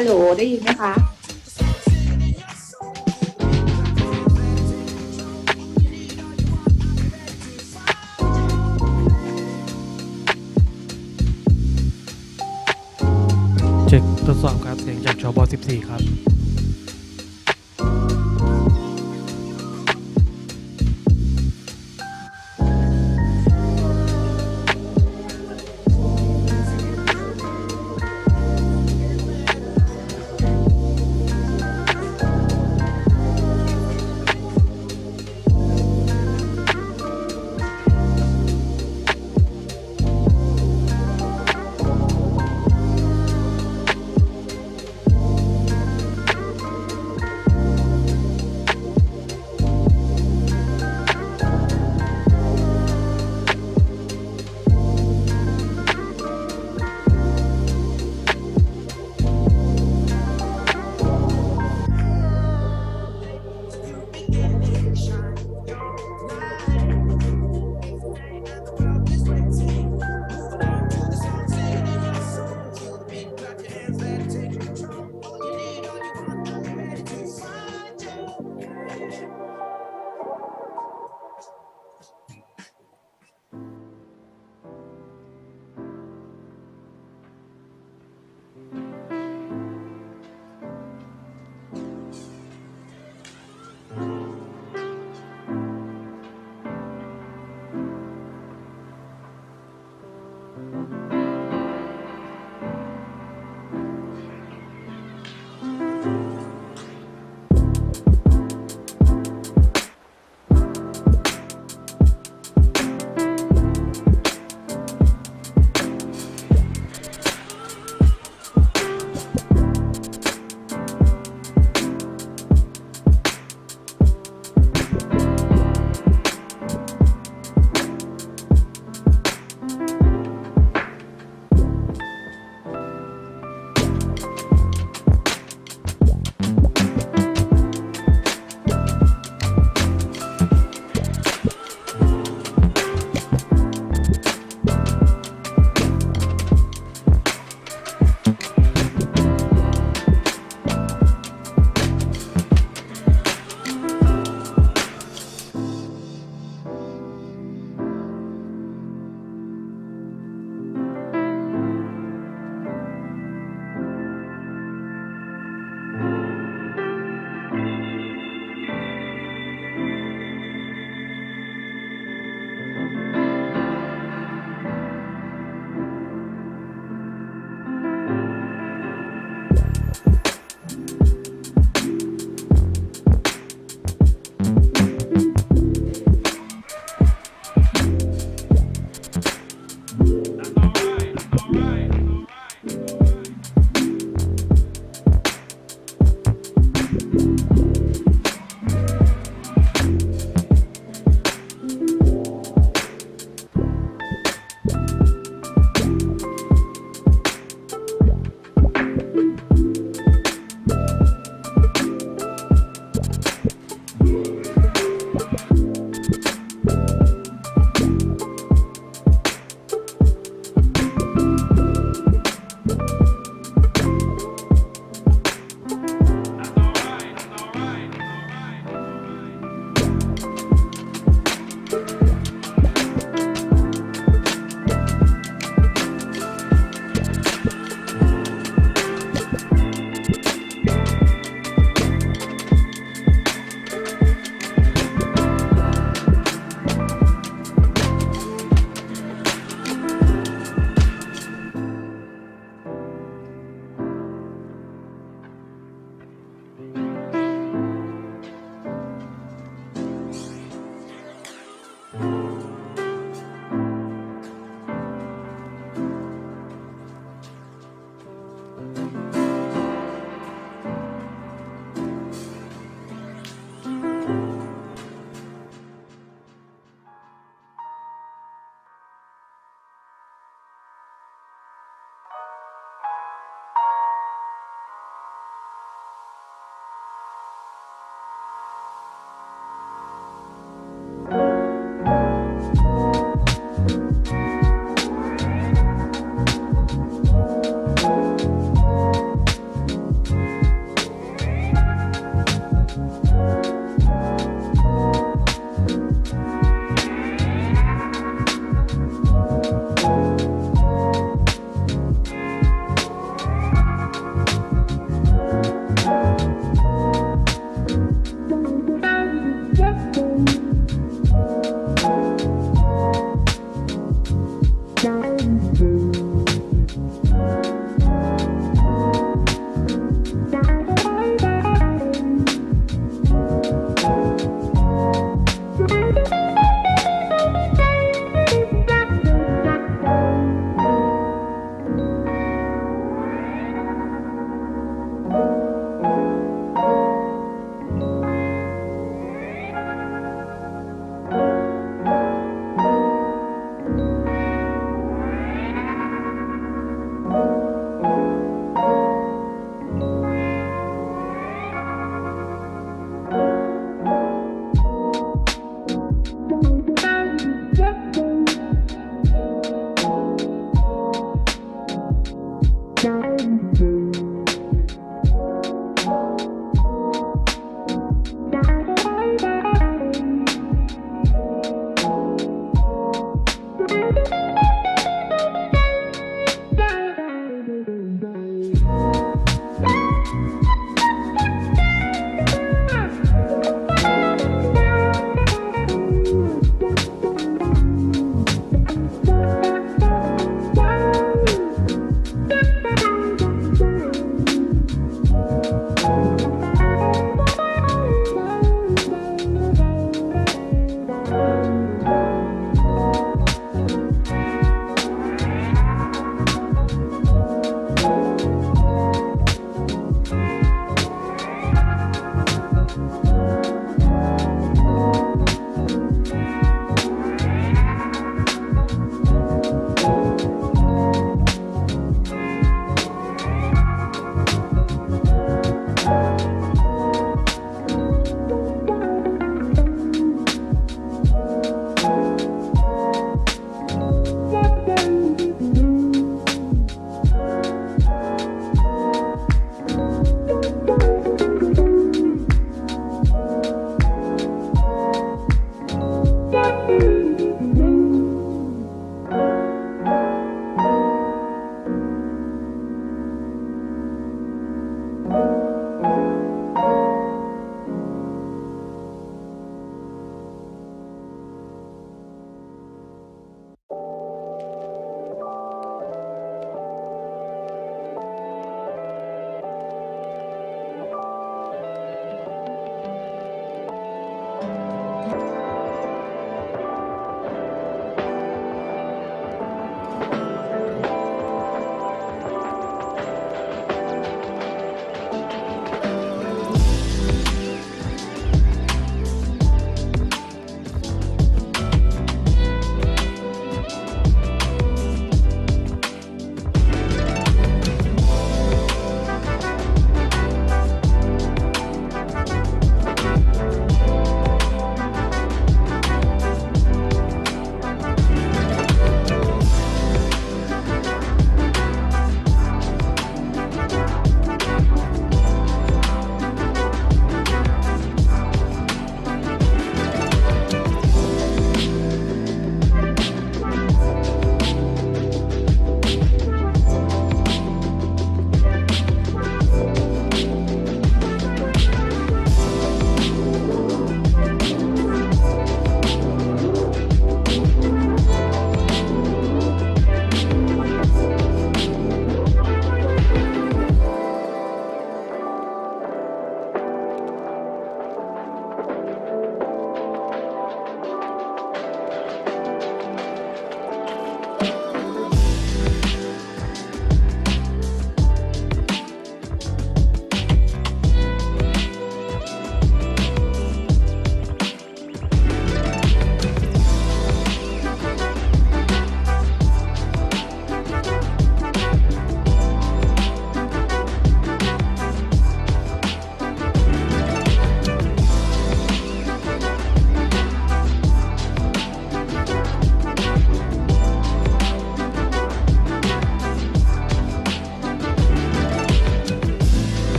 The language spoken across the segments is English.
ฮัลโหลได้ยินไหมคะเช็คทดสอบครับเสียงจากชบ14ครับ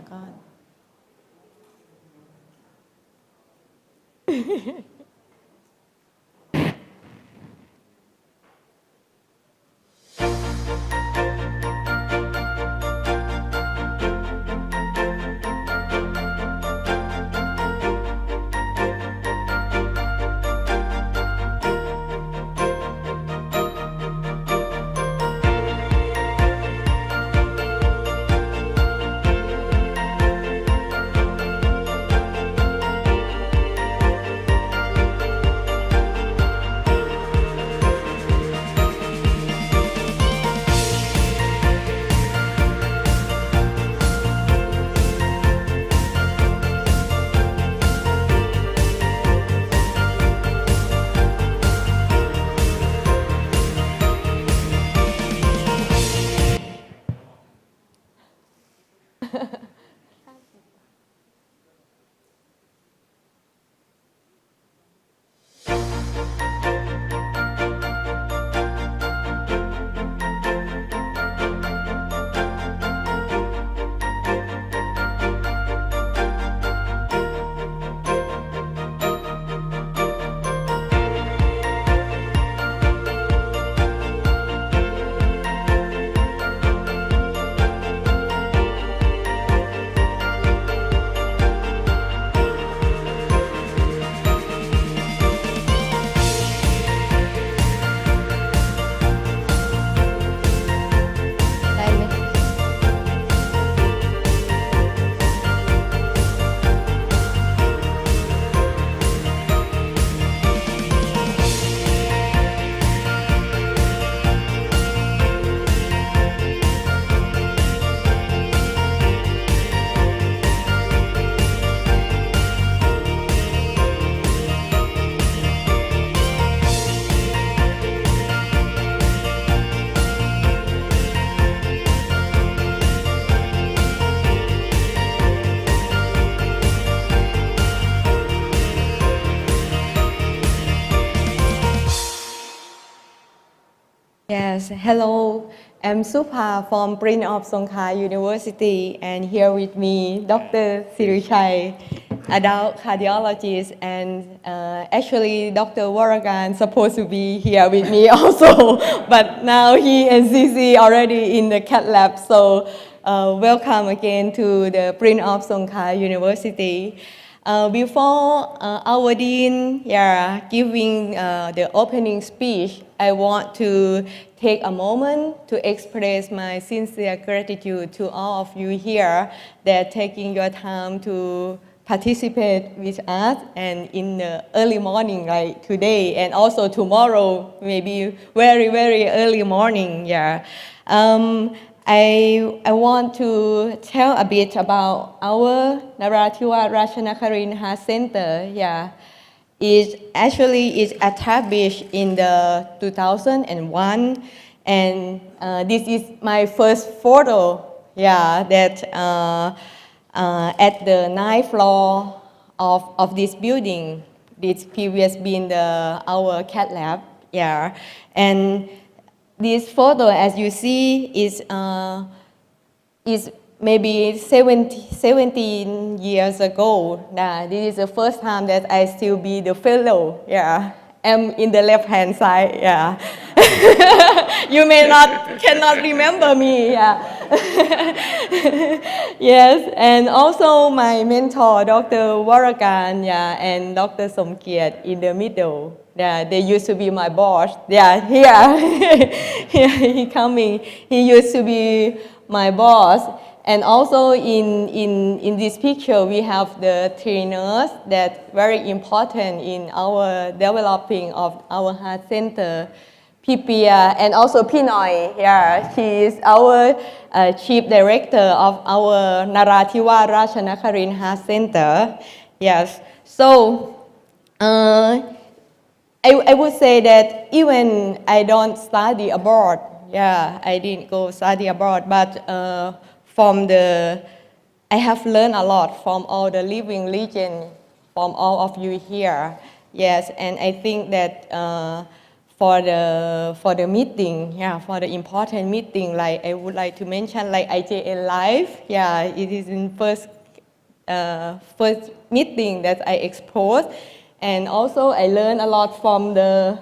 God. Yes, hello. I'm Supa from Prince of Songkla University, and here with me, Dr. Sirichai, adult cardiologist, and actually Dr. Waragan supposed to be here with me also, but now he and Zizi already in the cath lab, so welcome again to the Prince of Songkla University. Before our dean giving the opening speech, I want to take a moment to express my sincere gratitude to all of you here that taking your time to participate with us and in the early morning like today and also tomorrow, maybe very, very early morning. I want to tell a bit about our Narathiwat Ratchanakarin Heart Center. It actually is established in the 2001, and this is my first photo. That at the ninth floor of this building. This previous been our cath lab. And this photo, as you see, is maybe 17 years ago. This is the first time that I still be the fellow. I'm in the left-hand side. You cannot remember me. Yes, and also my mentor, Dr. Waragan, and Dr. Somkiat in the middle. They used to be my boss. Here, here he coming. He used to be my boss. And also in this picture, we have the trainers that very important in our developing of our heart center. Pipia and also Pinoy. She is our chief director of our Narathiwat Ratchanakarin Heart Center. Yes, so I would say that even I don't study abroad, I didn't go study abroad, but I have learned a lot from all the living legends, from all of you here. Yes, and I think that for the meeting, yeah, for the important meeting. Like I would like to mention like IJN Live, yeah, it is in first meeting that I exposed, and also I learned a lot from the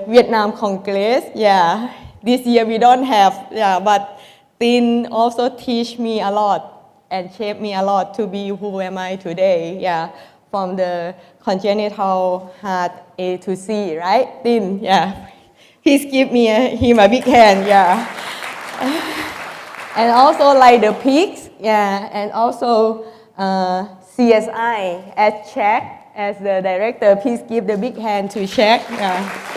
Vietnam Congress. Yeah, this year we don't have, yeah, but Tin also teach me a lot and shaped me a lot to be who am I today. Yeah, from the congenital heart A to C, right? Tin, yeah. Please give him a big hand, yeah. And also like the pigs, yeah, and also CSI as Jack, as the director, please give the big hand to Jack, yeah.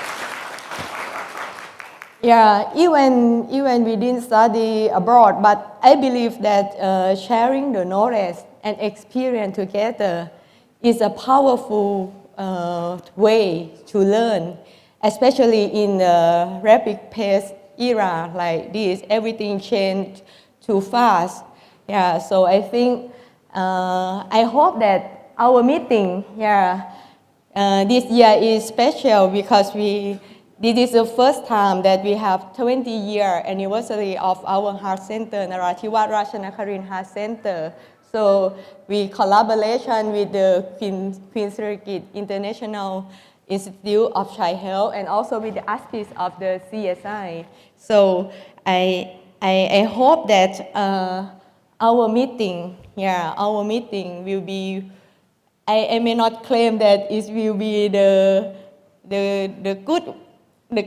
Yeah, even we didn't study abroad, but I believe that sharing the knowledge and experience together is a powerful way to learn, especially in the rapid pace era like this. Everything changed too fast. Yeah, so I think I hope that our meeting, yeah, this year is special because this is the first time that we have 20-year anniversary of our heart center, Narathiwat Ratchanakarin Heart Center. So we collaboration with the Queen Sirikit International Institute of Child Health and also with the auspice of the CSI. So I hope that our meeting will be, I may not claim that it will be the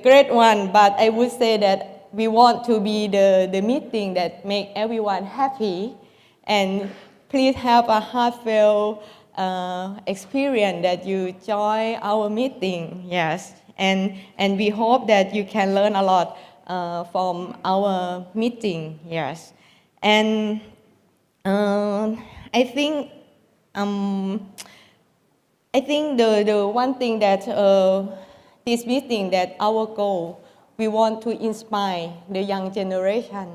great one, but I would say that we want to be the meeting that make everyone happy, and please have a heartfelt experience that you join our meeting, yes, and we hope that you can learn a lot from our meeting, yes, and I think the one thing that this meeting, that our goal, we want to inspire the young generation.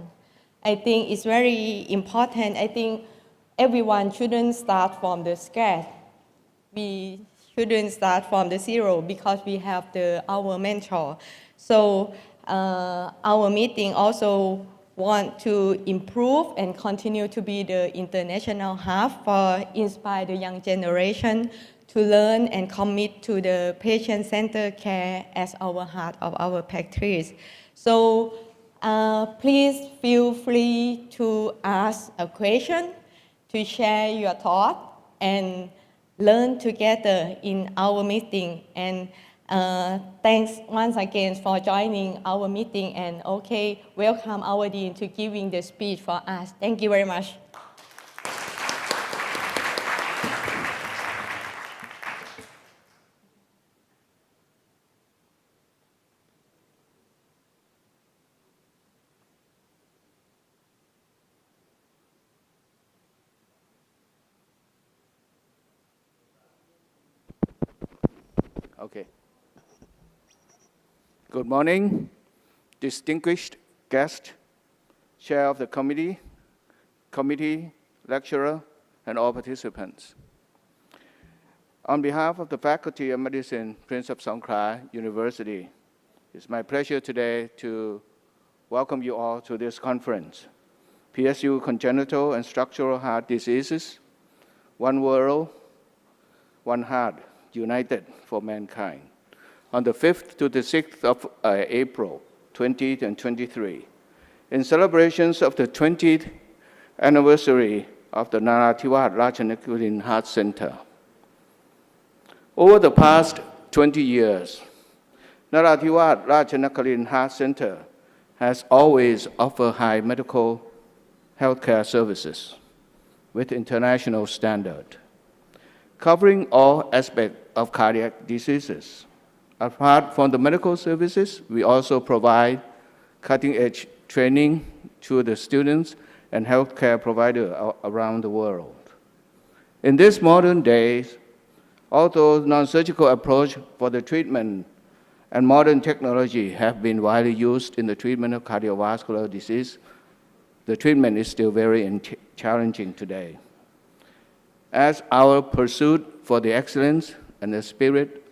I think it's very important. I think everyone shouldn't start from the scratch. We shouldn't start from the zero because we have our mentor. So our meeting also want to improve and continue to be the international hub for inspire the young generation to learn and commit to the patient-centered care as our heart of our practice. So please feel free to ask a question, to share your thought, and learn together in our meeting. And thanks once again for joining our meeting, and welcome our Dean to giving the speech for us. Thank you very much. Okay. Good morning, distinguished guest, chair of the committee, lecturer, and all participants. On behalf of the Faculty of Medicine, Prince of Songkhla University, it's my pleasure today to welcome you all to this conference, PSU Congenital and Structural Heart Diseases, One World, One Heart, United for Mankind, on the 5th to the 6th of April 2023, in celebrations of the 20th anniversary of the Narathiwat Ratchanakarin Heart Center. Over the past 20 years, Narathiwat Ratchanakarin Heart Center has always offered high medical healthcare services with international standard, covering all aspects of cardiac diseases. Apart from the medical services, we also provide cutting-edge training to the students and healthcare providers around the world. In these modern days, although non-surgical approach for the treatment and modern technology have been widely used in the treatment of cardiovascular disease, the treatment is still very challenging today. As our pursuit for the excellence and the spirit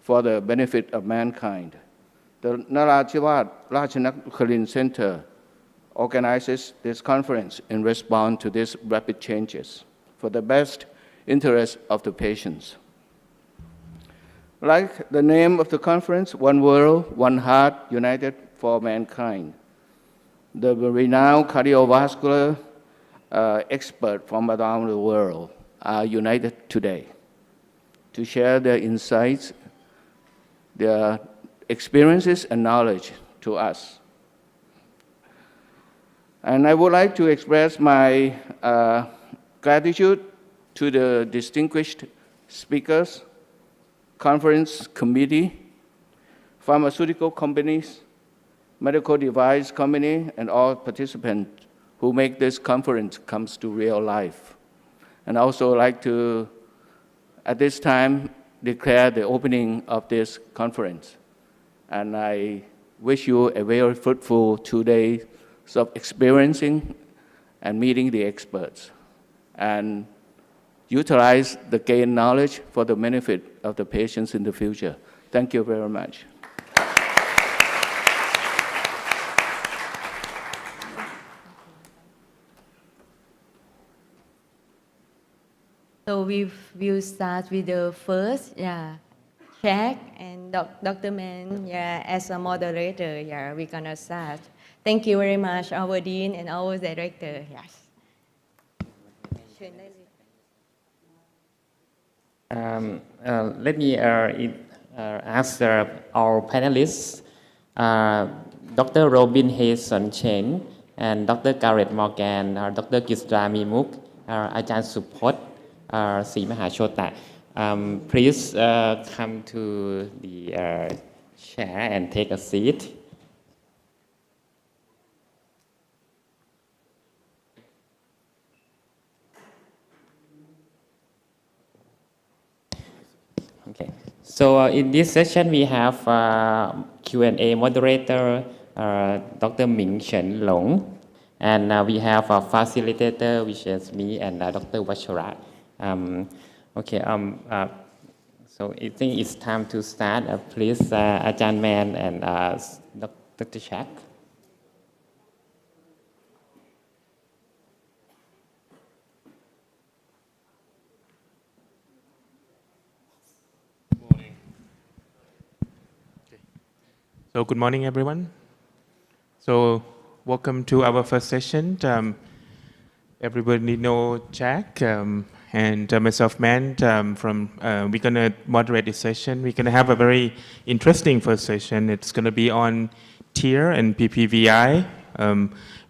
for the benefit of mankind. The Narathivas Rajanakrinin Center organizes this conference in response to these rapid changes for the best interest of the patients. Like the name of the conference, One World, One Heart, United for Mankind, the renowned cardiovascular experts from around the world are united today to share their insights, their experiences and knowledge to us. And I would like to express my gratitude to the distinguished speakers, conference committee, pharmaceutical companies, medical device company, and all participants who make this conference comes to real life. And I also like to, at this time, declare the opening of this conference. And I wish you a very fruitful 2 days of experiencing and meeting the experts, and utilize the gained knowledge for the benefit of the patients in the future. Thank you very much. So we will start with the first, check, and Dr. Mann, as a moderator, we're gonna start. Thank you very much, our dean and our director. Yes. Let me ask our panelists, Dr. Robin Hayson Chen and Dr. Garrett Morgan, Dr. Gisrami Muk, Ajahn Supot, Sri Mahashota. Please come to the chair and take a seat. Okay. So in this session, we have Q&A moderator, Dr. Ming Chen Long, and we have a facilitator, which is me and Dr. Vacharat. So I think it's time to start. Please, Ajahn Man and Dr. Shak. So good morning, everyone. So welcome to our first session. Everybody know Jack and myself, Man. We're gonna moderate this session. We're gonna have a very interesting first session. It's gonna be on TIR and PPVI.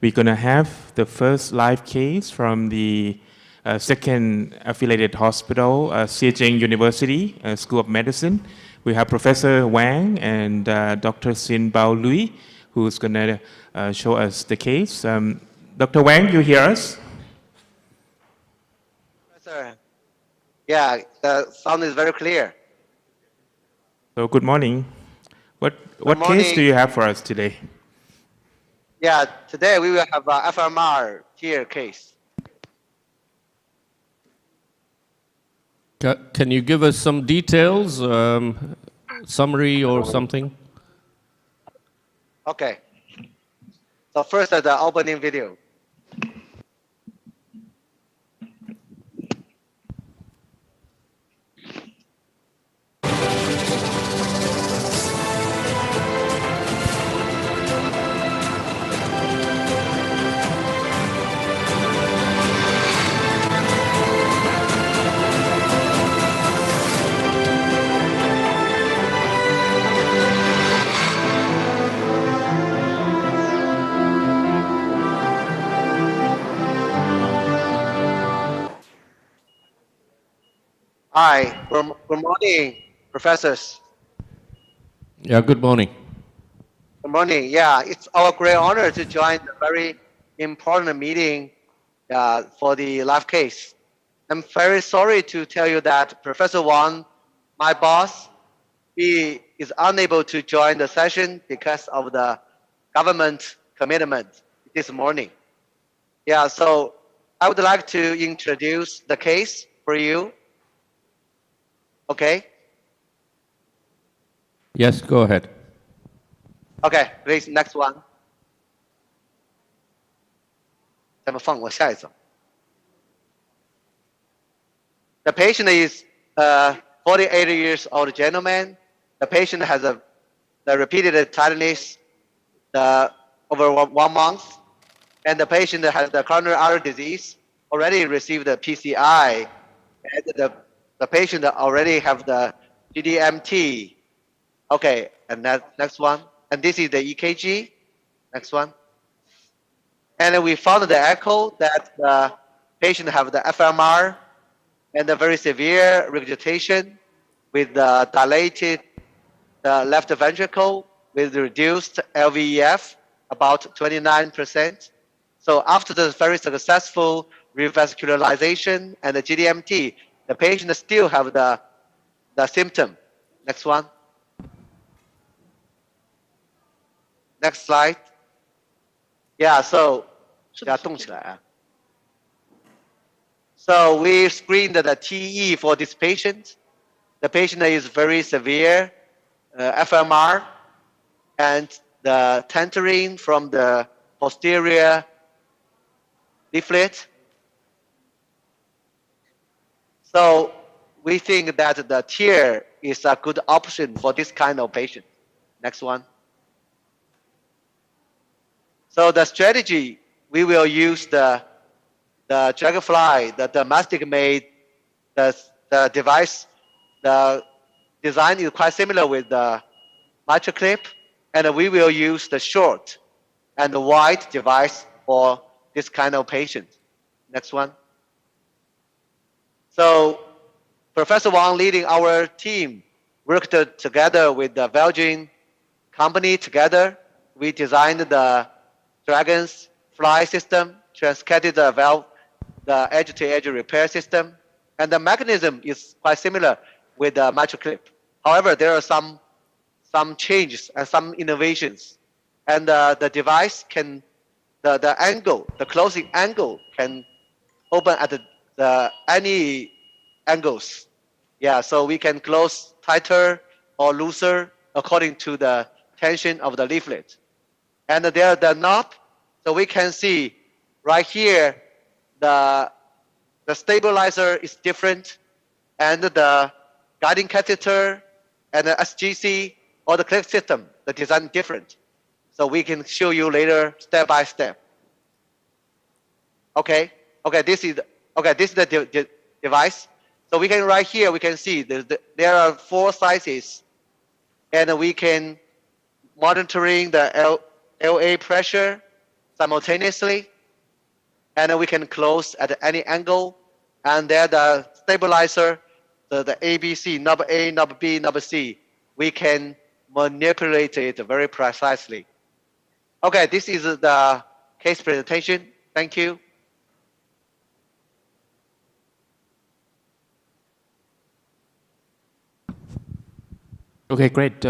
We're gonna have the first live case from the second affiliated hospital, Zhejiang University School of Medicine. We have Professor Wang and Dr. Sin Bao Lui, who's going to show us the case. Dr. Wang, you hear us? Professor, yeah, the sound is very clear. So good morning. What morning. case do you have for us today? Yeah, today we will have a FMR TIR case. Can you give us some details, summary or something? Okay. So first, the opening video. Hi, good morning, professors. Yeah, good morning. Good morning. Yeah, it's our great honor to join the very important meeting for the live case. I'm very sorry to tell you that Professor Wang, my boss, he is unable to join the session because of the government commitment this morning. Yeah, so I would like to introduce the case for you. Okay. Yes, go ahead. Okay, please, next one. 咱们放过下一种。The patient is a 48 years old gentleman. The patient has the repeated tiredness over 1 month, and the patient has the coronary artery disease, already received the PCI, and the patient already have the GDMT. Okay, and next one. And this is the EKG. Next one. And then we found the echo that the patient have the FMR and the very severe regurgitation with the dilated left ventricle with reduced LVEF, about 29%. So after the very successful revascularization and the GDMT, the patient still have the symptom. Next one. Next slide. Yeah, so So we screened the TE for this patient. The patient is very severe FMR, and the tentering from the posterior leaflet. So we think that the tear is a good option for this kind of patient. Next one. So the strategy, we will use the Dragonfly, the domestic-made the device. The design is quite similar with the MitraClip, and we will use the short and the wide device for this kind of patient. Next one. So Professor Wang leading our team worked together with the Belgian company together. We designed the Dragonfly system, transcatheter valve, the edge-to-edge repair system, and the mechanism is quite similar with the MitraClip. However, there are some changes and some innovations, and the device can the angle, the closing angle can open at any angles. Yeah, so we can close tighter or looser according to the tension of the leaflet. And there the knob, so we can see right here the stabilizer is different, and the guiding catheter and the SGC or the click system, the design is different. So we can show you later step by step. Okay, this is the device. So we can right here we can see there are 4 sizes, and we can monitoring the LA pressure simultaneously, and we can close at any angle, and there the stabilizer, the ABC, knob A, knob B, knob C, we can manipulate it very precisely. Okay, this is the case presentation. Thank you. Okay, great.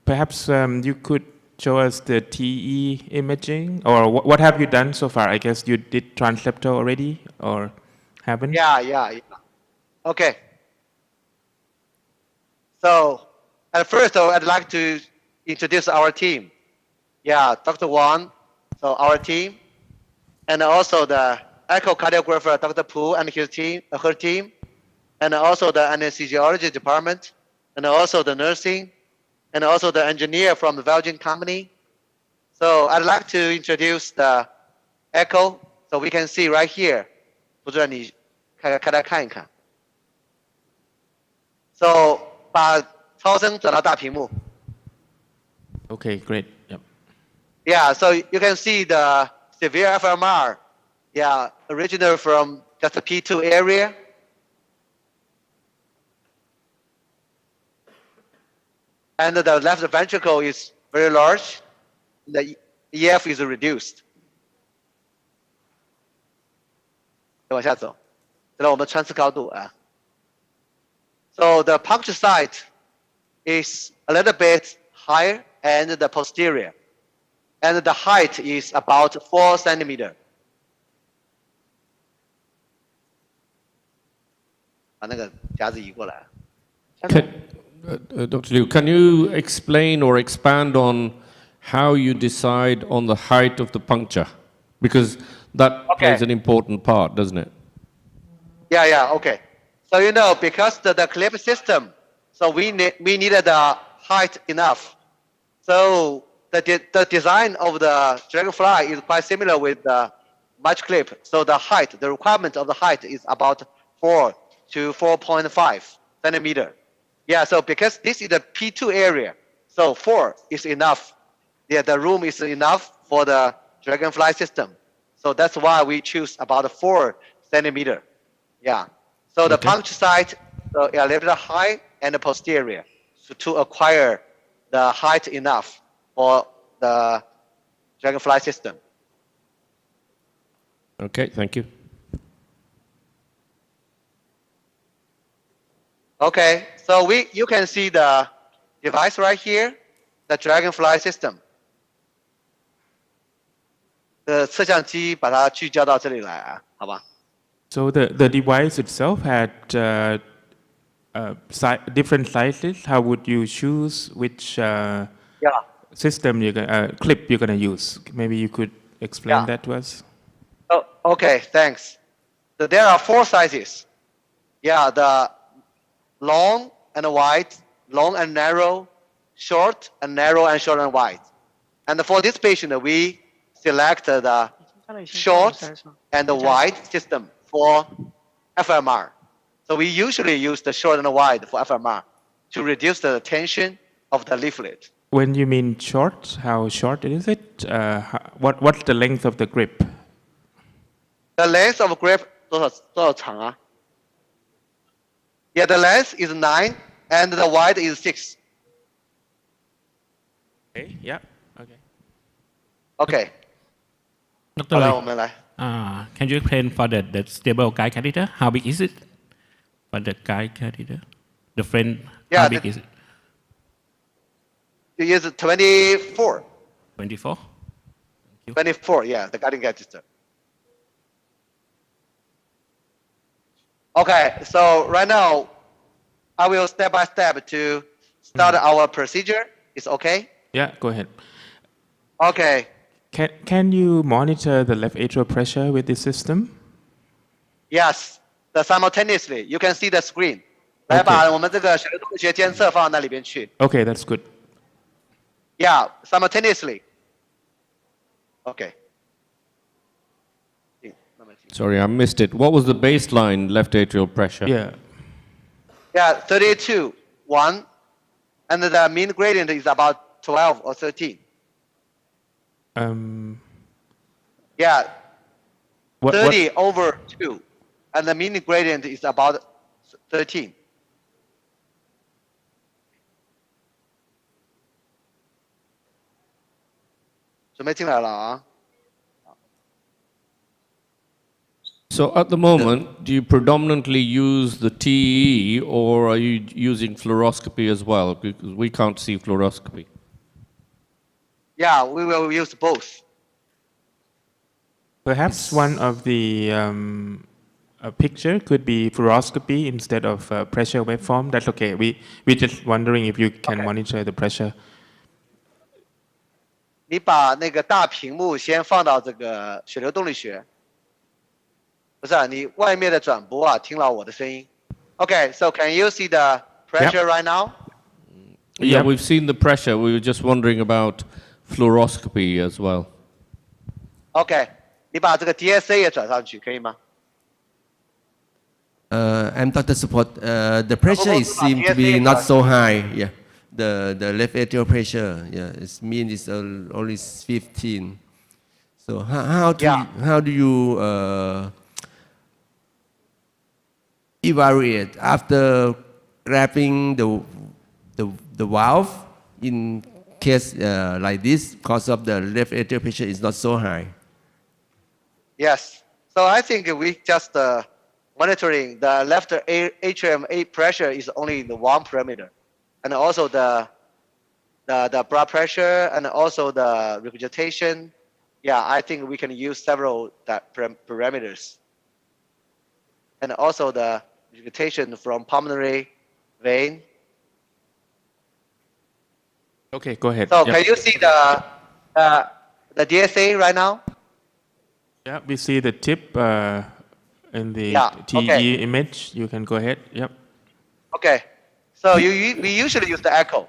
Perhaps you could show us the TE imaging, or what have you done so far? I guess you did transleptal already, or haven't? Yeah. Okay. So at first, I'd like to introduce our team. Yeah, Dr. Wang, so our team, and also the echocardiographer, Dr. Pu, and his team, her team, and also the anesthesiology department, and also the nursing, and also the engineer from the Belgian company. So I'd like to introduce the echo. So we can see right here. 不知道你开来看一看。So 把超声转到大屏幕。Okay, great. Yep. Yeah, so you can see the severe FMR. Yeah, original from just the P2 area. And the left ventricle is very large. The EF is reduced. 再往下走，这是我们穿刺高度啊。So the puncture site is a little bit higher and the posterior, and the height is about 4 centimeter. 把那个夹子移过来。Dr. Liu, can you explain or expand on how you decide on the height of the puncture? Because that Okay. plays an important part, doesn't it? Yeah, okay. So because the clip system, so we needed the height enough. So the design of the Dragonfly is quite similar with the match clip. So the height, the requirement of the height is about 4 to 4.5 centimeter. Yeah, so because this is the P2 area, so 4 is enough. Yeah, the room is enough for the Dragonfly system. So that's why we choose about 4 centimeter. Yeah. So the Okay. punch side, a little bit high and the posterior to acquire the height enough for the Dragonfly system. Okay, thank you. Okay, so you can see the device right here, the Dragonfly system. 摄像机把它聚焦到这里来啊，好吧？ So the device itself had different sizes. How would you choose which Yeah. system clip you're gonna use? Maybe you could explain Yeah. that to us. Oh, okay, thanks. So there are 4 sizes. Yeah, the long and wide, long and narrow, short and narrow and short and wide. And for this patient, we select the short and the wide system for FMR. So we usually use the short and wide for FMR to reduce the tension of the leaflet. When you mean short, how short is it? What's the length of the grip? The length of grip 多少长啊? Yeah, the length is 9 and the wide is 6. Okay. Yeah. Okay. Okay. Dr. 好了， Lee, 我们来。 can you explain for the stable guide catheter? How big is it? For the guide catheter, the frame, Yeah, how big is it? It is 24. 24. 24, yeah, the guiding register. Okay, so right now, I will step by step to start our procedure. It's okay? Yeah. Go ahead. Okay. Can you monitor the left atrial pressure with this system? Yes, simultaneously. You can see the screen. 来把我们这个血流动力学监测放到那里边去。 Okay, that's good. Yeah, simultaneously. Okay. Sorry, I missed it. What was the baseline left atrial pressure? Yeah. Yeah, 32, 1. And the mean gradient is about 12 or 13. Yeah, 30 over 2. And the mean gradient is about 13. So at the moment, do you predominantly use the TEE or are you using fluoroscopy as well? Because we can't see fluoroscopy. Yeah, we will use both. Perhaps one of the picture could be fluoroscopy instead of pressure waveform. That's okay. We're just wondering if you can monitor the pressure. 你把那个大屏幕先放到这个血流动力学，不是你外面的转播啊，听到我的声音。Okay, so can you see the pressure right now? Yeah, we've seen the pressure. We were just wondering about fluoroscopy as well. Okay, 你把这个 DSA 也转上去，可以吗？ I'm Dr. Support. The pressure is seem to be not so high. Yeah, the left atrial pressure. Yeah, it means it's only 15. So how do you evaluate after grabbing the valve in case like this because of the left atrial pressure is not so high? Yes. So I think we just monitoring the left atrium pressure is only the one parameter, and also the blood pressure and also the regurgitation. Yeah, I think we can use several parameters, and also the regurgitation from pulmonary vein. Okay, go ahead. So Yep. can you see the DSA right now? Yeah, we see the tip in the Yeah, TE okay. image. You can go ahead. Yep. Okay. So we usually use the echo.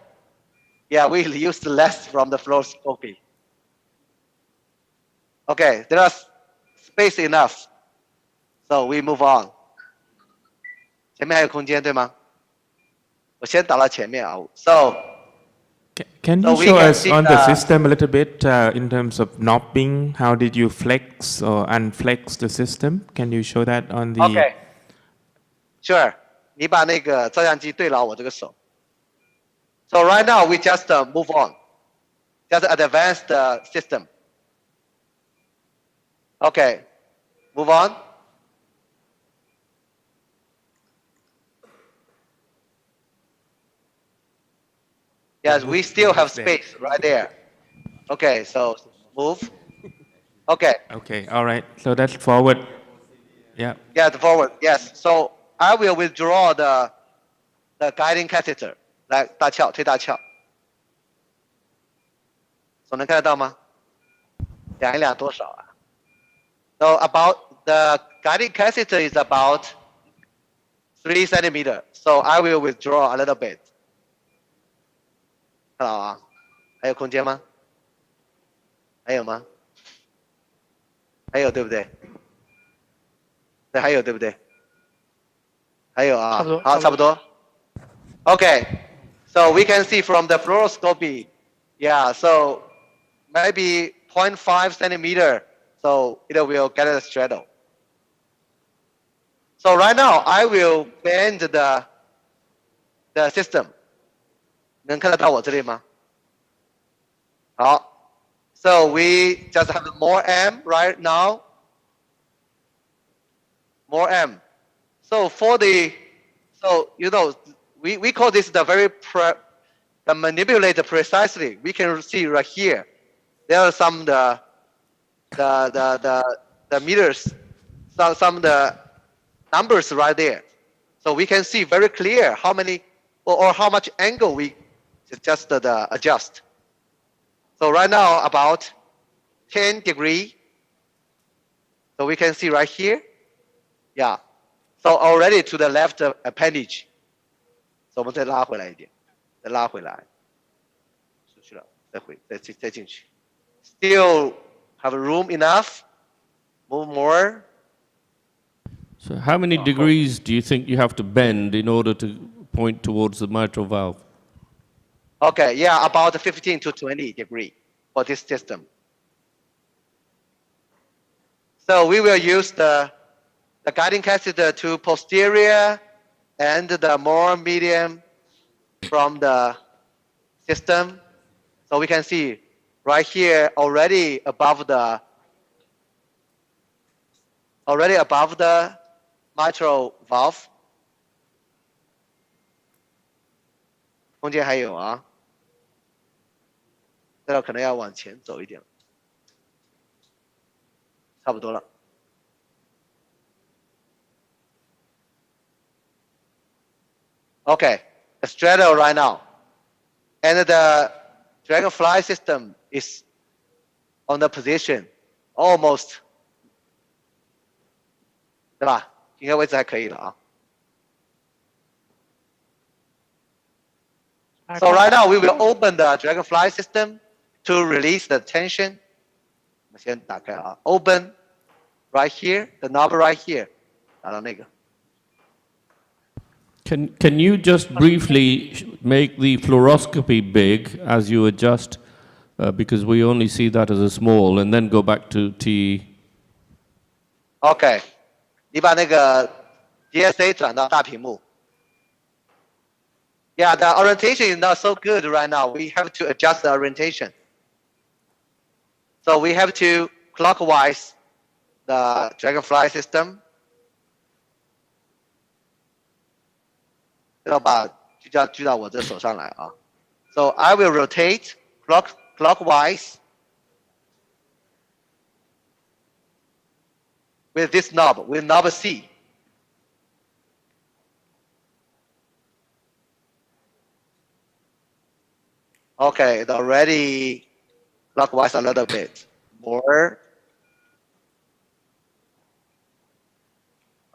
Yeah, we use less from the fluoroscopy. Okay, there is space enough. So we move on. 前面还有空间，对吗？我先打到前面啊。So Can So you we show can us see on the the- system a little bit in terms of knobbing? How did you flex or unflex the system? Can you show that on the? Okay. Sure. 你把那个照相机对牢我这个手。So right now we just move on. Just advanced system. Okay. Move on. Yes, we still have space right there. Okay, so move. Okay. Okay, all right. So that's forward. Yeah. Yeah, forward. Yes. So I will withdraw the guiding catheter. 来，大鞘推大鞘。手能看得到吗？量一量多少啊？ So about the guiding catheter is about 3 centimeter. So I will withdraw a little bit. 看到啊？还有空间吗？还有吗？还有对不对？对，还有对不对？还有啊，好，差不多。Okay, so we can see from the fluoroscopy, yeah, so maybe 0.5 centimeter, so it will get a straddle. So right now, I will bend the system. 能看得到我这里吗？好 ，so we just have more M right now. More M. So for so you know, we call this the very the manipulated precisely. We can see right here. There are some the meters, some the numbers right there. So we can see very clear how many or how much angle we just adjust. So right now about 10 degree. So we can see right here. Yeah. So already to the left appendage. So 我们再拉回来一点，再拉回来，出去了，再进去。Still have room enough. Move more. So how many degrees do you think you have to bend in order to point towards the mitral valve? Okay, yeah, about 15 to 20 degree for this system. So we will use the guiding catheter to posterior and the more medium from the system. So we can see right here already above the mitral valve. 空间还有啊，这个可能要往前走一点，差不多了。Okay, the straddle right now, and the dragonfly system is on the position almost, 对吧？应该位置还可以了啊。So right now we will open the dragonfly system to release the tension. 我们先打开啊 ，open right here, the knob right here，打到那个。Can you just briefly make the fluoroscopy big as you adjust, because we only see that as a small, and then go back to TE? Okay, 你把那个 DSA 转到大屏幕。Yeah, the orientation is not so good right now. We have to adjust the orientation. So we have to clockwise the dragonfly system. 要把举到我这手上来啊。So I will rotate clockwise with this knob, with knob C. Okay, it already clockwise a little bit more.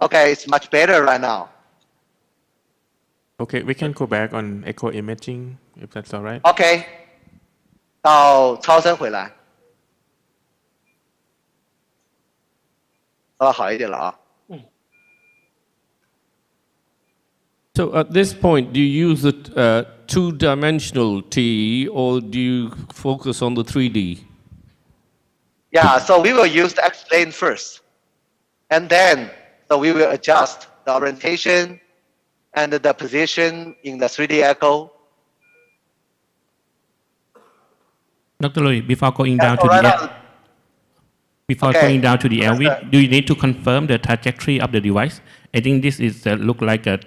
Okay, it's much better right now. Okay, we can go back on echo imaging if that's all right. OK，到超声回来，好一点了啊。So at this point, do you use the two-dimensional TE or do you focus on the 3D? Yeah, so we will use the X-plane first. And then, so we will adjust the orientation and the position in the 3D echo. Dr. Louis, before going Yeah, down so to right the now, before Okay. going down to the LV, Professor. do you need to confirm the trajectory of the device? I think this is look like a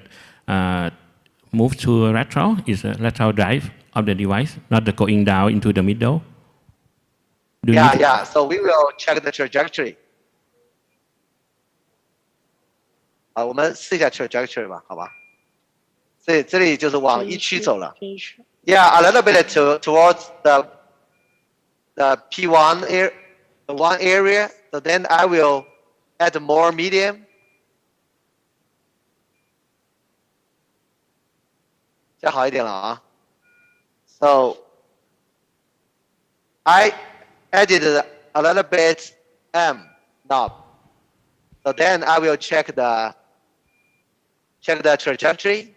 move to a lateral, is a lateral drive of the device, not the going down into the middle. Do you Yeah, need to- yeah. So we will check the trajectory. 好，我们试一下 trajectory 吧，好吧？这里就是往一区走了。Yeah, a little bit towards the P1 area, the one area. So then I will add more medium. 这样好一点了啊。So I added a little bit M knob. So then I will check the trajectory.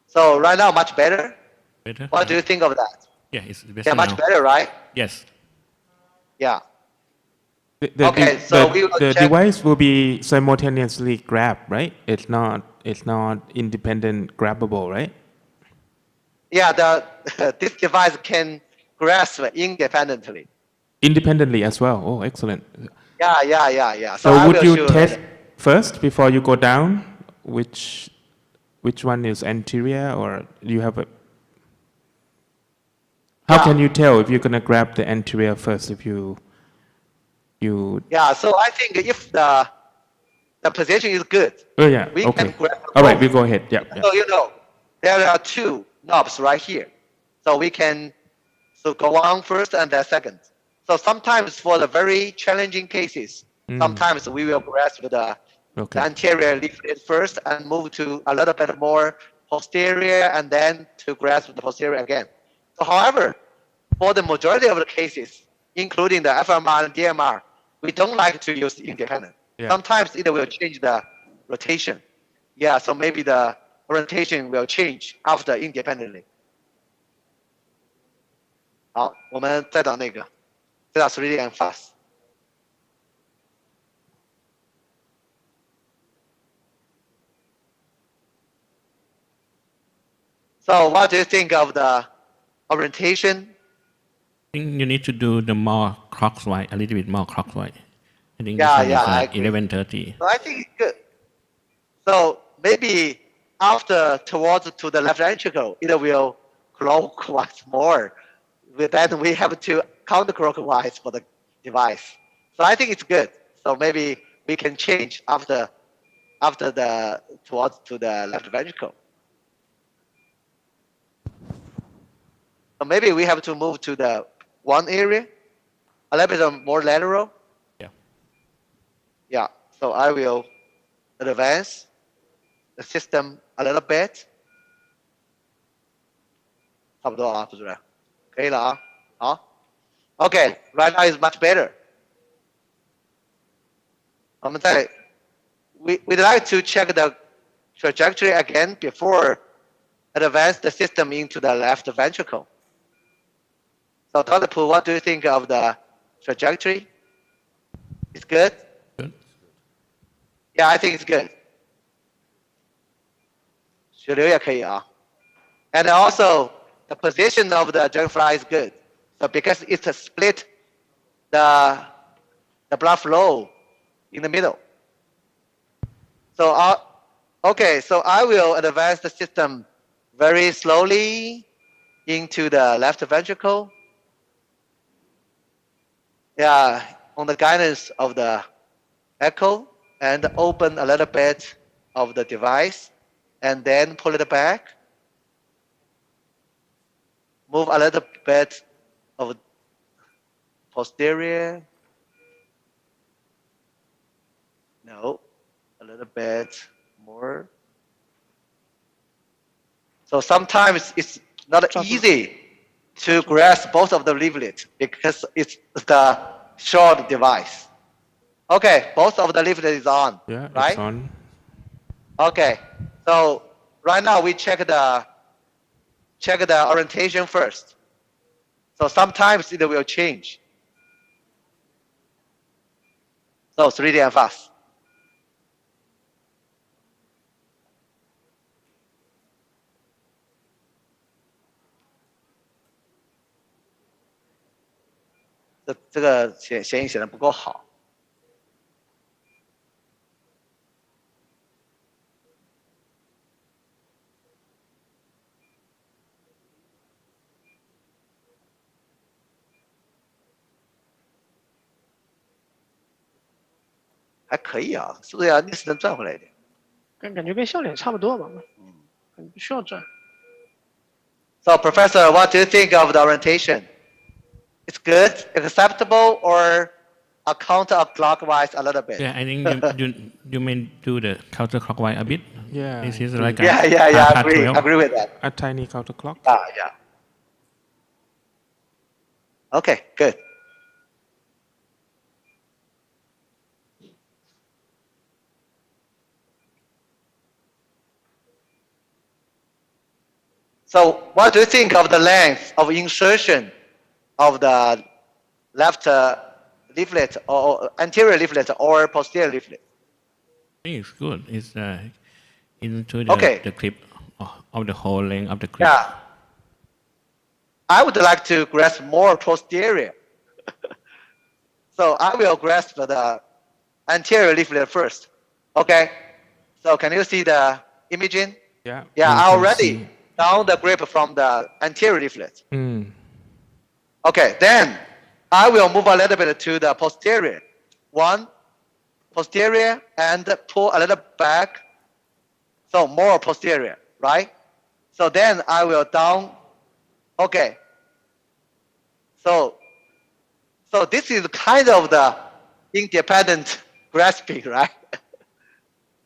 So right now much better. better? What do you think of that? Yeah, it's better Yeah, much now. better, right? Yes. Yeah. The, Okay, so we will the check- device will be simultaneously grabbed, right? It's not independent grabbable, right? Yeah, this device can grasp independently. Independently as well. Oh, excellent. Yeah. So I would will you show test later. first before you go down which one is anterior, or you have a how Yeah. can you tell if you're going to grab the anterior first if you Yeah, so I think if the position is good, oh yeah, we okay. can grab All right, both. we go ahead. Yeah. So there are two knobs right here. So we can go on first and then second. So sometimes for the very challenging cases, sometimes we will grasp the anterior leaflet first and move to a little bit more posterior and then to grasp the posterior again. So however, for the majority of the cases, including the FMR and DMR, we don't like to use independent. Yeah. Sometimes it will change the rotation. Yeah, so maybe the orientation will change after independently. 好，我们再找那个，再找 3D and fast. So what do you think of the orientation? I think you need to do the more clockwise, a little bit more clockwise. I think Yeah, this yeah, one I is agree. 11:30. So I think it's good. So maybe after towards to the left ventricle, it will clockwise more. But then we have to counterclockwise for the device. So I think it's good. So maybe we can change after the towards to the left ventricle. So maybe we have to move to the one area, a little bit more lateral. Yeah. Yeah. So I will advance the system a little bit. 差不多啊，主任，可以了啊，好。Okay, right now is much better. 我们再 we'd like to check the trajectory again before advance the system into the left ventricle. So Dr. Pu, what do you think of the trajectory? It's good? Good. Yeah, I think it's good. 血流也可以啊。And also, the position of the dragonfly is good. So because it's a split the blood flow in the middle. So okay, so I will advance the system very slowly into the left ventricle. Yeah, on the guidance of the echo, and open a little bit of the device and then pull it back. move a little bit of posterior. No, a little bit more. So sometimes it's not easy to grasp both of the leaflets because it's the short device. Okay, both of the leaflet is on, Yeah, right? it's on. Okay, so right now we check the orientation first. So sometimes it will change. So 3D and fast.这个显影显得不够好。还可以啊，是不是要逆时针转回来一点？感觉跟笑脸差不多吧，不需要转。So, Professor, what do you think of the orientation? It's good, acceptable, or a counterclockwise a little bit? Yeah, I think you may do the counterclockwise a bit. Yeah. This is like Yeah, a agree with that. A tiny counterclock. Yeah. Okay, good. So, what do you think of the length of insertion of the left leaflet or anterior leaflet or posterior leaflet? I think it's good. It's into the clip of the whole length of the clip. Yeah. I would like to grasp more posterior. So I will grasp the anterior leaflet first. Okay. So can you see the imaging? Yeah. Yeah, you I can already see. down the grip from the anterior leaflet. Mm. Okay, then I will move a little bit to the posterior. One, posterior, and pull a little back. So more posterior, right? So then I will down. Okay. So this is kind of the independent grasping, right?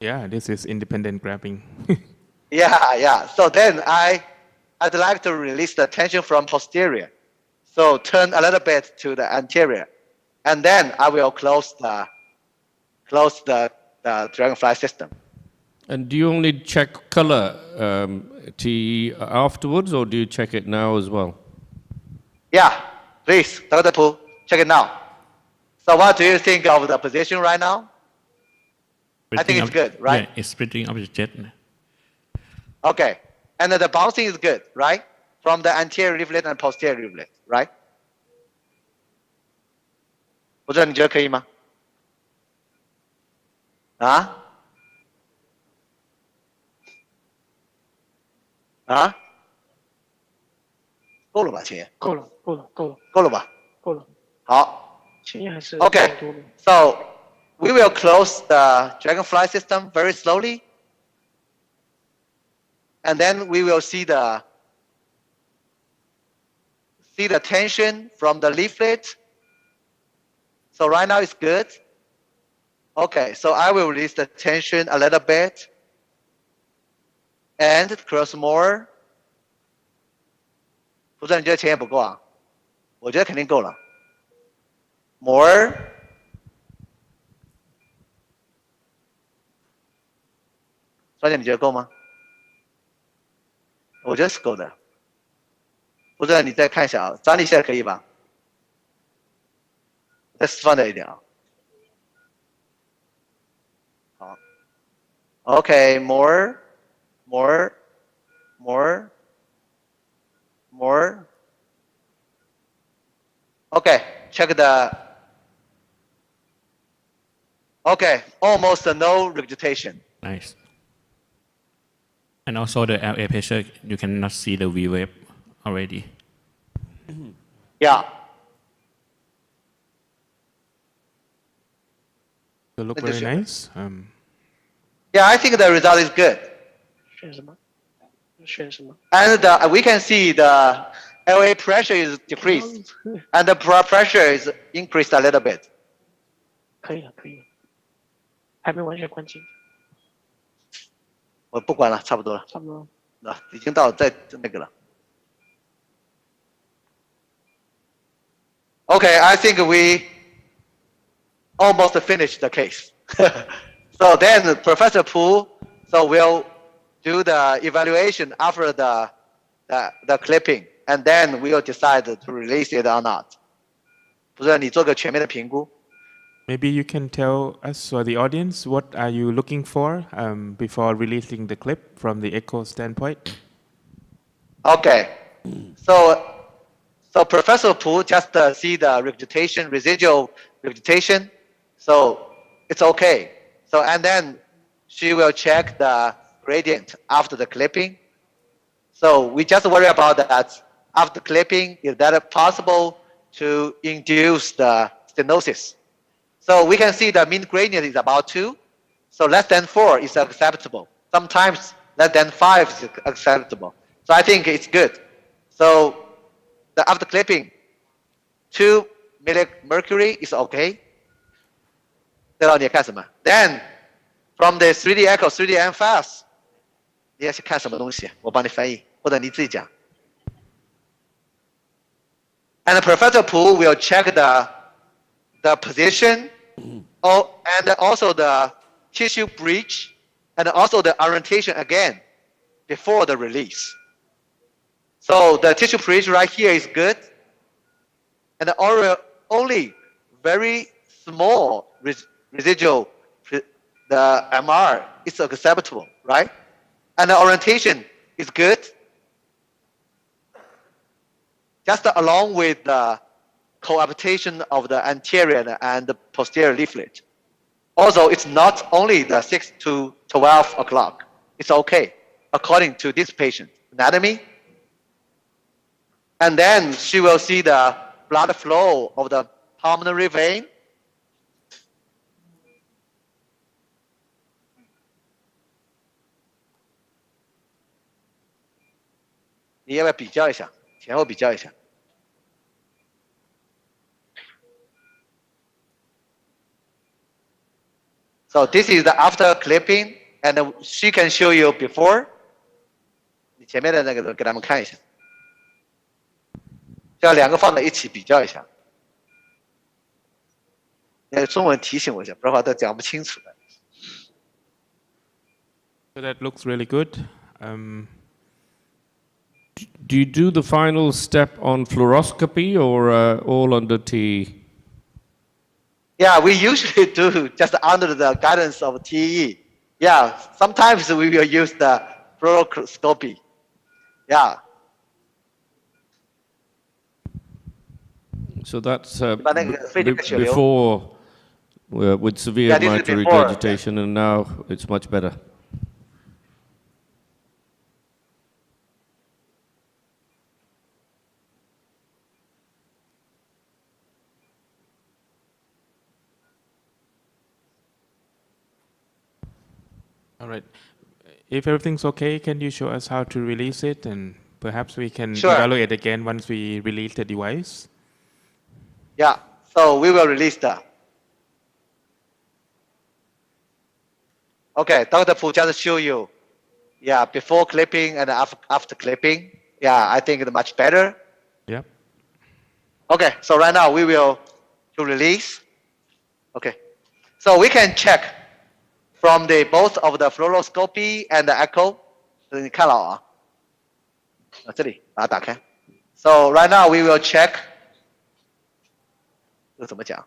Yeah, this is independent grabbing. Yeah. So then I'd like to release the tension from posterior. So turn a little bit to the anterior, and then I will close the dragonfly system. And do you only check color TE afterwards, or do you check it now as well? Yeah, please, Dr. Pu, check it now. So what do you think of the position right now? I think it's good, right? Yeah, it's splitting of the jet. Okay, and the bouncing is good, right? From the anterior leaflet and posterior leaflet, right? 不知道你觉得可以吗？啊？啊？够了吧，秦爷？够了。够了吧？够了。好。前面还是 Okay, 多的。 so we will close the dragonfly system very slowly, and then we will see the tension from the leaflet. So right now it's good. Okay, so I will release the tension a little bit and cross more. 不知道你觉得前也不够啊？我觉得肯定够了。More. 双姐，你觉得够吗？我觉得是够的。不知道你再看一下啊，张力现在可以吧？再释放点一点啊。好。Okay, more. Okay, check the. Okay, almost no regurgitation. Nice. And also the LA pressure, you cannot see the V wave already. Yeah. So look very nice. Yeah, I think the result is good. 选什么？选什么？ And we can see the LA pressure is decreased, and the blood pressure is increased a little bit. 可以了，可以了，还没完全关静，我不管了，差不多了，差不多。已经到在那个了。Okay, I think we almost finished the case. So then Professor Pu, so we'll do the evaluation after the clipping, and then we'll decide to release it or not. 不是你做个全面的评估。Maybe you can tell us or the audience what are you looking for before releasing the clip from the echo standpoint? Okay, so Professor Pu just see the regurgitation, residual regurgitation, so it's okay. So and then she will check the gradient after the clipping. So we just worry about that after clipping, is that possible to induce the stenosis? So we can see the mean gradient is about 2. So less than 4 is acceptable. Sometimes less than 5 is acceptable. So I think it's good. So after clipping, 2 millimercury is okay. 知道你看什么 Then from the 3D echo, 3D MFAS, 你要去看什么东西？我帮你翻译，或者你自己讲。And Professor Pu will check the position, and also the tissue breach, and also the orientation again before the release. So the tissue breach right here is good, and only very small residual, the MR is acceptable, right? And the orientation is good, just along with the coaptation of the anterior and the posterior leaflet. Also, it's not only the 6 to 12 o'clock. It's okay, according to this patient anatomy. And then she will see the blood flow of the pulmonary vein. So this is the after clipping, and she can show you before. 你前面的那个给他们看一下，这两个放在一起比较一下。中文提醒我一下，不然的话都讲不清楚的。So that looks really good. Do you do the final step on fluoroscopy or all under TE? Yeah, we usually do just under the guidance of TE. Yeah, sometimes we will use the fluoroscopy. Yeah. So that's before with severe mitral regurgitation, and now it's much better. All right. If everything's okay, can you show us how to release it? And perhaps we can evaluate again once we release the device. Yeah, so we will release that. Okay, Dr. Pu just show you. Yeah, before clipping and after clipping. Yeah, I think it's much better. Yep. Okay, so right now we will to release. Okay, so we can check from the both of the fluoroscopy and the echo. 你看了啊？这里把它打开。So right now we will check. 这怎么讲？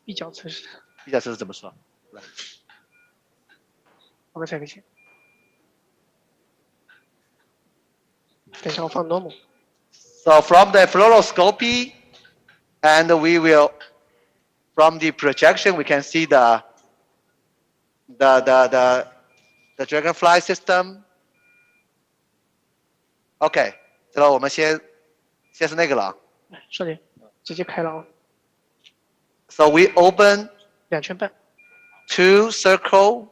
比较测试。比较测试怎么说？我们再个键。等一下，我放 normal。So from the fluoroscopy, and we will, from the projection, we can see the dragonfly system. OK， 这个我们先是那个了。说的，直接开了啊。So we open 2圈半。2 circle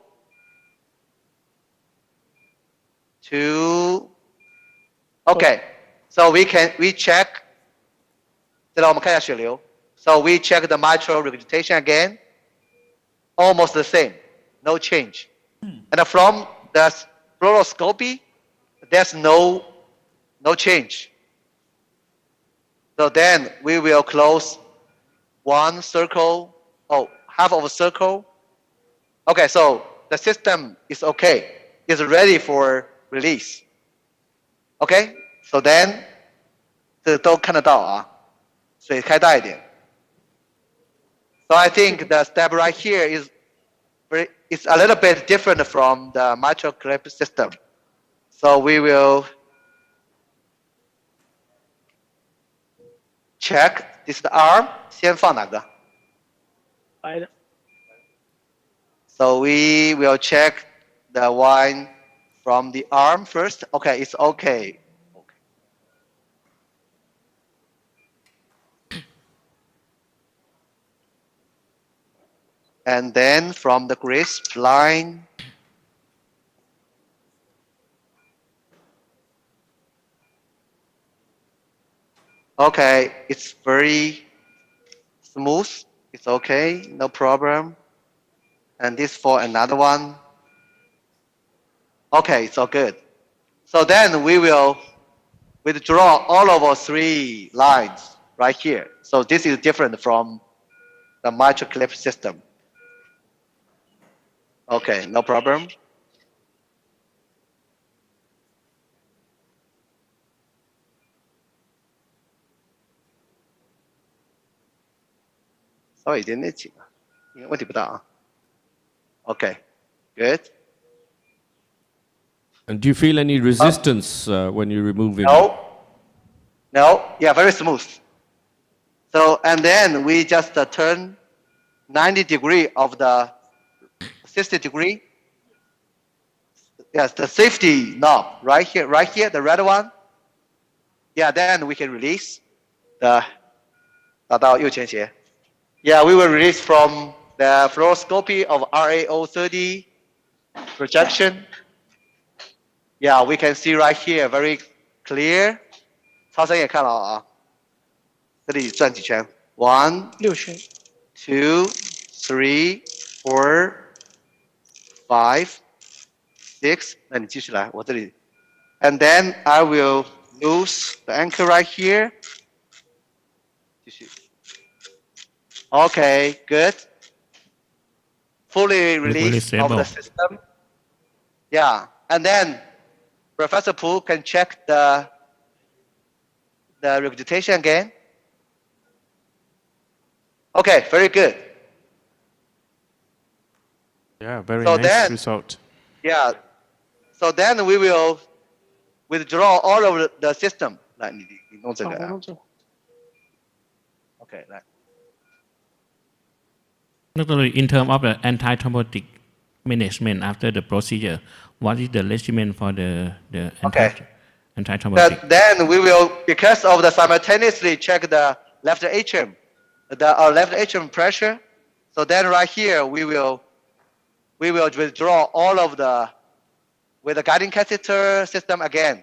to Okay, so we check. 再来我们看一下血流。So we check the mitral regurgitation again. Almost the same, no change. And from the fluoroscopy, there's no change. So then we will close one circle, half of a circle. Okay, so the system is okay. It's ready for release. Okay, so then 这都看得到啊，水开大一点。So I think the step right here is a little bit different from the mitral clip system. So we will check this arm. 先放哪个？白的。So we will check the one from the arm first. Okay, it's okay. And then from the grist line, okay, it's very smooth. It's okay, no problem. And this for another one. Okay, it's all good. So then we will withdraw all of our 3 lines right here. So this is different from the mitral clip system. Okay, no problem. Sorry, 点点紧啊，因为问题不大啊。Okay, good. And do you feel any resistance when you remove it? No, yeah, very smooth. So, and then we just turn 90 degree of the 60 degree. Yes, the safety knob right here, the red one. Yeah, then we can release the 打到右前斜. Yeah, we will release from the fluoroscopy of RAO30 projection. Yeah, we can see right here very clear. 超声也看了啊，这里转几圈 ，1、6圈 2、3、4、5、6。那你继续来，我这里。And then I will loose the anchor right here. 继续。Okay, good. Fully released of the system. Yeah, and then Professor Pu can check the regurgitation again. Okay, very good. Yeah, very nice result. Yeah, so then we will withdraw all of the system. 来，你弄这个啊。Okay, 来。Not only in terms of the anti-thrombotic management after the procedure, what is the regimen for the anti-thrombotic? Then we will, because of the simultaneously check the left atrium, left atrium pressure. So then right here we will withdraw all of with the guiding catheter system again.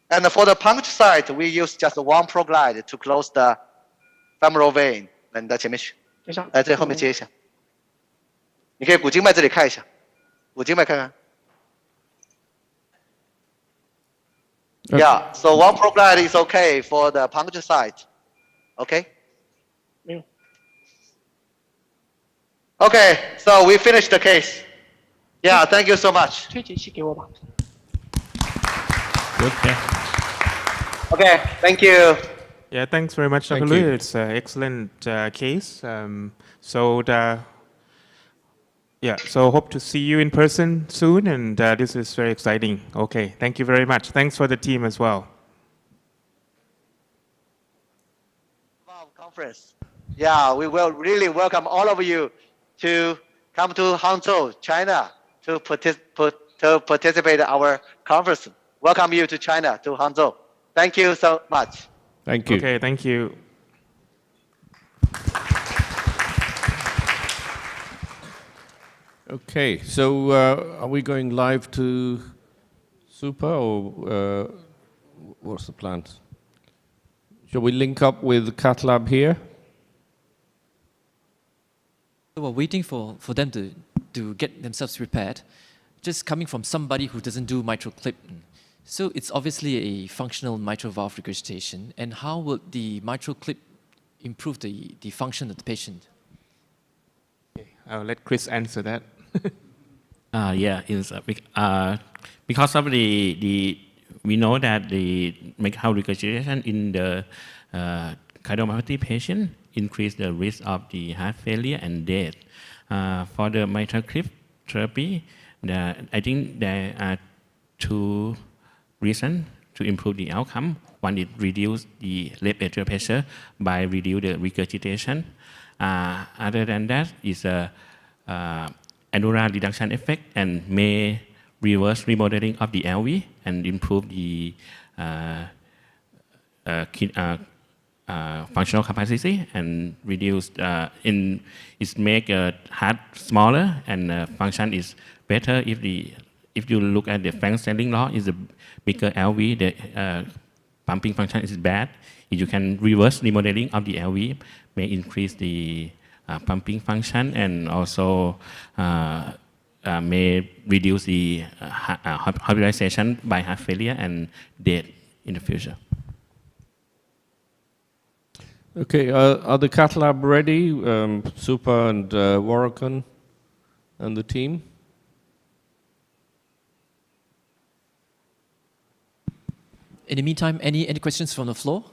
And for the puncture site, we use just one ProGlide to close the femoral vein. 来，你到前面去。来，这后面接一下。你可以股静脉这里看一下，股静脉看看。Yeah, so one ProGlide is okay for the puncture site. Okay? Okay, so we finished the case. Yeah, thank you so much. 推解器给我吧。Okay. Okay, thank you. Yeah, thanks very much, Dr. Thank Lui. you. It's an excellent case. So hope to see you in person soon, and this is very exciting. Okay, thank you very much. Thanks for the team as well. Conference. Yeah, we will really welcome all of you to come to Hangzhou, China, to participate in our conference. Welcome you to China, to Hangzhou. Thank you so much. Thank you. Okay, thank you. Okay, so are we going live to Super, or what's the plan? Shall we link up with the cath lab here? So we're waiting for them to get themselves prepared, just coming from somebody who doesn't do mitral clip. So it's obviously a functional mitral valve regurgitation. And how would the mitral clip improve the function of the patient? Okay, I'll let Chris answer that. Because of we know that the mitral regurgitation in the cardiomyopathy patient increase the risk of the heart failure and death. For the mitral clip therapy, I think there are two reasons to improve the outcome. One is reduce the left atrial pressure by reduce the regurgitation. Other than that is a annular reduction effect and may reverse remodeling of the LV and improve the functional capacity and reduce it make heart smaller and function is better if you look at the Frank-Standing law is a bigger LV the pumping function is bad. If you can reverse remodeling of the LV may increase the pumping function and also may reduce the hospitalization by heart failure and death in the future. Okay, are the cath lab ready? Supa and Warrican and the team? In the meantime, any questions from the floor?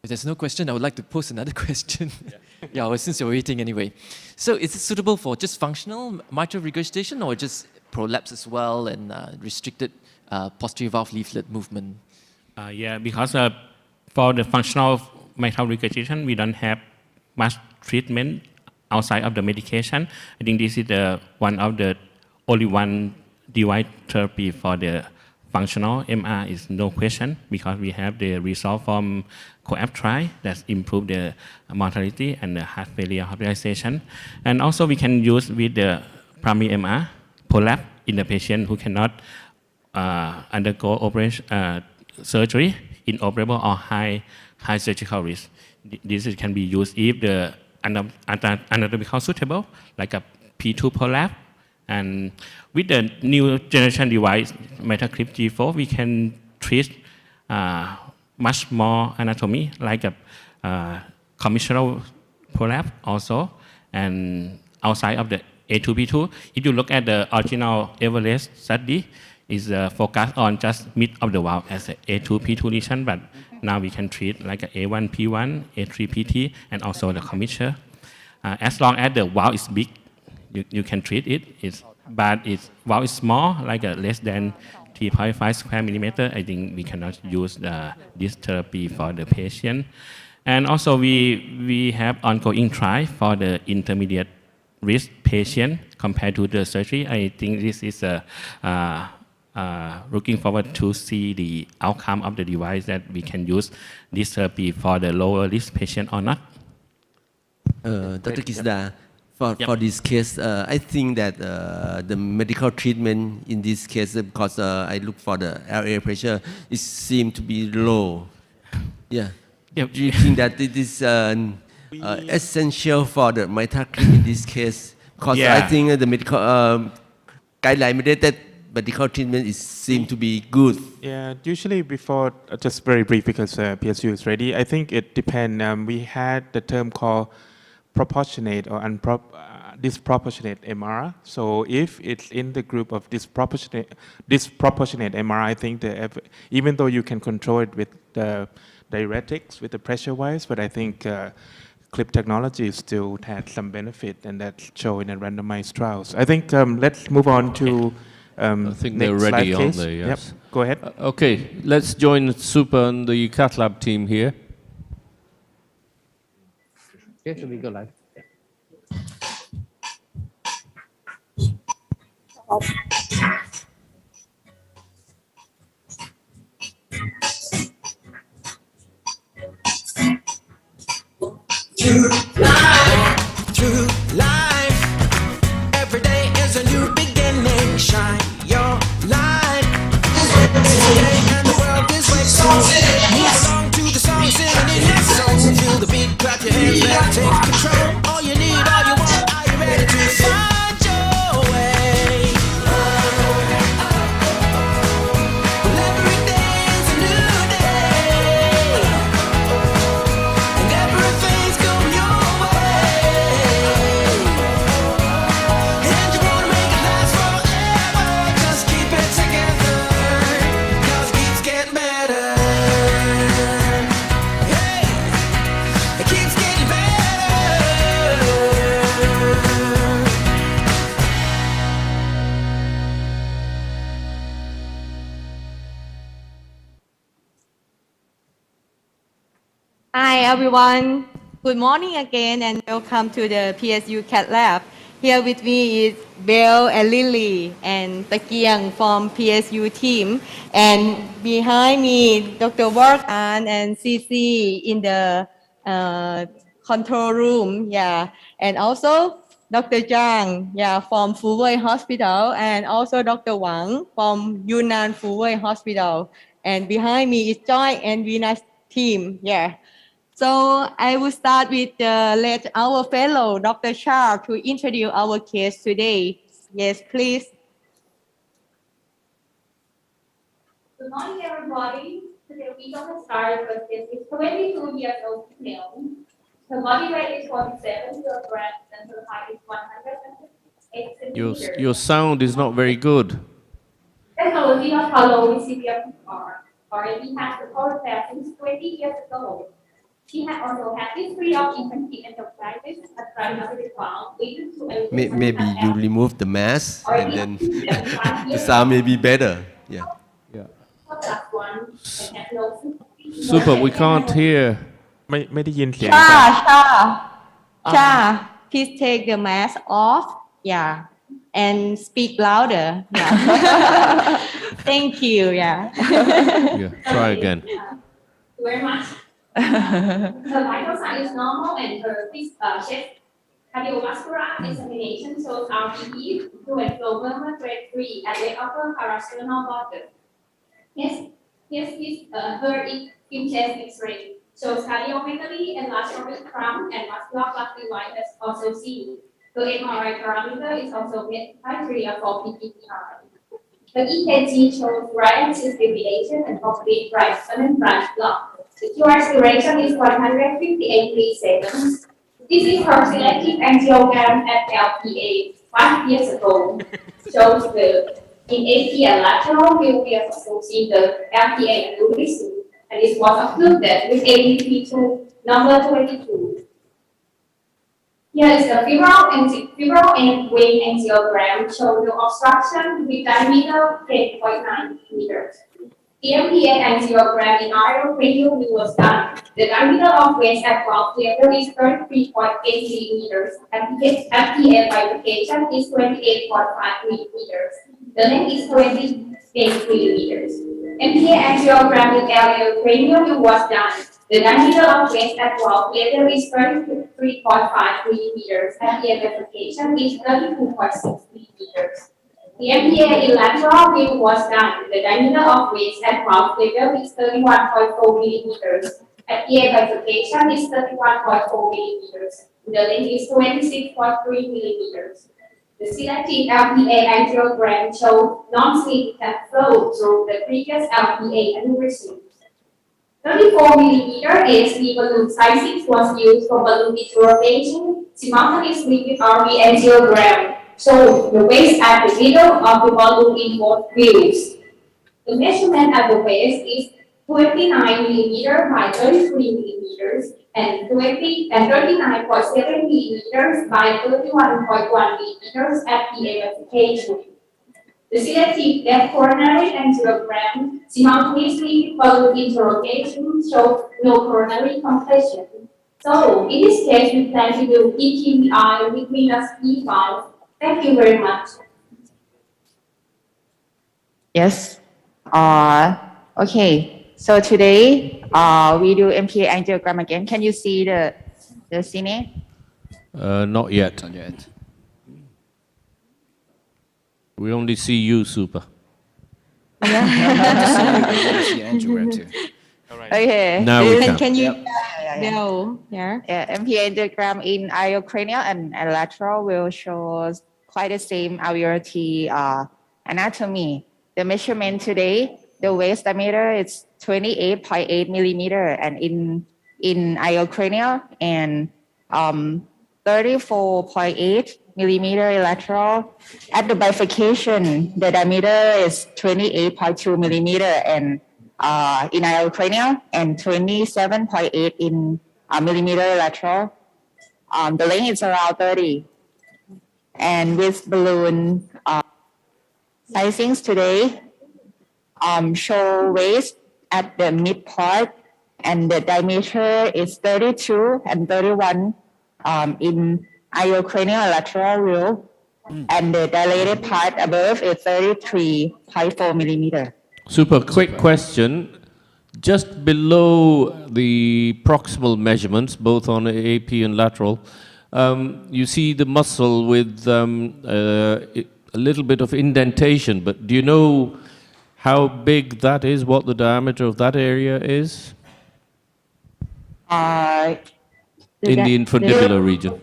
If there's no question, I would like to pose another question. Yeah, well, since you're waiting anyway. So is it suitable for just functional mitral regurgitation or just prolapse as well and restricted posterior valve leaflet movement? Because for the functional mitral regurgitation, we don't have much treatment outside of the medication. I think this is one of the only one device therapy for the functional MR is no question because we have the result from COAPT trial that improve the mortality and the heart failure hospitalization. And also we can use with the primary MR prolapse in the patient who cannot undergo operation surgery, inoperable or high surgical risk. This can be used if the anatomical suitable, like a P2 prolapse. And with the new generation device, MetaClip G4, we can treat much more anatomy, like a commissural prolapse also, and outside of the A2P2. If you look at the original Everest study, is focused on just mid of the valve as a A2P2 lesion, but now we can treat like a A1P1, A3PT, and also the commissure. As long as the valve is big, you can treat it. But if valve is small, like less than 3.5 square millimeter, I think we cannot use this therapy for the patient. And also we have ongoing trial for the intermediate risk patient compared to the surgery. I think this is looking forward to see the outcome of the device that we can use this therapy for the lower risk patient or not. Dr. Kisda, for this case, I think that the medical treatment in this case, because I look for the LA pressure, it seems to be low. Yeah. Yep. Do you think that it is essential for the mitral clip in this case? Because I think the medical guideline mandated medical treatment seems to be good. Yeah, usually before, just very brief because PSU is ready, I think it depends. We had the term called proportionate or disproportionate MR. So if it's in the group of disproportionate MR, I think even though you can control it with the diuretics, with the pressure wise, but I think clip technology still had some benefit and that's shown in a randomized trials. I think let's move on to I think they're ready, aren't they? Yes. Yep. Go ahead. Okay, let's join Supa and the cath lab team here. Okay, should we go live? Through life, along to the song, singing in your soul. Feel the beat, clap your hands, better take control. All you need, all you want, are you ready to find your way? Well, every day is a new day, and everything's going your way. And you wanna make it last forever, just keep it together, 'cause it keeps getting better. Hey, it keeps getting better. Hi everyone, good morning again and welcome to the PSU CAT Lab. Here with me is Belle and Lily and Takiang from PSU team, and behind me Dr. Wark An and CC in the control room, yeah, and also Dr. Zhang, yeah, from Phú Vơi Hospital, and also Dr. Wang from Yunnan Phú Vơi Hospital, and behind me is Joy and Venus team, yeah. So I will start with let our fellow Dr. Shah to introduce our case today. Yes, please. Good morning, everybody. Today we're going to start with this 22 years old female. Her body weight is 47 kilograms and her height is 108 centimeters. Your sound is not very good. Technology of follow CPR already has the photograph since 20 years ago. She had also had history of infantile enterprises at primary ground, leading to a Maybe you remove the mask and then the sound may be better. Yeah. Super, we can't hear. ไม่ได้ยินเสียง Cha, please take the mask off. Yeah, and speak louder. Yeah. Thank you. Yeah. Yeah, try again. Thank you very much. Her vital sign is normal and her chest cardiovascular examination shows RPE to a global grade 3 at the upper parasternal border. Yes, her in chest X-ray shows cardiomegaly and large crumb and muscular plaque device also seen. The MRI parameter is also met criteria for PPPI. The EKG shows right axis deviation and complete right and branch block. The QRS duration is 158 milliseconds. This is her selective angiogram at LPA 5 years ago. Shows the in ATL lateral view we have also seen the LPA aneurysm, and this was occluded with ABP2 number 22. Here is the febrile and vein angiogram showing the obstruction with diameter 10.9 meters. The MPA angiogram in aerial radial view was done. The diameter of veins at 12 level is 33.8 millimeters. FPA bifurcation is 28.5 millimeters. The length is 28 millimeters. MPA angiogram in aerial cranial view was done. The diameter of veins at 12 level is 33.5 millimeters. FPA bifurcation is 32.6 millimeters. The MPA in lateral view was done. The diameter of veins at 12 level is 31.4 millimeters. FPA bifurcation is 31.4 millimeters. The length is 26.3 millimeters. The selective LPA angiogram showed non-significant flow through the previous LPA aneurysm. 34 millimeter ASD balloon sizing was used for balloon interrogation simultaneously with RV angiogram. So the waist at the middle of the balloon in both views. The measurement at the waist is 29 millimeters by 33 millimeters and 39.7 millimeters by 31.1 millimeters at the amplification. The selective left coronary angiogram simultaneously with balloon interrogation showed no coronary compression. So in this case, we plan to do ETVI with venous E5. Thank you very much. Yes. Okay. So today we do MPA angiogram again. Can you see the cine? Not yet. Not yet. We only see you, Super. I want to see angiogram too. Okay. Now we can. Can you Yeah. go here? Yeah, MP angiogram in iliocranial and lateral will show quite the same alveolar anatomy. The measurement today, the waist diameter is 28.8 millimeter, and in iliocranial and 34.8 millimeter lateral. At the bifurcation, the diameter is 28.2 millimeter and in iliocranial and 27.8 in millimeter lateral. The length is around 30. And with balloon sizings today, show waist at the mid part, and the diameter is 32 and 31 in iliocranial lateral roof, and the dilated part above is 33.4 millimeter. Super quick question. Just below the proximal measurements, both on AP and lateral, you see the muscle with a little bit of indentation, but do you know how big that is, what the diameter of that area is? In the infundibular region.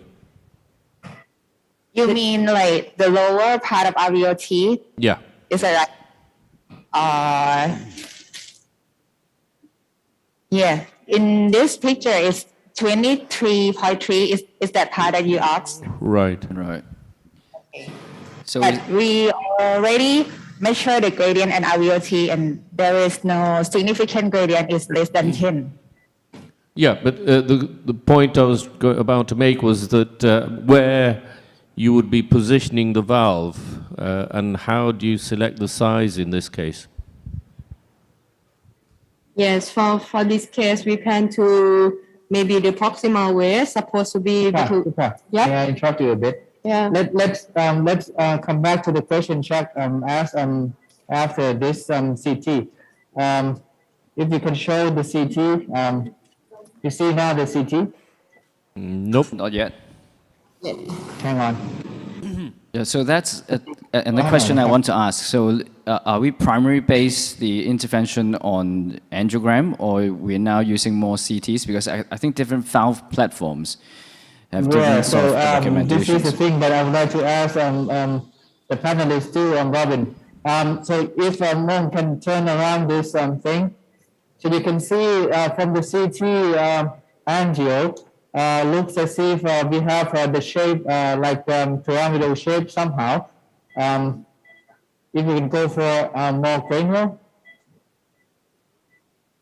You mean like the lower part of alveolar teeth? Yeah. Is that right? Yeah. In this picture, it's 23.3. Is that part that you asked? Right. Right. So But we already measure the gradient and alveolar teeth, and there is no significant gradient. It's less than 10. Yeah, but the point I was about to make was that where you would be positioning the valve, and how do you select the size in this case? Yes, for this case, we plan to maybe the proximal way supposed to be between. May I interrupt you a bit? Yeah. Let's come back to the question Chuck asked after this CT. If you can show the CT, you see now the CT? Nope. Not yet. Hang on. Yeah, so that's another question I want to ask. So are we primarily base the intervention on angiogram, or we're now using more CTs? Because I think different valve platforms have different sort of this is the recommendations. thing that I would like to ask the panelists too, Robin. So if one can turn around this thing, so you can see from the CT angio, looks as if we have the shape like pyramidal shape somehow. If we can go for more cranial,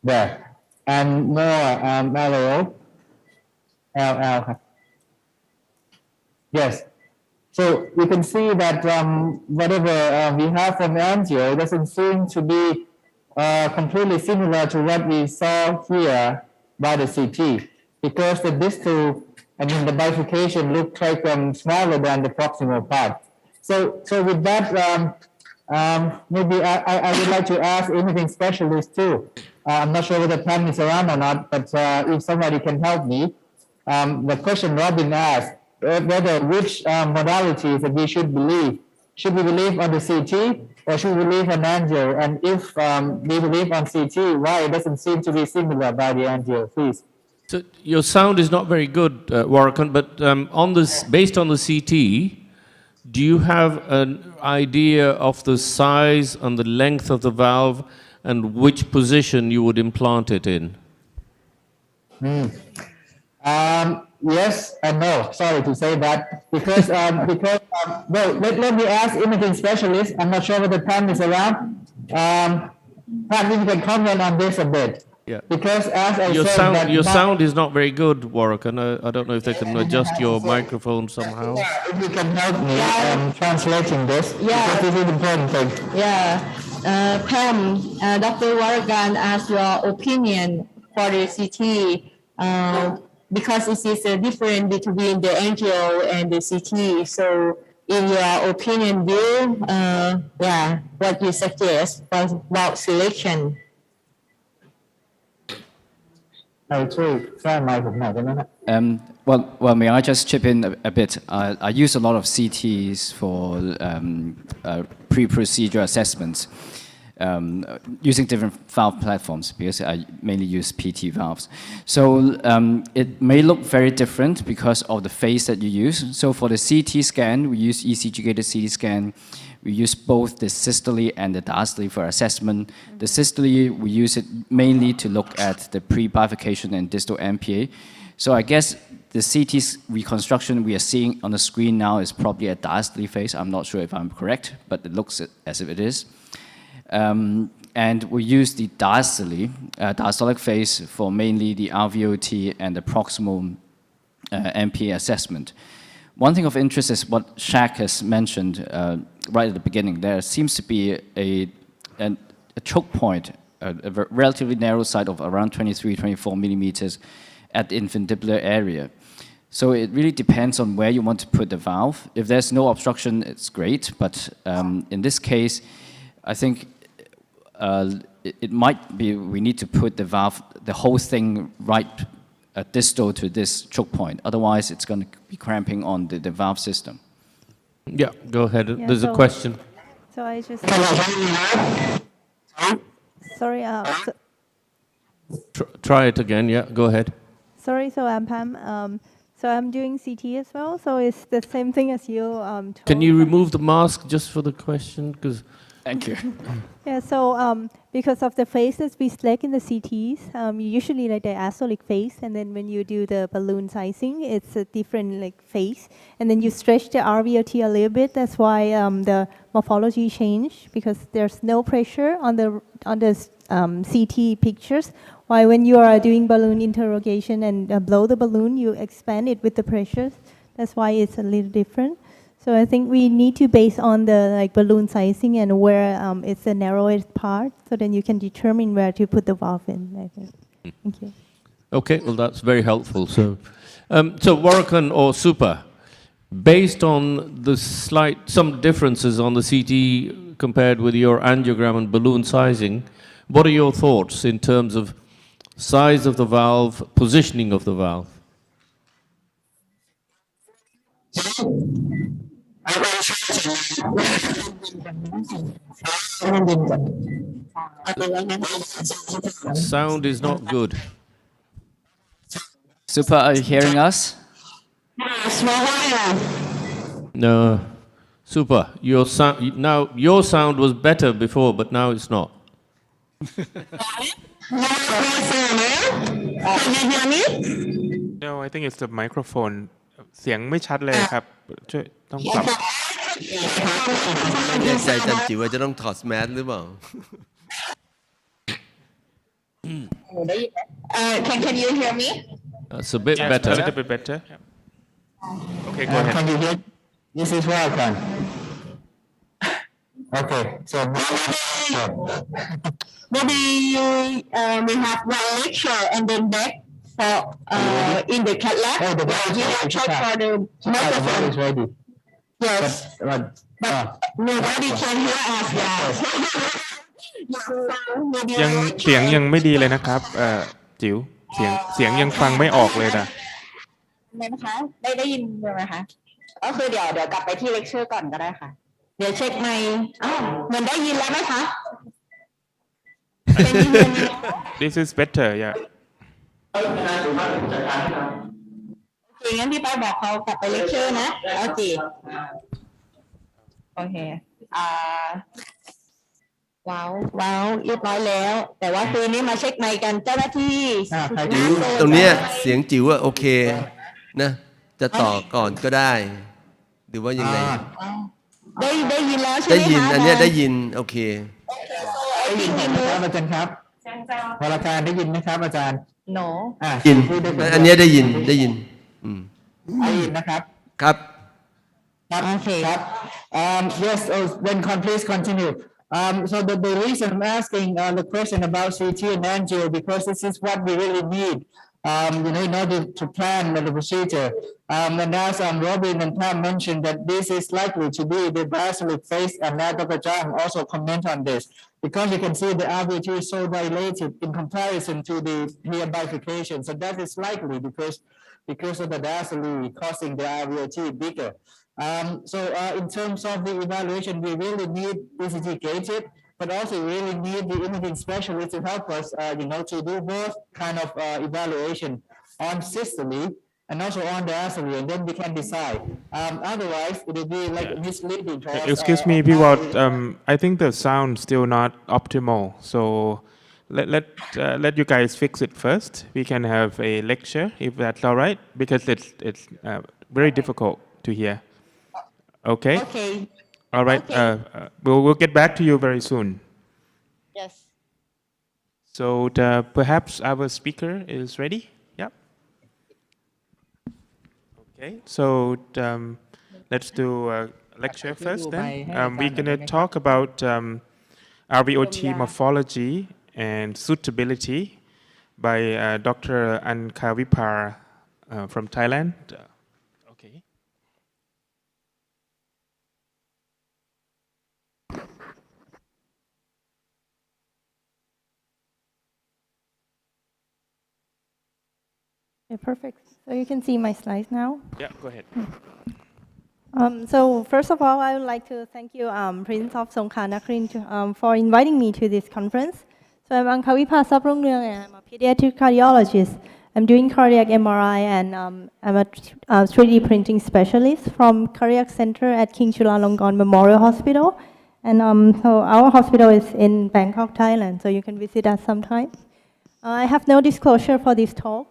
there, and more lateral, LL. Yes. So you can see that whatever we have from angio doesn't seem to be completely similar to what we saw here by the CT, because the distal, the bifurcation looked like smaller than the proximal part. So with that, maybe I would like to ask imaging specialist too. I'm not sure whether Pam is around or not, but if somebody can help me. The question Robin asked, whether which modalities that we should believe. Should we believe on the CT or should we believe on angio? And if we believe on CT, why it doesn't seem to be similar by the angio, please? So your sound is not very good, Warwick, but on this, based on the CT, do you have an idea of the size and the length of the valve and which position you would implant it in? Yes and no. Sorry to say that because well, let me ask imaging specialist. I'm not sure whether Pam is around. Perhaps you can comment on this a bit. Yeah. Because as I Your said, sound, that your now- sound is not very good, Warwick, and I don't know if they can adjust your microphone somehow. If you can help me translating this, because this is important thing. Yeah. Pam, Dr. Waragan asked your opinion for the CT because it is a difference between the angio and the CT. So, in your opinion, view, what you suggest about selection? Well, may I just chip in a bit? I use a lot of CTs for pre-procedure assessments. using different valve platforms because I mainly use PT valves. So it may look very different because of the phase that you use. So for the CT scan, we use ECG-gated CT scan. We use both the systole and the diastole for assessment. The systole, we use it mainly to look at the pre-bifurcation and distal MPA. So I guess the CT reconstruction we are seeing on the screen now is probably a diastole phase. I'm not sure if I'm correct, but it looks as if it is. And we use the diastolic phase for mainly the RVOT and the proximal MPA assessment. One thing of interest is what Shaq has mentioned right at the beginning. There seems to be a choke point, a relatively narrow site of around 23, 24 millimeters at the infundibular area. So it really depends on where you want to put the valve. If there's no obstruction, it's great. But in this case, I think it might be we need to put the valve, the whole thing right distal to this choke point. Otherwise, it's going to be cramping on the valve system. Yeah, go ahead. Yeah, There's a question. So I just... Sorry, Try it again. Yeah, go ahead. sorry, so I'm Pam. So I'm doing CT as well, so it's the same thing as you told. Can you remove the mask just for the question? Because Thank you. Yeah, so because of the phases we select in the CTs, you usually like the diastolic phase, and then when you do the balloon sizing, it's a different like phase, and then you stretch the RVOT a little bit. That's why the morphology changed, because there's no pressure on the CT pictures. While when you are doing balloon interrogation and blow the balloon, you expand it with the pressures. That's why it's a little different. So I think we need to base on the like balloon sizing and where it's the narrowest part, so then you can determine where to put the valve in, I think. Thank you. Okay, well that's very helpful. So, Warrican or Super, based on the some differences on the CT compared with your angiogram and balloon sizing, what are your thoughts in terms of size of the valve, positioning of the valve? Sound is not good. Super, are you hearing us? No. Super, your sound was better before, but now it's not. No, I think it's the microphone. เสียงไม่ชัดเลยครับช่วยต้องปรับ ไม่แน่ใจจันจิ๋วว่าจะต้องถอดแมสหรือเปล่า Can you hear me? That's a bit Yes, better. a little bit better. Okay, go ahead. Can you hear? This is welcome. Okay, so Maybe you will have one lecture and then back for in the cat lab. Oh, the You will check for the the microphone. is ready. Yes, But nobody can hear us now. ยังเสียงยังไม่ดีเลยนะครับจิ๋วเสียงยังฟังไม่ออกเลยนะ ได้ไหมคะได้ยินไหมคะก็คือเดี๋ยวกลับไปที่เลคเชอร์ก่อนก็ได้ค่ะเดี๋ยวเช็คไมค์เหมือนได้ยินแล้วไหมคะ This is better, yeah. โอเคงั้นพี่ไปบอกเขากลับไปเลคเชอร์นะโอเคว้าวเรียบร้อยแล้ว แต่ว่าคืนนี้มาเช็คไมค์กันเจ้าหน้าที่ จิ๋วตรงเนี้ยเสียงจิ๋วอะโอเคนะจะต่อก่อนก็ได้หรือว่ายังไงได้ยินแล้วใช่ไหมคะ ได้ยินอันเนี้ยได้ยินโอเค ได้ยินครับอาจารย์ครับวรการได้ยินไหมครับอาจารย์ No ยินอันเนี้ยได้ยินได้ยินได้ยินนะครับครับครับ yes then please continue so the reason I'm asking the question about CT and angio because this is what we really need in order to plan the procedure and as Robin and Pam mentioned that this is likely to be the diastolic phase and now Dr. Zhang also comment on this because you can see the RVT is so dilated in comparison to the near bifurcation so that is likely because of the diastole causing the RVT bigger. So in terms of the evaluation, we really need ECG gated but also really need the imaging specialist to help us, to do both kind of evaluation on systole and also on diastole, and then we can decide. Otherwise, it will be like misleading to us. Excuse me, Pivot. I think the sound's still not optimal. So let you guys fix it first. We can have a lecture if that's all right, because it's very difficult to hear. Okay. Okay. All right. Okay. We'll get back to you very soon. Yes. So perhaps our speaker is ready. Yep. Okay. So let's do a lecture first. Then we're gonna talk about RVOT morphology and suitability by Dr. Ankavipar from Thailand. Okay. Okay, perfect. So you can see my slides now. Yeah, go ahead. So first of all, I would like to thank you, Prince of Songkha Nakrin, for inviting me to this conference. So I'm Ankavipar Saprongneung, and I'm a pediatric cardiologist. I'm doing cardiac MRI, and I'm a 3D printing specialist from Cardiac Center at King Chulalongkorn Memorial Hospital. And so our hospital is in Bangkok, Thailand, so you can visit us sometime. I have no disclosure for this talk.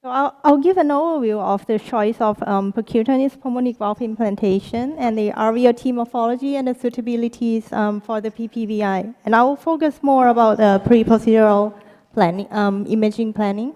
So I'll give an overview of the choice of percutaneous pulmonic valve implantation and the RVOT morphology and the suitabilities for the PPVI. And I will focus more about the pre-procedural planning, imaging planning.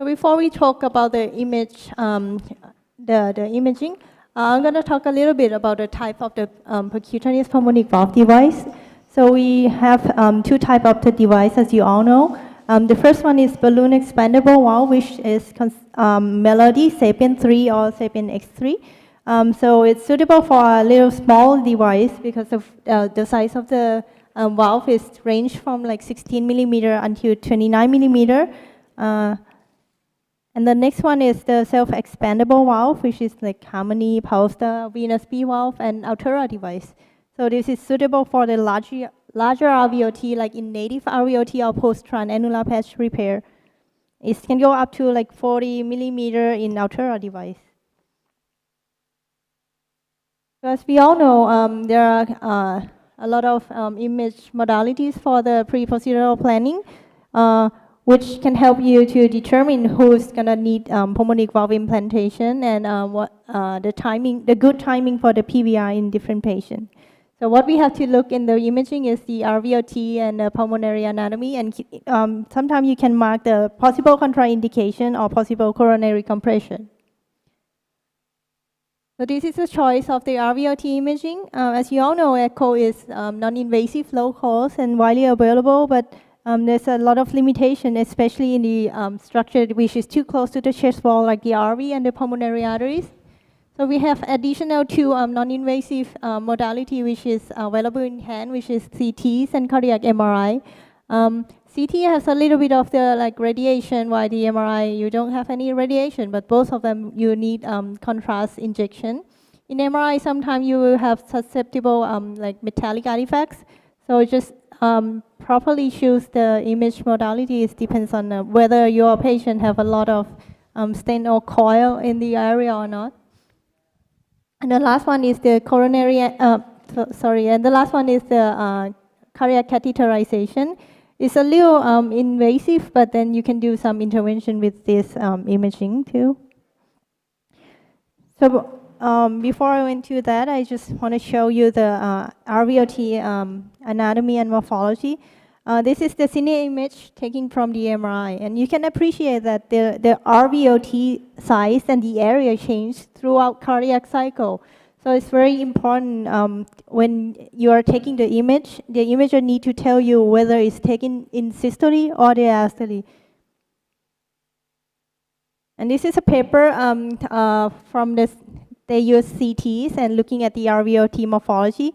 So before we talk about the image, the imaging, I'm going to talk a little bit about the type of the percutaneous pulmonic valve device. So we have two types of the device, as you all know. The first one is balloon expandable valve, which is Melody Sapien 3 or Sapien X3. So it's suitable for a little small device because of the size of the valve is range from like 16 millimeter until 29 millimeter. And the next one is the self-expandable valve, which is like Harmony, Polestar, Venus B valve, and Altera device. So this is suitable for the larger RVOT, like in native RVOT or post-transannular patch repair. It can go up to like 40 millimeter in Altera device. So as we all know, there are a lot of image modalities for the pre-procedural planning, which can help you to determine who's gonna need pulmonic valve implantation and what the good timing for the PVI in different patients. So what we have to look in the imaging is the RVOT and the pulmonary anatomy, and sometimes you can mark the possible contraindication or possible coronary compression. So this is a choice of the RVOT imaging. As you all know, echo is non-invasive, low cost, and widely available, but there's a lot of limitation, especially in the structure which is too close to the chest wall, like the RV and the pulmonary arteries. So we have additional two non-invasive modality which is available in hand, which is CTs and cardiac MRI. CT has a little bit of the like radiation, while the MRI you don't have any radiation, but both of them you need contrast injection. In MRI, sometimes you will have susceptible like metallic artifacts. So just properly choose the image modality. It depends on whether your patient have a lot of stent or coil in the area or not. And the last one is the coronary, and the last one is the cardiac catheterization. It's a little invasive, but then you can do some intervention with this imaging too. So before I went to that, I just want to show you the RVOT anatomy and morphology. This is the cine image taken from the MRI, and you can appreciate that the RVOT size and the area change throughout cardiac cycle. So it's very important when you are taking the imager need to tell you whether it's taken in systole or diastole. And this is a paper from this, they use CTs and looking at the RVOT morphology.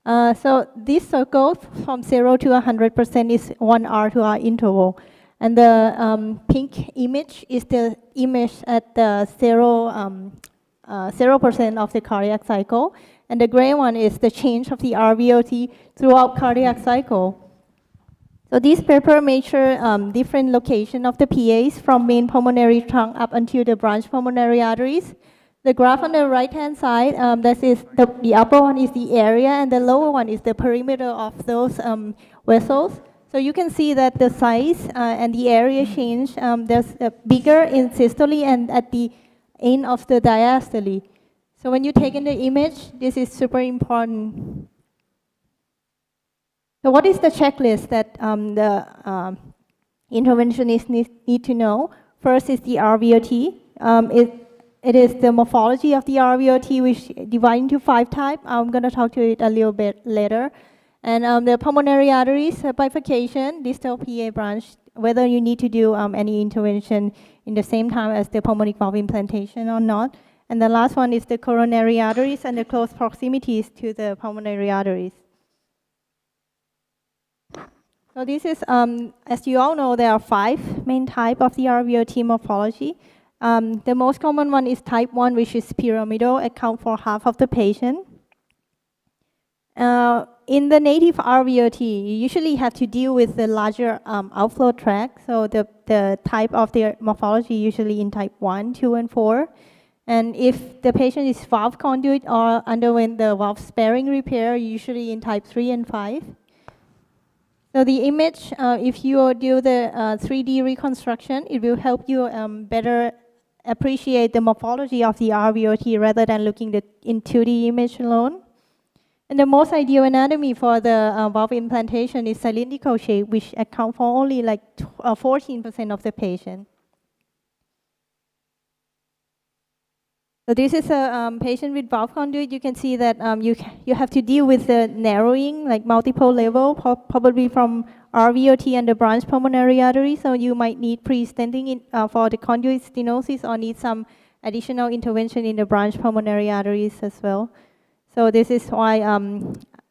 So this circle from 0 to 100% is 1 R2R interval. And the pink image is the image at the 0% of the cardiac cycle. and the gray one is the change of the RVOT throughout cardiac cycle. So this paper measure different location of the PAs from main pulmonary trunk up until the branch pulmonary arteries. The graph on the right-hand side, that is the upper one is the area, and the lower one is the perimeter of those vessels. So you can see that the size and the area change. There's bigger in systole and at the end of the diastole. So when you take in the image, this is super important. So what is the checklist that the interventionists need to know? First is the RVOT. It is the morphology of the RVOT, which divided into 5 types. I'm going to talk to it a little bit later. And the pulmonary arteries, bifurcation, distal PA branch, whether you need to do any intervention in the same time as the pulmonic valve implantation or not. And the last one is the coronary arteries and the close proximities to the pulmonary arteries. So this is, as you all know, there are 5 main types of the RVOT morphology. The most common one is type 1, which is pyramidal, account for half of the patient. In the native RVOT, you usually have to deal with the larger outflow tract. So the type of the morphology usually in type 1, 2, and 4. And if the patient is valve conduit or underwent the valve sparing repair, usually in type 3 and 5. So the image, if you do the 3D reconstruction, it will help you better appreciate the morphology of the RVOT rather than looking in 2D image alone. And the most ideal anatomy for the valve implantation is cylindrical shape, which account for only like 14% of the patient. So this is a patient with valve conduit. You can see that you have to deal with the narrowing, like multiple level, probably from RVOT and the branch pulmonary artery. So you might need pre-stenting for the conduit stenosis or need some additional intervention in the branch pulmonary arteries as well. So this is why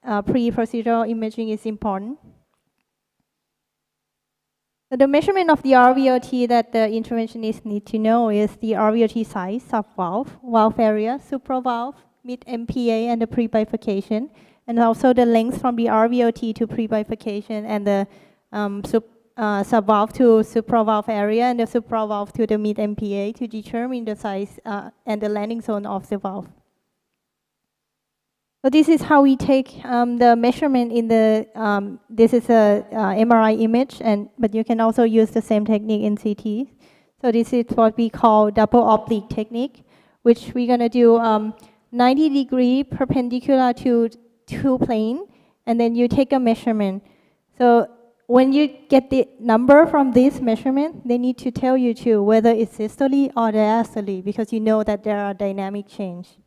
pre-procedural imaging is important. So the measurement of the RVOT that the interventionists need to know is the RVOT size of valve, valve area, supravalve, mid-MPA, and the pre-bifurcation, and also the length from the RVOT to pre-bifurcation and the subvalve to supravalve area and the supravalve to the mid-MPA to determine the size and the landing zone of the valve. So this is how we take the measurement in the, this is a MRI image, but you can also use the same technique in CT. So this is what we call double oblique technique, which we're gonna do 90-degree perpendicular to two plane, and then you take a measurement. So when you get the number from this measurement, they need to tell you too whether it's systole or diastole, because you know that there are dynamic change.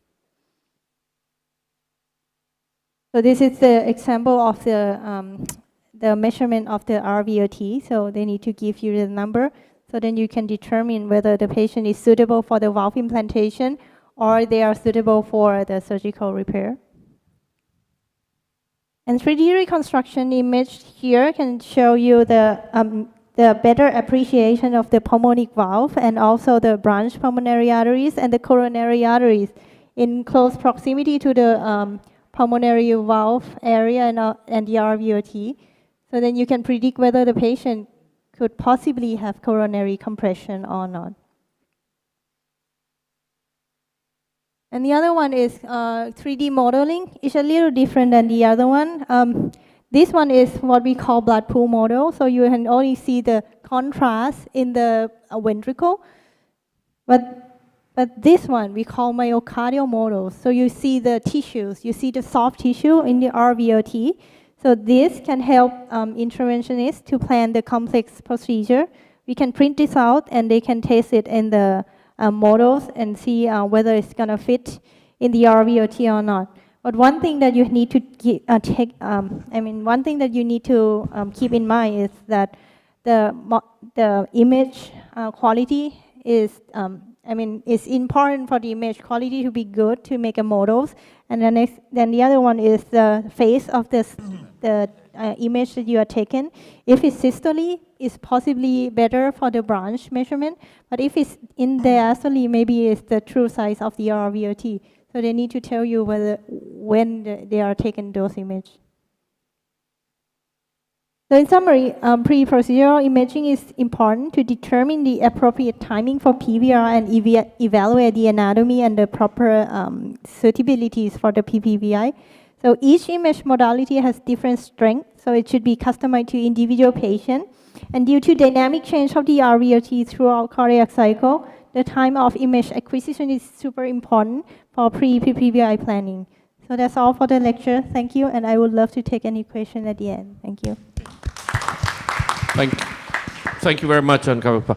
So this is the example of the measurement of the RVOT. So they need to give you the number, so then you can determine whether the patient is suitable for the valve implantation or they are suitable for the surgical repair. And 3D reconstruction image here can show you the better appreciation of the pulmonic valve and also the branch pulmonary arteries and the coronary arteries in close proximity to the pulmonary valve area and the RVOT. So then you can predict whether the patient could possibly have coronary compression or not. And the other one is 3D modeling. It's a little different than the other one. This one is what we call blood pool model. So you can only see the contrast in the ventricle. But this one we call myocardial model. So you see the tissues, you see the soft tissue in the RVOT. So this can help interventionists to plan the complex procedure. We can print this out and they can test it in the models and see whether it's gonna fit in the RVOT or not. But one thing that you need to one thing that you need to keep in mind is that the image quality is it's important for the image quality to be good to make a models. And then the other one is the phase of the image that you are taken. If it's systole, it's possibly better for the branch measurement. But if it's in diastole, maybe it's the true size of the RVOT. So they need to tell you when they are taking those images. So in summary, pre-procedural imaging is important to determine the appropriate timing for PVR and evaluate the anatomy and the proper suitabilities for the PPVI. So each image modality has different strength, so it should be customized to individual patient. And due to dynamic change of the RVOT throughout cardiac cycle, the time of image acquisition is super important for pre-PPVI planning. So that's all for the lecture. Thank you, and I would love to take any question at the end. Thank you. Thank you very much, Ankavapa.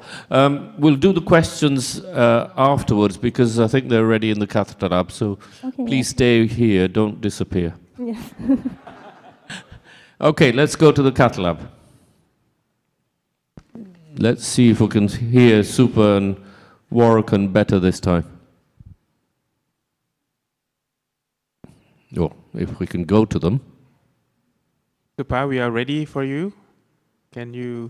We'll do the questions afterwards because I think they're already in the catheter lab. So Okay, please stay here, don't disappear. Yes. Okay, let's go to the cath lab. Let's see if we can hear Super and Warrican better this time. Oh, if we can go to them. Supa, we are ready for you. Can you?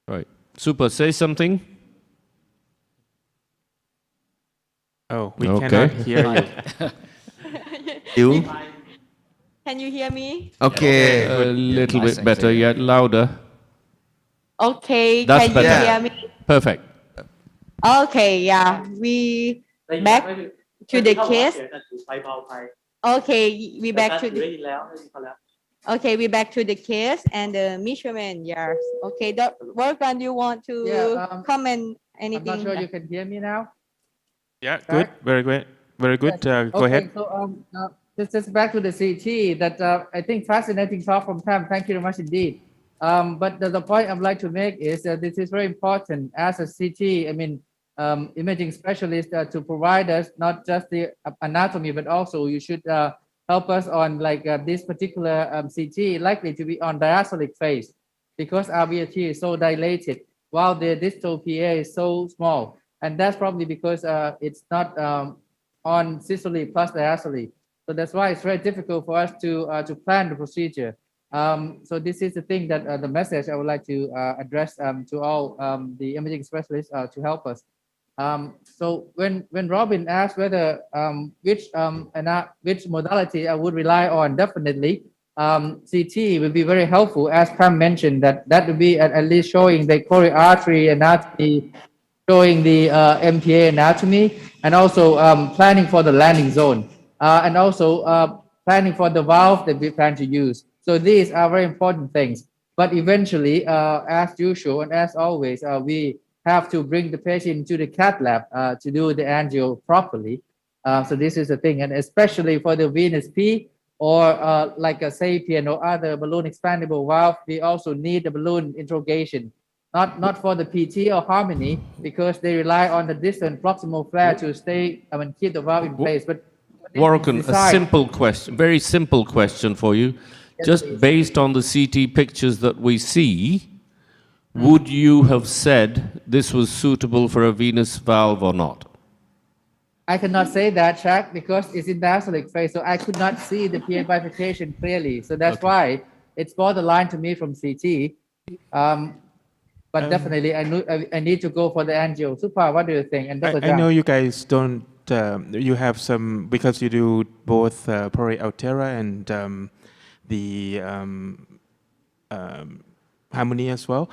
Right. Super, say something. Oh, we Okay. cannot hear you. You? Can you hear me? Okay. A little bit better, yet louder. Okay, That's can better. you hear me? Perfect. Okay, yeah, we back to the case. Okay, we back to the. Okay, we back to the case and the measurement. Yes. Okay, Wolfgang, do you want to comment anything? I'm not sure you can hear me now. Yeah, good. Very good. Very good. Go Okay, ahead. so just back to the CT. That I think fascinating talk from Pam. Thank you very much indeed. But the point I'd like to make is that this is very important as a CT. I mean, imaging specialist to provide us not just the anatomy, but also you should help us on like this particular CT likely to be on diastolic phase because RVT is so dilated while the distal PA is so small. And that's probably because it's not on systole plus diastole. So that's why it's very difficult for us to plan the procedure. So this is the thing that the message I would like to address to all the imaging specialists to help us. So when Robin asked whether which modality I would rely on, definitely CT will be very helpful. As Pam mentioned, that would be at least showing the coronary artery anatomy, showing the MPA anatomy, and also planning for the landing zone, and also planning for the valve that we plan to use. So these are very important things. But eventually, as usual and as always, we have to bring the patient to the cath lab to do the angio properly. So this is the thing, and especially for the venous P or like a Sapien or other balloon expandable valve, we also need the balloon interrogation. Not for the PT or Harmony because they rely on the distant proximal flare to stay and keep the valve in place. But Warrican, a simple question, very simple question for you. Yes, Just please. based on the CT pictures that we see, would you have said this was suitable for a venous valve or not? I cannot say that, Shaq, because it's in diastolic phase, so I could not see the PA bifurcation clearly. So that's why it's borderline to me from CT. But definitely, I need to go for the angio. Supa, what do you think? And Dr. I know you guys don't. You have some because you do both Pori Altera and the Harmony as well.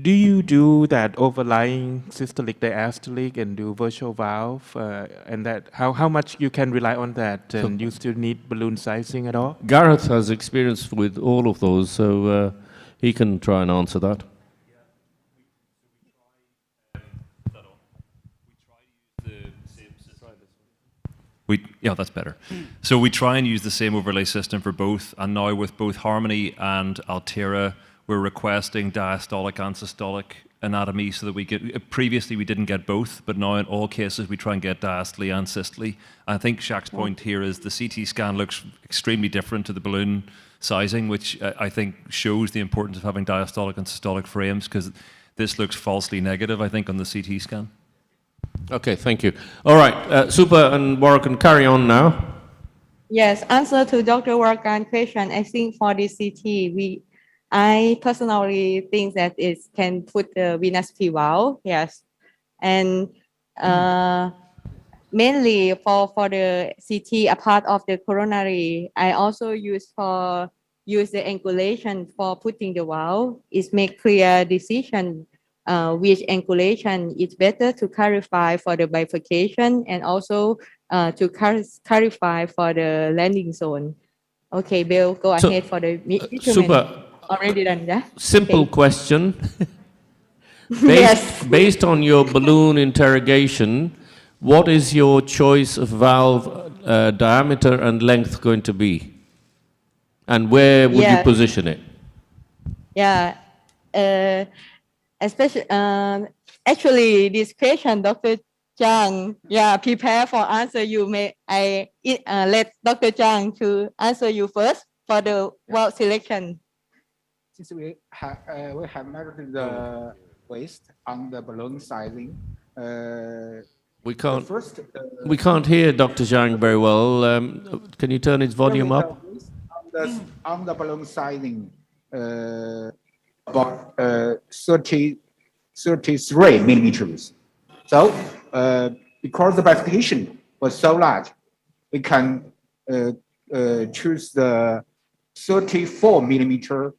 Do you do that overlying systolic diastolic and do virtual valve and that how much you can rely on that and you still need balloon sizing at all? Gareth has experience with all of those, so he can try and answer that. Yeah, that's better. So we try and use the same overlay system for both, and now with both Harmony and Altera, we're requesting diastolic and systolic anatomy so that we get, previously we didn't get both, but now in all cases we try and get diastole and systole. I think Shaq's point here is the CT scan looks extremely different to the balloon sizing, which I think shows the importance of having diastolic and systolic frames, because this looks falsely negative, I think, on the CT scan. Okay, thank you. All right, Super and Warrican, carry on now. Yes, answer to Dr. Wargan's question. I think for the CT, I personally think that it can put the venous P valve. Yes, and mainly for the CT, a part of the coronary, I also use the angulation for putting the valve. It make clear decision which angulation is better to clarify for the bifurcation and also to clarify for the landing zone. Okay, Bill, go ahead for the measurement. Super. Already done, yeah? Simple Okay. question. Yes. Based on your balloon interrogation, what is your choice of valve diameter and length going to be? And where would you Yeah. position it? Yeah, especially actually this question, Dr. Chang, yeah, prepare for answer. You may let Dr. Chang to answer you first for the valve selection. Since we have measured the waist on the balloon sizing, We can't. first, We can't hear Dr. Zhang very well. Can you turn his volume the up? waist on the balloon sizing, about 33 millimeters. So, because the bifurcation was so large, we can choose the 34 millimeter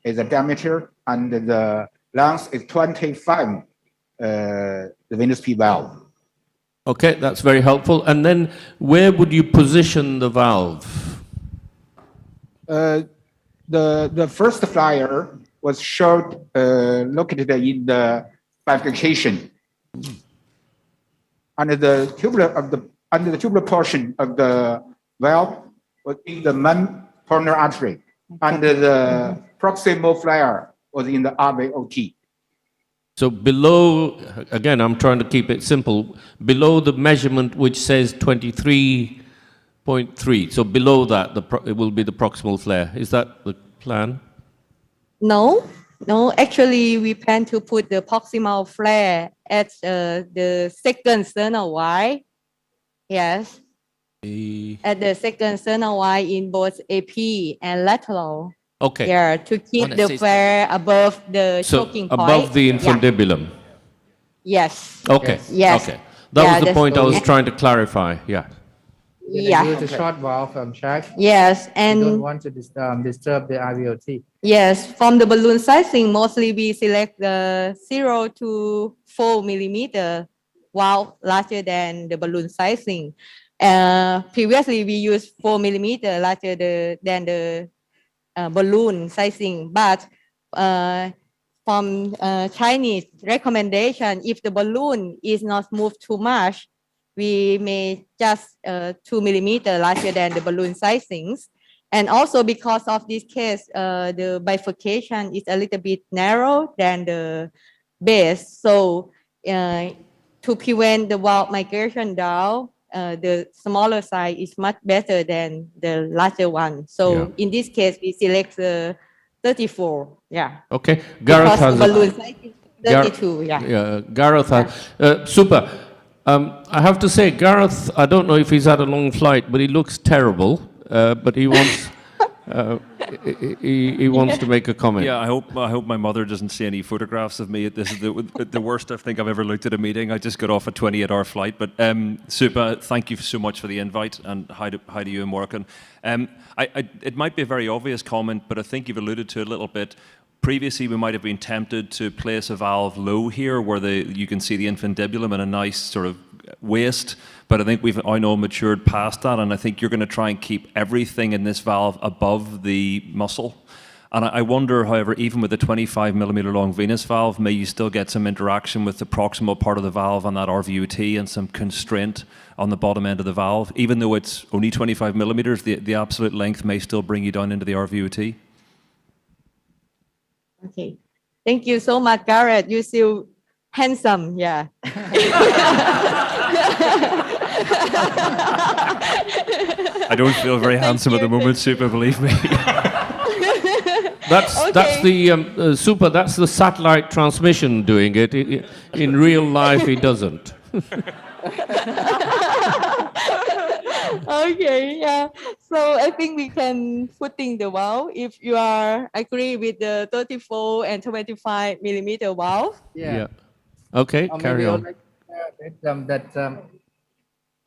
is the diameter and the length is 25 the venous P valve. Okay, that's very helpful. And then where would you position the valve? The first flyer was showed located in the bifurcation under the tubular portion of the valve was in the main pulmonary artery, and the proximal flyer was in the RVOT. So below, again, I'm trying to keep it simple, below the measurement which says 23.3, so below that it will be the proximal flare. Is that the plan? No, actually we plan to put the proximal flare at the second sternal wide. Yes. At the second sternal wide in both AP and lateral. Okay. Yeah, to keep the flare above the So choking point. above the Yeah. infundibulum. Yes. Okay. Yes. Okay. That was the that's point I was good. trying to clarify. Yeah. Yeah. Use a short valve check. Yes, You and don't want to disturb the RVOT. yes, from the balloon sizing, mostly we select the 0 to 4 millimeter valve larger than the balloon sizing. Previously, we used 4 millimeter larger than the balloon sizing, but from Chinese recommendation, if the balloon is not moved too much, we may just 2 millimeter larger than the balloon sizings. And also because of this case, the bifurcation is a little bit narrow than the base. So to prevent the valve migration down, the smaller size is much better than the larger one. So in this case, we select the 34. Yeah. Okay. Gareth because has the balloon size is 32. Yeah. Gareth has. Super. I have to say, Gareth, I don't know if he's had a long flight, but he looks terrible. But he wants. He wants to make a comment. Yeah, I hope my mother doesn't see any photographs of me. This is the worst I think I've ever looked at a meeting. I just got off a 28-hour flight. But Supa, thank you so much for the invite, and hi to you and Morgan. It might be a very obvious comment, but I think you've alluded to it a little bit. Previously, we might have been tempted to place a valve low here, where you can see the infundibulum in a nice sort of waist. But I think we've now matured past that, and I think you're going to try and keep everything in this valve above the muscle. And I wonder, however, even with the 25 millimeter long venous valve, may you still get some interaction with the proximal part of the valve on that RVUT and some constraint on the bottom end of the valve, even though it's only 25 millimeters, the absolute length may still bring you down into the RVUT. Okay. Thank you so much, Garrett. You still handsome. Yeah. I don't feel very handsome at the moment, Super, believe me. That's the Super. That's the satellite transmission doing it. In real life, he doesn't. Okay, yeah. So I think we can putting the valve if you are agree with the 34 and 25 millimeter valve. Yeah. Okay, carry on.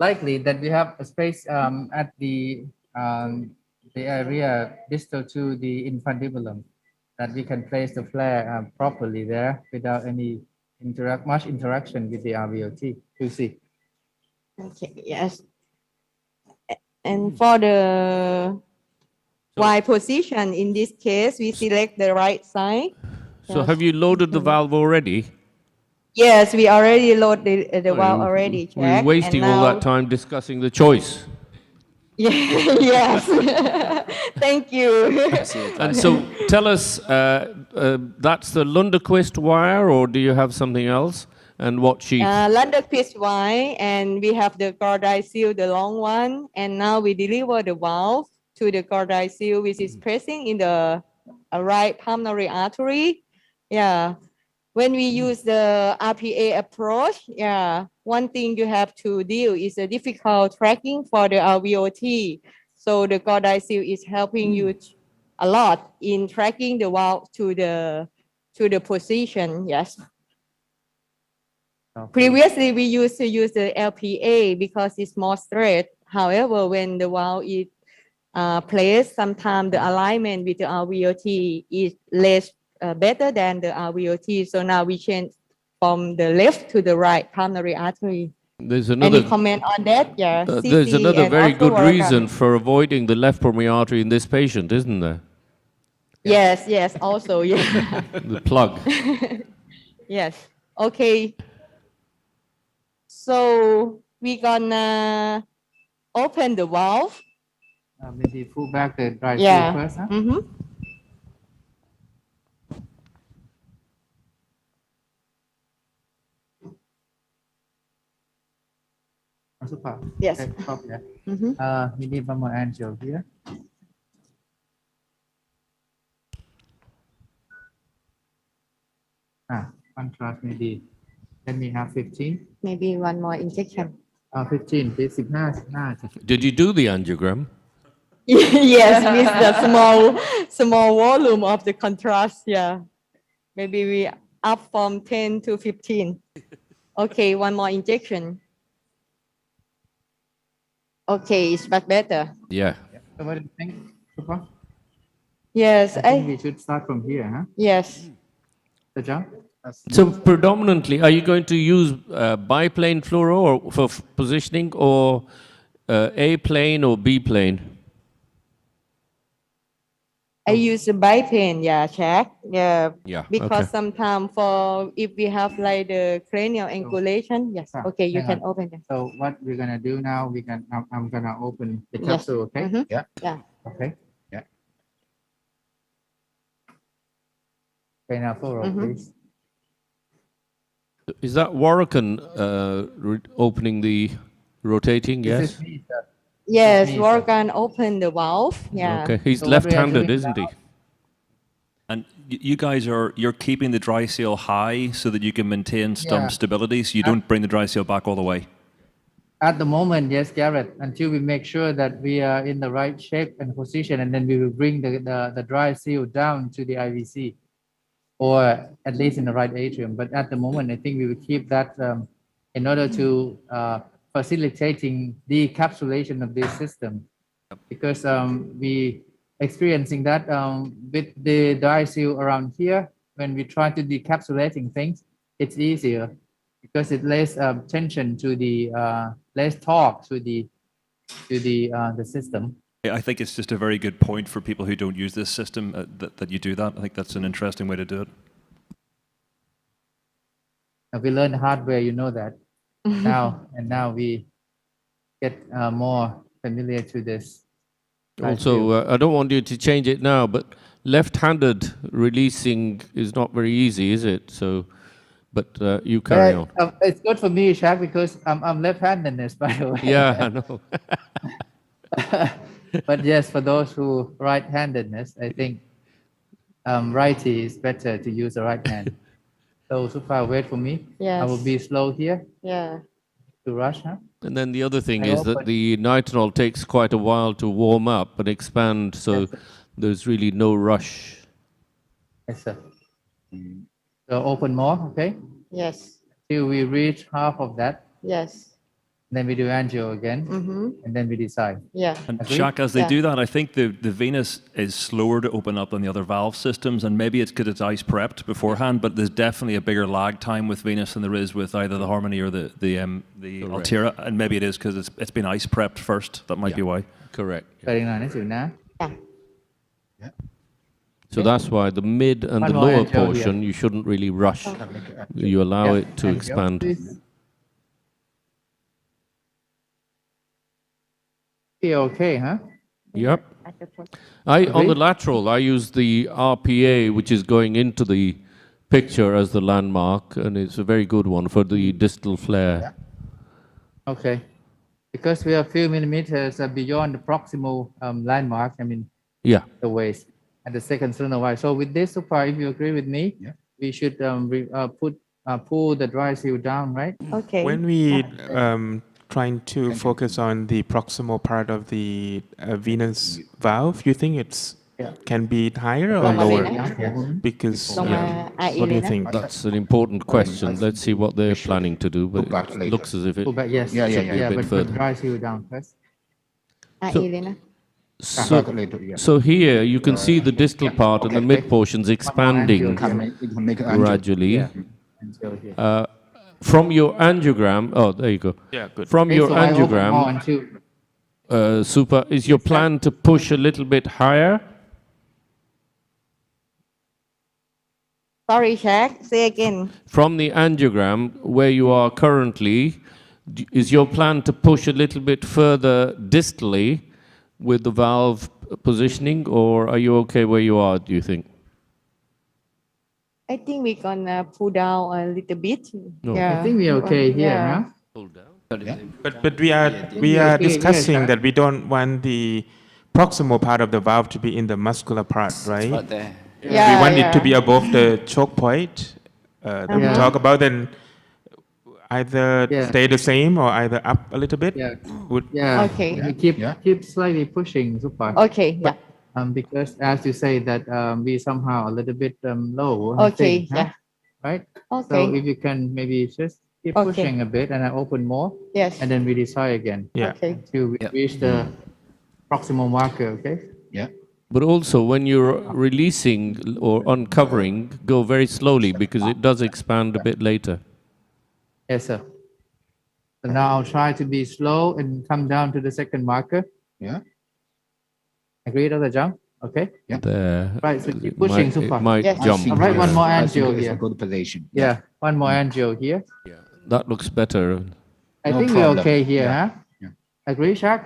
likely that we have a space at the area distal to the infundibulum, that we can place the flare properly there without any much interaction with the RVOT. You see. Okay, yes. And for the Y position, in this case, we select the right side. So have you loaded the valve already? Yes, we already load the valve already, We're check. wasting all that time discussing the choice. Yeah, yes. Thank you. And so tell us, that's the Lunderquist wire, or do you have something else? And what sheet? Lunderquist Y, and we have the cordite seal, the long one, and now we deliver the valve to the cordite seal, which is pressing in the right pulmonary artery. Yeah. When we use the RPA approach, yeah, one thing you have to deal is a difficult tracking for the RVOT. So the cordite seal is helping you a lot in tracking the valve to the position. Yes. Previously, we used to use the LPA because it's more straight. However, when the valve is placed, sometimes the alignment with the RVOT is less better than the RVOT. So now we change from the left to the right pulmonary artery. There's another. Any comment on that? Yeah. There's CC another and very also good Warren. reason for avoiding the left pulmonary artery in this patient, isn't there? Yes, yes, also, yeah. The plug. Yes. Okay. So we're gonna open the valve. Maybe pull back the dry seal Yeah. first, huh? Mm-hmm. Super. Yes. Okay, stop there. Mhm. We need one more angel here. Contrast maybe. Let me have 15. Maybe one more injection. 15, please. 15. Did you do the angiogram? Yes, with the small volume of the contrast. Yeah. Maybe we up from 10 to 15. Okay, one more injection. Okay, it's much better. Yeah. So what do you think, Super? Yes, I think we should start from here, huh? Yes. The jump? So predominantly, are you going to use biplane fluoro or for positioning, or A plane or B plane? I use the biplane, yeah, check. Yeah. Yeah, Because okay. sometimes for if we have like the cranial angulation, yes. Okay, you hang can on. open it. So what we're gonna do now, I'm gonna open the Yes. capsule, okay? Mhm. Yeah. Yeah. Okay. Yeah. Okay, now fluoro, Mhm. please. Is that Warrican opening the rotating? This Yes. is me, sir. Yes, me, we're gonna open the valve. Yeah. Okay. He's So what we are left-handed, doing isn't he? And you guys you're keeping the dry seal high so that you can maintain some Yeah. stability, so you don't bring the dry seal back all the way. At the moment, yes, Garrett, until we make sure that we are in the right shape and position, and then we will bring the dry seal down to the IVC, or at least in the right atrium. But at the moment, I think we will keep that in order to facilitating the encapsulation of this system, because we experiencing that with the dry seal around here, when we try to decapsulating things, it's easier because it less tension to the less torque to the system. I think it's just a very good point for people who don't use this system that you do that. I think that's an interesting way to do it. We learn the hard way, you know that. Now we get more familiar to this. Also, I don't want you to change it now, but left-handed releasing is not very easy, is it? So, but you carry on. It's good for me, Shaq, because I'm left-handedness, by the way. Yeah, I know. But yes, for those who right-handedness, I think righty is better to use the right hand. So far, wait for me. I will Yes. be slow here. Yeah. To rush, huh? And then the other thing I is that open- the nitinol takes quite a while to warm up and expand, so there's really no rush. Yes, sir. So open more, okay? Yes. Till we reach half of that. Yes. Then we do angio again, and then we decide. Yeah. And Agree? Shaq, as they Yeah. do that, I think the venous is slower to open up than the other valve systems, and maybe it's because it's ice prepped beforehand, but there's definitely a bigger lag time with venous than there is with either the Harmony or the Altera, and maybe it is because it's been ice prepped first. That might be why. Correct. Vậy là nó chịu ná. So that's why the mid and One the more lower angio here. portion, you shouldn't really rush. You allow it to Angio, expand. please. Feel okay, huh? Yep. On the lateral, I use the RPA, which is going into the picture as the landmark, and it's a very good one for the distal flare. Okay. Because we are a few millimeters beyond the proximal landmark, Yeah. the waist and the second sternal wire. So with this so far, if you agree with me, we should pull the dry seal down, right? Okay. When we trying to focus on the proximal part of the venous valve, you think it's can be higher or lower? Because what do you think? That's an important question. Let's see what they're planning to do, but it looks as if it Pull back, yes. should be a bit but further. dry seal down first. So here you can see the distal part and the mid portions expanding gradually. From your angiogram, oh, there you go. Yeah, good. From Okay, your so I open more angiogram, until Super, is your plan to push a little bit higher? Sorry, Shaq. Say again. From the angiogram, where you are currently, is your plan to push a little bit further distally with the valve positioning, or are you okay where you are, do you think? I think we're gonna pull down a little bit. No. I think we're okay here, Yeah. huh? But we are discussing that we don't want the proximal part of the valve to be in the muscular part, right? Yeah, we want it to yeah. be above the choke point that we talk about. Then either stay the same or either up a little bit. Would Okay. We keep slightly pushing, Super. Okay, yeah. Because as you say that we somehow a little bit low. Okay, yeah. Right? Okay. So if you can maybe just keep Okay. pushing a bit and I open more. Yes. And then we decide again. Yeah. Okay. Until we reach the proximal marker, okay? Yeah. But also, when you're releasing or uncovering, go very slowly because it does expand a bit later. Yes, sir. So now I'll try to be slow and come down to the second marker. Yeah. Agree, Dr. Jung? Okay? There. Right, so keep It pushing, might- Super. it might Yes. jump. All right, one more I think angio it's a here. good position. Yeah, one more angio here. That looks better. I No think we're problem. okay here, Yeah. huh? Agree, Shaq?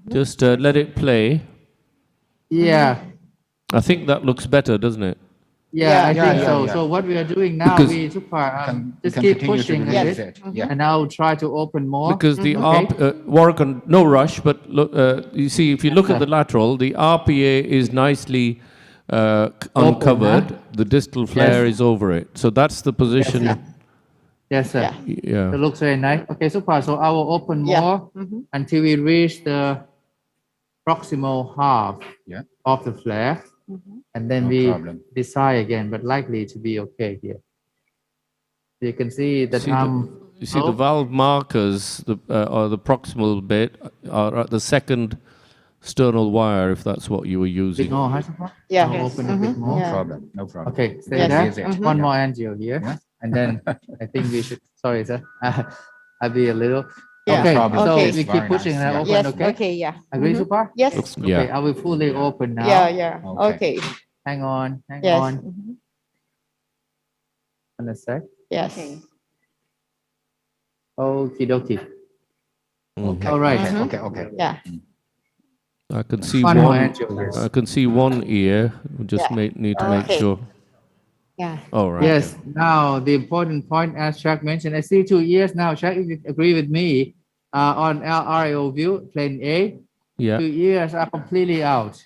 Just let it play. Yeah. I think that looks better, doesn't it? Yeah, I think yeah, so. yeah. So what we are doing now, Because- we Super, just can keep continue to pushing a release bit, it. Yeah. and I'll try to open more. Because the Okay. Warren, no rush, but look, you see, if you look at the lateral, the RPA is nicely uncovered. The distal flare is over it. So that's the position. Yes, sir. Yeah. It looks very nice. Okay, Super. So I will open Yeah. more until we reach the proximal half of the flare, and then No we problem. decide again, but likely to be okay here. You can see that You see the valve markers, or the proximal bit, are at the second sternal wire, if that's what you were using. more, huh, Super? Yeah. I'll open a bit more. No problem. No problem. Okay, stay Yes. there. Release it. One Yeah. more angio here, Yeah. and then I think we should. Sorry, sir. I'll be a little. Yeah. Okay, problem. so Okay. we keep Very pushing nice. and Yeah. open. Yes. Okay. Okay. Yeah. Agree, Super? Yes. Okay, Yeah. I will fully open now. Yeah. Yeah. Okay. Okay. Hang on. Hang Yes. on. In a sec. Yes. Okie dokie. Okay. All right. Okay. Okay. Yeah. I can see One more one. angio, yes. I can see one ear. We just Yeah. need to make Okay. sure. Yeah. All right. Yes. Now the important point, as Chuck mentioned, I see 2 ears now. Chuck, if you agree with me, on RIO view, plane A, Yeah. 2 ears are completely out.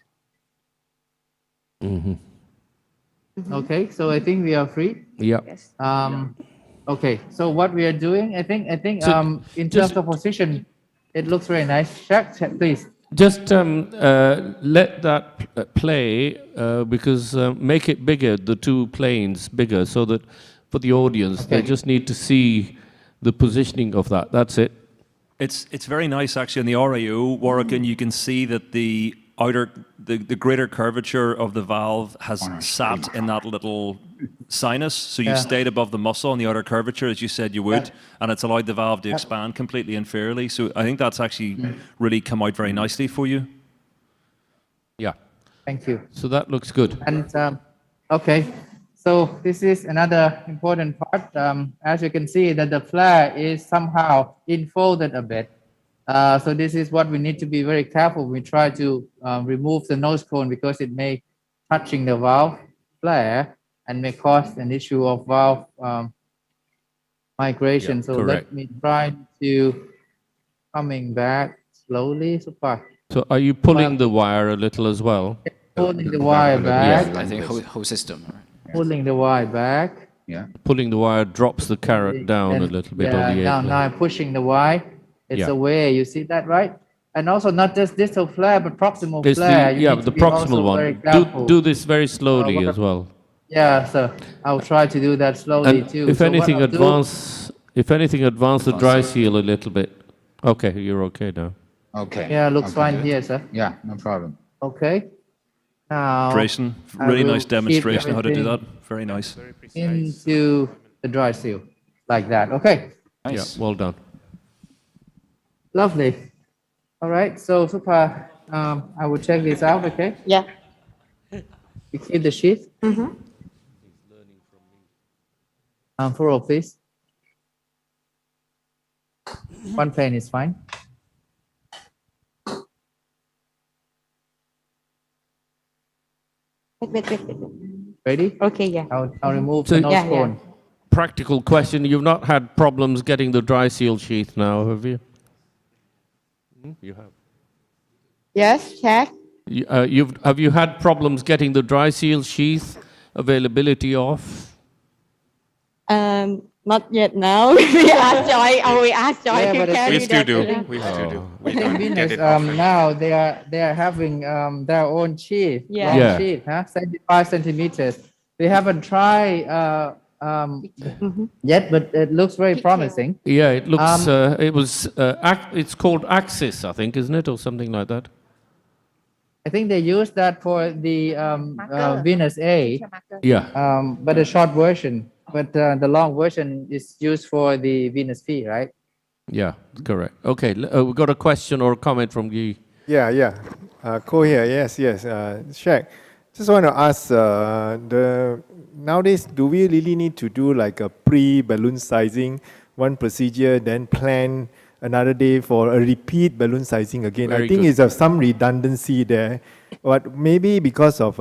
Hmm. Okay, so I think we are free. Yeah. Okay, so what we are doing, I think So in just- terms of position, it looks very nice. Chuck, please. Just let that play because make it bigger, the two planes bigger, so that for the audience, they Okay. just need to see the positioning of that. That's it. It's very nice actually on the RAO work, and you can see that the greater curvature of the valve has sat in that little sinus, so you've Yeah. stayed above the muscle on the outer curvature as you said you would, and it's allowed the valve to expand completely and fairly. So I think that's actually really come out very nicely for you. Yeah. Thank you. So that looks good. And okay, so this is another important part. As you can see, that the flare is somehow infolded a bit. So this is what we need to be very careful. We try to remove the nose cone because it may touching the valve flare and may cause an issue of valve migration. Yeah, so correct. let me try to coming back slowly. Super. So are you pulling the wire a little as well? Pulling the wire back. I think whole system. Right? Pulling the wire back. Yeah. Pulling the wire drops the carrot down a And, little bit yeah, on the now apron. I'm pushing the wire. It's Yeah. away. You see that, right? And also not just distal flare, but proximal It's flare. You yeah, need the to be also proximal very one. careful. Do this very slowly what- as well. Yeah, so I'll try to do that slowly And too. if So what anything, I'll do- advance the dry seal a little bit. Okay, you're okay now. Okay. Yeah, looks Okay, fine good. here, sir. Yeah, no problem. Okay. Now Grayson, I really will nice keep demonstration of how to do everything that. Very nice. into the dry seal, like that. Okay. Yeah, well done. Lovely. All right. So super. I will check this out. Okay. Yeah. You keep the sheet. Furrow, please. One plane is fine. Wait. Ready? Okay, yeah. I'll remove So- the nose Yeah, cone. Practical question: you've not had problems getting the dry seal sheath now, have you? You have. Yes, check. Have you had problems getting the dry seal sheath availability off? Not yet now. We ask Joy. Oh, we ask Joy Yeah, to but I carry think- that. We still do. We I think don't get Venus, it often. now they are having their own sheath, Yeah. long Yeah. sheath, 75 centimeters. We haven't tried yet, but it looks very promising. Yeah, it looks. Um, It's called Axis, I think, isn't it, or something like that? I think they use that for the Venus A, Yeah. but a short version. But the long version is used for the Venus P, right? Yeah, correct. Okay, we've got a question or a comment from Guy. Yeah. Ko here. Yes. Shaq, just want to ask, nowadays, do we really need to do like a pre-balloon sizing, one procedure, then plan another day for a repeat balloon sizing again? Very I think good. it's of some redundancy there, but maybe because of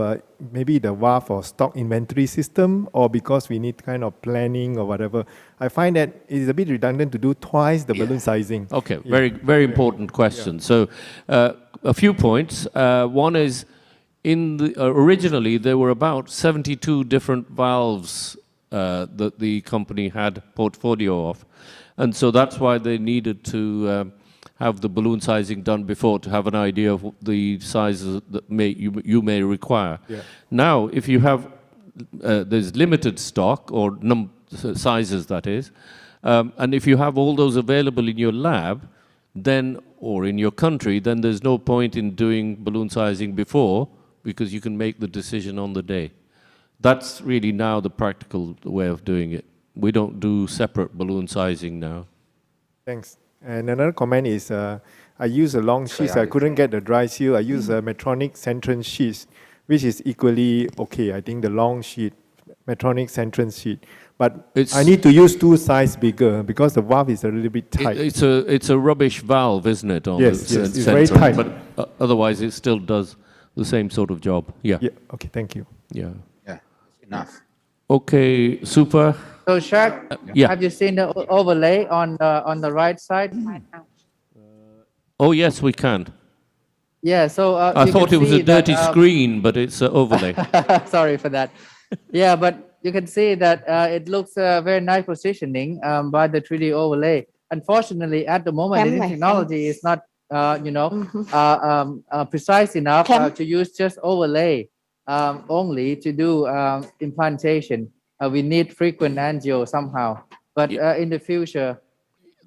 maybe the WAF or stock inventory system, or because we need kind of planning or whatever. I find that it is a bit redundant to do twice the balloon sizing. Okay, Yeah. very important question. So, a few points. One is, originally there were about 72 different valves that the company had portfolio of, and so that's why they needed to have the balloon sizing done before to have an idea of the sizes that you may require. Yeah. Now, if you have there's limited stock or sizes, that is, and if you have all those available in your lab, then or in your country, then there's no point in doing balloon sizing before, because you can make the decision on the day. That's really now the practical way of doing it. We don't do separate balloon sizing now. Thanks. And another comment is, I use a long sheet, so I couldn't get the dry seal. I use a Medtronic Centron sheet, which is equally okay. I think the long sheet, Medtronic Centron sheet. But I need to use two size bigger because the valve is a little bit tight. It's a rubbish valve, isn't it? On Yes, the it's very Centron, tight. But otherwise, it still does the same sort of job. Yeah. Yeah. Okay. Thank you. Yeah. Yeah. Enough. Okay. Super. So, Shaq, yeah. have you seen the overlay on the right side? Oh yes, we can. Yeah. So I you thought can it was see a dirty that, screen, but it's an overlay. Sorry for that. Yeah, but you can see that it looks very nice positioning by the 3D overlay. Unfortunately, at the moment, the technology is not, precise enough to use just overlay only to do implantation. We need frequent angio somehow. But in the future,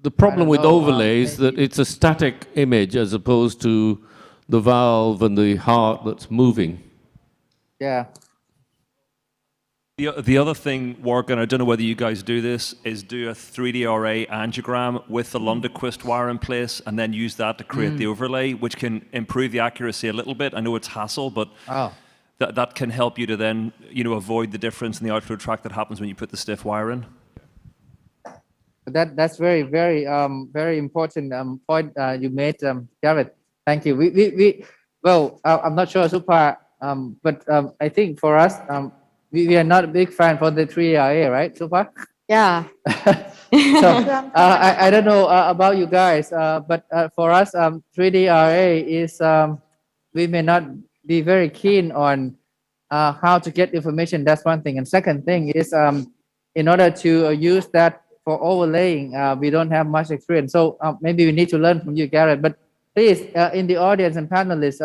The problem with know, overlay is that it's a static image as opposed to the valve and the heart that's moving. Yeah. The other thing, Warwick, and I don't know whether you guys do this, is do a 3D RA angiogram with the Lundquist wire in place and then use that to create the overlay, which can improve the accuracy a little bit. I know it's hassle, but that can help you to then avoid the difference in the outflow tract that happens when you put the stiff wire in. That's very important point you made, Garrett. Thank you. I'm not sure, Supa, but I think for us, we are not a big fan for the 3RA, right, Supa? Yeah. So I don't know about you guys, but for us, 3DRA is we may not be very keen on how to get information. That's one thing, and second thing is in order to use that for overlaying, we don't have much experience. So maybe we need to learn from you, Garrett. But please, in the audience and panelists,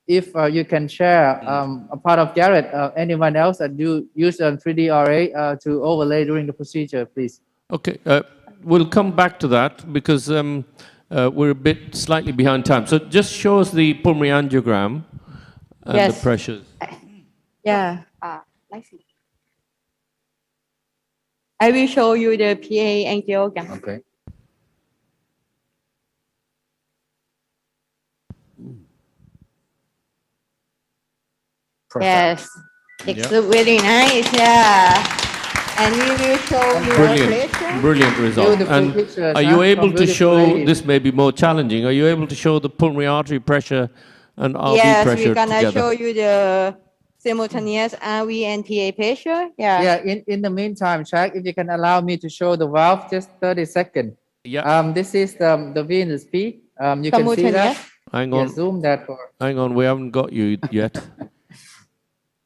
if you can share a part of Garrett, anyone else that you use 3DRA to overlay during the procedure, please. Okay, we'll come back to that because we're a bit slightly behind time. So just show us the pulmonary angiogram and the pressures. Yeah. I will show you the PA angiogram. Okay. Yes, it's very nice. Yeah, and we will show you Brilliant result. And are you able to show, this may be more challenging, are you able to show the pulmonary artery pressure and RV yes, pressure we're gonna together? show you the simultaneous RV and PA pressure. Yeah. Yeah. In the meantime, Jack, if you can allow me to show the valve, just 30 seconds. Yeah. This is the venous P. You can see that. Hang on. Yeah, zoom that for. Hang on, we haven't got you yet.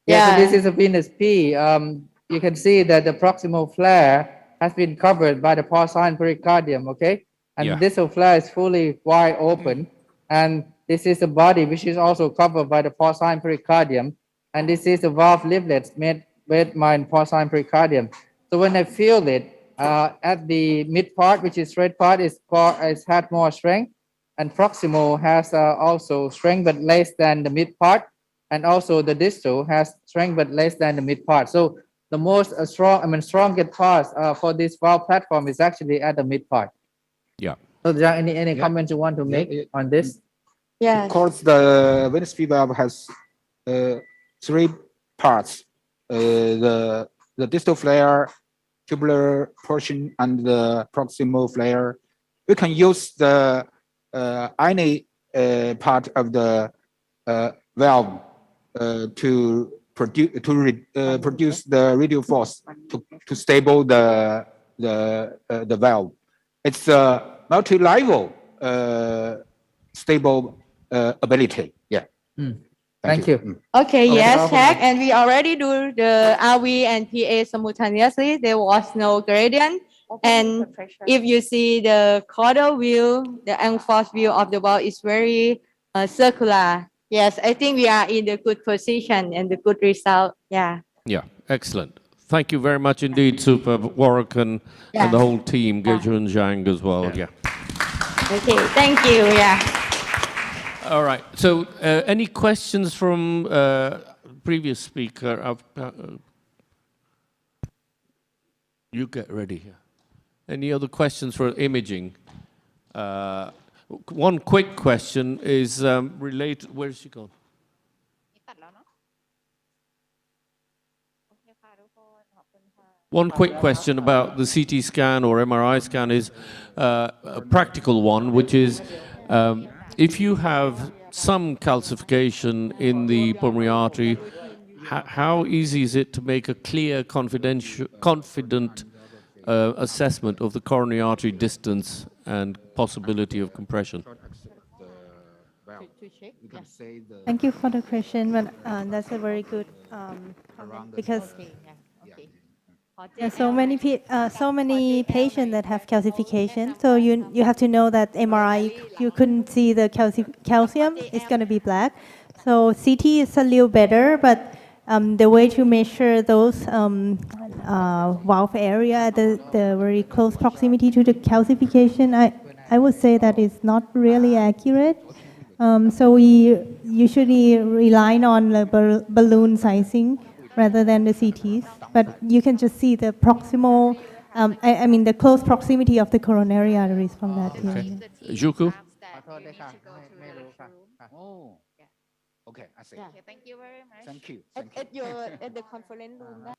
Yeah, so this is a venous P. You can see that the proximal flare has been covered by the porcine pericardium, okay? And the distal flare is fully wide open. And this is the body, which is also covered by the porcine pericardium. And this is the valve leaflets made with my porcine pericardium. So when I feel it, at the mid part, which is straight part, is had more strength. And proximal has also strength, but less than the mid part. And also the distal has strength but less than the mid part. So the most strongest part for this valve platform is actually at the mid part. Yeah. So there are any comments you want to make on this? Yeah. Because the venous P valve has 3 parts: the distal flare, tubular portion, and the proximal flare. We can use the any part of the valve to produce the radial force to stable the valve. It's a multi-level stable ability. Yeah. Thank you. Okay, yes, Jack, and we already do the RV and PA simultaneously. There was no gradient. And if you see the caudal view, the enforced view of the valve is very circular. Yes, I think we are in the good position and the good result. Yeah. Yeah, excellent. Thank you very much indeed, Super Warwick and the whole team, Geju and Zhang as well. Yeah. Okay, thank you. Yeah. All right. So, any questions from previous speaker? You get ready here. Any other questions for imaging? One quick question is related. Where is she gone? One quick question about the CT scan or MRI scan is a practical one, which is if you have some calcification in the pulmonary artery, how easy is it to make a clear, confident assessment of the coronary artery distance and possibility of compression? Thank you for the question, but that's a very good comment because there are so many patients that have calcification. So you have to know that MRI you couldn't see the calcium. It's going to be black. So CT is a little better, but the way to measure those valve area, the very close proximity to the calcification, I would say that is not really accurate. So we usually rely on the balloon sizing rather than the CTs. But you can just see the proximal, I mean the close proximity of the coronary arteries from that. Okay. Juku? Oh. Okay, I see. Okay, thank you very much. Thank you. At the conference room.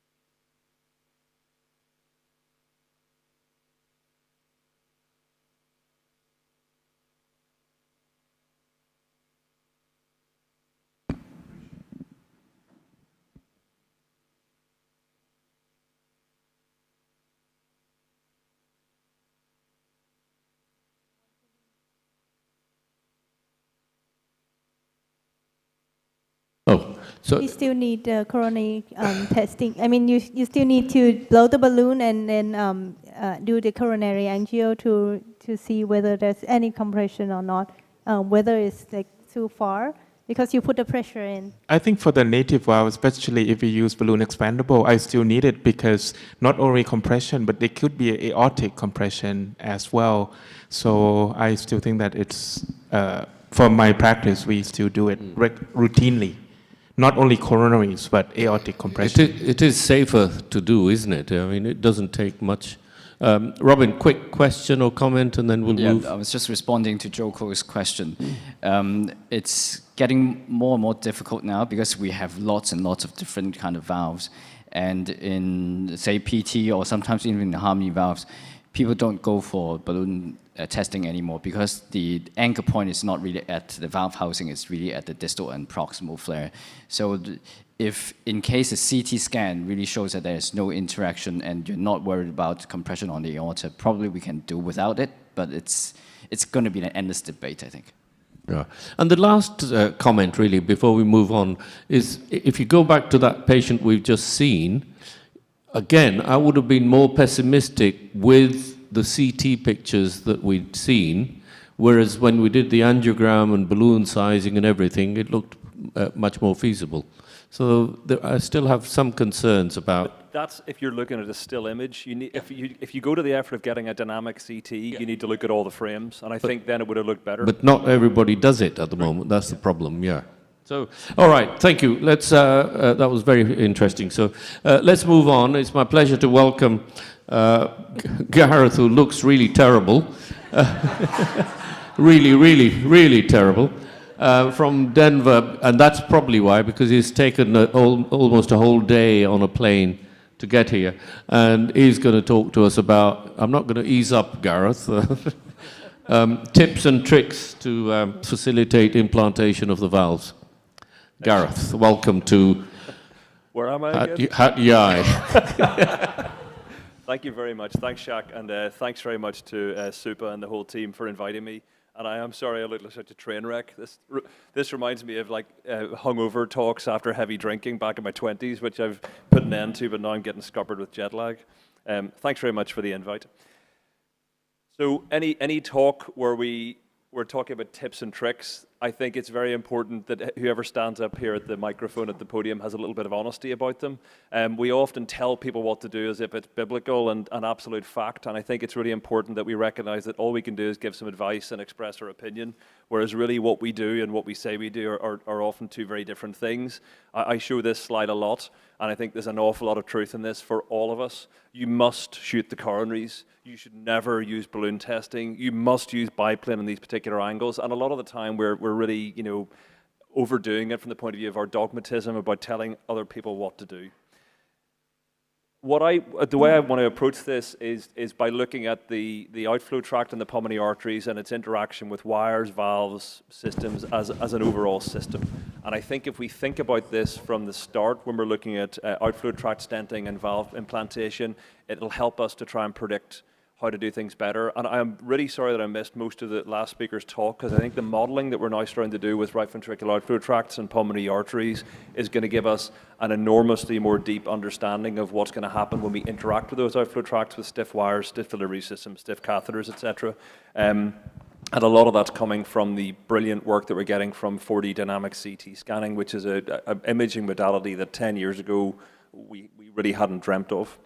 Oh, so you still need coronary testing. I mean, you still need to blow the balloon and then do the coronary angio to see whether there's any compression or not, whether it's like too far, because you put the pressure in. I think for the native valve, especially if we use balloon expandable, I still need it because not only compression, but there could be aortic compression as well. So I still think that it's, for my practice, we still do it routinely. Not only coronaries, but aortic compression. it is safer to do, isn't it? I mean, it doesn't take much. Robin, quick question or comment, and then we'll move. I was just responding to Joko's question. It's getting more and more difficult now because we have lots and lots of different kind of valves. And in, say, PT or sometimes even in the harmony valves, people don't go for balloon testing anymore because the anchor point is not really at the valve housing, it's really at the distal and proximal flare. So if in case a CT scan really shows that there's no interaction and you're not worried about compression on the aorta, probably we can do without it, but it's going to be an endless debate, I think. Yeah. And the last comment, really, before we move on, is if you go back to that patient we've just seen, again, I would have been more pessimistic with the CT pictures that we'd seen, whereas when we did the angiogram and balloon sizing and everything, it looked much more feasible. So I still have some concerns about. But that's if you're looking at a still image. You need, if you go to the effort of getting a dynamic CT, you need to look at all the frames, and I think then it would have looked better. But not everybody does it at the moment. That's the problem. Yeah. So, all right, thank you. Let's. That was very interesting. So, let's move on. It's my pleasure to welcome Gareth, who looks really terrible, really terrible, from Denver, and that's probably why, because he's taken almost a whole day on a plane to get here, and he's going to talk to us about. I'm not going to ease up, Gareth. Tips and tricks to facilitate implantation of the valves. Gareth, welcome to. Where am I again? Hat Yai. Thank you very much. Thanks, Shaq, and thanks very much to Supa and the whole team for inviting me. And I am sorry I look like such a train wreck. This reminds me of like hungover talks after heavy drinking back in my 20s, which I've put an end to, but now I'm getting scuppered with jet lag. Thanks very much for the invite. So any talk where we're talking about tips and tricks, I think it's very important that whoever stands up here at the microphone at the podium has a little bit of honesty about them. We often tell people what to do as if it's biblical and an absolute fact, and I think it's really important that we recognize that all we can do is give some advice and express our opinion, whereas really what we do and what we say we do are often two very different things. I show this slide a lot, and I think there's an awful lot of truth in this for all of us. You must shoot the coronaries. You should never use balloon testing. You must use biplane in these particular angles. And a lot of the time we're really, overdoing it from the point of view of our dogmatism about telling other people what to do. The way I want to approach this is by looking at the outflow tract and the pulmonary arteries and its interaction with wires, valves, systems as an overall system. And I think if we think about this from the start when we're looking at outflow tract stenting and valve implantation, it'll help us to try and predict how to do things better. And I'm really sorry that I missed most of the last speaker's talk, because I think the modelling that we're now starting to do with right ventricular outflow tracts and pulmonary arteries is going to give us an enormously more deep understanding of what's going to happen when we interact with those outflow tracts with stiff wires, stiff delivery systems, stiff catheters, etc. And a lot of that's coming from the brilliant work that we're getting from 4D dynamic CT scanning, which is an imaging modality that 10 years ago we really hadn't dreamt of.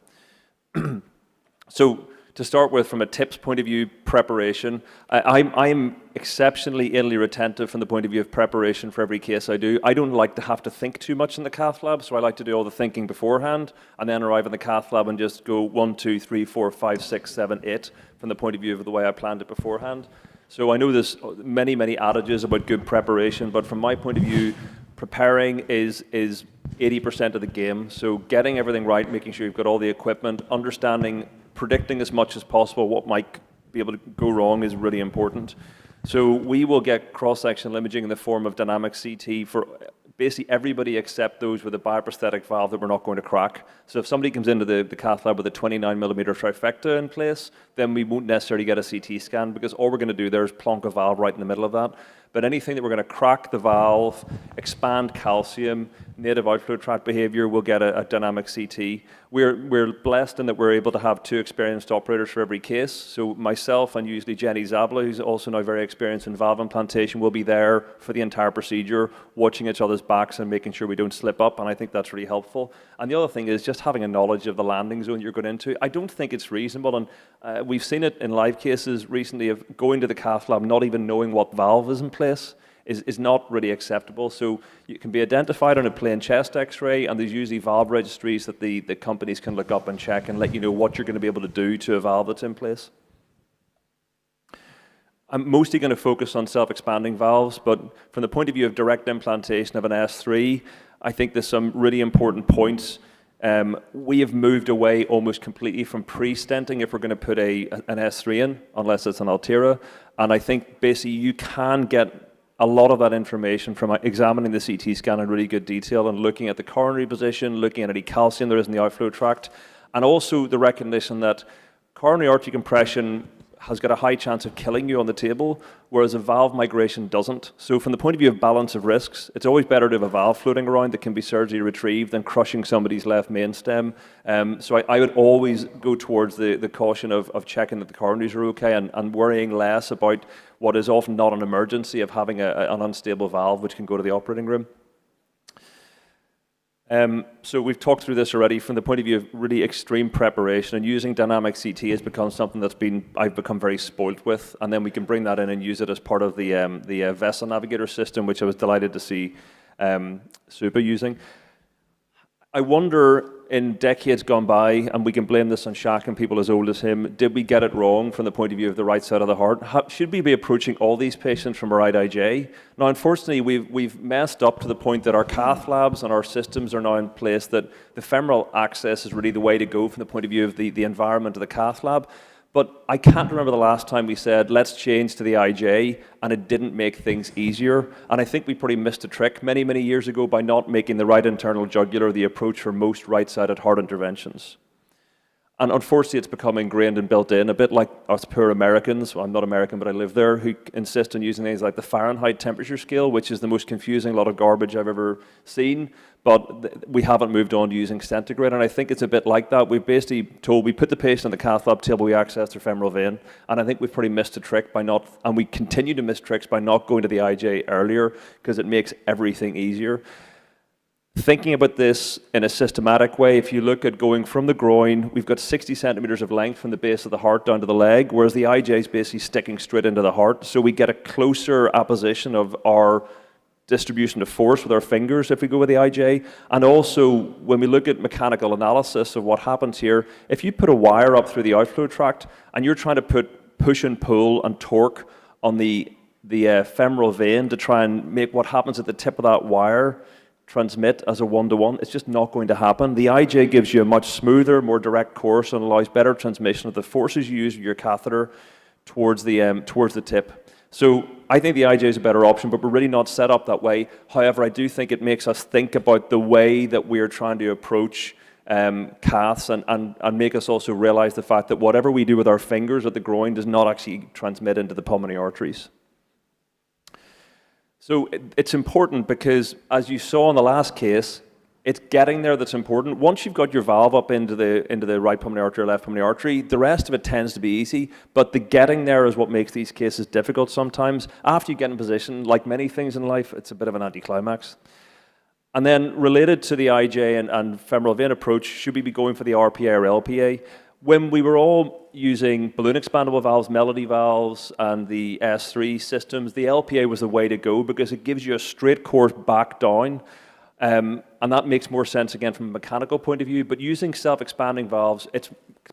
So to start with, from a tips point of view, preparation, I'm exceptionally inly retentive from the point of view of preparation for every case I do. I don't like to have to think too much in the cath lab, so I like to do all the thinking beforehand and then arrive in the cath lab and just go 1, 2, 3, 4, 5, 6, 7, 8 from the point of view of the way I planned it beforehand. So I know there's many, many adages about good preparation, but from my point of view, preparing is 80% of the game. So getting everything right, making sure you've got all the equipment, understanding, predicting as much as possible what might be able to go wrong is really important. So we will get cross-sectional imaging in the form of dynamic CT for basically everybody except those with a bioprosthetic valve that we're not going to crack. So if somebody comes into the cath lab with a 29mm trifecta in place, then we won't necessarily get a CT scan because all we're going to do there is plonk a valve right in the middle of that. But anything that we're going to crack the valve, expand calcium, native outflow tract behavior, we'll get a dynamic CT. We're blessed in that we're able to have 2 experienced operators for every case. So myself and usually Jenny Zabla, who's also now very experienced in valve implantation, will be there for the entire procedure, watching each other's backs and making sure we don't slip up. And I think that's really helpful. And the other thing is just having a knowledge of the landing zone you're going into. I don't think it's reasonable, and we've seen it in live cases recently of going to the cath lab not even knowing what valve is in place. Is not really acceptable. So you can be identified on a plain chest x-ray, and there's usually valve registries that the companies can look up and check and let you know what you're going to be able to do to a valve that's in place. I'm mostly going to focus on self-expanding valves, but from the point of view of direct implantation of an S3, I think there's some really important points. We have moved away almost completely from pre-stenting if we're going to put an S3 in, unless it's an Altera. And I think basically you can get a lot of that information from examining the CT scan in really good detail and looking at the coronary position, looking at any calcium there is in the outflow tract, and also the recognition that coronary artery compression has got a high chance of killing you on the table, whereas a valve migration doesn't. So from the point of view of balance of risks, it's always better to have a valve floating around that can be surgically retrieved than crushing somebody's left main stem. So I would always go towards the caution of checking that the coronaries are okay and worrying less about what is often not an emergency of having an unstable valve which can go to the operating room. So we've talked through this already from the point of view of really extreme preparation, and using dynamic CT has become something I've become very spoilt with, and then we can bring that in and use it as part of the Vessel Navigator system, which I was delighted to see SUPA using. I wonder, in decades gone by, and we can blame this on Shaq and people as old as him, did we get it wrong from the point of view of the right side of the heart? Should we be approaching all these patients from a right IJ? Now, unfortunately, we've messed up to the point that our cath labs and our systems are now in place that the femoral access is really the way to go from the point of view of the environment of the cath lab. But I can't remember the last time we said, let's change to the IJ, and it didn't make things easier. And I think we probably missed a trick many, many years ago by not making the right internal jugular the approach for most right-sided heart interventions. And unfortunately, it's become ingrained and built in, a bit like us poor Americans, well, I'm not American, but I live there, who insist on using things like the Fahrenheit temperature scale, which is the most confusing lot of garbage I've ever seen. But we haven't moved on to using centigrade, and I think it's a bit like that. We've basically told, we put the patient on the cath lab table, we access their femoral vein, and I think we've pretty missed a trick by not, and we continue to miss tricks by not going to the IJ earlier, because it makes everything easier. Thinking about this in a systematic way, if you look at going from the groin, we've got 60 centimeters of length from the base of the heart down to the leg, whereas the IJ is basically sticking straight into the heart. So we get a closer apposition of our distribution of force with our fingers if we go with the IJ. And also, when we look at mechanical analysis of what happens here, if you put a wire up through the outflow tract and you're trying to put push and pull and torque on the femoral vein to try and make what happens at the tip of that wire transmit as a one-to-one, it's just not going to happen. The IJ gives you a much smoother, more direct course and allows better transmission of the forces you use with your catheter towards the tip. So I think the IJ is a better option, but we're really not set up that way. However, I do think it makes us think about the way that we're trying to approach caths and make us also realize the fact that whatever we do with our fingers at the groin does not actually transmit into the pulmonary arteries. So it's important because, as you saw in the last case, it's getting there that's important. Once you've got your valve up into the right pulmonary artery or left pulmonary artery, the rest of it tends to be easy, but the getting there is what makes these cases difficult sometimes. After you get in position, like many things in life, it's a bit of an anticlimax. And then related to the IJ and femoral vein approach, should we be going for the RPA or LPA? When we were all using balloon expandable valves, Melody valves, and the S3 systems, the LPA was the way to go because it gives you a straight course back down. And that makes more sense again from a mechanical point of view. But using self-expanding valves, it's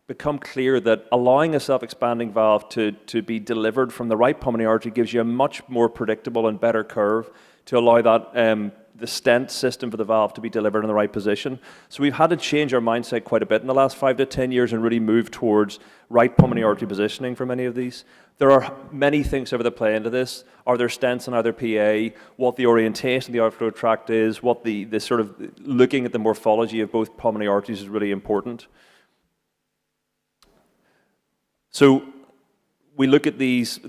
become clear that allowing a self-expanding valve to be delivered from the right pulmonary artery gives you a much more predictable and better curve to allow that the stent system for the valve to be delivered in the right position. So we've had to change our mindset quite a bit in the last 5 to 10 years and really move towards right pulmonary artery positioning for many of these. There are many things over that play into this. Are there stents in either PA? What the orientation of the outflow tract is? What the sort of looking at the morphology of both pulmonary arteries is really important. So we look at these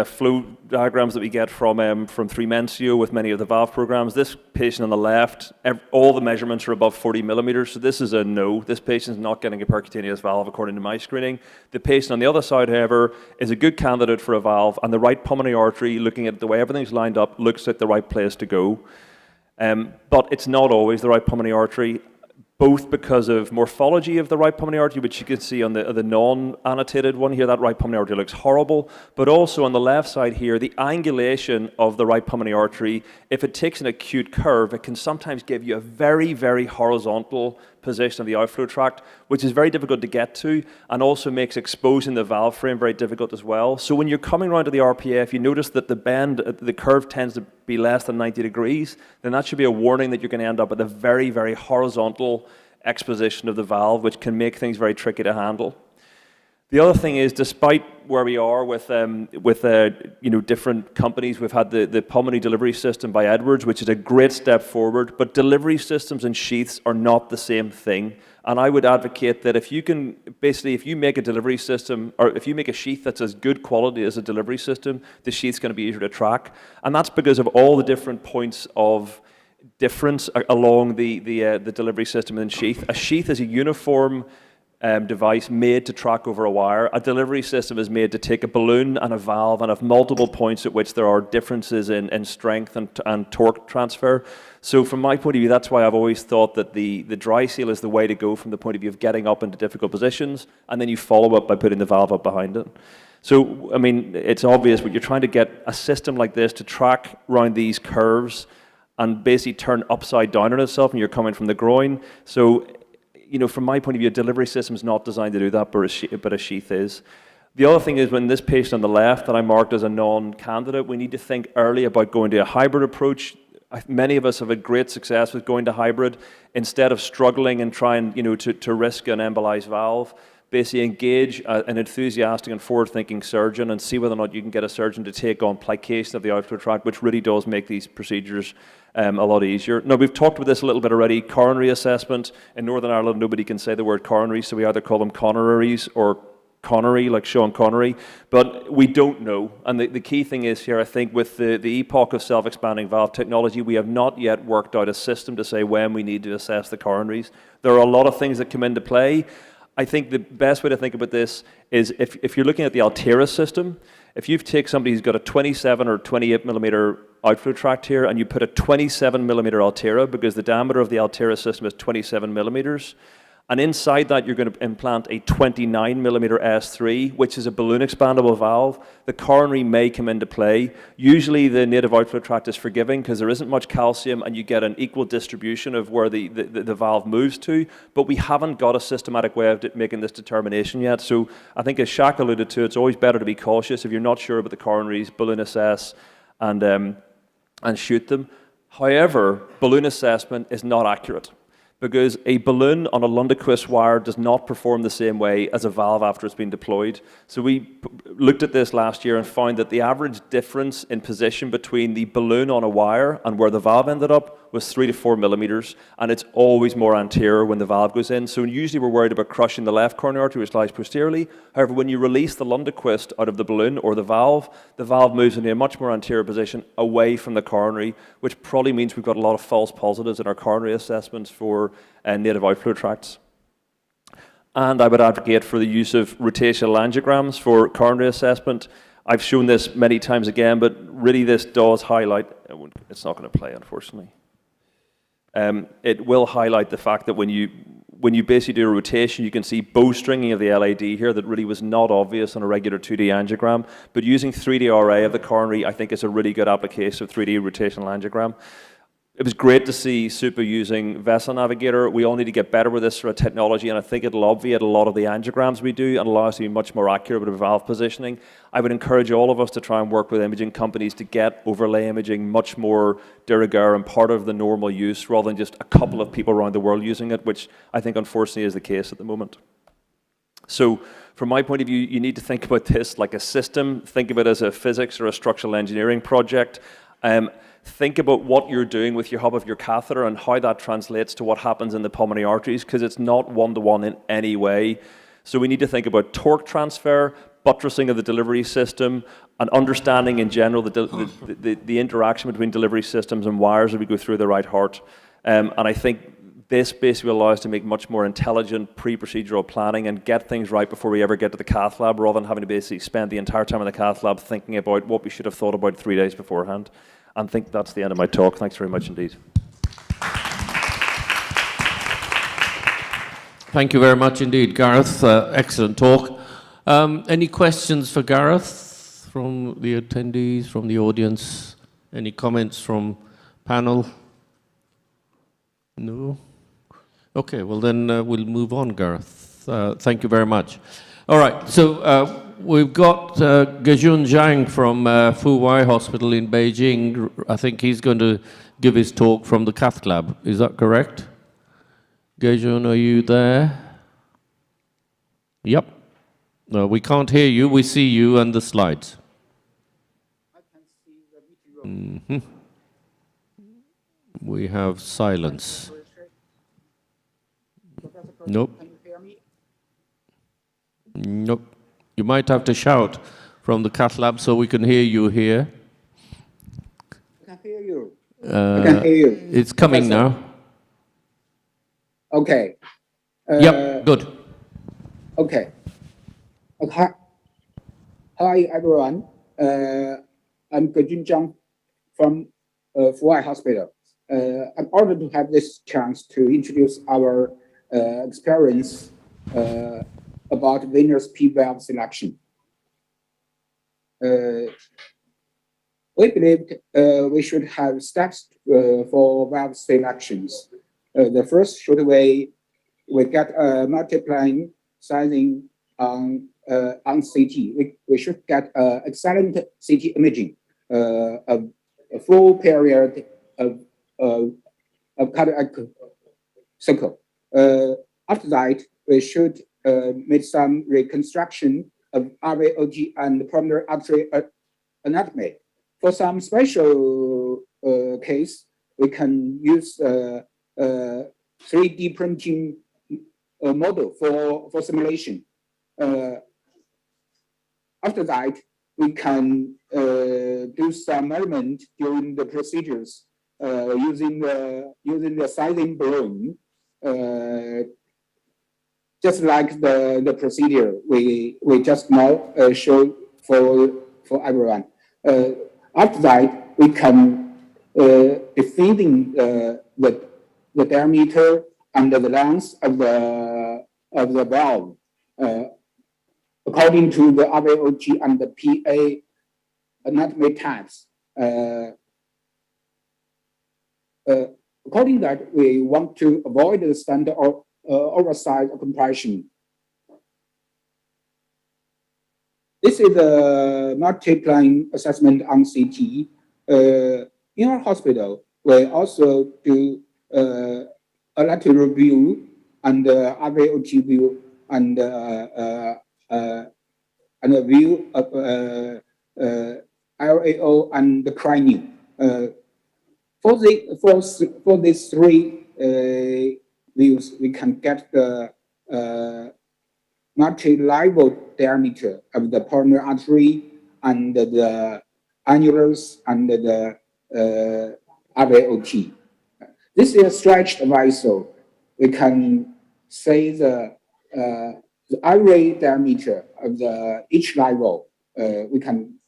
flow diagrams that we get from 3Mensio with many of the valve programs. This patient on the left, all the measurements are above 40 millimeters, so this is a no. This patient is not getting a percutaneous valve according to my screening. The patient on the other side, however, is a good candidate for a valve, and the right pulmonary artery, looking at the way everything's lined up, looks like the right place to go. But it's not always the right pulmonary artery, both because of morphology of the right pulmonary artery, which you can see on the non-annotated one here, that right pulmonary artery looks horrible, but also on the left side here, the angulation of the right pulmonary artery, if it takes an acute curve, it can sometimes give you a very, very horizontal position of the outflow tract, which is very difficult to get to, and also makes exposing the valve frame very difficult as well. So when you're coming around to the RPA, if you notice that the curve tends to be less than 90 degrees, then that should be a warning that you're going to end up with a very, very horizontal exposition of the valve, which can make things very tricky to handle. The other thing is, despite where we are with different companies, we've had the pulmonary delivery system by Edwards, which is a great step forward, but delivery systems and sheaths are not the same thing. And I would advocate that if you make a delivery system, or if you make a sheath that's as good quality as a delivery system, the sheath's going to be easier to track. And that's because of all the different points of difference along the delivery system and sheath. A sheath is a uniform device made to track over a wire. A delivery system is made to take a balloon and a valve and have multiple points at which there are differences in strength and torque transfer. So from my point of view, that's why I've always thought that the dry seal is the way to go from the point of view of getting up into difficult positions, and then you follow up by putting the valve up behind it. So, I mean, it's obvious, but you're trying to get a system like this to track around these curves and basically turn upside down on itself when you're coming from the groin. So, from my point of view, a delivery system is not designed to do that, but a sheath is. The other thing is, when this patient on the left that I marked as a non-candidate, we need to think early about going to a hybrid approach. Many of us have had great success with going to hybrid instead of struggling and trying, to risk an embolized valve. Basically engage an enthusiastic and forward-thinking surgeon and see whether or not you can get a surgeon to take on plication of the outflow tract, which really does make these procedures a lot easier. Now, we've talked about this a little bit already. Coronary assessment. In Northern Ireland, nobody can say the word coronary, so we either call them conoraries or Connery, like Sean Connery, but we don't know. And the key thing is here, I think, with the epoch of self-expanding valve technology, we have not yet worked out a system to say when we need to assess the coronaries. There are a lot of things that come into play. I think the best way to think about this is if you're looking at the Altera system, if you take somebody who's got a 27 or 28 millimeter outflow tract here and you put a 27 millimeter Altera, because the diameter of the Altera system is 27 millimeters, and inside that you're going to implant a 29 millimeter S3, which is a balloon expandable valve, the coronary may come into play. Usually the native outflow tract is forgiving because there isn't much calcium and you get an equal distribution of where the valve moves to, but we haven't got a systematic way of making this determination yet. So I think, as Shaq alluded to, it's always better to be cautious. If you're not sure about the coronaries, balloon assess and shoot them. However, balloon assessment is not accurate, because a balloon on a Lundquist wire does not perform the same way as a valve after it's been deployed. So we looked at this last year and found that the average difference in position between the balloon on a wire and where the valve ended up was 3 to 4 millimeters, and it's always more anterior when the valve goes in. So usually we're worried about crushing the left coronary artery, which lies posteriorly. However, when you release the Lundquist out of the balloon or the valve moves into a much more anterior position away from the coronary, which probably means we've got a lot of false positives in our coronary assessments for native outflow tracts. And I would advocate for the use of rotational angiograms for coronary assessment. I've shown this many times again, but really this does highlight, it's not going to play, unfortunately. it will highlight the fact that when you basically do a rotation, you can see bowstringing of the LAD here that really was not obvious on a regular 2D angiogram. But using 3D RA of the coronary, I think is a really good application of 3D rotational angiogram. It was great to see SUPA using Vessel Navigator. We all need to get better with this sort of technology, and I think it'll obviate a lot of the angiograms we do and allow us to be much more accurate with valve positioning. I would encourage all of us to try and work with imaging companies to get overlay imaging much more de rigueur and part of the normal use rather than just a couple of people around the world using it, which I think unfortunately is the case at the moment. So from my point of view, you need to think about this like a system. Think of it as a physics or a structural engineering project. Think about what you're doing with your hub of your catheter and how that translates to what happens in the pulmonary arteries, because it's not one-to-one in any way. So we need to think about torque transfer, buttressing of the delivery system, and understanding in general the interaction between delivery systems and wires as we go through the right heart. And I think this basically will allow us to make much more intelligent pre-procedural planning and get things right before we ever get to the cath lab, rather than having to basically spend the entire time in the cath lab thinking about what we should have thought about 3 days beforehand. And I think that's the end of my talk. Thanks very much indeed. Thank you very much indeed, Gareth. Excellent talk. Any questions for Gareth from the attendees, from the audience? Any comments from panel? No? Okay, well then we'll move on, Gareth. Thank you very much. All right, so we've got Gejun Zhang from Fuwai Hospital in Beijing. I think he's going to give his talk from the cath lab. Is that correct? Gejun, are you there? Yep. No, we can't hear you. We see you and the slides. Mm-hmm. We have silence. Nope. Nope. You might have to shout from the cath lab so we can hear you here. I can hear you. I can hear you. It's coming now. Okay. Yep, good. Okay. Hi, everyone. I'm Gejun Zhang from Fuwai Hospital. I'm honored to have this chance to introduce our experience about venous P-valve selection. We believe we should have steps for valve selections. The first should we get a multiplying sizing on CT. We should get excellent CT imaging, a full period of cardiac cycle. After that, we should make some reconstruction of RVOG and pulmonary artery anatomy. For some special case, we can use 3D printing model for simulation. After that, we can do some measurement during the procedures using the sizing balloon. Just like the procedure we just now showed for everyone. After that, we can define the diameter and the length of the valve according to the RVOG and the PA anatomy types. According to that, we want to avoid the standard oversized compression. This is a multiplying assessment on CT. In our hospital, we also do a lateral view and RVOG view and a view of LAO and the cranium. For these three views, we can get the multi-level diameter of the pulmonary artery and the annulus and the RVOG. This is a stretched vessel. We can say the array diameter of each level. We can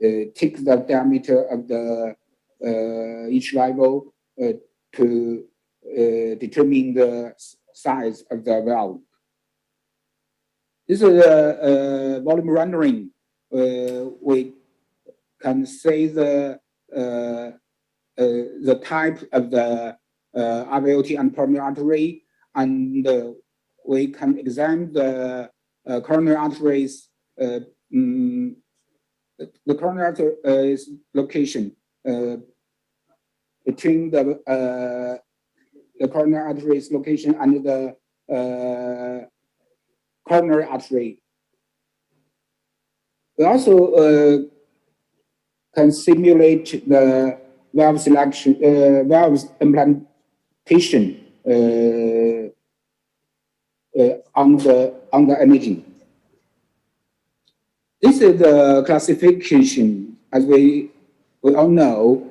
take the diameter of each level to determine the size of the valve. This is a volume rendering. We can say the type of the RVOT and pulmonary artery, and we can examine the coronary arteries. The coronary artery's location between the coronary artery's location and the coronary artery. We also can simulate the valve selection, valve implantation on the imaging. This is the classification, as we all know,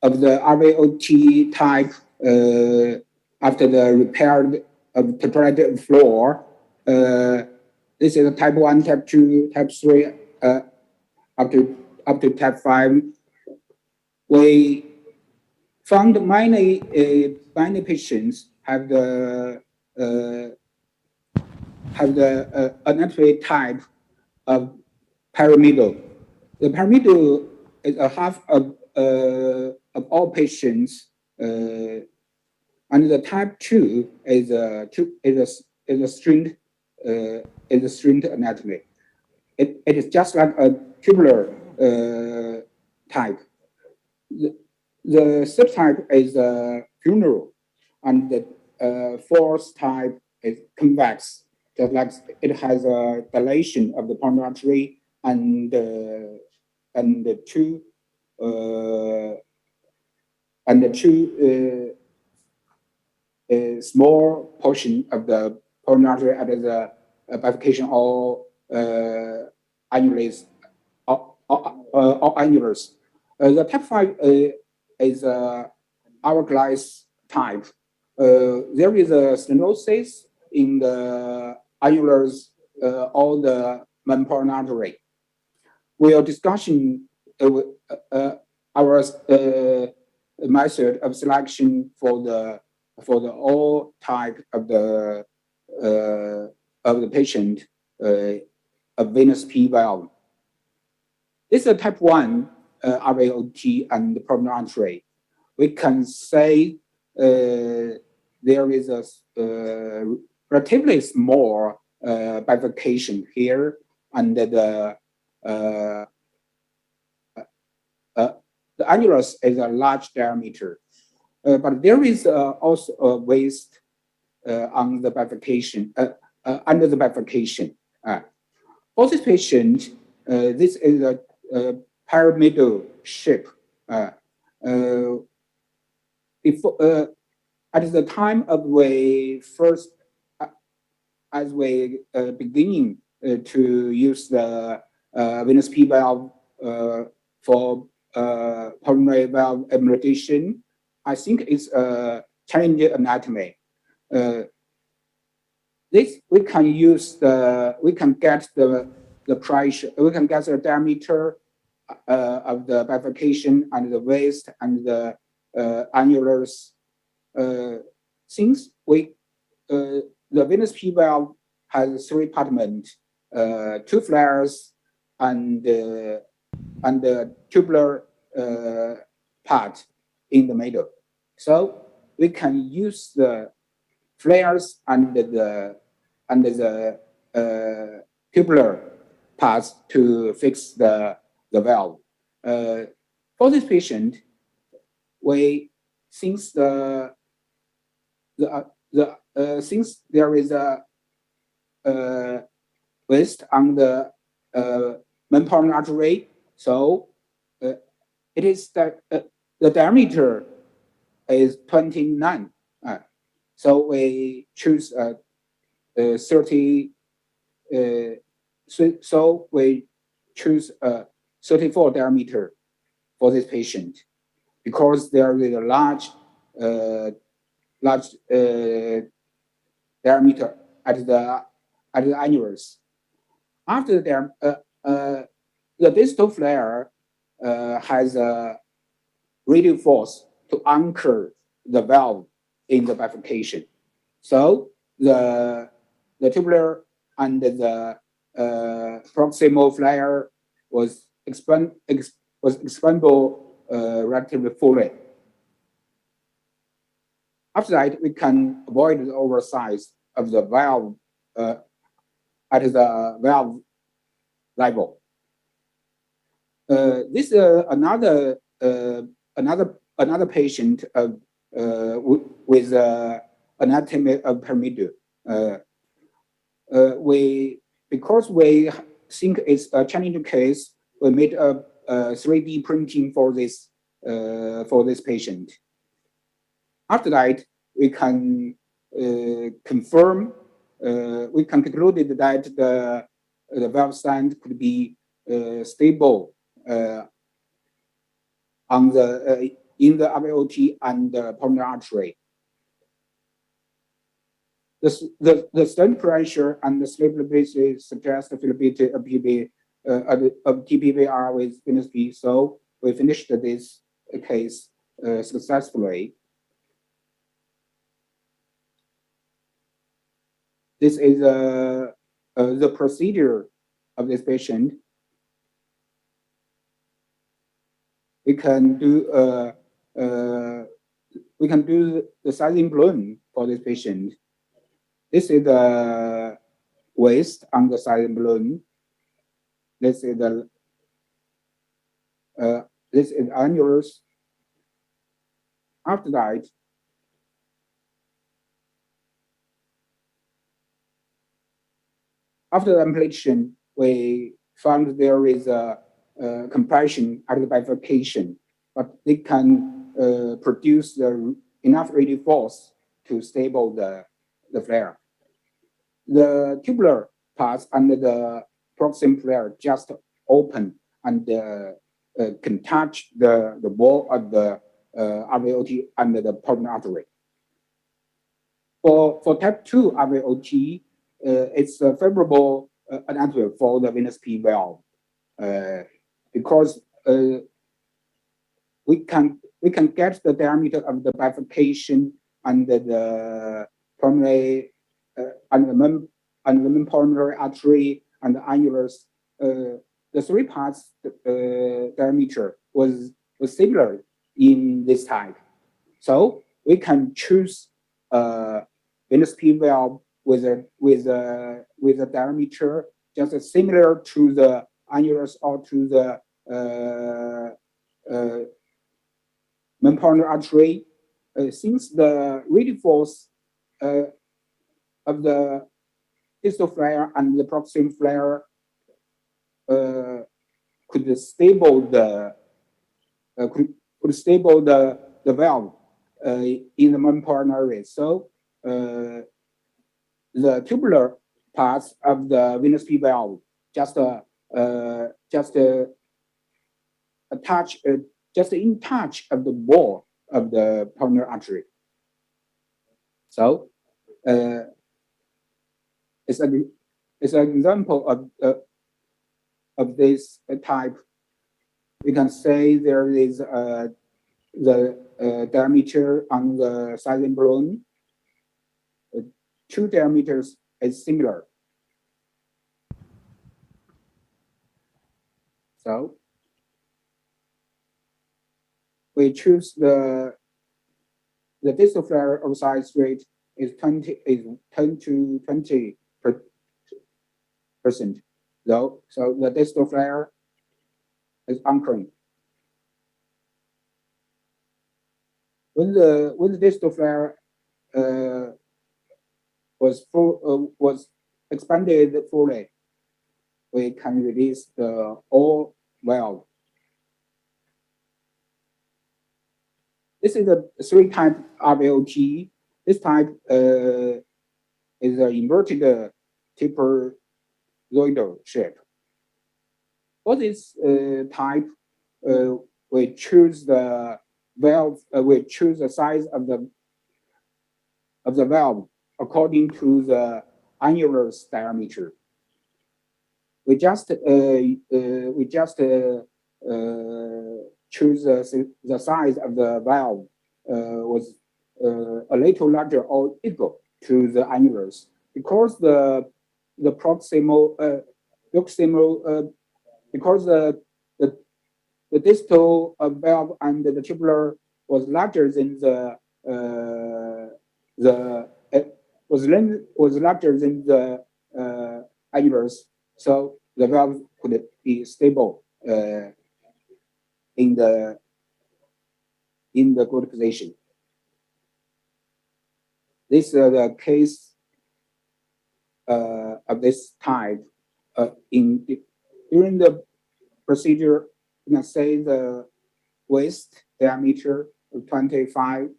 of the RVOT type after the repair of the toilet floor. This is type 1, type 2, type 3, up to type 5. We found many patients have the anatomy type of pyramidal. The pyramidal is a half of all patients, and the type 2 is a stringed anatomy. It is just like a tubular type. The third type is funeral, and the fourth type is convex. Just like it has a dilation of the pulmonary artery and the two small portion of the pulmonary artery at the bifurcation or annulus. The type 5 is hourglass type. There is a stenosis in the annulus or the main pulmonary artery. We are discussing our method of selection for the all type of the patient of venous P valve. This is a type 1 RVOT and pulmonary artery. We can say there is a relatively small bifurcation here, and the annulus is a large diameter. But there is also a waist on the bifurcation, under the bifurcation. For this patient, this is a pyramidal shape. Before, at the time of as we beginning to use the venous P valve for pulmonary valve embolization, I think it's a challenging anatomy. This we can use we can get the pressure, we can get the diameter of the bifurcation and the waist and the annulus. Since the venous P valve has 3 compartments, 2 flares and the tubular part in the middle. So we can use the flares and the tubular parts to fix the valve. For this patient, since there is a waist on the main pulmonary artery, so it is that the diameter is 29. So we choose 30. So we choose 34 diameter for this patient because there is a large diameter at the annulus. After the distal flare has a radial force to anchor the valve in the bifurcation. So the tubular and the proximal flare was expandable relatively fully. After that, we can avoid the oversize of the valve at the valve level. This is another patient with anatomy of pyramidal. Because we think it's a challenging case, we made a 3D printing for this patient. After that, we can confirm, we can conclude that the valve stand could be stable on the in the RVOT and the pulmonary artery. The stent pressure and the stability suggest the feasibility of TPVR with venous P. So we finished this case successfully. This is the procedure of this patient. We can do the sizing balloon for this patient. This is the waist on the sizing balloon. This is the this is annulus. After that, after the ablation, we found there is a compression at the bifurcation, but they can produce enough radial force to stable the flare. The tubular parts under the proximal flare just open and can touch the wall of the RVOT under the pulmonary artery. For type 2 RVOT, it's a favorable anatomy for the venous P valve because we can get the diameter of the bifurcation under the pulmonary and the main pulmonary artery and the annulus. The three parts diameter was similar in this type, so we can choose venous P valve with a diameter just similar to the annulus or to the main pulmonary artery. Since the radial force of the distal flare and the proximal flare could stable the valve in the main pulmonary. So the tubular parts of the venous P valve just in touch of the wall of the pulmonary artery. So it's an example of this type. We can say there is the diameter on the sizing balloon. Two diameters is similar. So we choose the distal flare oversize rate is 10 to 20%. Though, so the distal flare is anchoring. When the distal flare was expanded fully, we can release the whole valve. This is a 3-type RVOT. This type is an inverted trapezoidal shape. For this type, we choose the valve. We choose the size of the valve according to the annulus diameter. We just choose the size of the valve was a little larger or equal to the annulus, because the proximal because the distal valve and the tubular was larger than was larger than the annulus, so the valve could be stable in the good position. This is the case of this type. During the procedure, you can say the waist diameter of 25.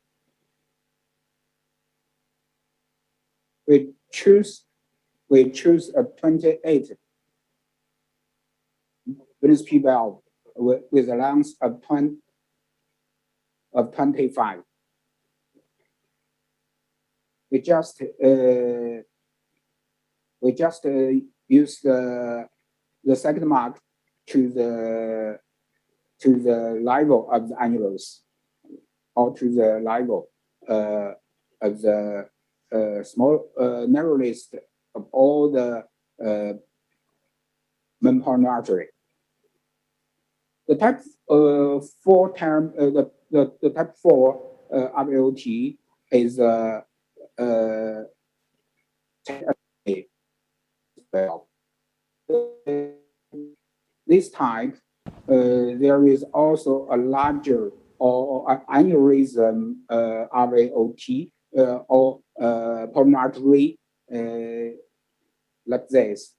We choose a 28 venous P valve with a length of 25. We just use the second mark to the level of the annulus, or to the level of the small narrowest of all the membrane artery. The type 4 term, the type 4 RVOT is this type, there is also a larger or aneurysm RVOT or pulmonary artery like this.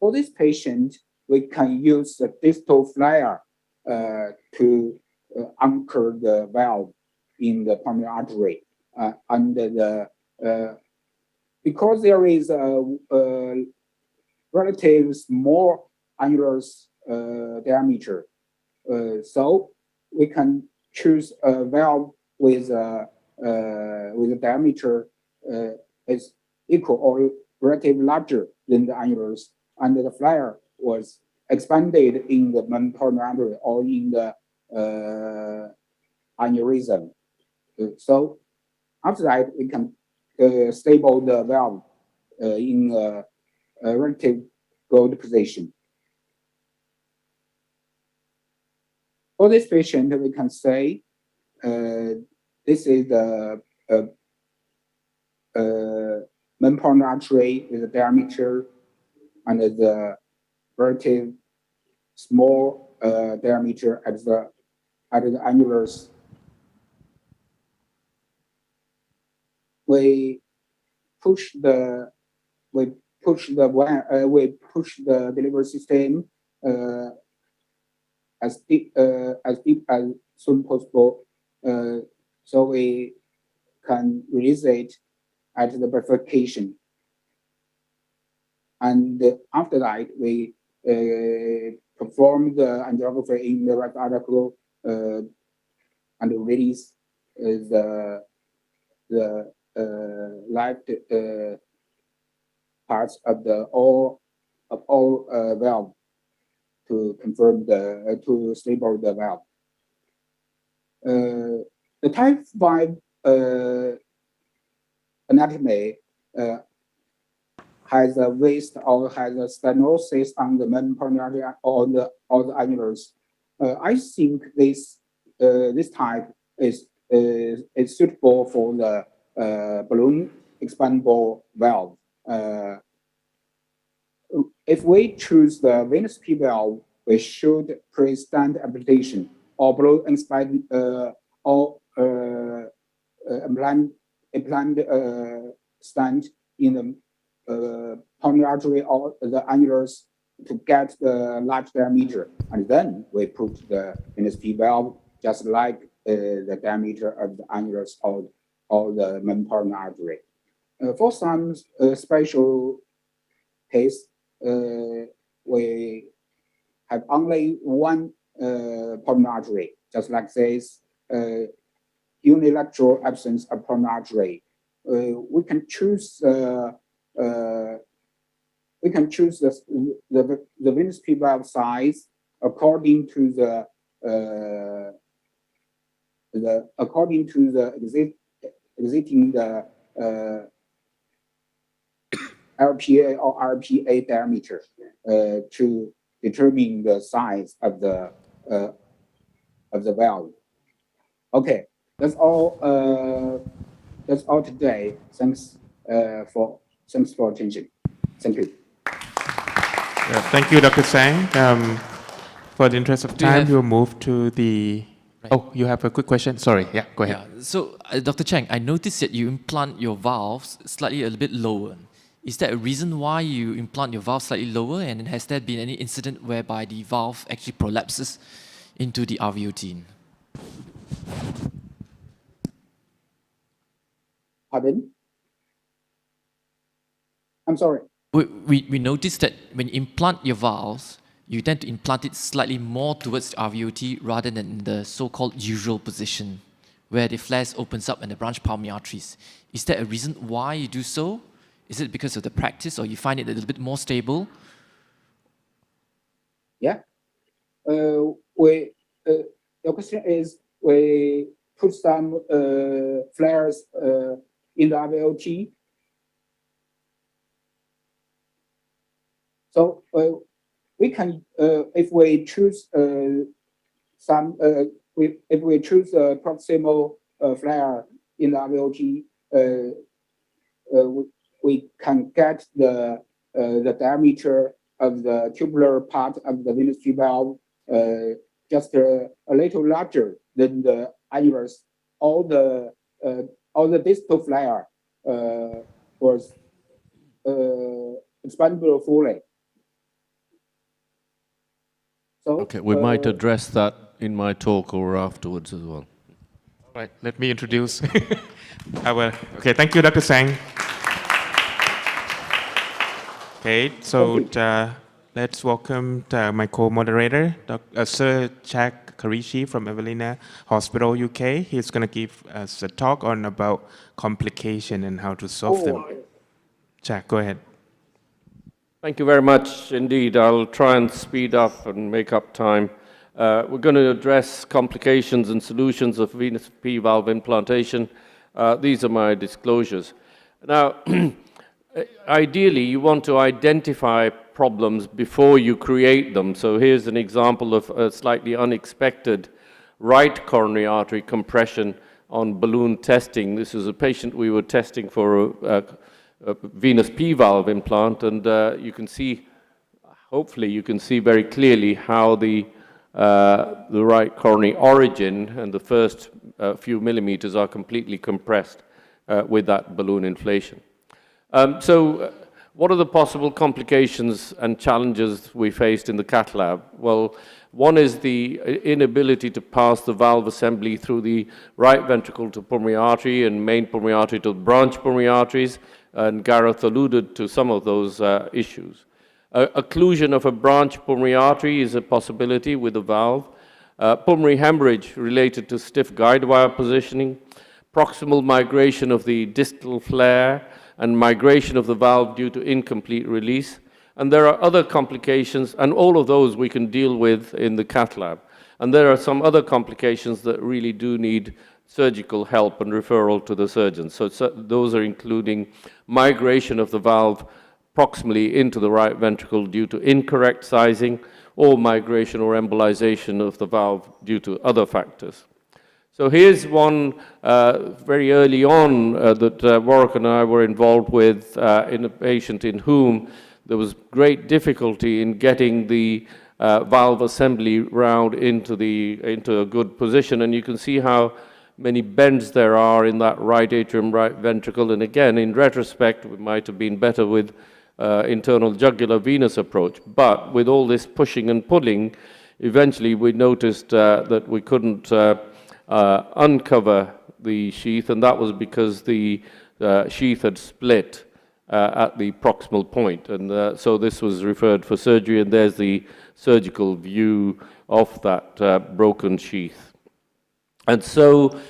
For this patient, we can use the distal flare to anchor the valve in the pulmonary artery under the because there is a relative small annulus diameter, so we can choose a valve with a diameter is equal or relatively larger than the annulus, and the flare was expanded in the pulmonary artery or in the aneurysm. So after that, we can stable the valve in a relative good position. For this patient, we can say this is the pulmonary artery with a diameter and the relative small diameter at the annulus. We push the delivery system as deep as soon possible, so we can release it at the bifurcation. And after that, we perform the angiography in the right article and release the left parts of all valve to confirm to stable the valve. The type 5 anatomy has a waist or has a stenosis on the pulmonary or the annulus. I think this type is suitable for the balloon expandable valve. If we choose the venous P valve, we should pre-stand amputation or balloon expand or implant stand in the pulmonary artery or the annulus to get the large diameter, and then we put the venous P valve just like the diameter of the annulus or the pulmonary artery. For some special case, we have only one pulmonary artery, just like this, unilateral absence of pulmonary artery. We can choose the venous P valve size according to the according to the existing LPA or RPA diameter to determine the size of the valve. Okay, that's all. That's all today. Thanks for attention. Thank you. Thank you, Dr. Sang. For the interest of Do you time, have- we'll move to the. Right. Oh, you have a quick question? Sorry. Yeah, go ahead. Yeah. So, Dr. Chang, I noticed that you implant your valves slightly a little bit lower. Is there a reason why you implant your valve slightly lower? And has there been any incident whereby the valve actually prolapses into the RVOT? Pardon? I'm sorry. We noticed that when you implant your valves, you tend to implant it slightly more towards the RVOT rather than in the so-called usual position, where the flares opens up and the branch pulmonary arteries. Is there a reason why you do so? Is it because of the practice, or you find it a little bit more stable? Yeah. Your question is we put some flares in the RVOT. So we can, if we choose if we choose a proximal flare in the RVOT, we can get the diameter of the tubular part of the venous valve just a little larger than the annulus. All the distal flare was expandable fully. So, Okay, we might address that in my talk or afterwards as well. All right, let me introduce our. Okay, thank you, Dr. Sang. Okay, so let's welcome my co-moderator, Sir Jack Karishi from Evelina Hospital, UK. He's going to give us a talk on about complication and how to solve them. Jack, go ahead. Thank you very much indeed. I'll try and speed up and make up time. We're going to address complications and solutions of venous P-valve implantation. These are my disclosures. Now, ideally, you want to identify problems before you create them. So here's an example of a slightly unexpected right coronary artery compression on balloon testing. This is a patient we were testing for a venous P-valve implant, and you can see, hopefully you can see very clearly how the right coronary origin and the first few millimeters are completely compressed with that balloon inflation. So what are the possible complications and challenges we faced in the cath lab? Well, one is the inability to pass the valve assembly through the right ventricle to pulmonary artery and main pulmonary artery to branch pulmonary arteries, and Gareth alluded to some of those issues. Occlusion of a branch pulmonary artery is a possibility with the valve. Pulmonary hemorrhage related to stiff guide wire positioning, proximal migration of the distal flare, and migration of the valve due to incomplete release. And there are other complications, and all of those we can deal with in the cath lab. And there are some other complications that really do need surgical help and referral to the surgeon. So those are including migration of the valve proximally into the right ventricle due to incorrect sizing, or migration or embolization of the valve due to other factors. So here's one very early on that Warwick and I were involved with in a patient in whom there was great difficulty in getting the valve assembly round into a good position, and you can see how many bends there are in that right atrium, right ventricle. And again, in retrospect, we might have been better with internal jugular venous approach. But with all this pushing and pulling, eventually we noticed that we couldn't uncover the sheath, and that was because the sheath had split at the proximal point. And so this was referred for surgery, and there's the surgical view of that broken sheath. And so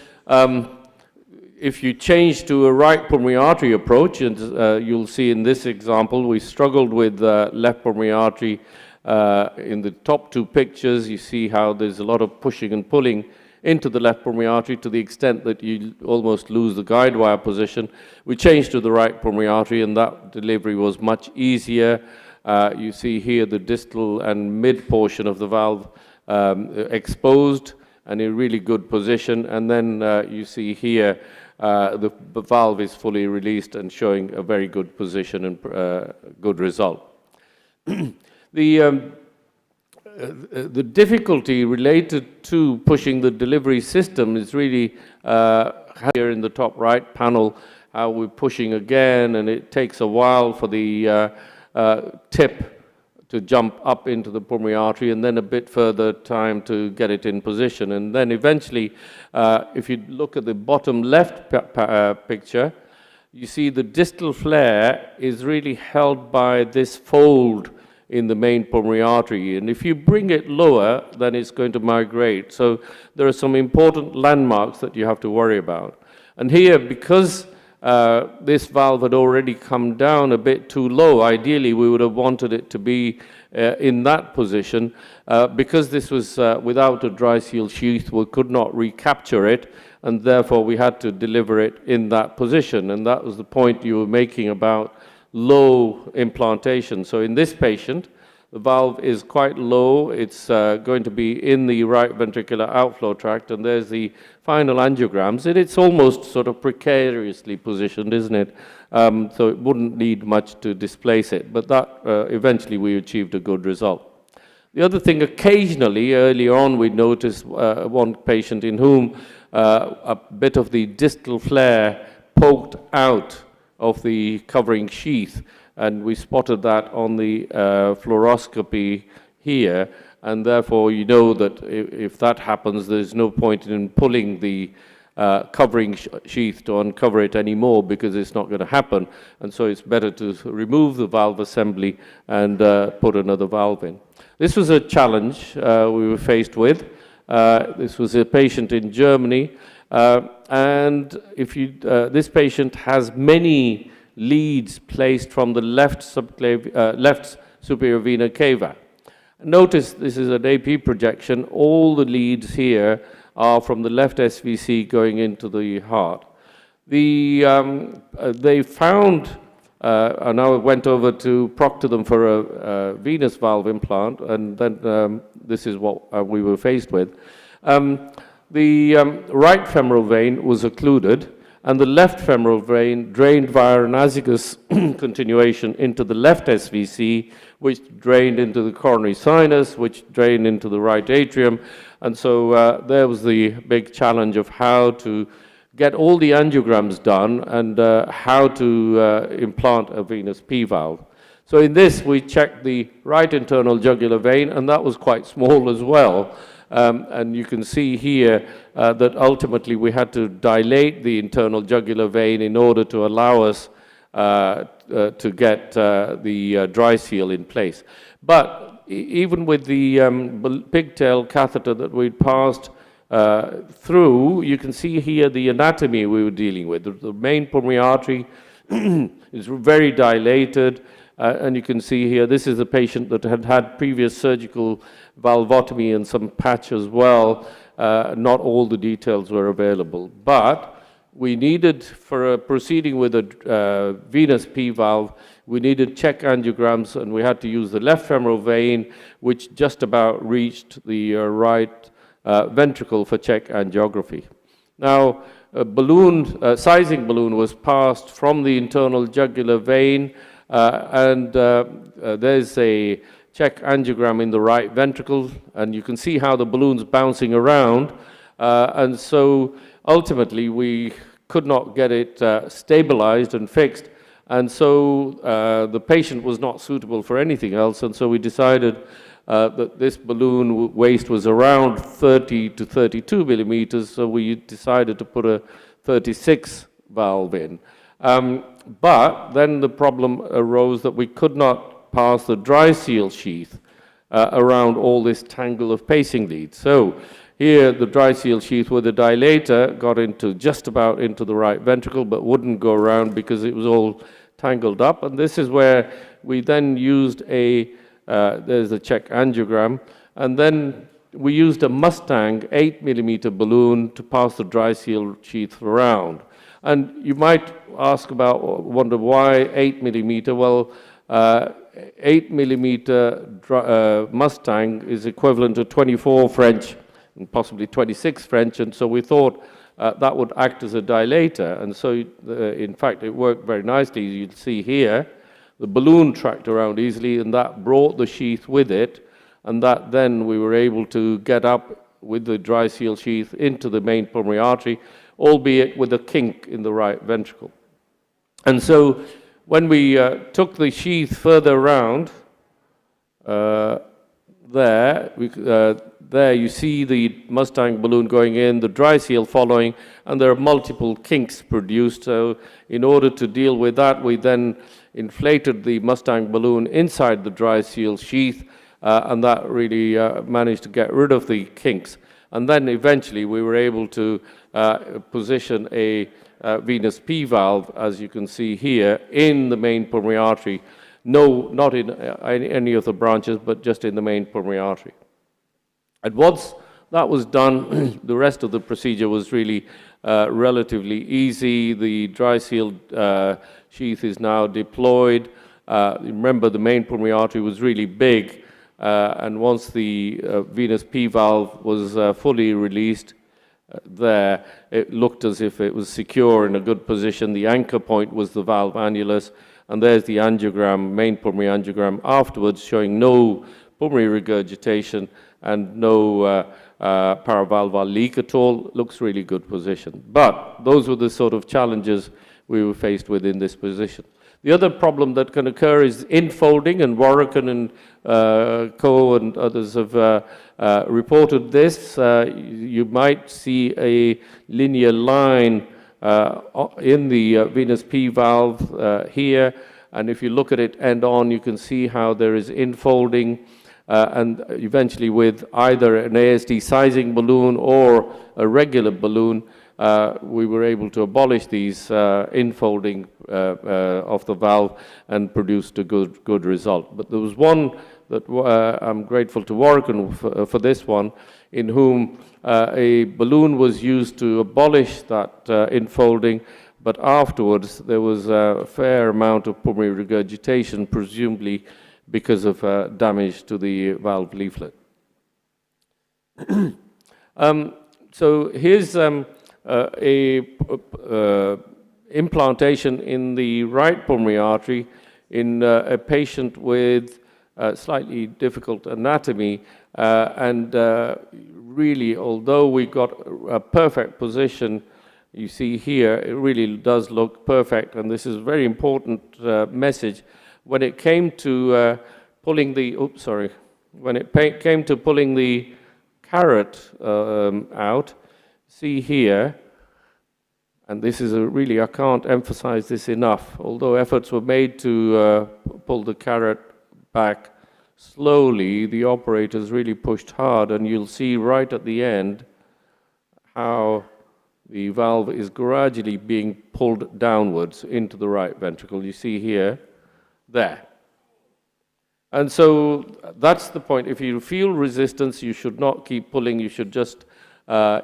if you change to a right pulmonary artery approach, and you'll see in this example, we struggled with left pulmonary artery In the top two pictures, you see how there's a lot of pushing and pulling into the left pulmonary artery to the extent that you almost lose the guide wire position. We changed to the right pulmonary artery, and that delivery was much easier. You see here the distal and mid portion of the valve exposed and in really good position. And then you see here the valve is fully released and showing a very good position and good result. The difficulty related to pushing the delivery system is really here in the top right panel, how we're pushing again, and it takes a while for the tip to jump up into the pulmonary artery, and then a bit further time to get it in position. And then eventually, if you look at the bottom left picture, you see the distal flare is really held by this fold in the main pulmonary artery. And if you bring it lower, then it's going to migrate. So there are some important landmarks that you have to worry about. And here, because this valve had already come down a bit too low, ideally we would have wanted it to be in that position. Because this was without a dry seal sheath, we could not recapture it, and therefore we had to deliver it in that position. And that was the point you were making about low implantation. So in this patient, the valve is quite low. It's going to be in the right ventricular outflow tract, and there's the final angiograms. And it's almost sort of precariously positioned, isn't it? So it wouldn't need much to displace it, but that eventually we achieved a good result. The other thing, occasionally, early on, we noticed one patient in whom a bit of the distal flare poked out of the covering sheath, and we spotted that on the fluoroscopy here, and therefore you know that if that happens, there's no point in pulling the covering sheath to uncover it anymore, because it's not going to happen, and so it's better to remove the valve assembly and put another valve in. This was a challenge we were faced with. This was a patient in Germany, and if you, this patient has many leads placed from the left superior vena cava. Notice this is an AP projection. All the leads here are from the left SVC going into the heart. They found, and I went over to proctor them for a venous valve implant, and then this is what we were faced with. The right femoral vein was occluded, and the left femoral vein drained via an azygous continuation into the left SVC, which drained into the coronary sinus, which drained into the right atrium. And so there was the big challenge of how to get all the angiograms done and how to implant a venous P-valve. So in this, we checked the right internal jugular vein, and that was quite small as well. And you can see here that ultimately we had to dilate the internal jugular vein in order to allow us to get the dry seal in place. But even with the pigtail catheter that we'd passed through, you can see here the anatomy we were dealing with. The main pulmonary artery is very dilated. And you can see here, this is a patient that had had previous surgical valvotomy and some patch as well. Not all the details were available. But we needed, for proceeding with a venous P-valve, we needed check angiograms, and we had to use the left femoral vein, which just about reached the right ventricle for check angiography. Now, a sizing balloon was passed from the internal jugular vein, and there's a check angiogram in the right ventricle, and you can see how the balloon's bouncing around. And so ultimately we could not get it stabilized and fixed, and so the patient was not suitable for anything else, and so we decided that this balloon waist was around 30 to 32 millimeters, so we decided to put a 36 valve in. But then the problem arose that we could not pass the dry seal sheath around all this tangle of pacing leads. So here the dry seal sheath with the dilator got into just about into the right ventricle, but wouldn't go around because it was all tangled up. And this is where we then used a there's the check angiogram. And then we used a Mustang 8 millimeter balloon to pass the dry seal sheath around. And you might wonder why 8 millimeter? Well, 8 millimeter Mustang is equivalent to 24 French and possibly 26 French, and so we thought that would act as a dilator. And so, in fact, it worked very nicely. You can see here, the balloon tracked around easily, and that brought the sheath with it, and that then we were able to get up with the dry seal sheath into the main pulmonary artery, albeit with a kink in the right ventricle. And so when we took the sheath further around, there you see the Mustang balloon going in, the dry seal following, and there are multiple kinks produced. So in order to deal with that, we then inflated the Mustang balloon inside the dry seal sheath, and that really managed to get rid of the kinks. And then eventually we were able to position a venous P valve, as you can see here, in the main pulmonary artery. No, not in any of the branches, but just in the main pulmonary artery. And once that was done, the rest of the procedure was really relatively easy. The dry seal sheath is now deployed. Remember, the main pulmonary artery was really big, and once the venous P valve was fully released, there, it looked as if it was secure in a good position. The anchor point was the valve annulus, and there's the angiogram, main pulmonary angiogram afterwards, showing no pulmonary regurgitation and no paravalvular leak at all. Looks really good position. But those were the sort of challenges we were faced with in this position. The other problem that can occur is infolding, and Warwick and Co. and others have reported this. You might see a linear line in the venous P valve here, and if you look at it end on, you can see how there is infolding, and eventually with either an ASD sizing balloon or a regular balloon, we were able to abolish these infolding of the valve and produced a good result. But there was one that I'm grateful to Warwick for this one, in whom a balloon was used to abolish that infolding, but afterwards there was a fair amount of pulmonary regurgitation, presumably because of damage to the valve leaflet. So here's implantation in the right pulmonary artery in a patient with slightly difficult anatomy, and really, although we got a perfect position, you see here, it really does look perfect, and this is a very important message. When it came to pulling the, when it came to pulling the carrot out, see here, and this is really, I can't emphasize this enough, although efforts were made to pull the carrot back slowly, the operators really pushed hard, and you'll see right at the end how the valve is gradually being pulled downwards into the right ventricle. You see here, there. And so that's the point. If you feel resistance, you should not keep pulling. You should just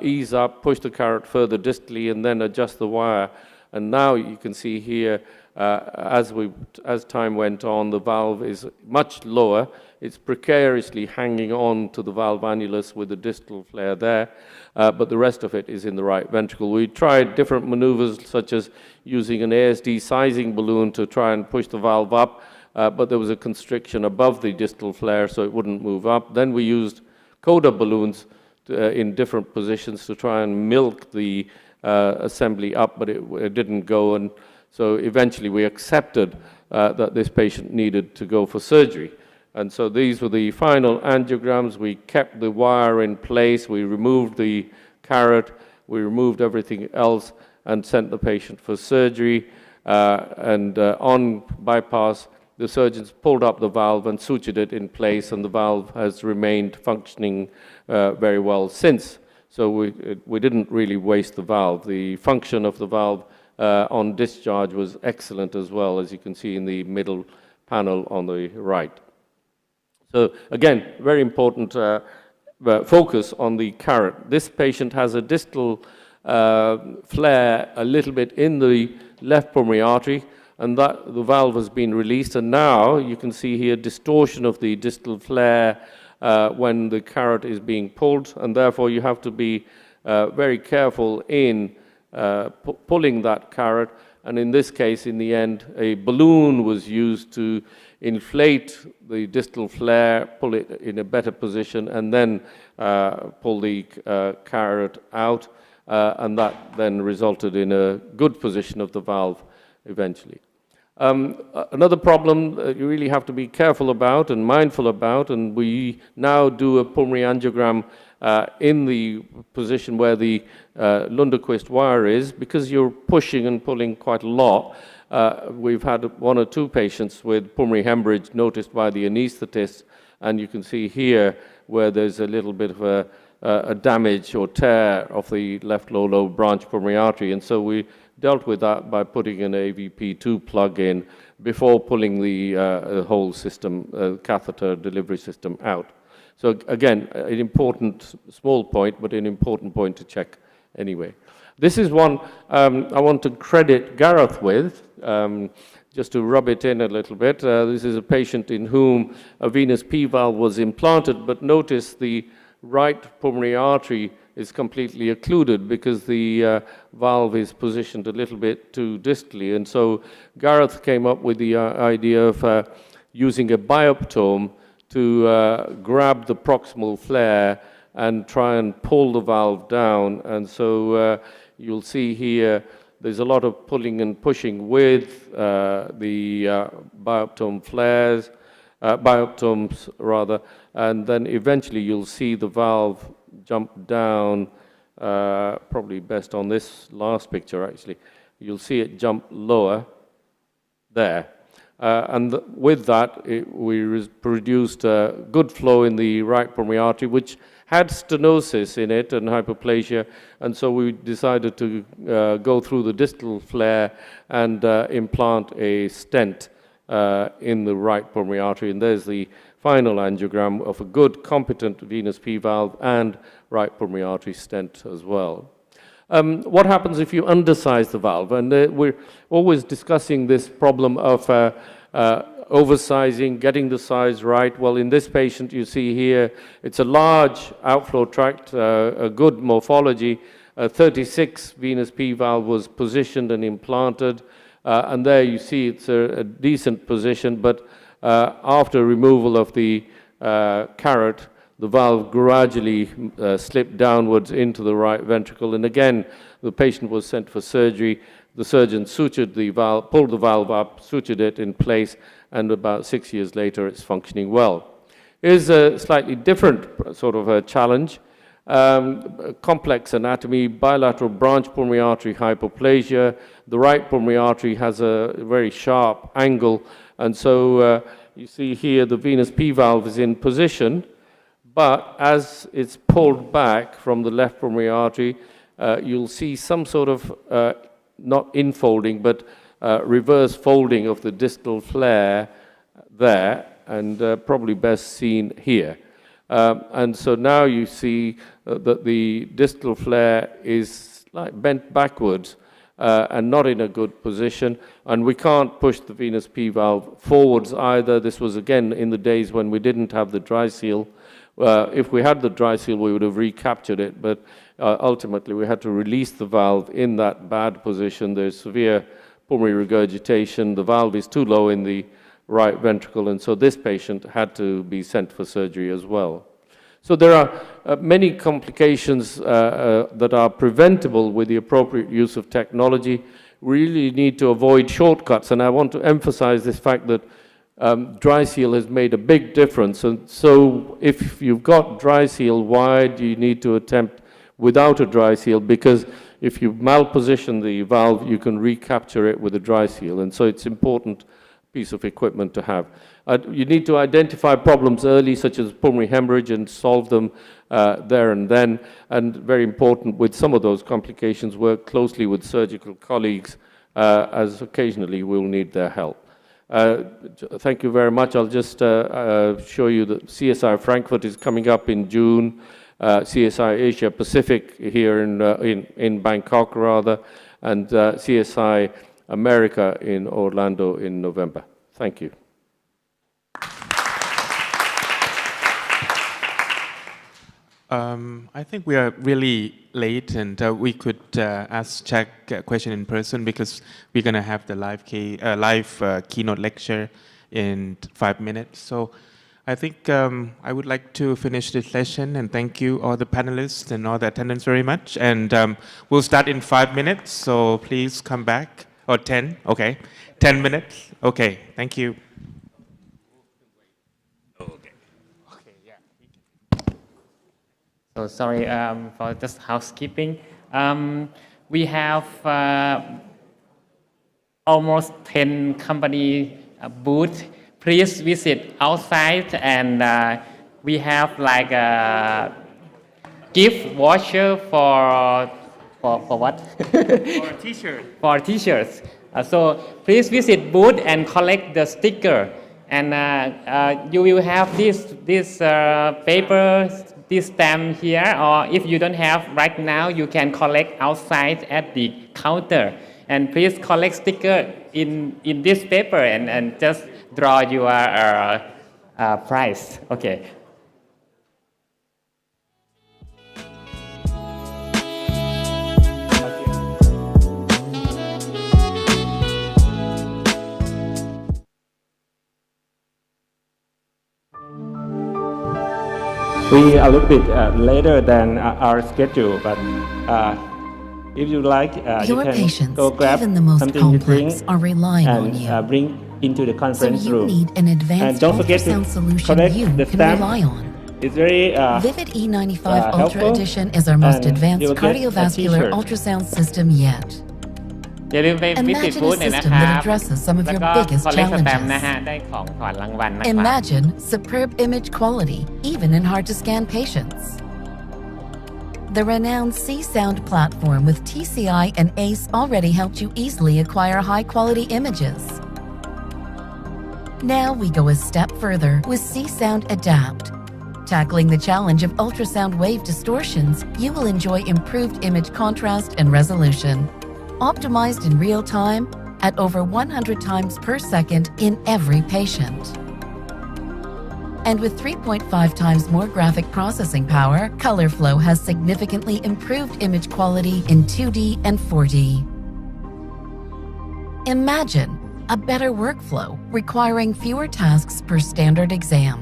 ease up, push the carrot further distally, and then adjust the wire. And now you can see here, as time went on, the valve is much lower. It's precariously hanging on to the valve annulus with the distal flare there, but the rest of it is in the right ventricle. We tried different maneuvers, such as using an ASD sizing balloon to try and push the valve up, but there was a constriction above the distal flare, so it wouldn't move up. Then we used coda balloons in different positions to try and milk the assembly up, but it didn't go, and so eventually we accepted that this patient needed to go for surgery. And so these were the final angiograms. We kept the wire in place, we removed the carrot, we removed everything else, and sent the patient for surgery. And on bypass, the surgeons pulled up the valve and sutured it in place, and the valve has remained functioning very well since. So we didn't really waste the valve. The function of the valve on discharge was excellent as well, as you can see in the middle panel on the right. So again, very important focus on the carrot. This patient has a distal flare a little bit in the left pulmonary artery, and that the valve has been released, and now you can see here distortion of the distal flare when the carrot is being pulled, and therefore you have to be very careful in pulling that carrot. And in this case, in the end, a balloon was used to inflate the distal flare, pull it in a better position, and then pull the carrot out, and that then resulted in a good position of the valve eventually. Another problem you really have to be careful about and mindful about, and we now do a pulmonary angiogram in the position where the Lunderquist wire is, because you're pushing and pulling quite a lot. We've had 1 or 2 patients with pulmonary hemorrhage noticed by the anaesthetist, and you can see here where there's a little bit of a damage or tear of the left low branch pulmonary artery, and so we dealt with that by putting an AVP2 plug in before pulling the whole system, catheter delivery system out. So again, an important small point, but an important point to check anyway. This is one I want to credit Gareth with, just to rub it in a little bit. This is a patient in whom a venous P-valve was implanted, but notice the right pulmonary artery is completely occluded because the valve is positioned a little bit too distally. And so Gareth came up with the idea of using a bioptome to grab the proximal flare and try and pull the valve down. And so you'll see here there's a lot of pulling and pushing with the bioptome flares, bioptomes rather, and then eventually you'll see the valve jump down, probably best on this last picture actually. You'll see it jump lower there. And with that, we produced good flow in the right pulmonary artery, which had stenosis in it and hypoplasia, and so we decided to go through the distal flare and implant a stent in the right pulmonary artery, and there's the final angiogram of a good, competent venous P-valve and right pulmonary artery stent as well. What happens if you undersize the valve? And we're always discussing this problem of oversizing, getting the size right. Well, in this patient, you see here, it's a large outflow tract, a good morphology. 36 venous P-valve was positioned and implanted. And there you see it's a decent position, but after removal of the carrot, the valve gradually slipped downwards into the right ventricle. And again, the patient was sent for surgery. The surgeon sutured the valve, pulled the valve up, sutured it in place, and about 6 years later, it's functioning well. Here's a slightly different sort of a challenge. Complex anatomy, bilateral branch pulmonary artery hypoplasia. The right pulmonary artery has a very sharp angle, and so you see here the venous P-valve is in position, but as it's pulled back from the left pulmonary artery, you'll see some sort of, not infolding, but reverse folding of the distal flare there, and probably best seen here. And so now you see that the distal flare is like bent backwards and not in a good position, and we can't push the venous P-valve forwards either. This was again in the days when we didn't have the dry seal. If we had the dry seal, we would have recaptured it, but ultimately we had to release the valve in that bad position. There's severe pulmonary regurgitation. The valve is too low in the right ventricle, and so this patient had to be sent for surgery as well. So there are many complications that are preventable with the appropriate use of technology. We really need to avoid shortcuts, and I want to emphasize this fact that dry seal has made a big difference. And so if you've got dry seal, why do you need to attempt without a dry seal? Because if you malposition the valve, you can recapture it with a dry seal, and so it's important piece of equipment to have. You need to identify problems early, such as pulmonary hemorrhage, and solve them there and then. And very important, with some of those complications, work closely with surgical colleagues, as occasionally we'll need their help. Thank you very much. I'll just show you that CSI Frankfurt is coming up in June, CSI Asia Pacific here in Bangkok rather, and CSI America in Orlando in November. Thank you. I think we are really late, and we could ask Jack a question in person because we're going to have the live keynote lecture in 5 minutes. So I think I would like to finish this session and thank you all the panelists and all the attendants very much. And we'll start in 5 minutes, so please come back. Or 10, okay. 10 minutes, okay, thank you. So sorry for just housekeeping. We have almost 10 company booths. Please visit outside, and we have like a gift voucher for what? For t-shirt. For t-shirts. So please visit booth and collect the sticker. And you will have this paper, this stamp here, or if you don't have right now, you can collect outside at the counter. And please collect sticker in this paper and just draw your price. Okay. We are a little bit later than our schedule, but if you like, you Your can patients, go grab even the most something to drink complex, are relying on you. and bring into the So conference you room. need an And advanced don't forget to ultrasound solution collect you the can stamp. rely on. It's very Vivid E95 Ultra helpful, Edition is our most and advanced you'll get a cardiovascular t-shirt. ultrasound system yet. อย่าลืมไปวิสิต Imagine บู a ธหน่อยนะค system รั that บ addresses some of แล้ว your ก็ biggest คอลเลกสแตมป์นะ challenges. ฮะได้ของขวัญรางวัลนะครับ Imagine superb image quality, even in hard-to-scan patients. The renowned C-Sound platform with TCI and ACE already helped you easily acquire high-quality images. Now we go a step further with C-Sound Adapt. Tackling the challenge of ultrasound wave distortions, you will enjoy improved image contrast and resolution, optimized in real time at over 100 times per second in every patient. And with 3.5 times more graphic processing power, ColorFlow has significantly improved image quality in 2D and 4D. Imagine a better workflow requiring fewer tasks per standard exam.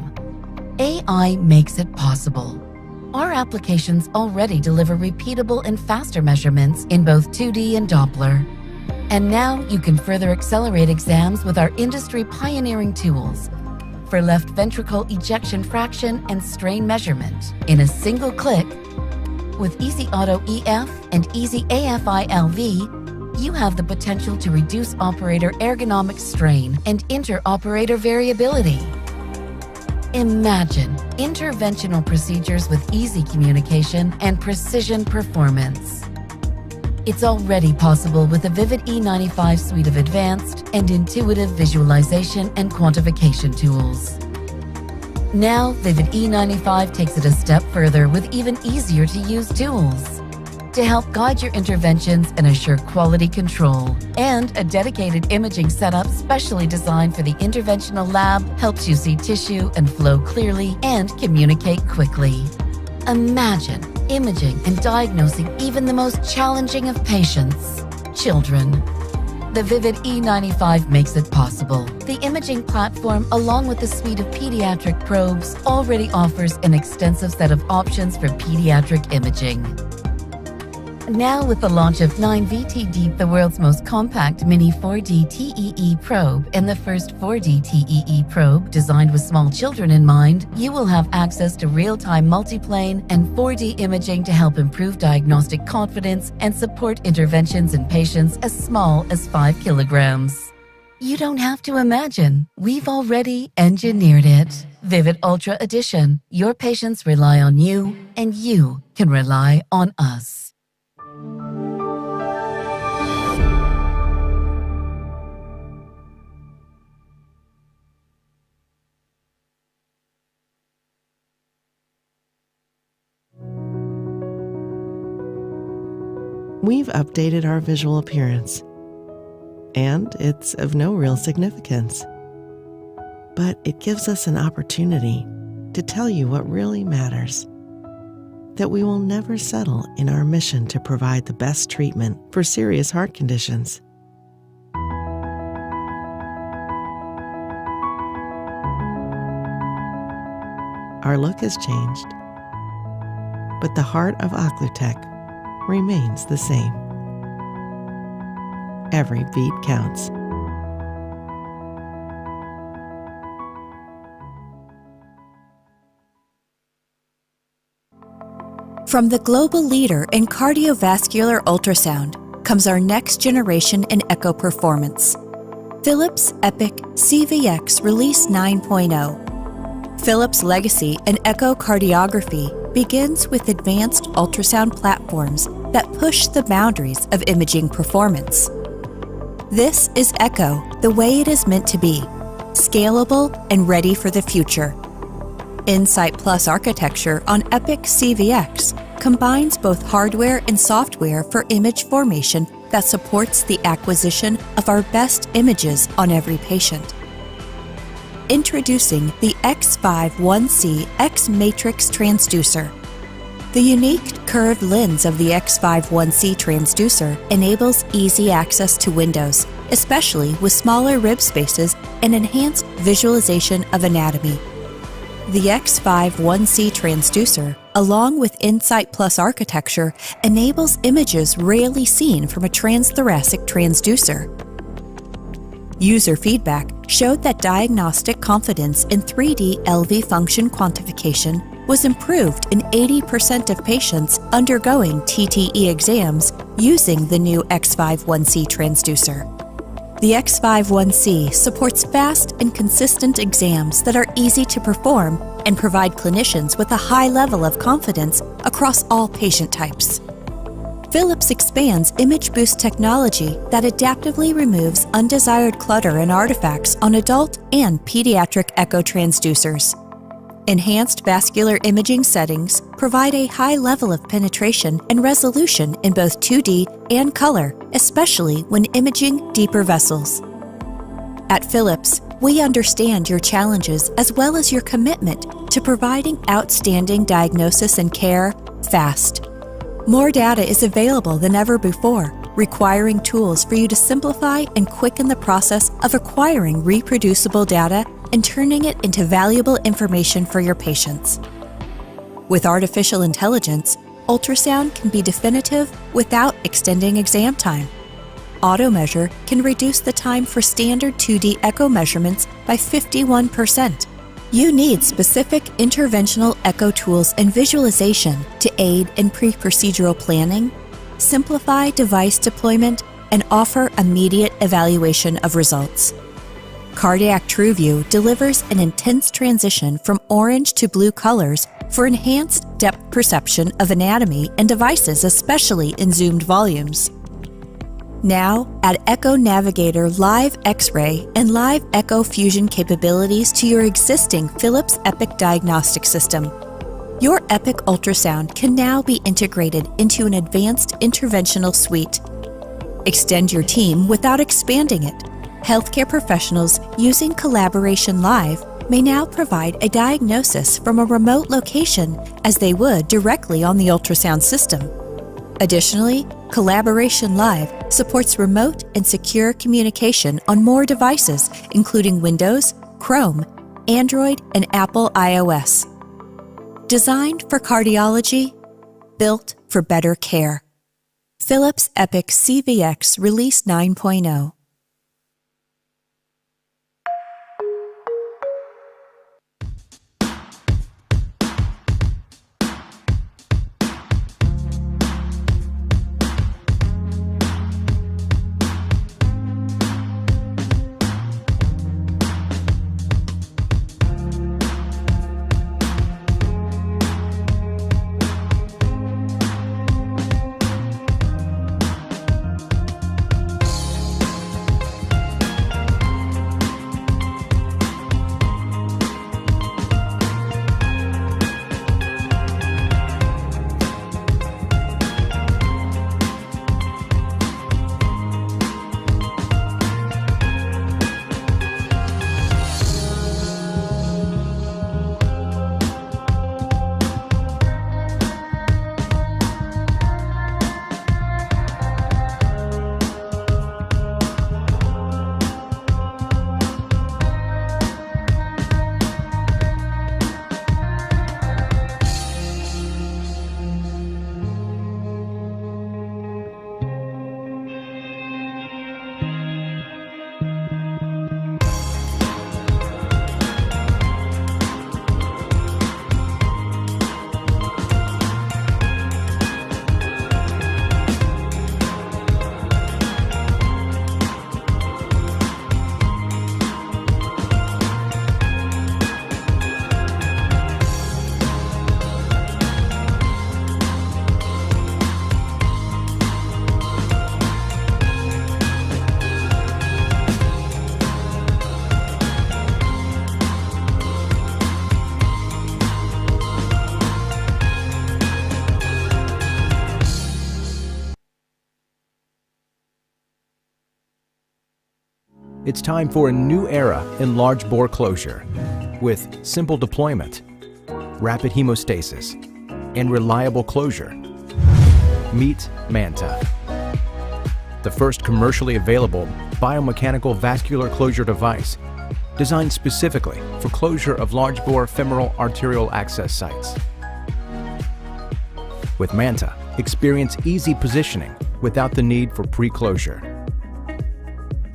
AI makes it possible. Our applications already deliver repeatable and faster measurements in both 2D and Doppler. And now you can further accelerate exams with our industry-pioneering tools for left ventricle ejection fraction and strain measurement in a single click. With Easy Auto EF and Easy AFI LV, you have the potential to reduce operator ergonomic strain and inter-operator variability. Imagine interventional procedures with easy communication and precision performance. It's already possible with the Vivid E95 suite of advanced and intuitive visualization and quantification tools. Now, Vivid E95 takes it a step further with even easier to use tools to help guide your interventions and assure quality control. And a dedicated imaging setup specially designed for the interventional lab helps you see tissue and flow clearly and communicate quickly. Imagine imaging and diagnosing even the most challenging of patients, children. The Vivid E95 makes it possible. The imaging platform, along with the suite of pediatric probes, already offers an extensive set of options for pediatric imaging. Now with the launch of 9VT Deep, the world's most compact mini 4D TEE probe, and the first 4D TEE probe designed with small children in mind, you will have access to real-time multiplane and 4D imaging to help improve diagnostic confidence and support interventions in patients as small as 5 kilograms. You don't have to imagine. We've already engineered it. Vivid Ultra Edition. Your patients rely on you, and you can rely on us. we've updated our visual appearance. And it's of no real significance. But it gives us an opportunity to tell you what really matters. That we will never settle in our mission to provide the best treatment for serious heart conditions. Our look has changed, but the heart of Occlutech remains the same. Every beat counts. From the global leader in cardiovascular ultrasound comes our next generation in echo performance. Philips Epic CVX Release 9.0. Philips' legacy in echocardiography begins with advanced ultrasound platforms that push the boundaries of imaging performance. This is Echo the way it is meant to be, scalable and ready for the future. Insight Plus architecture on Epic CVX combines both hardware and software for image formation that supports the acquisition of our best images on every patient. Introducing the X5-1C X-Matrix transducer. The unique curved lens of the X5-1C transducer enables easy access to windows, especially with smaller rib spaces and enhanced visualization of anatomy. The X5-1C transducer, along with Insight Plus architecture, enables images rarely seen from a transthoracic transducer. User feedback showed that diagnostic confidence in 3D LV function quantification was improved in 80% of patients undergoing TTE exams using the new X5-1C transducer. The X5-1C supports fast and consistent exams that are easy to perform and provide clinicians with a high level of confidence across all patient types. Philips expands Image Boost technology that adaptively removes undesired clutter and artifacts on adult and pediatric echo transducers. Enhanced vascular imaging settings provide a high level of penetration and resolution in both 2D and color, especially when imaging deeper vessels. At Philips, we understand your challenges as well as your commitment to providing outstanding diagnosis and care fast. More data is available than ever before, requiring tools for you to simplify and quicken the process of acquiring reproducible data and turning it into valuable information for your patients. With artificial intelligence, ultrasound can be definitive without extending exam time. AutoMeasure can reduce the time for standard 2D echo measurements by 51%. You need specific interventional echo tools and visualization to aid in pre-procedural planning, simplify device deployment, and offer immediate evaluation of results. Cardiac TrueView delivers an intense transition from orange to blue colors for enhanced depth perception of anatomy and devices, especially in zoomed volumes. Now, add Echo Navigator Live X-ray and Live Echo Fusion capabilities to your existing Philips Epic diagnostic system. Your Epic ultrasound can now be integrated into an advanced interventional suite. Extend your team without expanding it. Healthcare professionals using Collaboration Live may now provide a diagnosis from a remote location as they would directly on the ultrasound system. Additionally, Collaboration Live supports remote and secure communication on more devices, including Windows, Chrome, Android, and Apple iOS. Designed for cardiology, built for better care. Philips Epic CVX Release 9.0. It's time for a new era in large bore closure with simple deployment, rapid hemostasis, and reliable closure. Meet MANTA, the first commercially available biomechanical vascular closure device designed specifically for closure of large bore femoral arterial access sites. With MANTA, experience easy positioning without the need for pre-closure.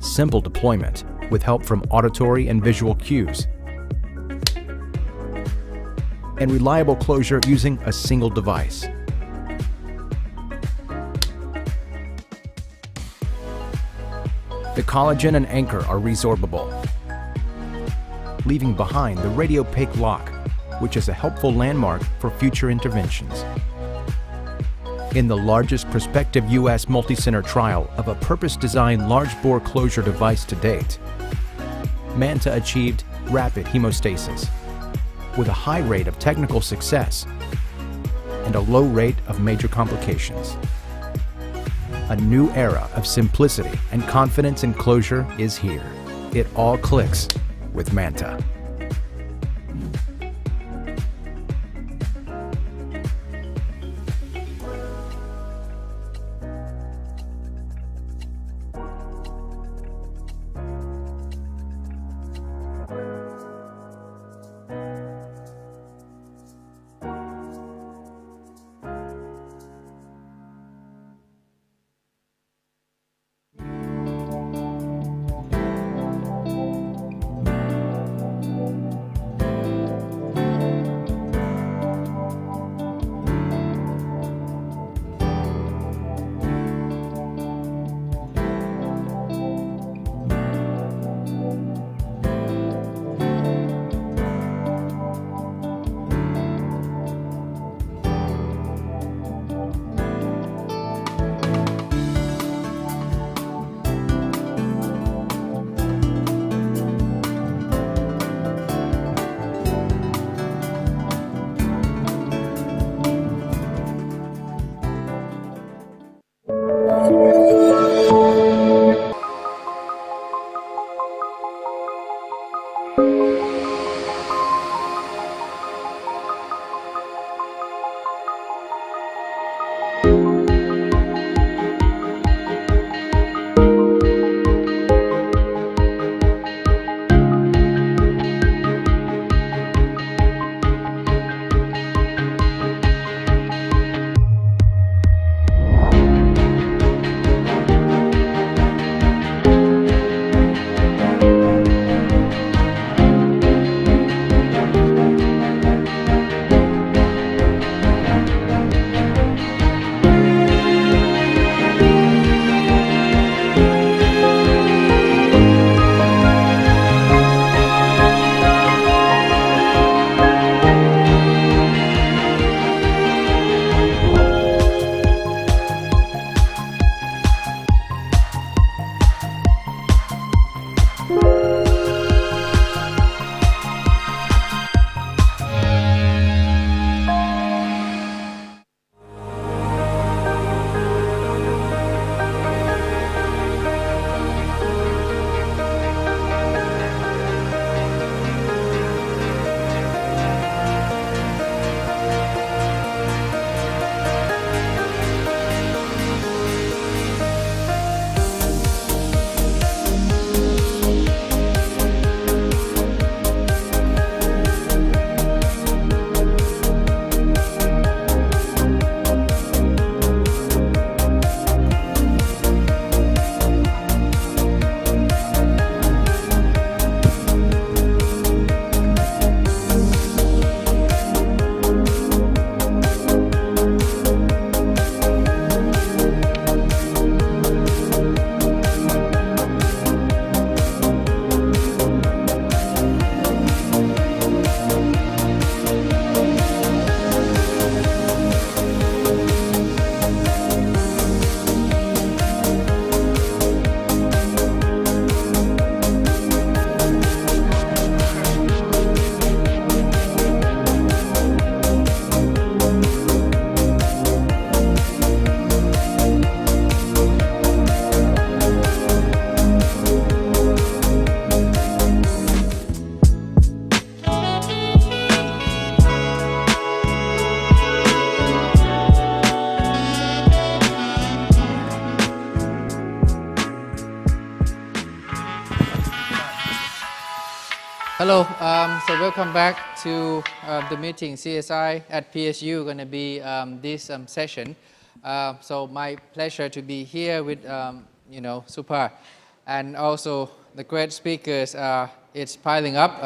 Simple deployment with help from auditory and visual cues. And reliable closure using a single device. The collagen and anchor are resorbable, leaving behind the radiopaque lock, which is a helpful landmark for future interventions. In the largest prospective U.S. multi-center trial of a purpose-designed large bore closure device to date, MANTA achieved rapid hemostasis with a high rate of technical success and a low rate of major complications. A new era of simplicity and confidence in closure is here. It all clicks with MANTA. Hello, so welcome back to the meeting CSI at PSU. Going to be this session. So my pleasure to be here with Supar, and also the great speakers. It's piling up.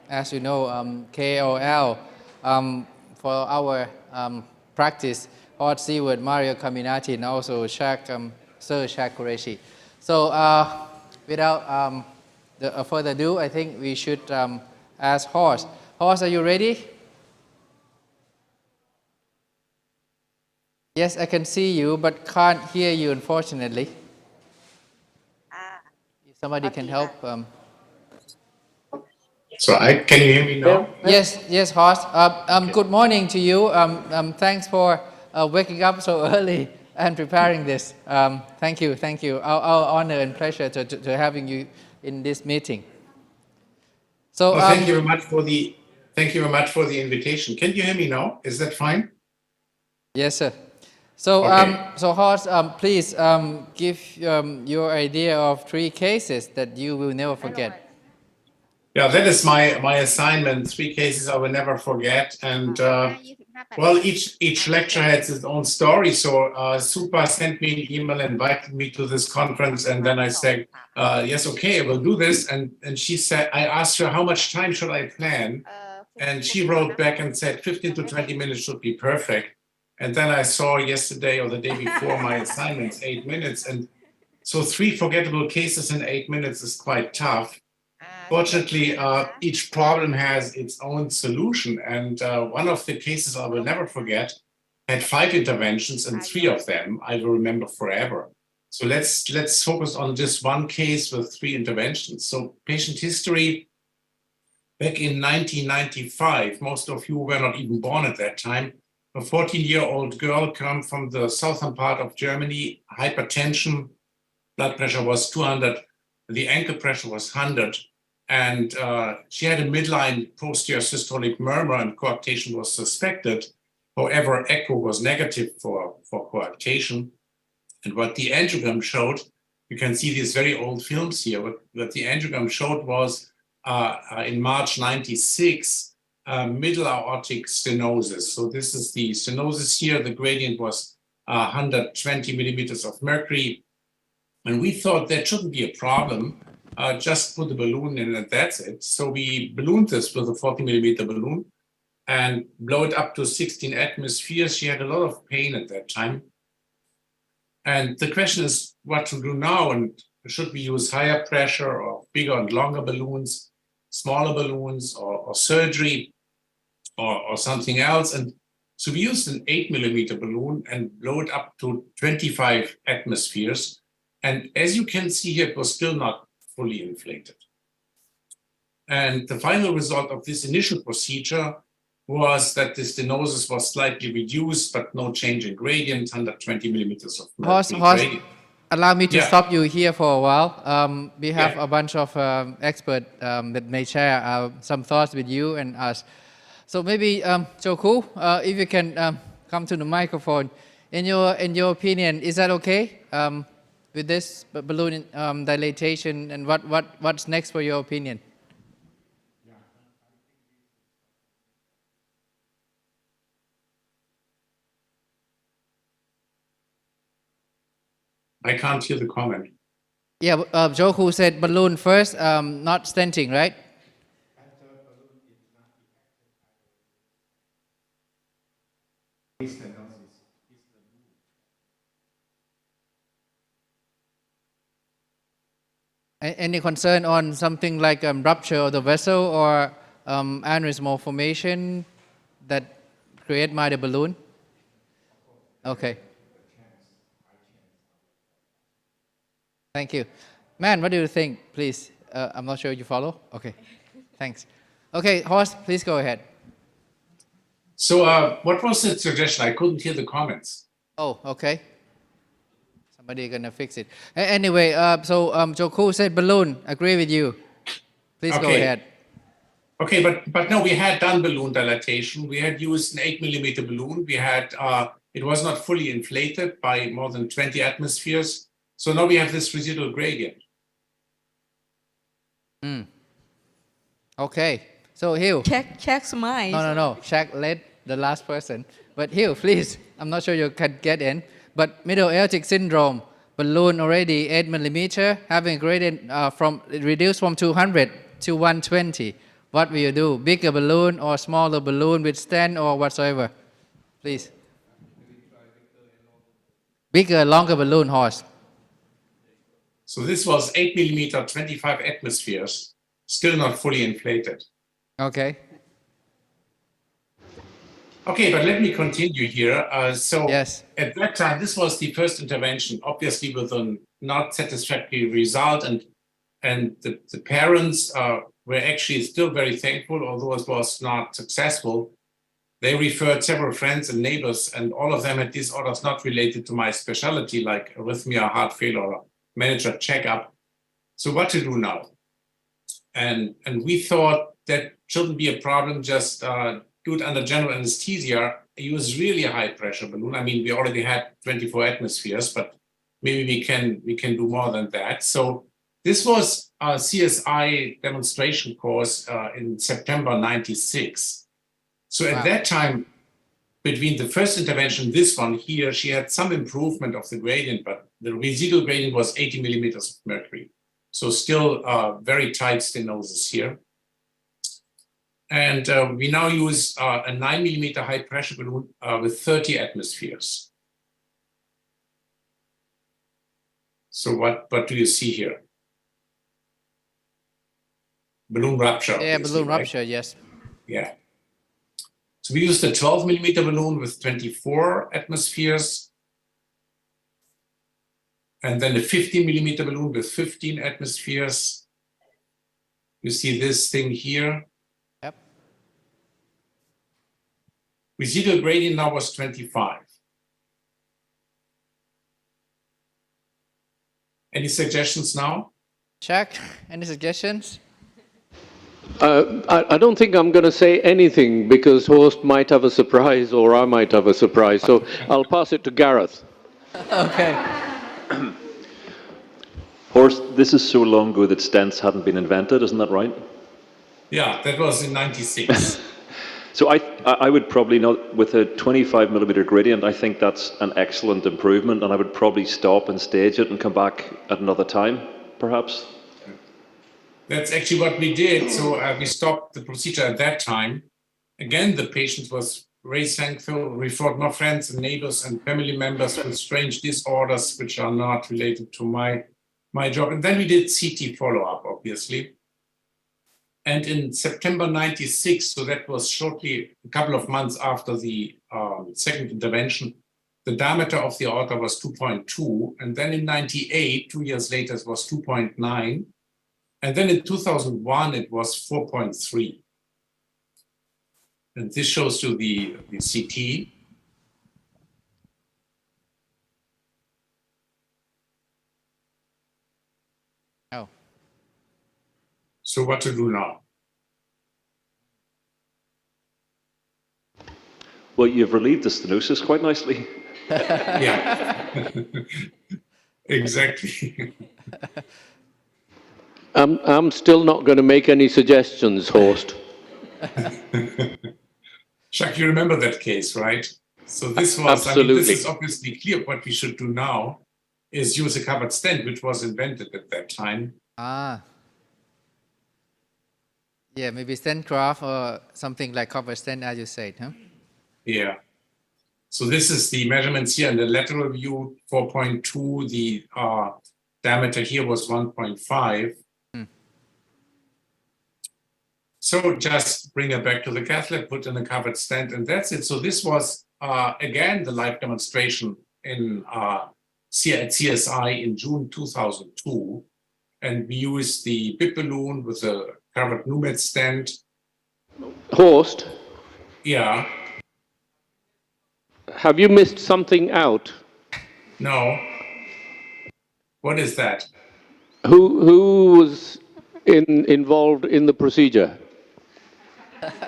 As you know, KOL for our practice, Howard Seward, Mario Caminati, and also Sir Shaq Qureshi. So without further ado, I think we should ask Horst. Horst, are you ready? Yes, I can see you, but can't hear you, unfortunately. If somebody can help. Can you hear me now? Yes, Horst. Good morning to you. Thanks for waking up so early and preparing this. Thank you. Our honor and pleasure to having you in this meeting. So well, thank you very much for the invitation. Can you hear me now? Is that fine? Yes, sir. So okay. So Horst, please give your idea of 3 cases that you will never forget. Yeah, that is my assignment. 3 cases I will never forget. And well, each lecture has its own story. So Supa sent me an email, invited me to this conference, and then I said, yes, okay, I will do this. And she said, I asked her, how much time should I plan? And she wrote back and said, 15 to 20 minutes should be perfect. And then I saw yesterday or the day before my assignments, 8 minutes. And so 3 forgettable cases in 8 minutes is quite tough. Fortunately, each problem has its own solution. And one of the cases I will never forget had 5 interventions, and 3 of them I will remember forever. So let's focus on just one case with 3 interventions. So patient history, back in 1995, most of you were not even born at that time. A 14-year-old girl come from the southern part of Germany, hypertension, blood pressure was 200, the ankle pressure was 100. And she had a midline posterior systolic murmur and coarctation was suspected. However, echo was negative for coarctation. And what the angiogram showed, you can see these very old films here. What the angiogram showed was in March 96, middle aortic stenosis. So this is the stenosis here. The gradient was 120 millimeters of mercury. And we thought that shouldn't be a problem. Just put the balloon in and that's it. So we ballooned this with a 40 millimeter balloon and blow it up to 16 atmospheres. She had a lot of pain at that time. And the question is what to do now, and should we use higher pressure or bigger and longer balloons, smaller balloons, or surgery or something else? And so we used an 8 millimeter balloon and blow it up to 25 atmospheres. And as you can see here, it was still not fully inflated. And the final result of this initial procedure was that the stenosis was slightly reduced, but no change in gradient, 120 millimeters of mercury gradient. Allow me to stop you here for a while. We have a bunch of experts that may share some thoughts with you and us. So maybe, Joku, if you can come to the microphone. In your opinion, is that okay? With this balloon dilatation, and what's next for your opinion? I can't hear the comment. Yeah, Joku said balloon first, not stenting, right? Any concern on something like rupture of the vessel or aneurysmal formation that create by the balloon? Okay. Thank you. Man, what do you think, please? I'm not sure you follow. Okay, thanks. Okay, Horst, please go ahead. So what was the suggestion? I couldn't hear the comments. Oh, okay. Somebody gonna fix it. Anyway, so Joku said balloon. Agree with you. Please go ahead. Okay, but no, we had done balloon dilatation. We had used an 8 millimeter balloon. We had it was not fully inflated by more than 20 atmospheres. So now we have this residual gradient. Okay. So Hugh. Check's mine. No. Check let the last person. But Hugh, please. I'm not sure you can get in. But middle aortic syndrome, balloon already 8 millimeter, having gradient reduced from 200 to 120. What will you do? Bigger balloon or smaller balloon with stent or whatsoever? Please. Bigger, longer balloon, Horst. So this was 8 millimeter, 25 atmospheres, still not fully inflated. Okay. Okay, but let me continue here. Yes. At that time, this was the first intervention, obviously with a not satisfactory result, and the parents were actually still very thankful, although it was not successful. They referred several friends and neighbors, and all of them had disorders not related to my specialty, like arrhythmia, heart failure, or manager checkup. So what to do now? And we thought that shouldn't be a problem, just do it under general anesthesia, use really a high pressure balloon. I mean, we already had 24 atmospheres, but maybe we can do more than that. So this was a CSI demonstration course in September 96. So at that time, between the first intervention, this one here, she had some improvement of the gradient, but the residual gradient was 80 millimeters of mercury. So still very tight stenosis here. And we now use a 9 millimeter high pressure balloon with 30 atmospheres. So what do you see here? Balloon rupture. Yeah, balloon right? rupture, yes. Yeah. So we used a 12 millimeter balloon with 24 atmospheres. And then a 15 millimeter balloon with 15 atmospheres. You see this thing here. Yep. Residual gradient now was 25. Any suggestions now? Check. Any suggestions? I don't think I'm going to say anything because host might have a surprise or I might have a surprise. So I'll pass it to Gareth. Okay. Horst, this is so long ago that stents hadn't been invented, isn't that right? Yeah, that was in 96. So I would probably not, with a 25 millimeter gradient, I think that's an excellent improvement, and I would probably stop and stage it and come back at another time, perhaps. That's actually what we did. So we stopped the procedure at that time. Again, the patient was very thankful, referred more friends and neighbors and family members with strange disorders, which are not related to my job. And then we did CT follow-up, obviously. And in September 96, so that was shortly a couple of months after the second intervention, the diameter of the aorta was 2.2. And then in 98, 2 years later, it was 2.9. And then in 2001, it was 4.3. And this shows you the CT. Oh. So what to do now? Well, you've relieved the stenosis quite nicely. Yeah, exactly. I'm still not going to make any suggestions, Horst. Jacques, you remember that case, right? So this was, Absolutely. I mean, this is obviously clear. What we should do now is use a covered stent, which was invented at that time. Ah. Yeah, maybe stent graft or something like covered stent, as you said, huh? Yeah. So this is the measurements here in the lateral view, 4.2. The diameter here was 1.5. So just bring it back to the cath lab, put in a covered stent, and that's it. So this was, again, the live demonstration in at CSI in June 2002. And we used the BIP balloon with a covered Numet stent. Horst? Yeah. Have you missed something out? No. What is that? Who was involved in the procedure?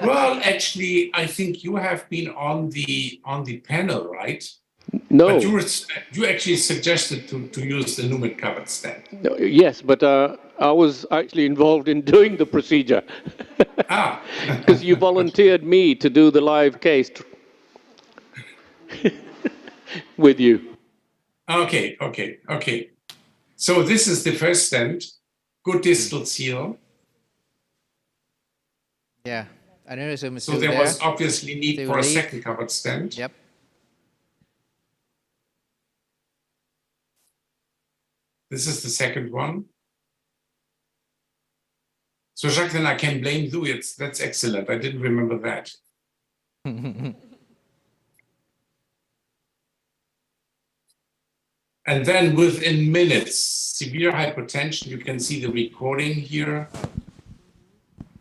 Well, actually, I think you have been on the panel, right? No. But you actually suggested to use the Numet covered stent. No, yes, but I was actually involved in doing the procedure. Because you volunteered me to do the live case with you. Okay. So this is the first stent, good distal seal. Yeah, aneurysm is So still there there. was obviously need Still for a leak. second covered stent. Yep. This is the second one. So Jacques, then I can blame you. That's excellent. I didn't remember that. And then within minutes, severe hypotension, you can see the recording here.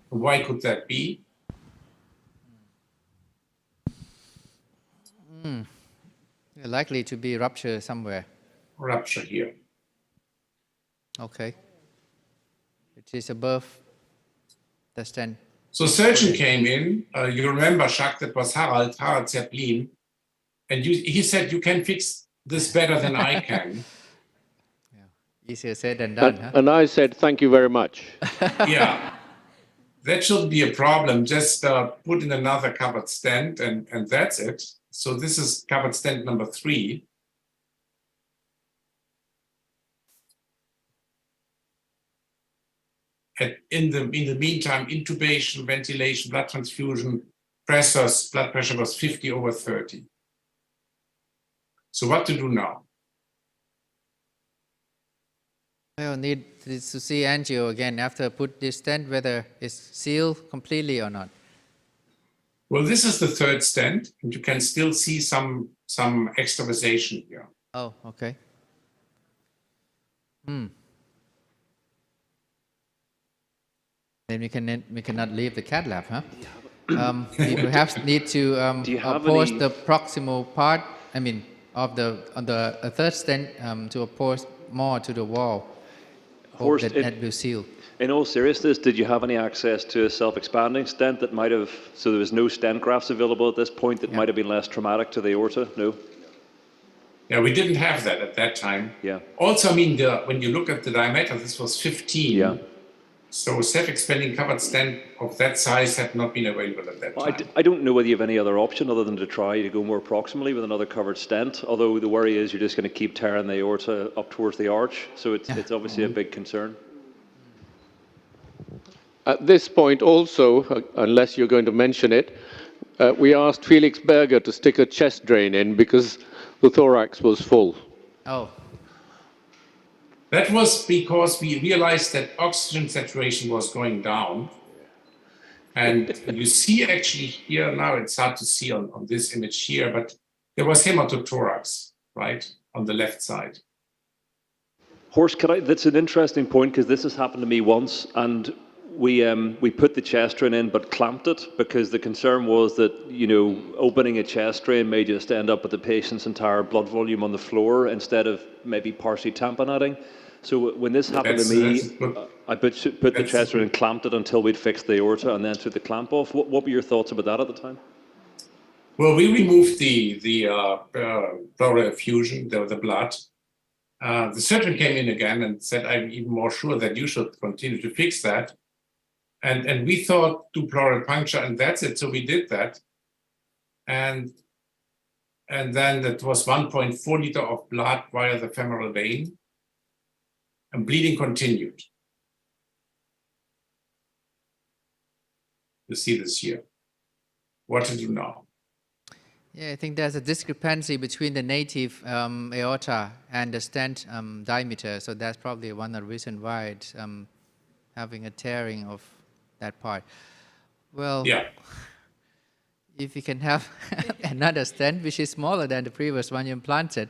Why could that be? Likely to be rupture somewhere. Rupture here. Okay. It is above the stent. So surgeon came in. You remember, Jacques, that was Harald Zeppelin. And he said, you can fix this better than I can. Easier said than done, huh? And I said, thank you very much. Yeah. That shouldn't be a problem. Just put in another covered stent and that's it. So this is covered stent number 3. And in the meantime, intubation, ventilation, blood transfusion, blood pressure was 50/30. So what to do now? Well, need to see angio again after put this stent, whether it's sealed completely or not. Well, this is the third stent, and you can still see some extravasation here. Oh, okay. Then we cannot leave the cath lab, huh? We perhaps need to oppose the proximal part. I mean, on the third stent to oppose more to the wall. Horst, that will seal. In all seriousness, did you have any access to a self-expanding stent that might have, so there was no stent grafts available at this point that might have been less traumatic to the aorta? No? Yeah, we didn't have that at that time. Yeah. Also, I mean, when you look at the diameter, this was 15. Yeah. So self-expanding covered stent of that size had not been available at that time. I don't know whether you have any other option other than to try to go more proximally with another covered stent, although the worry is you're just going to keep tearing the aorta up towards the arch, so it's obviously a big concern. At this point also, unless you're going to mention it, we asked Felix Berger to stick a chest drain in because the thorax was full. Oh. That was because we realized that oxygen saturation was going down. And you see actually here now, it's hard to see on this image here, but there was hematothorax, right, on the left side. Horst, that's an interesting point because this has happened to me once, and we put the chest drain in but clamped it because the concern was that, you know, opening a chest drain may just end up with the patient's entire blood volume on the floor instead of maybe partially tamponading. So when this happened to me, I put the chest drain and clamped it until we'd fixed the aorta and then took the clamp off. What were your thoughts about that at the time? Well, we removed the pleural effusion, the blood. The surgeon came in again and said, I'm even more sure that you should continue to fix that. And we thought do pleural puncture and that's it. So we did that. And then that was 1.4 liter of blood via the femoral vein. And bleeding continued. You see this here. What to do now? Yeah, I think there's a discrepancy between the native aorta and the stent diameter. So that's probably one of the reasons why it's having a tearing of that part. Well, yeah. If you can have another stent which is smaller than the previous one you implanted,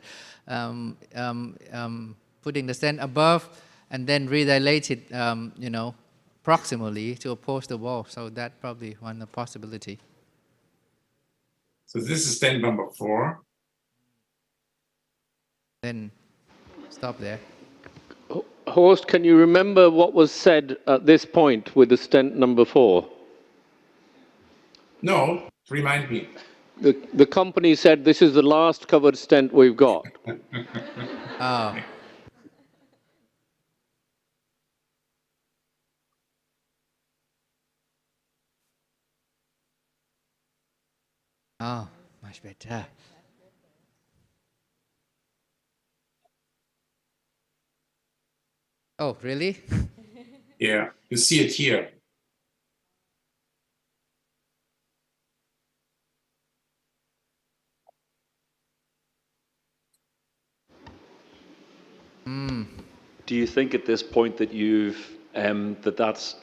putting the stent above and then redilate it, you know, proximally to oppose the wall. So that probably one possibility. So this is stent number 4. Then stop there. Horst, can you remember what was said at this point with the stent number 4? No, remind me. The company said this is the last covered stent we've got. Oh. Oh, much better. Oh, really? Yeah, you see it here. Do you think at this point that that's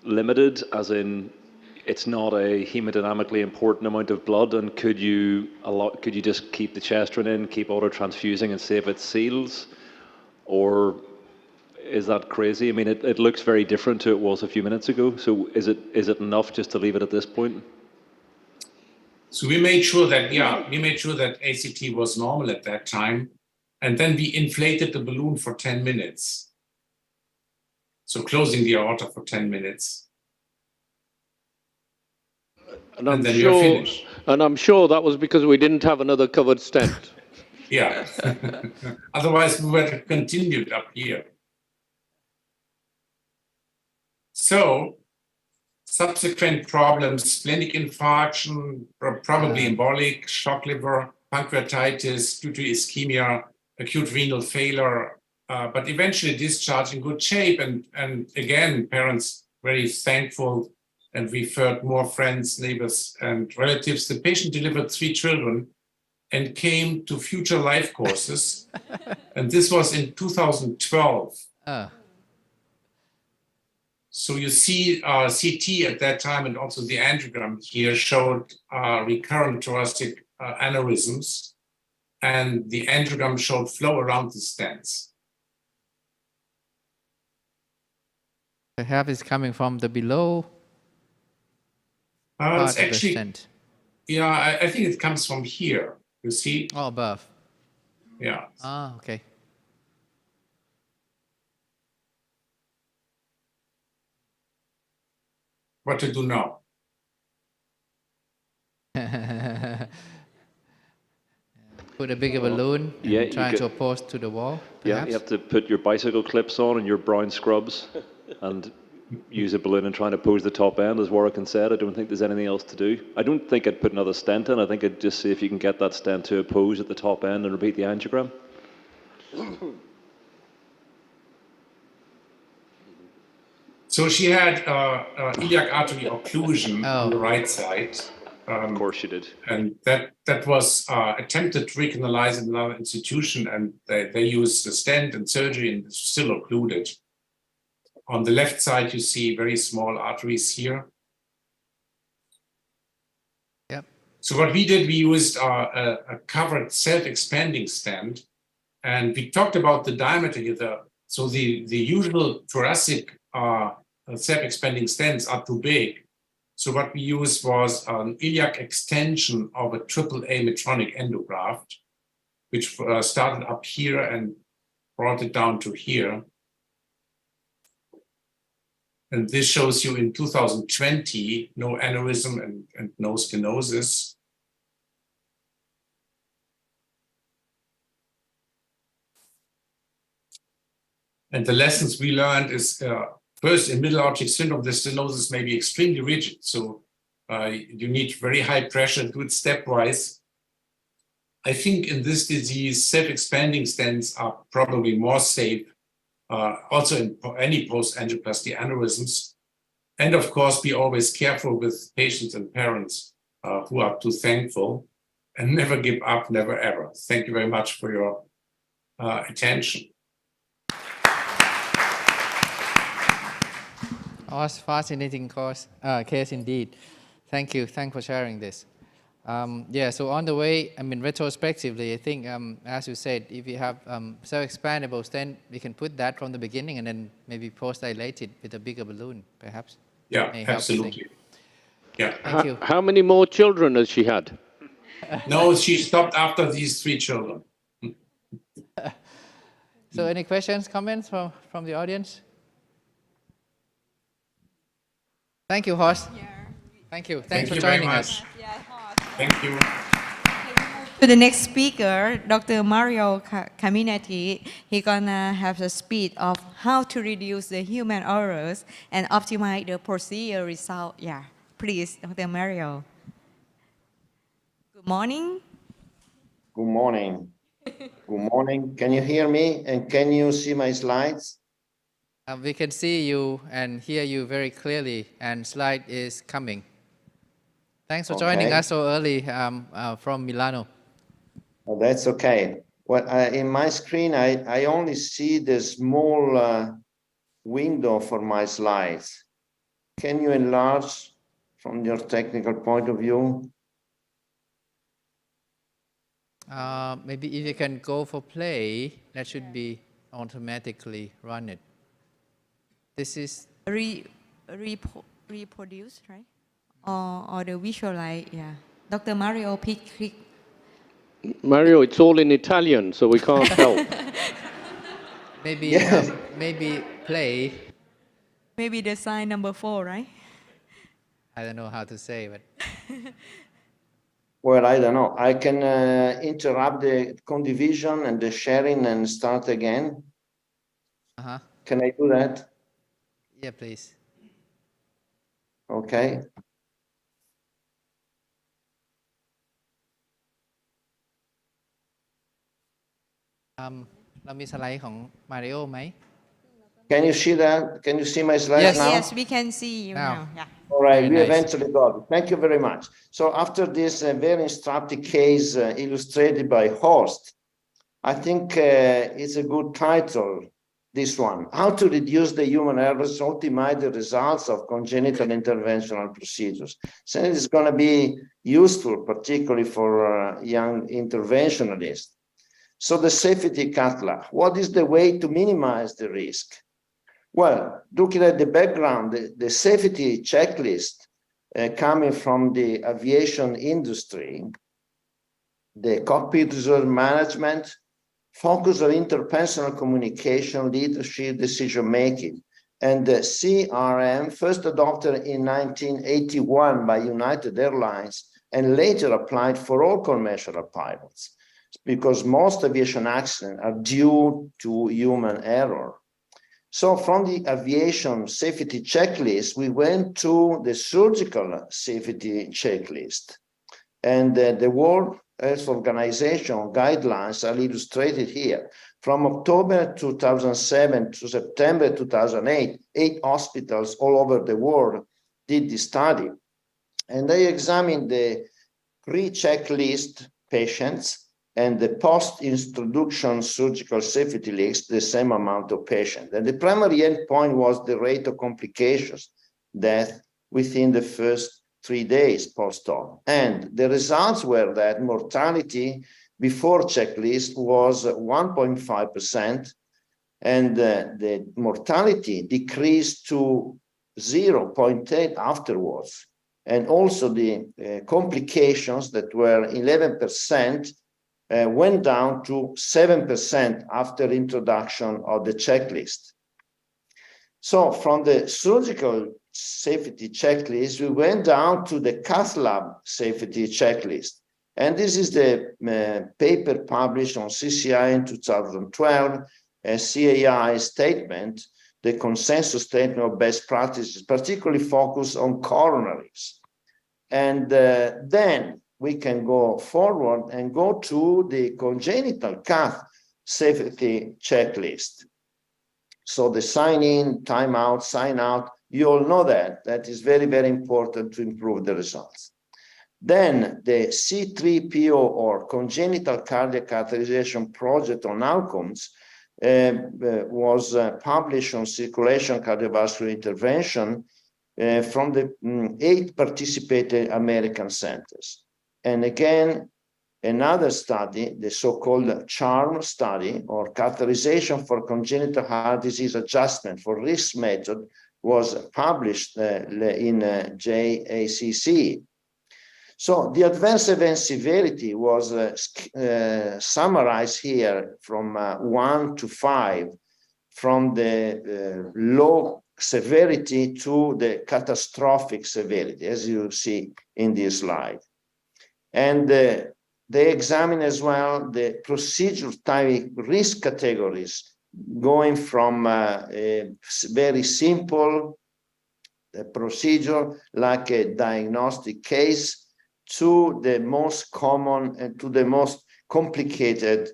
limited, as in it's not a hemodynamically important amount of blood, and could you just keep the chestrine in, keep auto-transfusing and see if it seals? Or is that crazy? I mean, it looks very different to it was a few minutes ago. So is it enough just to leave it at this point? So we made sure that, ACT was normal at that time. And then we inflated the balloon for 10 minutes. So closing the aorta for 10 minutes. And I'm sure that was because we didn't have another covered stent. Yeah. Otherwise, we would have continued up here. So, subsequent problems: splenic infarction, probably embolic, shock liver, pancreatitis due to ischemia, acute renal failure, but eventually discharged in good shape. And again, parents very thankful and referred more friends, neighbors, and relatives. The patient delivered 3 children and came to future life courses. And this was in 2012. So you see CT at that time, and also the angiogram here showed recurrent thoracic aneurysms, and the angiogram showed flow around the stents. Perhaps it's coming from the below part It's of the actually, stent. yeah, I think it comes from here. You see? Oh, above. Yeah. Ah, okay. What to do now? Put a bigger balloon and Yeah, try to oppose to the wall, perhaps? Yeah, you have to put your bicycle clips on and your brown scrubs and use a balloon and try and oppose the top end, as Warwick said. I don't think there's anything else to do. I don't think I'd put another stent in. I think I'd just see if you can get that stent to oppose at the top end and repeat the angiogram. So she had iliac artery occlusion on the right side. Of course she did. And that was attempted to recanalize in another institution, and they used a stent and surgery, and it's still occluded. On the left side, you see very small arteries here. Yep. So what we did, we used a covered self-expanding stent, and we talked about the diameter here. So the usual thoracic self-expanding stents are too big. So what we used was an iliac extension of a AAA Medtronic endograft, which started up here and brought it down to here. And this shows you in 2020, no aneurysm and no stenosis. And the lessons we learned is, first, in middle aortic syndrome, the stenosis may be extremely rigid. So you need very high pressure, do it stepwise. I think in this disease, self-expanding stents are probably more safe, also in any post-angioplasty aneurysms. And of course, be always careful with patients and parents who are too thankful, and never give up, never ever. Thank you very much for your attention. Oh, it's fascinating case indeed. Thank you. Thanks for sharing this. Yeah, so on the way, I mean, retrospectively, I think, as you said, if you have self-expandable stent, we can put that from the beginning and then maybe post-dilate it with a bigger balloon, perhaps. Yeah, absolutely. Yeah. Thank you. How many more children has she had? No, she stopped after these 3 children. So any questions, comments from the audience? Thank you, Horst. Yeah. Thank you. Thanks for joining us. Thank you. To the next speaker, Dr. Mario Caminetti, he's gonna have a speech of how to reduce the human errors and optimize the procedure result. Yeah, please, Dr. Mario. Good morning. Good morning. Good morning. Can you hear me and can you see my slides? We can see you and hear you very clearly, and slide is coming. Thanks for joining Okay. us so early from Milano. Oh, that's okay. Well, in my screen, I only see the small window for my slides. Can you enlarge from your technical point of view? Maybe if you can go for play, that should be automatically run it. This is Reproduce, right? Or the visualize, yeah. Dr. Mario, click. Mario, it's all in Italian, so we can't help. maybe Yes. maybe play. Maybe the sign number 4, right? I don't know how to say, but Well, I don't know. I can interrupt the condivision and the sharing and start again. Can I do that? Yeah, please. Okay.เรามีสไลด์ของ Mario ไหม Can you see that? Can you see my slides Yes. now? Yes, we can see you now. Yeah. All right, Very we nice. eventually got it. Thank you very much. So after this very instructive case illustrated by Horst, I think it's a good title, this one, How to Reduce the Human Errors, Optimize the Results of Congenital Interventional Procedures. So it's going to be useful, particularly for young interventionalists. So the safety catalog, what is the way to minimize the risk? Well, looking at the background, the safety checklist coming from the aviation industry, the cockpit reserve management, focus on interpersonal communication, leadership, decision-making, and the CRM, first adopted in 1981 by United Airlines and later applied for all commercial pilots, because most aviation accidents are due to human error. So from the aviation safety checklist, we went to the surgical safety checklist. And the World Health Organization guidelines are illustrated here. From October 2007 to September 2008, 8 hospitals all over the world did this study. And they examined the pre-checklist patients and the post-introduction surgical safety list, the same amount of patients. And the primary endpoint was the rate of complications, death within the first 3 days post-op. And the results were that mortality before checklist was 1.5%, and the mortality decreased to 0.8 afterwards. And also the complications that were 11% went down to 7% after introduction of the checklist. So from the surgical safety checklist, we went down to the cath lab safety checklist. And this is the paper published on CCI in 2012, a CAI statement, the consensus statement of best practices, particularly focused on coronaries. And then we can go forward and go to the congenital cath safety checklist. So the sign in, time out, sign out, you all know that. That is very, very important to improve the results. Then the C3PO, or Congenital Cardiac Catheterization Project on Outcomes, was published on Circulation Cardiovascular Intervention from the 8 participating American centers. And again, another study, the so-called CHARM study, or Catheterization for Congenital Heart Disease Adjustment for Risk Method, was published in JACC. So the adverse event severity was summarized here from 1 to 5, from the low severity to the catastrophic severity, as you see in this slide. And they examine as well the procedure type risk categories, going from a very simple procedure like a diagnostic case to the most common and to the most complicated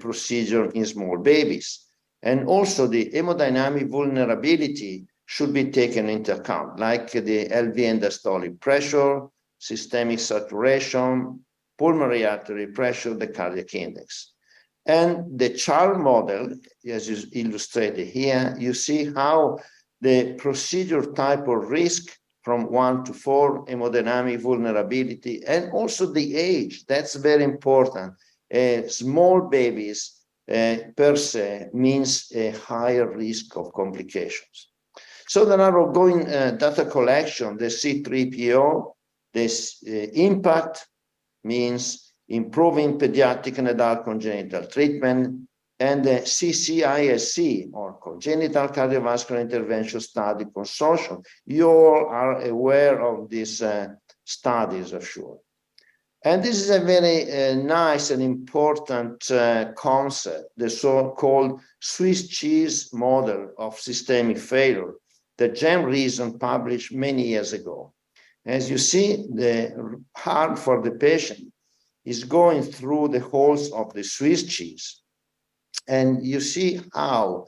procedure in small babies. And also the hemodynamic vulnerability should be taken into account, like the LV end-diastolic pressure, systemic saturation, pulmonary artery pressure, the cardiac index. And the child model, as is illustrated here, you see how the procedure type of risk from 1 to 4, hemodynamic vulnerability, and also the age, that's very important. Small babies per se means a higher risk of complications. So there are ongoing data collection, the C3PO, this impact means improving pediatric and adult congenital treatment, and the CCISC, or Congenital Cardiovascular Intervention Study Consortium. You all are aware of these studies, I'm sure. And this is a very nice and important concept, the so-called Swiss cheese model of systemic failure that Jan Reason published many years ago. As you see, the heart for the patient is going through the holes of the Swiss cheese. And you see how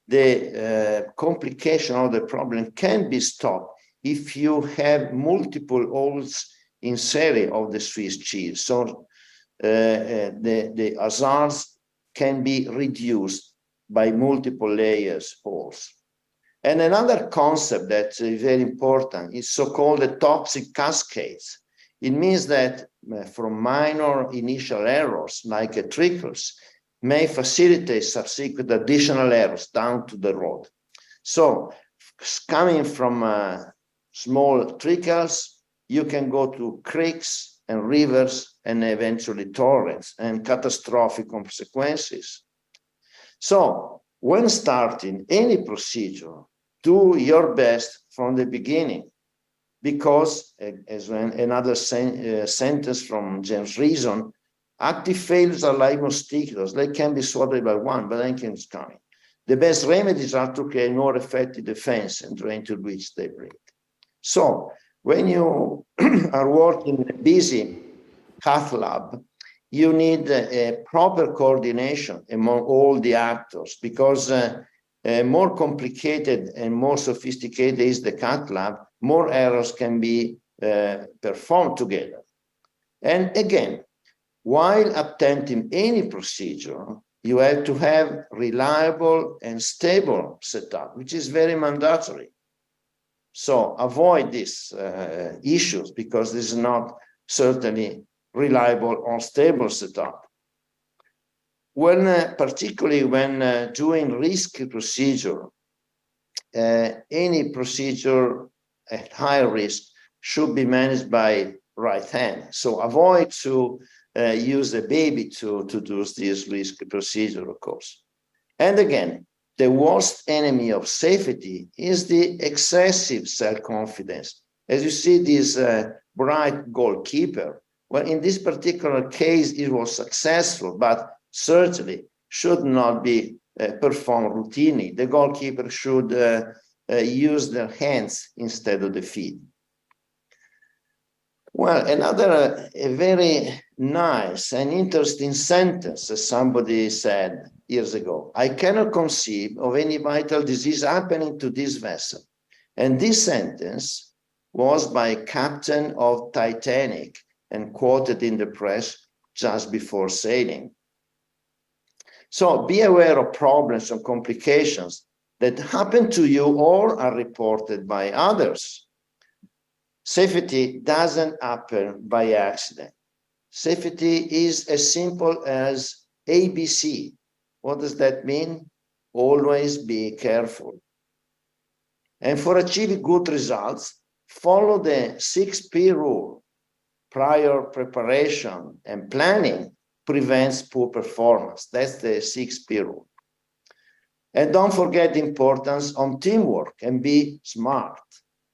the complication of the problem can be stopped if you have multiple holes in series of the Swiss cheese. So the hazards can be reduced by multiple layers holes. And another concept that's very important is so-called the toxic cascades. It means that from minor initial errors, like trickles, may facilitate subsequent additional errors down to the road. So coming from small trickles, you can go to creeks and rivers and eventually torrents and catastrophic consequences. So when starting any procedure, do your best from the beginning, because as another sentence from James Reason, active failures are like mosquitoes. They can be swatted by one, but then can coming. The best remedies are to create more effective defense and drain to which they breathe. So when you are working in a busy cath lab, you need a proper coordination among all the actors, because more complicated and more sophisticated is the cath lab, more errors can be performed together. And again, while attempting any procedure, you have to have reliable and stable setup, which is very mandatory. So avoid these issues, because this is not certainly reliable or stable setup. When, particularly when doing risky procedure, any procedure at high risk should be managed by right hand. So avoid to use a baby to do this risky procedure, of course. And again, the worst enemy of safety is the excessive self-confidence. As you see, this bright goalkeeper, well, in this particular case, it was successful, but surgery should not be performed routinely. The goalkeeper should use their hands instead of the feet. Well, another a very nice and interesting sentence, as somebody said years ago: I cannot conceive of any vital disease happening to this vessel. And this sentence was by captain of Titanic and quoted in the press just before sailing. So be aware of problems and complications that happen to you or are reported by others. Safety doesn't happen by accident. Safety is as simple as ABC. What does that mean? Always be careful. And for achieving good results, follow the 6P rule. Prior preparation and planning prevents poor performance. That's the 6P rule. And don't forget the importance of teamwork and be smart.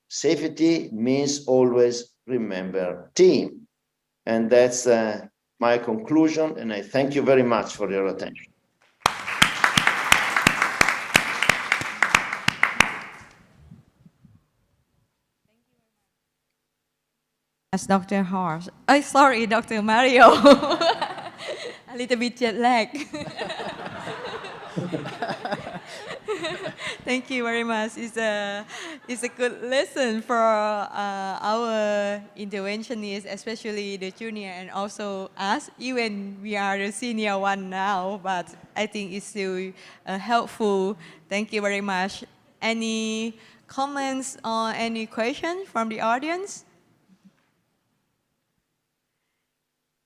Safety means always remember team. And that's my conclusion, and I thank you very much for your attention. as Dr. Horst. Sorry, Dr. Mario. A little bit jet lag. Thank you very much. It's a good lesson for our interventionists, especially the junior and also us. Even we are the senior one now, but I think it's still helpful. Thank you very much. Any comments or any questions from the audience?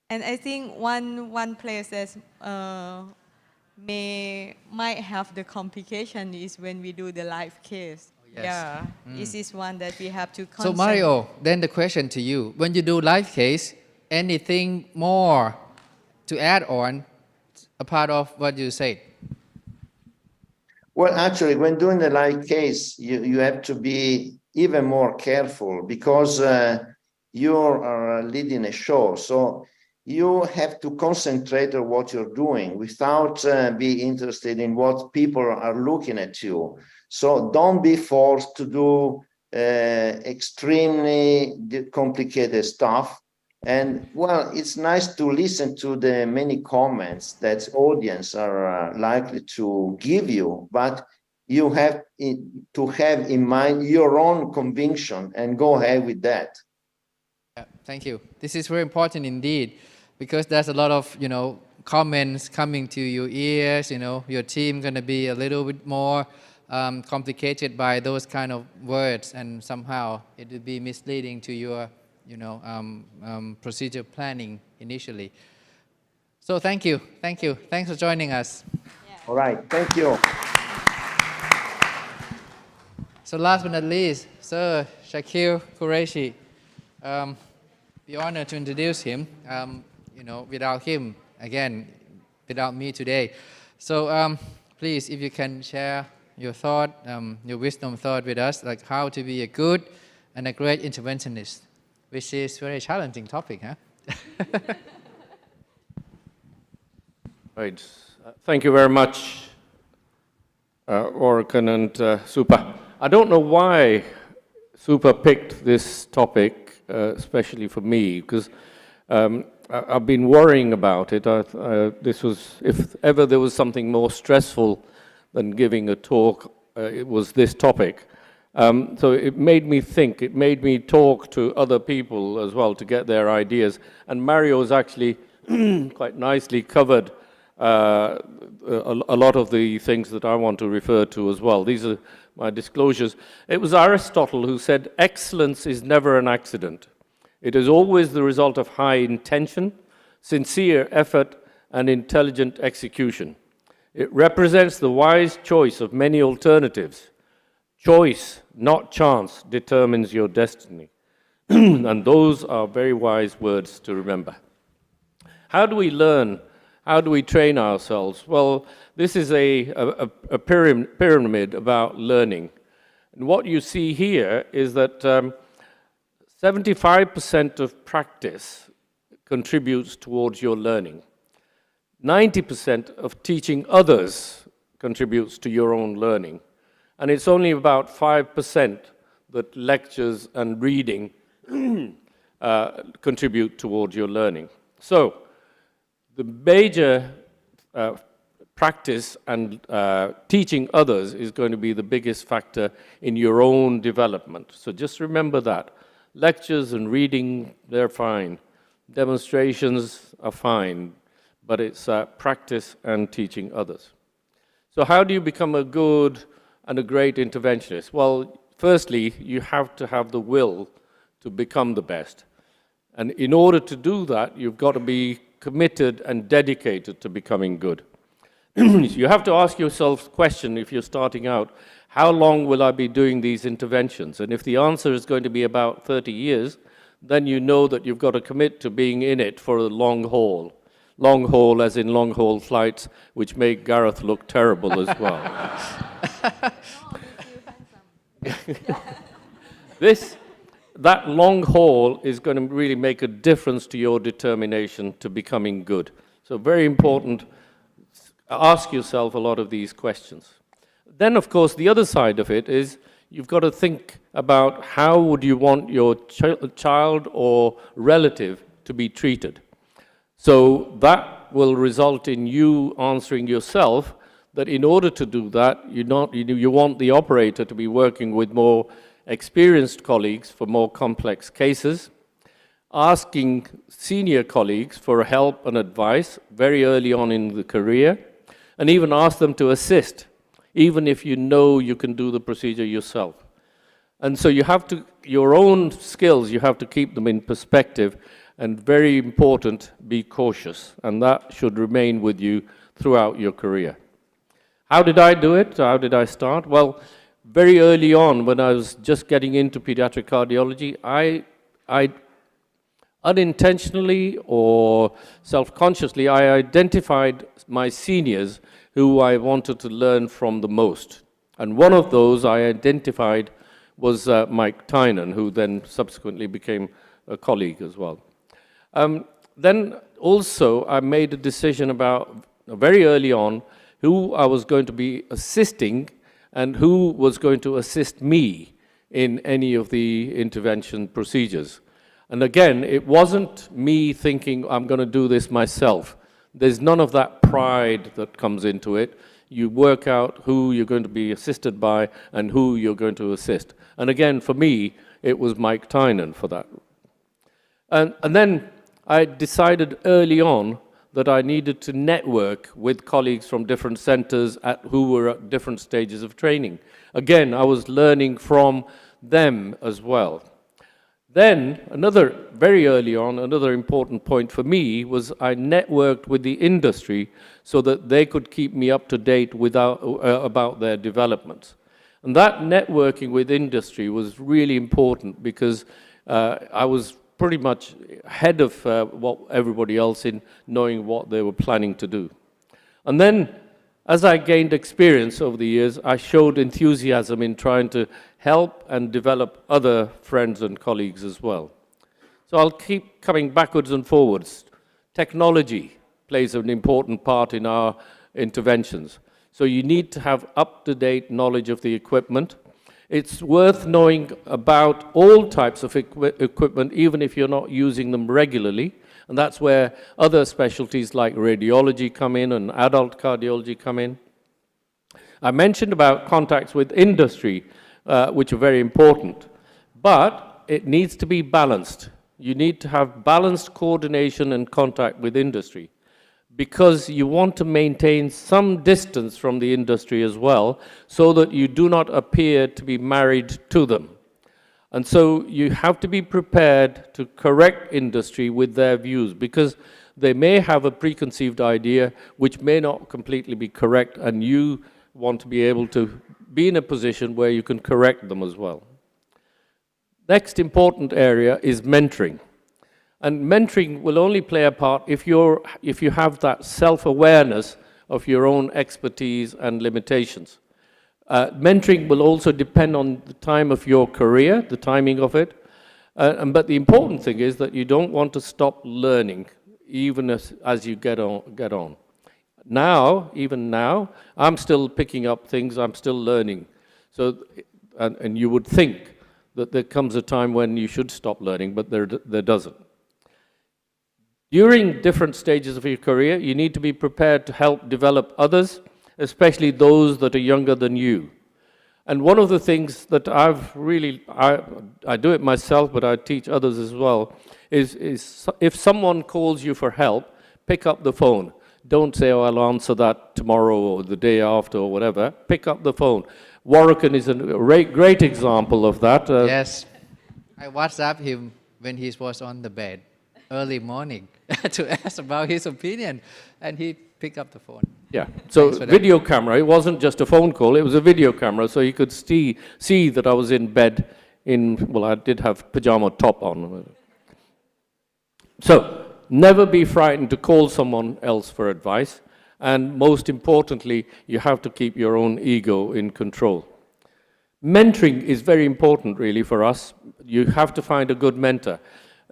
And I think one place that might have the complication is when we do the live case. Yes. Yeah, this is one that we have to So Mario, then the question to you, when you do live case, anything more to add on a part of what you said? Well, actually, when doing the live case, you have to be even more careful because you're leading a show. So you have to concentrate on what you're doing without being interested in what people are looking at you. So don't be forced to do extremely complicated stuff. And well, it's nice to listen to the many comments that audience are likely to give you, but you have to have in mind your own conviction and go ahead with that. Yeah, thank you. This is very important indeed, because there's a lot of, comments coming to your ears, your team going to be a little bit more complicated by those kind of words, and somehow it will be misleading to your procedure planning initially. So thank you. Thanks for joining us. Yeah. All right, thank you. So last but not least, Sir Shakil Qureshi. Be honored to introduce him. Without him, again, without me today. So please, if you can share your thought, your wisdom thought with us, like how to be a good and a great interventionist, which is a very challenging topic, huh? Right. Thank you very much, Orkan and Supa. I don't know why Supa picked this topic, especially for me, because I've been worrying about it. This was, if ever there was something more stressful than giving a talk, it was this topic. So it made me think, it made me talk to other people as well to get their ideas. And Mario's actually quite nicely covered a lot of the things that I want to refer to as well. These are my disclosures. It was Aristotle who said, excellence is never an accident. It is always the result of high intention, sincere effort, and intelligent execution. It represents the wise choice of many alternatives. Choice, not chance, determines your destiny. And those are very wise words to remember. How do we learn? How do we train ourselves? Well, this is a pyramid about learning. And what you see here is that 75% of practice contributes towards your learning. 90% of teaching others contributes to your own learning. And it's only about 5% that lectures and reading contribute towards your learning. So the major practice and teaching others is going to be the biggest factor in your own development. So just remember that. Lectures and reading, they're fine. Demonstrations are fine, but it's practice and teaching others. So how do you become a good and a great interventionist? Well, firstly, you have to have the will to become the best. And in order to do that, you've got to be committed and dedicated to becoming good. You have to ask yourself the question, if you're starting out, how long will I be doing these interventions? And if the answer is going to be about 30 years, then you know that you've got to commit to being in it for a long haul. Long haul as in long haul flights, which make Gareth look terrible as well. That long haul is going to really make a difference to your determination to becoming good. So very important, ask yourself a lot of these questions. Then, of course, the other side of it is you've got to think about how would you want your child or relative to be treated. So that will result in you answering yourself that in order to do that, you want the operator to be working with more experienced colleagues for more complex cases, asking senior colleagues for help and advice very early on in the career, and even ask them to assist, even if you know you can do the procedure yourself. And so you have to, your own skills, you have to keep them in perspective, and very important, be cautious, and that should remain with you throughout your career. How did I do it? How did I start? Well, very early on, when I was just getting into pediatric cardiology, I unintentionally or self-consciously, I identified my seniors who I wanted to learn from the most. And one of those I identified was Mike Tynan, who then subsequently became a colleague as well. Then also I made a decision about, very early on, who I was going to be assisting and who was going to assist me in any of the intervention procedures. And again, it wasn't me thinking I'm going to do this myself. There's none of that pride that comes into it. You work out who you're going to be assisted by and who you're going to assist. And again, for me, it was Mike Tynan for that. And then I decided early on that I needed to network with colleagues from different centers who were at different stages of training. Again, I was learning from them as well. Then, very early on, another important point for me was I networked with the industry so that they could keep me up to date about their developments. And that networking with industry was really important because I was pretty much ahead of what everybody else in knowing what they were planning to do. And then, as I gained experience over the years, I showed enthusiasm in trying to help and develop other friends and colleagues as well. So I'll keep coming backwards and forwards. Technology plays an important part in our interventions. So you need to have up-to-date knowledge of the equipment. It's worth knowing about all types of equipment, even if you're not using them regularly. And that's where other specialties like radiology come in and adult cardiology come in. I mentioned about contacts with industry, which are very important. But it needs to be balanced. You need to have balanced coordination and contact with industry, because you want to maintain some distance from the industry as well, so that you do not appear to be married to them. And so you have to be prepared to correct industry with their views, because they may have a preconceived idea which may not completely be correct, and you want to be able to be in a position where you can correct them as well. Next important area is mentoring. And mentoring will only play a part if you have that self-awareness of your own expertise and limitations. Mentoring will also depend on the time of your career, the timing of it. But the important thing is that you don't want to stop learning, even as you get on. Even now, I'm still picking up things, I'm still learning. So, and you would think that there comes a time when you should stop learning, but there doesn't. During different stages of your career, you need to be prepared to help develop others, especially those that are younger than you. And one of the things that I do it myself, but I teach others as well, is if someone calls you for help, pick up the phone. Don't say, oh, I'll answer that tomorrow or the day after or whatever. Pick up the phone. Warwick is a great example of that. Yes, I WhatsApp him when he was on the bed early morning to ask about his opinion, and he picked up the phone. Yeah, so video camera, it wasn't just a phone call, it was a video camera, so he could see that I was in bed well, I did have pajama top on. So, never be frightened to call someone else for advice, and most importantly, you have to keep your own ego in control. Mentoring is very important, really, for us. You have to find a good mentor.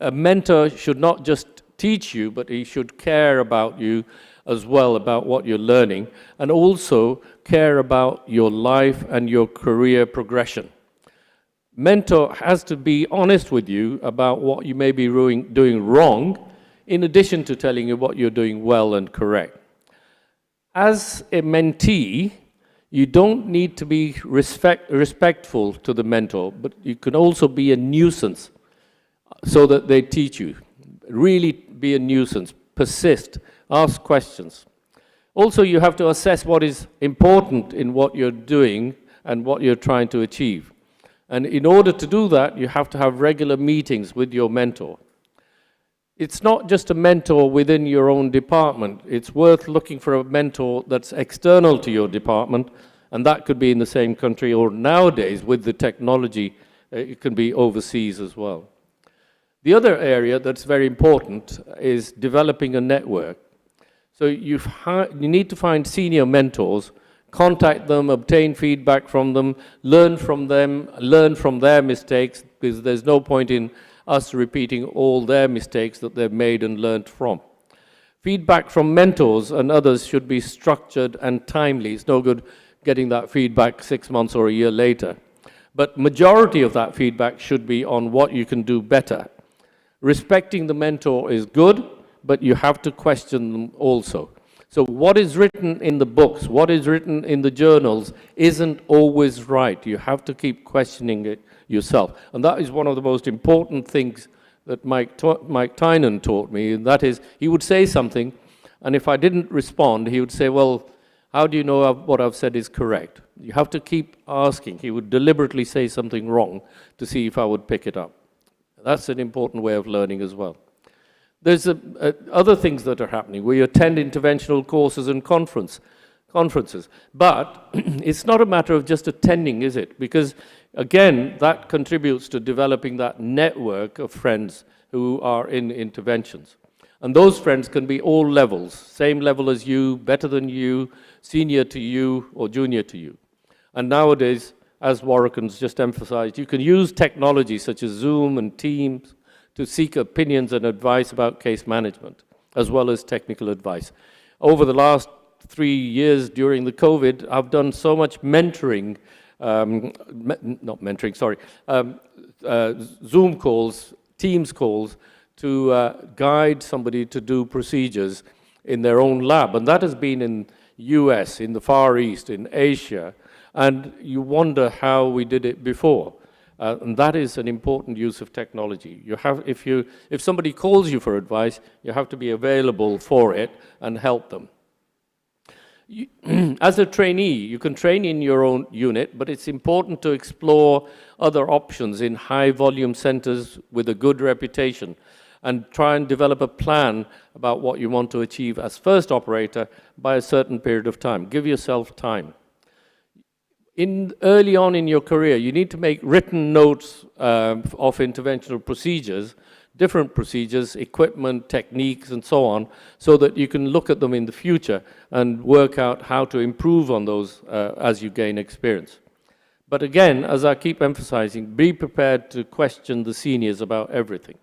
A mentor should not just teach you, but he should care about you as well, about what you're learning, and also care about your life and your career progression. mentor has to be honest with you about what you may be doing wrong, in addition to telling you what you're doing well and correct. As a mentee, you don't need to be respectful to the mentor, but you can also be a nuisance so that they teach you. Really be a nuisance, persist, ask questions. Also, you have to assess what is important in what you're doing and what you're trying to achieve. And in order to do that, you have to have regular meetings with your mentor. It's not just a mentor within your own department. It's worth looking for a mentor that's external to your department, and that could be in the same country, or nowadays, with the technology, it can be overseas as well. The other area that's very important is developing a network. So you need to find senior mentors, contact them, obtain feedback from them, learn from their mistakes, because there's no point in us repeating all their mistakes that they've made and learned from. Feedback from mentors and others should be structured and timely. It's no good getting that feedback 6 months or a year later. But majority of that feedback should be on what you can do better. Respecting the mentor is good, but you have to question them also. So what is written in the books, what is written in the journals isn't always right. You have to keep questioning it yourself. And that is one of the most important things that Mike Tynan taught me, and that is, he would say something, and if I didn't respond, he would say, well, how do you know what I've said is correct? You have to keep asking. He would deliberately say something wrong to see if I would pick it up. That's an important way of learning as well. There's other things that are happening. We attend interventional courses and conferences. But it's not a matter of just attending, is it? Because, again, that contributes to developing that network of friends who are in interventions. And those friends can be all levels, same level as you, better than you, senior to you, or junior to you. And nowadays, as Warrican's just emphasized, you can use technology such as Zoom and Teams to seek opinions and advice about case management, as well as technical advice. Over the last 3 years during the COVID, I've done so much mentoring, Zoom calls, Teams calls, to guide somebody to do procedures in their own lab. And that has been in US, in the Far East, in Asia, and you wonder how we did it before. And that is an important use of technology. You have, if somebody calls you for advice, you have to be available for it and help them. As a trainee, you can train in your own unit, but it's important to explore other options in high-volume centers with a good reputation and try and develop a plan about what you want to achieve as first operator by a certain period of time. Give yourself time. Early on in your career, you need to make written notes of interventional procedures, different procedures, equipment, techniques, and so on, so that you can look at them in the future and work out how to improve on those as you gain experience. But again, as I keep emphasizing, be prepared to question the seniors about everything.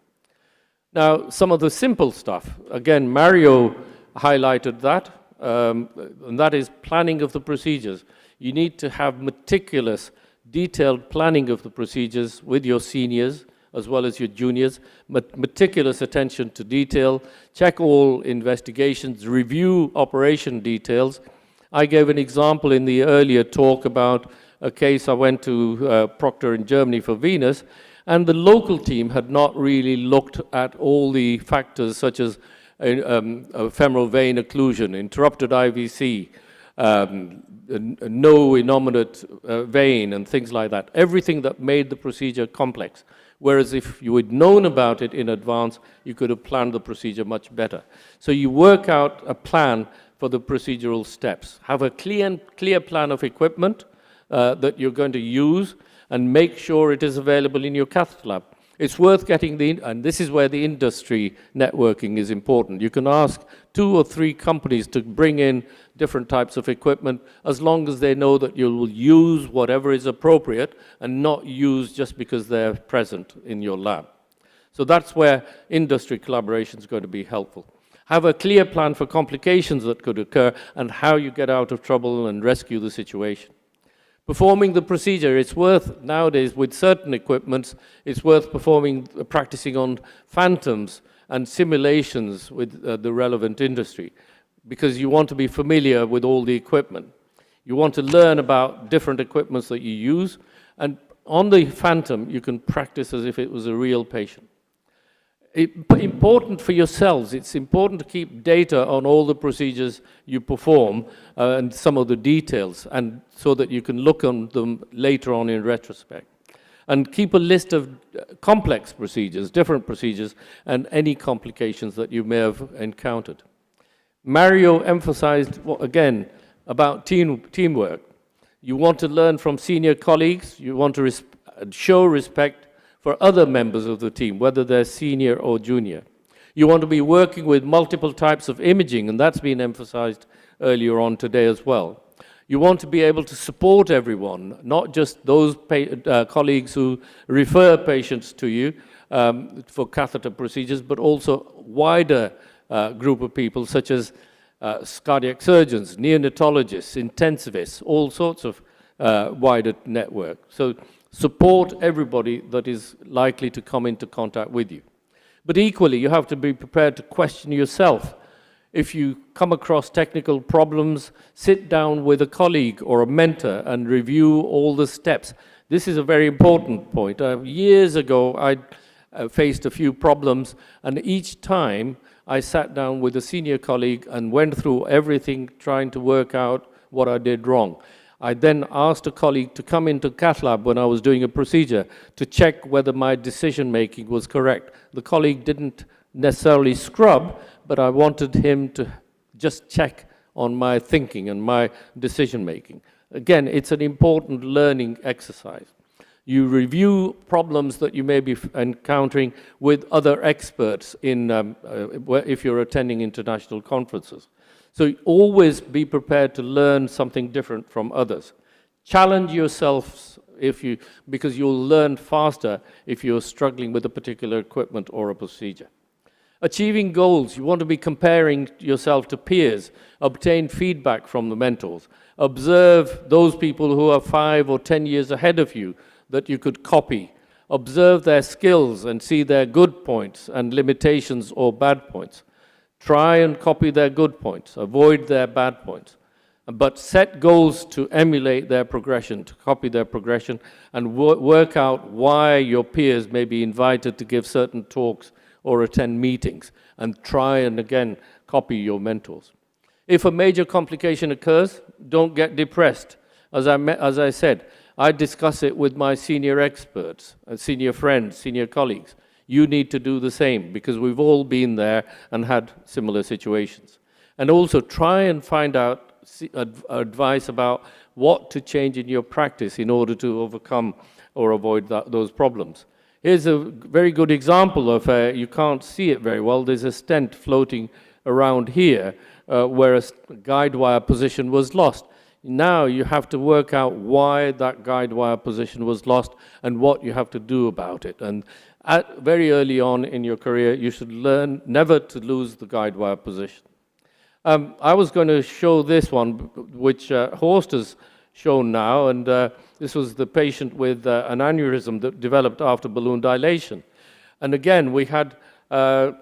Now, some of the simple stuff, again, Mario highlighted that, and that is planning of the procedures. You need to have meticulous, detailed planning of the procedures with your seniors as well as your juniors, meticulous attention to detail, check all investigations, review operation details. I gave an example in the earlier talk about a case I went to Proctor in Germany for venous, and the local team had not really looked at all the factors such as femoral vein occlusion, interrupted IVC, no innominate vein, and things like that. Everything that made the procedure complex. Whereas if you had known about it in advance, you could have planned the procedure much better. So you work out a plan for the procedural steps. Have a clear plan of equipment that you're going to use, and make sure it is available in your catheter lab. It's worth getting and this is where the industry networking is important. You can ask 2 or 3 companies to bring in different types of equipment, as long as they know that you will use whatever is appropriate and not use just because they're present in your lab. So that's where industry collaboration is going to be helpful. Have a clear plan for complications that could occur and how you get out of trouble and rescue the situation. Performing the procedure, it's worth, nowadays with certain equipments, it's worth practicing on phantoms and simulations with the relevant industry, because you want to be familiar with all the equipment. You want to learn about different equipments that you use, and on the phantom, you can practice as if it was a real patient. Important for yourselves, it's important to keep data on all the procedures you perform and some of the details, and so that you can look on them later on in retrospect. And keep a list of complex procedures, different procedures, and any complications that you may have encountered. Mario emphasized, again, about teamwork. You want to learn from senior colleagues, you want to show respect for other members of the team, whether they're senior or junior. You want to be working with multiple types of imaging, and that's been emphasized earlier on today as well. You want to be able to support everyone, not just those colleagues who refer patients to you for catheter procedures, but also wider group of people such as cardiac surgeons, neonatologists, intensivists, all sorts of wider network. So support everybody that is likely to come into contact with you. But equally, you have to be prepared to question yourself. If you come across technical problems, sit down with a colleague or a mentor and review all the steps. This is a very important point. Years ago, I faced a few problems, and each time I sat down with a senior colleague and went through everything, trying to work out what I did wrong. I then asked a colleague to come into cath lab when I was doing a procedure to check whether my decision-making was correct. The colleague didn't necessarily scrub, but I wanted him to just check on my thinking and my decision-making. Again, it's an important learning exercise. You review problems that you may be encountering with other experts if you're attending international conferences. So always be prepared to learn something different from others. Challenge yourselves because you'll learn faster if you're struggling with a particular equipment or a procedure. Achieving goals, you want to be comparing yourself to peers, obtain feedback from the mentors, observe those people who are 5 or 10 years ahead of you that you could copy, observe their skills and see their good points and limitations or bad points. Try and copy their good points, avoid their bad points, but set goals to emulate their progression, to copy their progression, and work out why your peers may be invited to give certain talks or attend meetings, and try and again copy your mentors. If a major complication occurs, don't get depressed. As I said, I discuss it with my senior experts, senior friends, senior colleagues. You need to do the same, because we've all been there and had similar situations. And also try and find out advice about what to change in your practice in order to overcome or avoid those problems. Here's a very good example of, you can't see it very well, there's a stent floating around here where a guide wire position was lost. Now you have to work out why that guide wire position was lost and what you have to do about it. And very early on in your career, you should learn never to lose the guide wire position. I was going to show this one, which Horst has shown now, and this was the patient with an aneurysm that developed after balloon dilation. And again, we had covered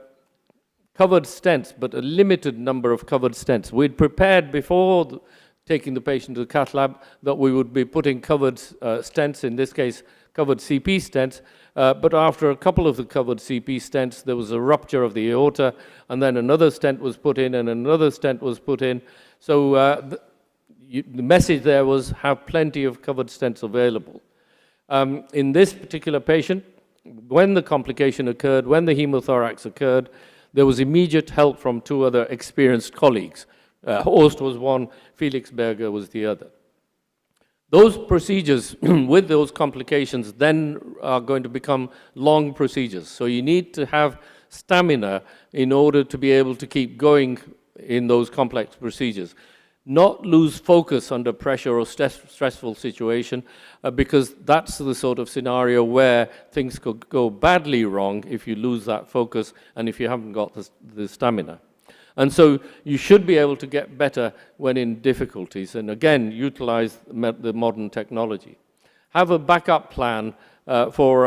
stents, but a limited number of covered stents. We'd prepared before taking the patient to the cath lab that we would be putting covered stents, in this case covered CP stents, but after a couple of the covered CP stents, there was a rupture of the aorta, and then another stent was put in, and another stent was put in. So the message there was have plenty of covered stents available. In this particular patient, when the complication occurred, when the hemothorax occurred, there was immediate help from 2 other experienced colleagues. Horst was one, Felix Berger was the other. Those procedures with those complications then are going to become long procedures. So you need to have stamina in order to be able to keep going in those complex procedures. Not lose focus under pressure or stressful situation, because that's the sort of scenario where things could go badly wrong if you lose that focus and if you haven't got the stamina. And so you should be able to get better when in difficulties, and again, utilize the modern technology. Have a backup plan for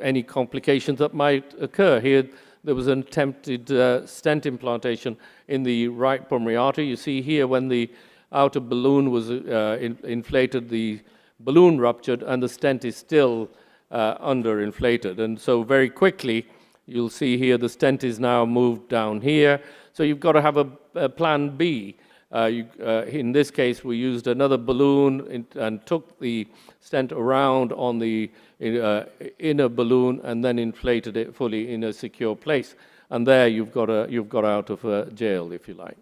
any complications that might occur. Here, there was an attempted stent implantation in the right pulmonary artery. You see here when the outer balloon was inflated, the balloon ruptured and the stent is still underinflated. And so very quickly, you'll see here the stent is now moved down here. So you've got to have a plan B. In this case, we used another balloon and took the stent around on the inner balloon and then inflated it fully in a secure place. And there you've got out of jail, if you like.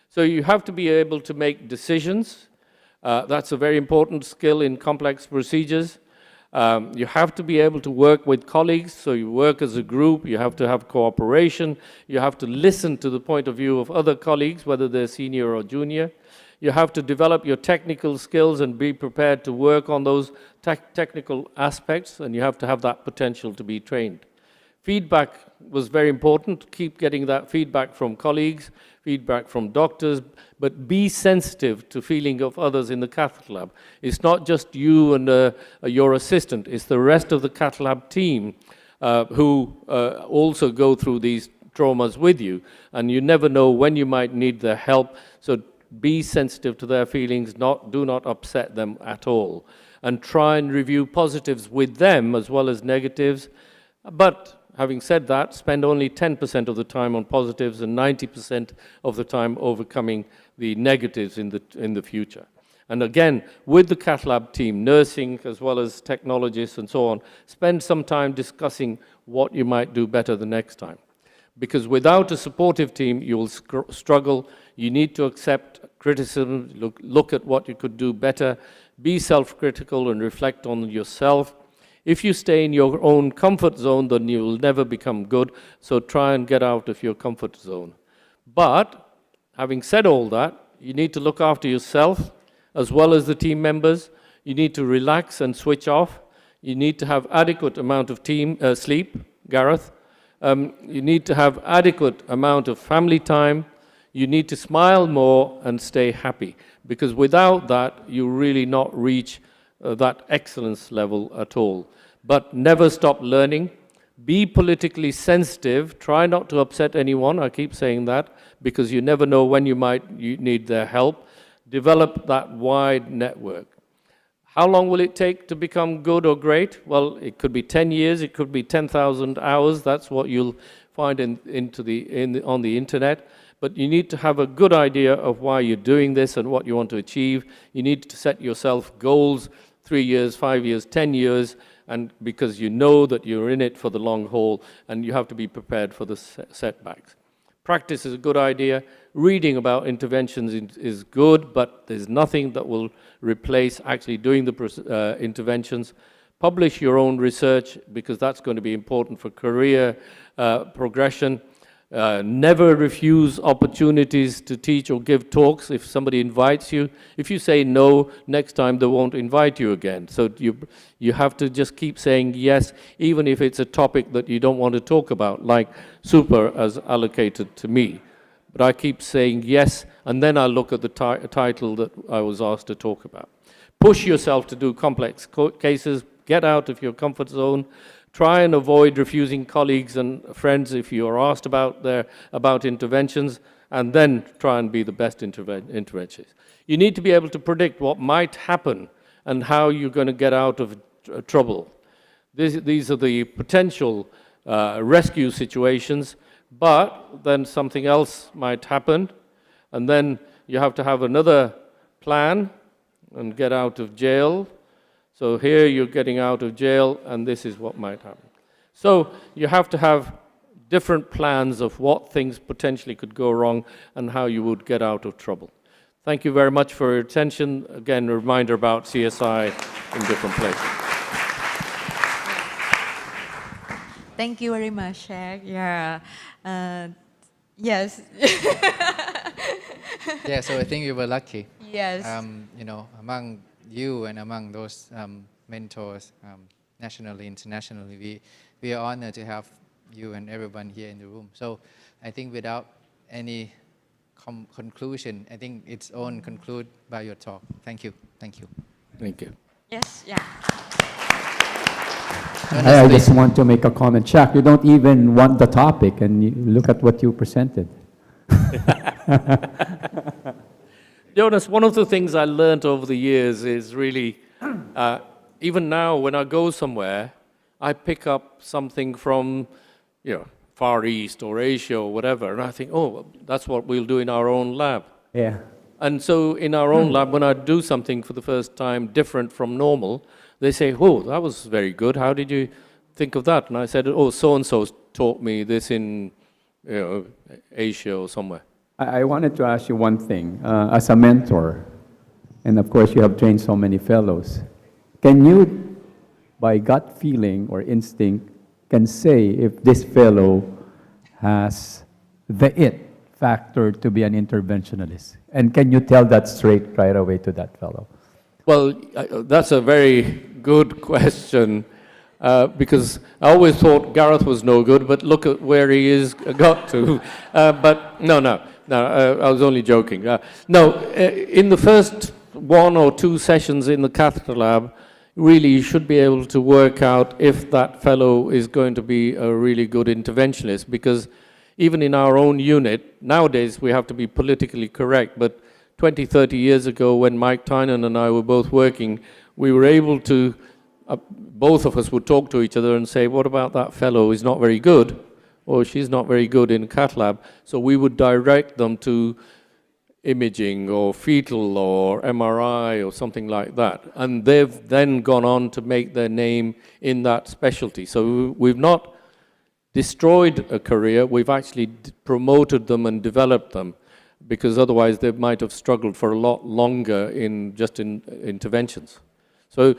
So you have to be able to make decisions. That's a very important skill in complex procedures. You have to be able to work with colleagues, so you work as a group, you have to have cooperation, you have to listen to the point of view of other colleagues, whether they're senior or junior. You have to develop your technical skills and be prepared to work on those technical aspects, and you have to have that potential to be trained. Feedback was very important. Keep getting that feedback from colleagues, feedback from doctors, but be sensitive to feeling of others in the cath lab. It's not just you and your assistant, it's the rest of the cath lab team who also go through these traumas with you, and you never know when you might need their help, so be sensitive to their feelings, do not upset them at all, and try and review positives with them as well as negatives, but having said that, spend only 10% of the time on positives and 90% of the time overcoming the negatives in the future. And again, with the cath lab team, nursing as well as technologists and so on, spend some time discussing what you might do better the next time. Because without a supportive team, you will struggle. You need to accept criticism, look at what you could do better, be self-critical and reflect on yourself. If you stay in your own comfort zone, then you will never become good, so try and get out of your comfort zone. But, having said all that, you need to look after yourself as well as the team members. You need to relax and switch off. You need to have adequate amount of sleep, Gareth. You need to have adequate amount of family time. You need to smile more and stay happy, because without that, you really not reach that excellence level at all. But never stop learning. Be politically sensitive. Try not to upset anyone. I keep saying that, because you never know when you need their help. Develop that wide network. How long will it take to become good or great? Well, it could be 10 years, it could be 10,000 hours. That's what you'll find on the internet. But you need to have a good idea of why you're doing this and what you want to achieve. You need to set yourself goals, 3 years, 5 years, 10 years, and because you know that you're in it for the long haul, and you have to be prepared for the setbacks. Practice is a good idea. Reading about interventions is good, but there's nothing that will replace actually doing the interventions. Publish your own research, because that's going to be important for career progression. Never refuse opportunities to teach or give talks if somebody invites you. If you say no, next time they won't invite you again. So you have to just keep saying yes, even if it's a topic that you don't want to talk about, like super as allocated to me. But I keep saying yes, and then I look at the title that I was asked to talk about. Push yourself to do complex cases. Get out of your comfort zone. Try and avoid refusing colleagues and friends if you are asked about interventions, and then try and be the best interventionist. You need to be able to predict what might happen and how you're going to get out of trouble. These are the potential rescue situations, but then something else might happen, and then you have to have another plan and get out of jail. So here you're getting out of jail, and this is what might happen. So you have to have different plans of what things potentially could go wrong and how you would get out of trouble. Thank you very much for your attention. Again, a reminder about CSI in different places. Thank you very much, Shaq. Yeah. Yes. Yeah, so I think you were lucky. Yes. You know, among you and among those mentors, nationally, internationally, we are honored to have you and everyone here in the room. So I think without any conclusion. I think it's own conclude by your talk. Thank you. Thank you. Thank you. Yes, yeah. I just want to make a comment. Chuck, you don't even want the topic, and you look at what you presented. Jonas, one of the things I learned over the years is really, even now when I go somewhere, I pick up something from, Far East or Asia or whatever, and I think, oh, that's what we'll do in our own lab. Yeah. And so in our own lab, when I do something for the first time different from normal, they say, oh, that was very good. How did you think of that? And I said, oh, so-and-so taught me this in Asia or somewhere. I wanted to ask you one thing. As a mentor, and of course you have trained so many fellows, can you, by gut feeling or instinct, can say if this fellow has the it factor to be an interventionalist? And can you tell that straight right away to that fellow? Well, that's a very good question, because I always thought Gareth was no good, but look at where he is got to. But no, I was only joking. In the first 1 or 2 sessions in the catheter lab, really you should be able to work out if that fellow is going to be a really good interventionist, because even in our own unit, nowadays we have to be politically correct, but 20, 30 years ago when Mike Tynan and I were both working, we were able to, both of us would talk to each other and say, what about that fellow? He's not very good, or she's not very good in cath lab. So we would direct them to imaging or fetal or MRI or something like that. And they've then gone on to make their name in that specialty. So we've not destroyed a career, we've actually promoted them and developed them, because otherwise they might have struggled for a lot longer in interventions. So,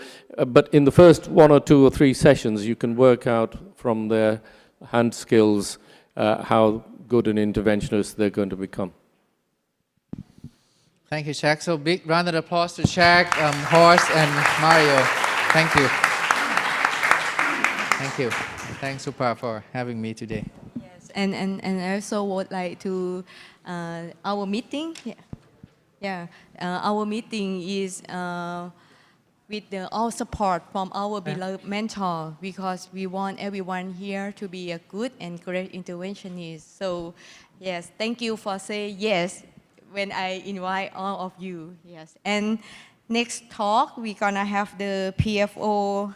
but in the first 1 or 2 or 3 sessions, you can work out from their hand skills how good an interventionist they're going to become. Thank you, Shaq. So big round of applause to Shaq, Horst, and Mario. Thank you. Thank you. Thanks, Supa, for having me today. Yes, and I also would like to, our meeting, our meeting is with all support from our beloved mentor, because we want everyone here to be a good and great interventionist. So yes, thank you for saying yes when I invite all of you. Yes, and next talk, we're gonna have the PFO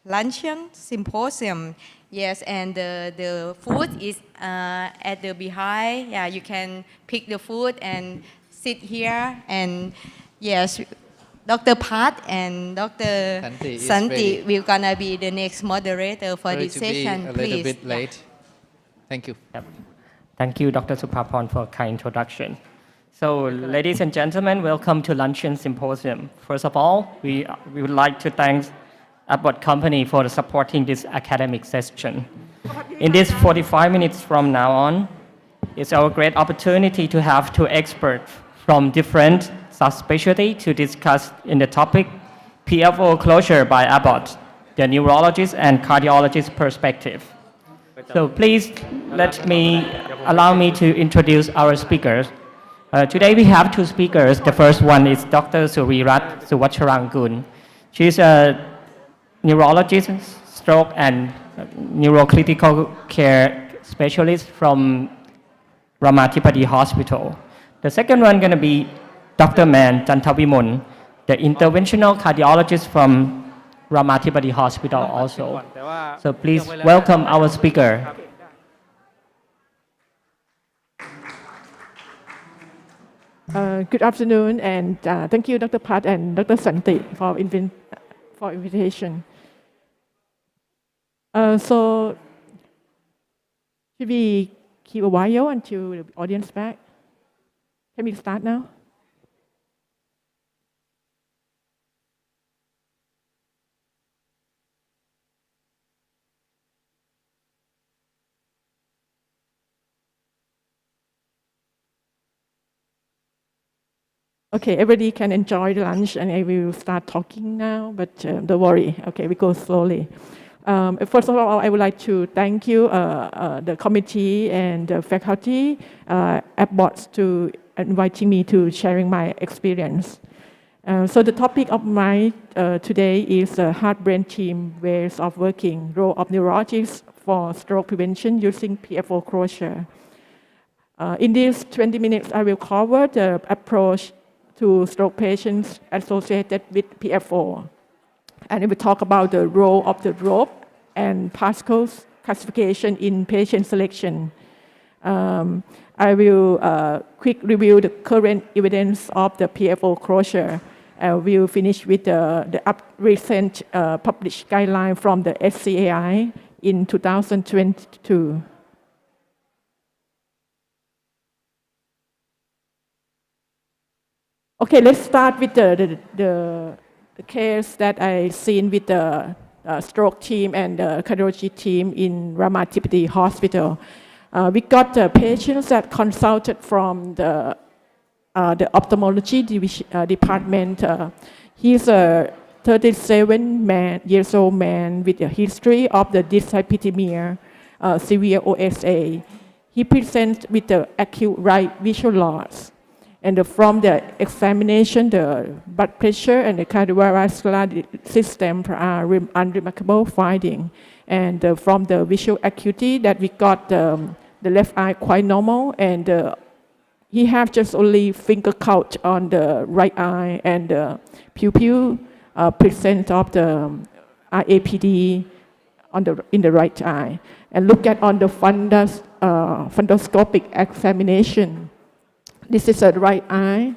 luncheon symposium. Yes, and the food is at the behind. Yeah, you can pick the food and sit here. And yes, Dr. Pat and Dr. Santi will gonna be the next moderator for this session. A little bit late. Thank you. Yep. Thank you, Dr. Supaporn, for a kind introduction. So, ladies and gentlemen, welcome to Luncheon Symposium. First of all, we would like to thank Abbott Company for supporting this academic session. In this 45 minutes from now on, it's our great opportunity to have 2 experts from different subspecialty to discuss in the topic PFO closure by Abbott, the neurologist and cardiologist perspective. So please allow me to introduce our speakers. Today we have 2 speakers. The first one is Dr. Surirat Suvacharangun. She's a neurologist, stroke and neurocritical care specialist from Ramathipati Hospital. The second one going to be Dr. Man Jantavimon, the interventional cardiologist from Ramathipati Hospital also. So please welcome our speaker. Good afternoon, and thank you, Dr. Pat and Dr. Santi, for invitation. So, should we keep a while until the audience back? Can we start now? Okay, everybody can enjoy the lunch, and I will start talking now, but don't worry. Okay, we go slowly. First of all, I would like to thank you, the committee and the faculty at BOTS to inviting me to sharing my experience. So the topic of my today is heart-brain team ways of working, role of neurologists for stroke prevention using PFO closure. In these 20 minutes, I will cover the approach to stroke patients associated with PFO. And I will talk about the role of the rope and Pascal's classification in patient selection. I will quick review the current evidence of the PFO closure. I will finish with the recent published guideline from the SCAI in 2022. Okay, let's start with the case that I seen with the stroke team and the cardiology team in Ramatipati Hospital. We got the patients that consulted from the ophthalmology department. He's a 37-years-old man with a history of the dyslipidemia, severe OSA. He presents with the acute right visual loss. And from the examination, the blood pressure and the cardiovascular system are unremarkable finding. And from the visual acuity that we got, the left eye quite normal, and he have just only finger count on the right eye, and the pupil present of the RAPD in the right eye. And look at on the fundoscopic examination. This is a right eye,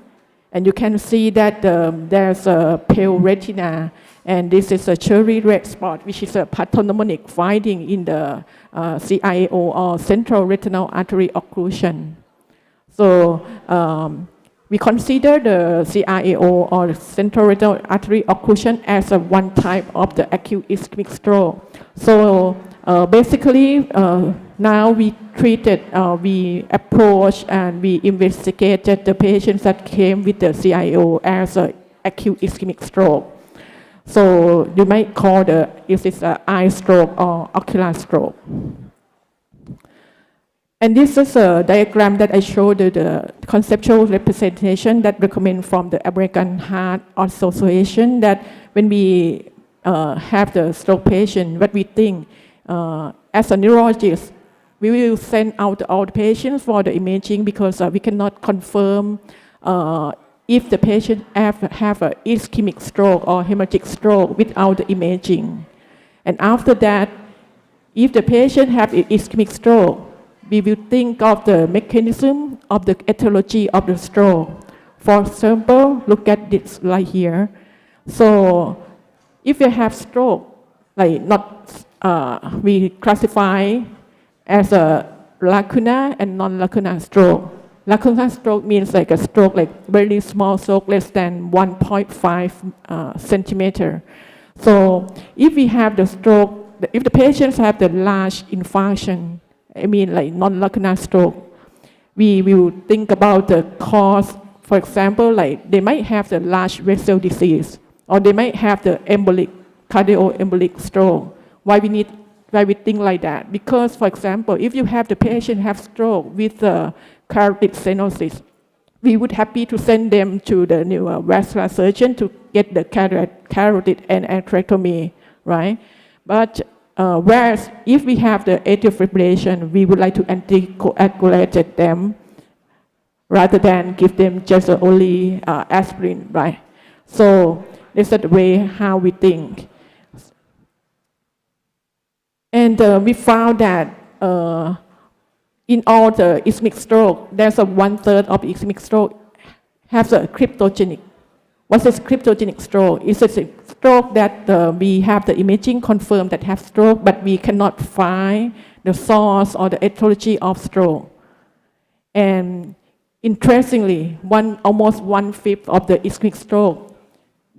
and you can see that there's a pale retina, and this is a cherry red spot, which is a pathognomonic finding in the CIAO, or central retinal artery occlusion. So we consider the CIAO, or central retinal artery occlusion, as one type of the acute ischemic stroke. So basically, now we treated, we approached and we investigated the patients that came with the CIO as an acute ischemic stroke. So you might call if it's an eye stroke or ocular stroke. And this is a diagram that I showed the conceptual representation that recommend from the American Heart Association, that when we have the stroke patient, what we think, as a neurologist, we will send out all the patients for the imaging, because we cannot confirm if the patient have an ischemic stroke or hemorrhagic stroke without the imaging. And after that, if the patient have an ischemic stroke, we will think of the mechanism of the etiology of the stroke. For example, look at this right here. So if you have stroke, like we classify as a lacunar and non-lacunar stroke. Lacunar stroke means like a stroke, like very small stroke, less than 1.5 centimeter. So if we have the stroke, if the patients have the large infarction, I mean like non-lacunar stroke, we will think about the cause. For example, like they might have the large vessel disease, or they might have the cardioembolic stroke. Why we think like that? Because, for example, if you have the patient have stroke with carotid stenosis, we would happy to send them to the neurovascular surgeon to get the carotid endarterectomy, right? But whereas if we have the atrial fibrillation, we would like to anticoagulate them rather than give them just only aspirin, right? So this is the way how we think. And we found that in all the ischemic stroke, there's a 1/3 of ischemic stroke has a cryptogenic. What is cryptogenic stroke? It's a stroke that we have the imaging confirmed that have stroke, but we cannot find the source or the etiology of stroke. And interestingly, almost 1/5 of the ischemic stroke,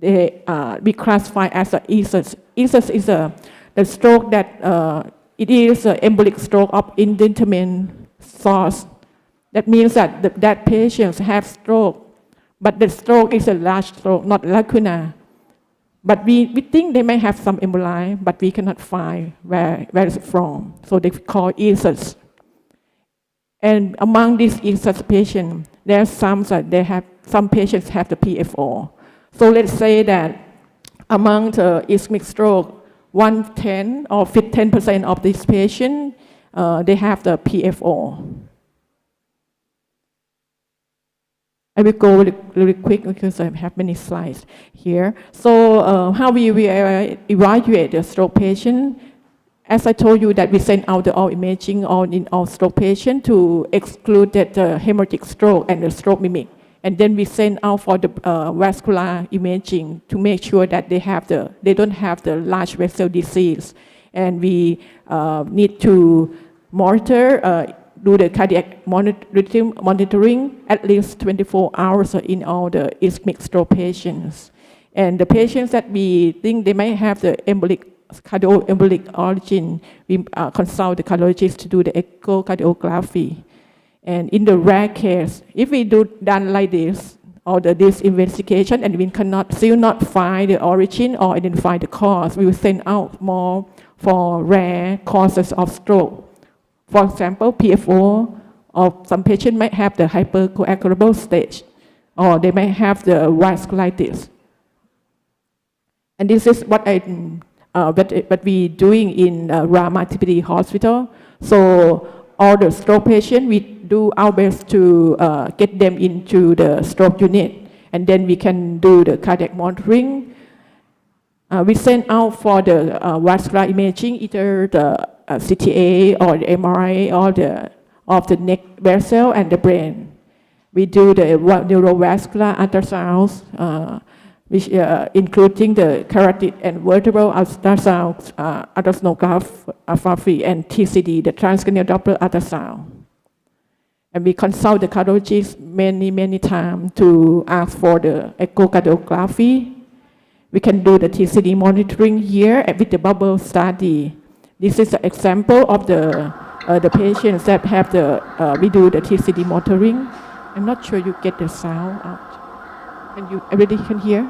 we classify as a ESUS. ESUS is the stroke that it is an embolic stroke of indeterminate source. That means that that patients have stroke, but the stroke is a large stroke, not lacunar. But we think they may have some emboli, but we cannot find where it's from. So they call ESUS. And among these ESUS patients, there are some patients have the PFO. So let's say that among the ischemic stroke, 1/10 or 10% of these patients, they have the PFO. I will go really quick because I have many slides here. So how we evaluate the stroke patient? As I told you that we send out the all imaging in all stroke patient to exclude the hemorrhagic stroke and the stroke mimic. And then we send out for the vascular imaging to make sure that they don't have the large vessel disease. And we need to monitor, do the cardiac monitoring at least 24 hours in all the ischemic stroke patients. And the patients that we think they might have the cardioembolic origin, we consult the cardiologist to do the echocardiography. And in the rare case, if we done like this, or this investigation, and we cannot still not find the origin or identify the cause, we will send out more for rare causes of stroke. For example, PFO, or some patient might have the hypercoagulable stage, or they may have the vasculitis. And this is what we doing in Rama TPD Hospital. So all the stroke patients, we do our best to get them into the stroke unit, and then we can do the cardiac monitoring. We send out for the vascular imaging, either the CTA or the MRI or of the neck vessel and the brain. We do the neurovascular ultrasounds, which including the carotid and vertebral ultrasound, ultrasonography, and TCD, the transcranial Doppler ultrasound. And we consult the cardiologist many times to ask for the echocardiography. We can do the TCD monitoring here with the bubble study. This is an example of the patients that have we do the TCD monitoring. I'm not sure you get the sound out. Everybody can hear?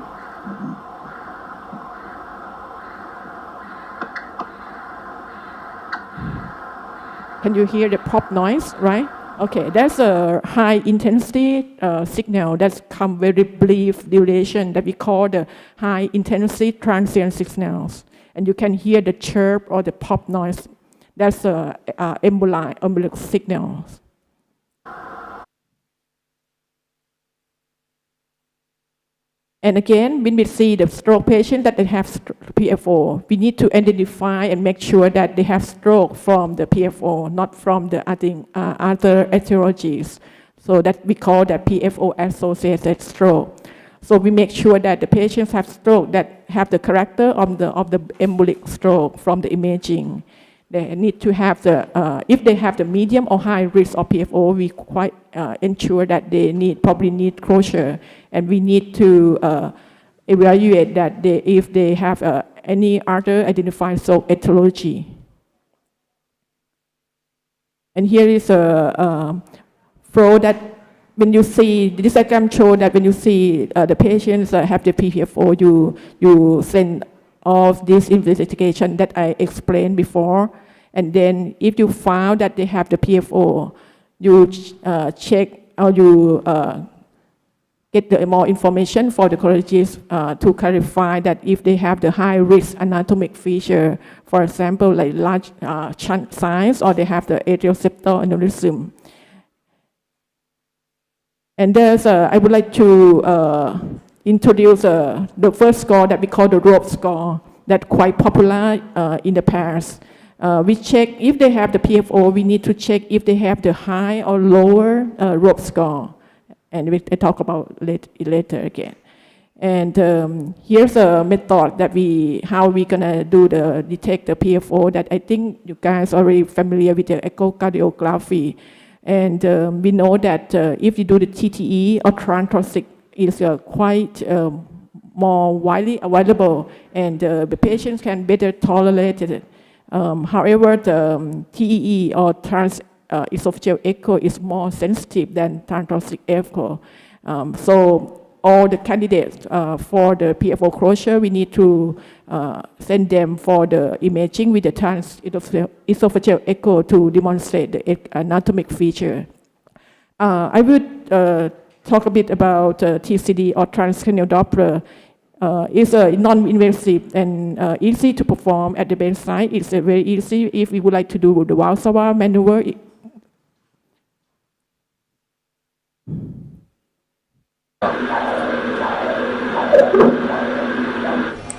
Can you hear the pop noise, right? Okay, that's a high intensity signal that's come very brief duration that we call the high intensity transient signals. And you can hear the chirp or the pop noise. That's embolic signals. And again, when we see the stroke patient that they have PFO, we need to identify and make sure that they have stroke from the PFO, not from the other etiologies. So that we call that PFO-associated stroke. So we make sure that the patients have stroke that have the character of the embolic stroke from the imaging. They need to have if they have the medium or high risk of PFO, we quite ensure that they probably need closure. And we need to evaluate that if they have any other identified stroke etiology. And here is a flow that when you see, this diagram shows that when you see the patients have the PFO, you send all this investigation that I explained before. And then if you found that they have the PFO, you check or you get more information for the cardiologist to clarify that if they have the high risk anatomic feature, for example, like large shunt size, or they have the atrial septal aneurysm. And I would like to introduce the first score that we call the rope score, that's quite popular in the past. We check if they have the PFO, we need to check if they have the high or lower rope score. And I talk about it later again. And here's a method that how we gonna detect the PFO that I think you guys are already familiar with the echocardiography. And we know that if you do the TTE or transthoracic, is quite more widely available, and the patients can better tolerate it. However, the TEE or esophageal echo is more sensitive than transthoracic echo. So all the candidates for the PFO closure, we need to send them for the imaging with the transesophageal echo to demonstrate the anatomic feature. I would talk a bit about TCD or transcranial Doppler. It's non-invasive and easy to perform at the bedside. It's very easy if we would like to do the Valsalva maneuver.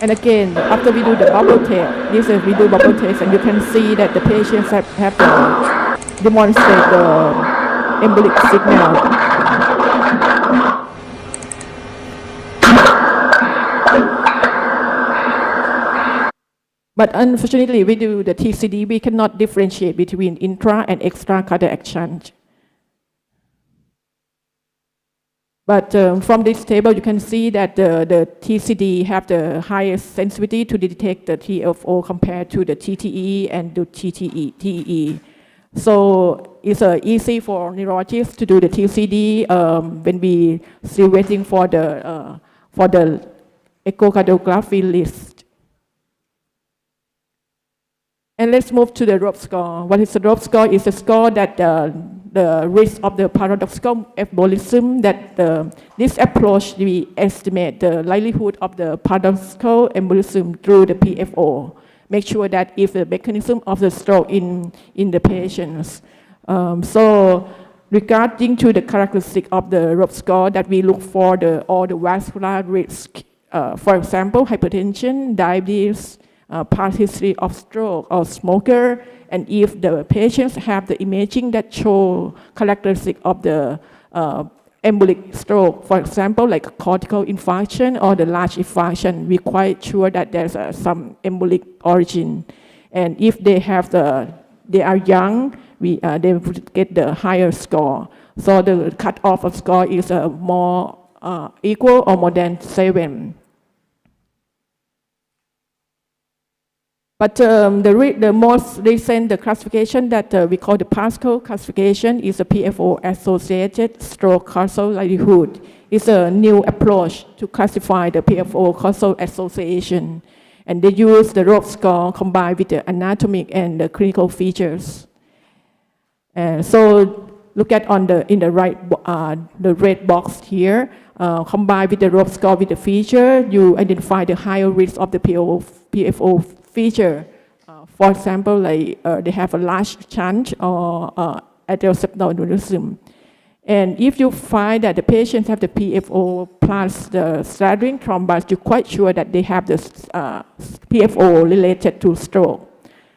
And again, after we do the bubble test, we do bubble test, and you can see that the patients have to demonstrate the embolic signal. But unfortunately, we do the TCD, we cannot differentiate between intra and extra cardiac shunt. But from this table, you can see that the TCD have the highest sensitivity to detect the TFO compared to the TTE and the TE. So it's easy for neurologists to do the TCD when we still waiting for the echocardiography list. And let's move to the ROP score. What is the ROP score? It's a score that the risk of the paradoxical embolism, that this approach, we estimate the likelihood of the paradoxical embolism through the PFO. Make sure that if the mechanism of the stroke in the patients. So regarding to the characteristic of the ROP score, that we look for all the vascular risk. For example, hypertension, diabetes, past history of stroke or smoker, and if the patients have the imaging that show characteristic of the embolic stroke, for example, like a cortical infarction or the large infarction, we're quite sure that there's some embolic origin. And if they are young, they would get the higher score. So the cutoff of score is more equal or more than 7. But the most recent classification that we call the Pascal classification is a PFO-associated stroke causal likelihood. It's a new approach to classify the PFO causal association. And they use the ROP score combined with the anatomic and the clinical features. So look at in the right, the red box here, combined with the ROP score with the feature, you identify the higher risk of the PFO feature. For example, like they have a large shunt or atrial septal embolism. And if you find that the patients have the PFO plus the straddling thrombus, you're quite sure that they have the PFO related to stroke.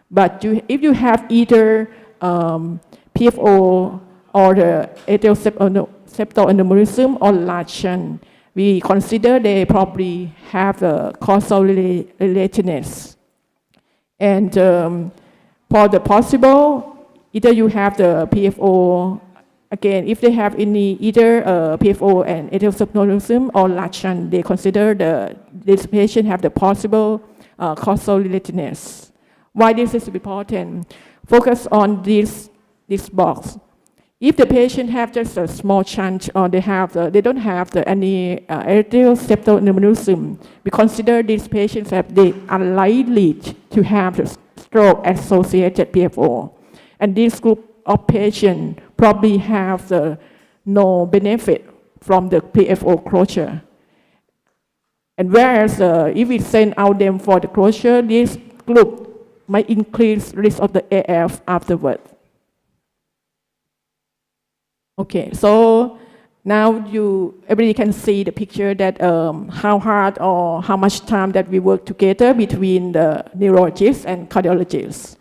But if you have either PFO or the atrial septal embolism or large shunt, we consider they probably have a causal relatedness. And for the possible, either you have the PFO, again, if they have either PFO and atrial septal embolism or large shunt, they consider this patient have the possible causal relatedness. Why this is important? Focus on this box. If the patient have just a small shunt or they don't have any atrial septal embolism, we consider these patients they are likely to have the stroke-associated PFO. And this group of patients probably have no benefit from the PFO closure. And whereas if we send out them for the closure, this group might increase risk of the AF afterward. Okay, so now everybody can see the picture that how hard or how much time that we work together between the neurologists and cardiologists.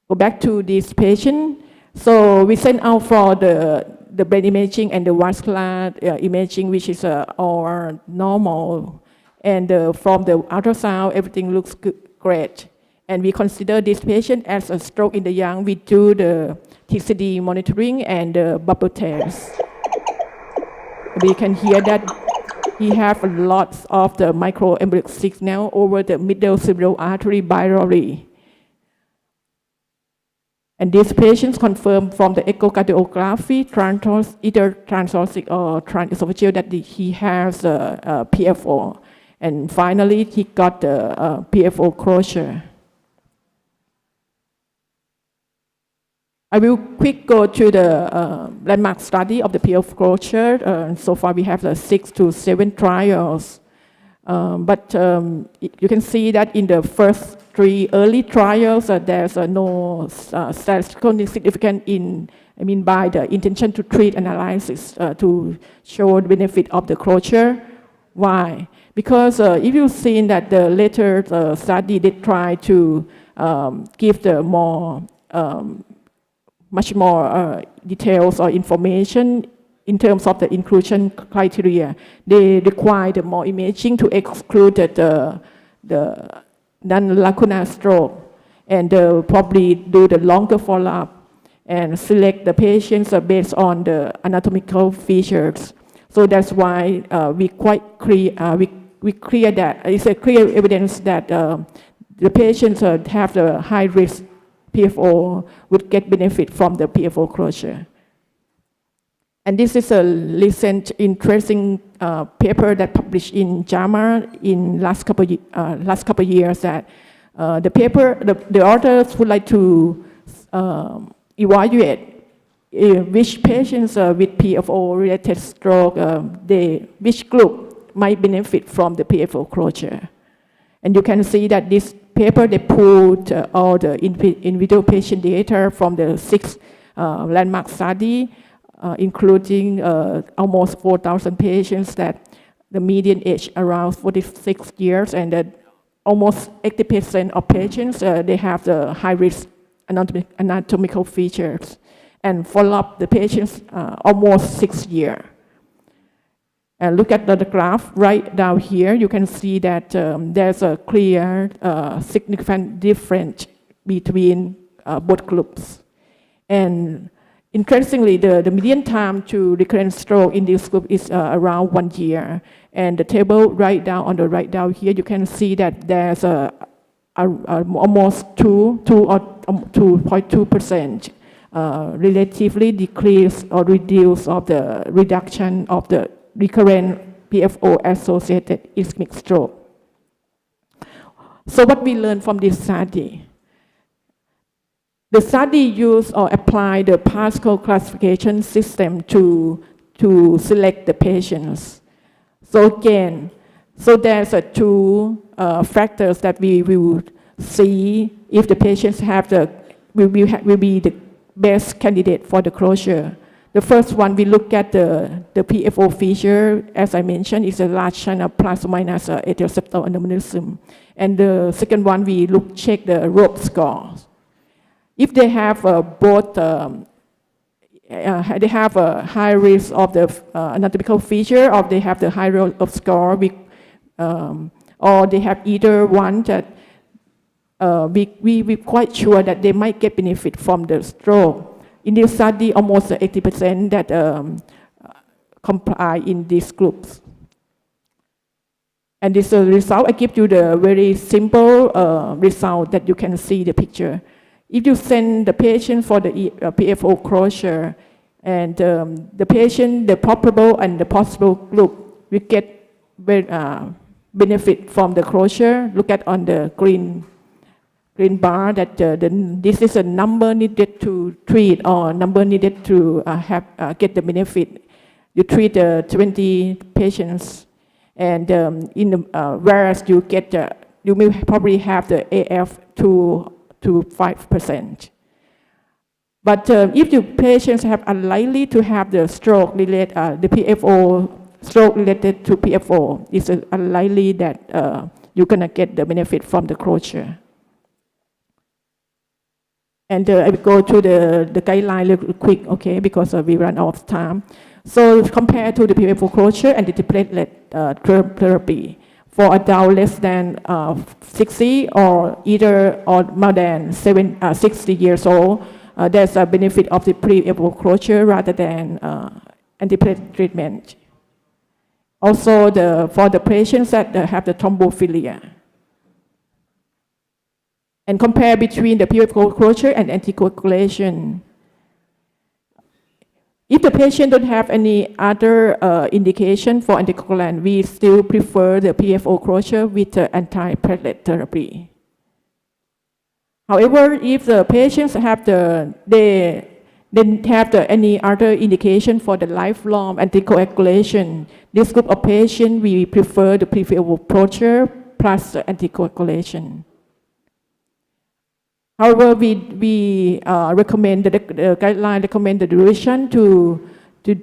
Go back to this patient. So we send out for the brain imaging and the vascular imaging, which is all normal. And from the ultrasound, everything looks great. And we consider this patient as a stroke in the young. We do the TCD monitoring and the bubble test. We can hear that he has lots of the microembolic signal over the middle cerebral artery virally. And these patients confirmed from the echocardiography, either transthoracic or transesophageal, that he has PFO. And finally, he got the PFO closure. I will quick go to the landmark study of the PFO closure. So far, we have the 6 to 7 trials. But you can see that in the first 3 early trials, there's no statistically significant by the intention to treat analysis to show the benefit of the closure. Why? Because if you've seen that the later study did try to give the much more details or information in terms of the inclusion criteria. They require the more imaging to exclude the non-lacunar stroke, and probably do the longer follow-up and select the patients based on the anatomical features. So that's why we clear that it's a clear evidence that the patients have the high risk PFO would get benefit from the PFO closure. And this is a recent interesting paper that published in JAMA in last couple of years, that the authors would like to evaluate which patients with PFO-related stroke, which group might benefit from the PFO closure. And you can see that this paper, they pulled all the individual patient data from the 6 landmark study, including almost 4,000 patients that the median age around 46 years, and that almost 80% of patients, they have the high-risk anatomical features, and follow up the patients almost 6 years. And look at the graph right down here. You can see that there's a clear, significant difference between both groups. And interestingly, the median time to recurrent stroke in this group is around 1 year. And the table right down on the right down here, you can see that there's almost 2.2% relatively decrease or reduce of the reduction of the recurrent PFO-associated ischemic stroke. So what we learned from this study? The study used or applied the Pascal classification system to select the patients. So again, there's 2 factors that we will see if the patients will be the best candidate for the closure. The first one, we look at the PFO feature. As I mentioned, is a large channel plus or minus atrial septal aneurysm. And the second one, we check the rope scores. If they have both, they have a high risk of the anatomical feature, or they have the high risk of score, or they have either one, that we're quite sure that they might get benefit from the stroke. In this study, almost 80% that comply in these groups. And this result, I give you the very simple result that you can see the picture. If you send the patient for the PFO closure, and the patient, the probable and the possible group, we get benefit from the closure. Look at on the green bar that this is a number needed to treat, or number needed to get the benefit. You treat 20 patients, and whereas you get you may probably have the AF to 5%. But if the patients have unlikely to have the stroke related, the PFO stroke related to PFO, it's unlikely that you're gonna get the benefit from the closure. And I will go to the guideline real quick, okay, because we run out of time. So compared to the PFO closure and the antiplatelet therapy, for adult less than 60 or more than 60 years old, there's a benefit of the PFO closure rather than antiplatelet treatment. Also, for the patients that have the thrombophilia. and compare between the PFO closure and anticoagulation. If the patient don't have any other indication for anticoagulant, we still prefer the PFO closure with the antiplatelet therapy. However, if the patients have they didn't have any other indication for the lifelong anticoagulation, this group of patients, we prefer the PFO closure plus the anticoagulation. However, we recommend the guideline recommend the duration to do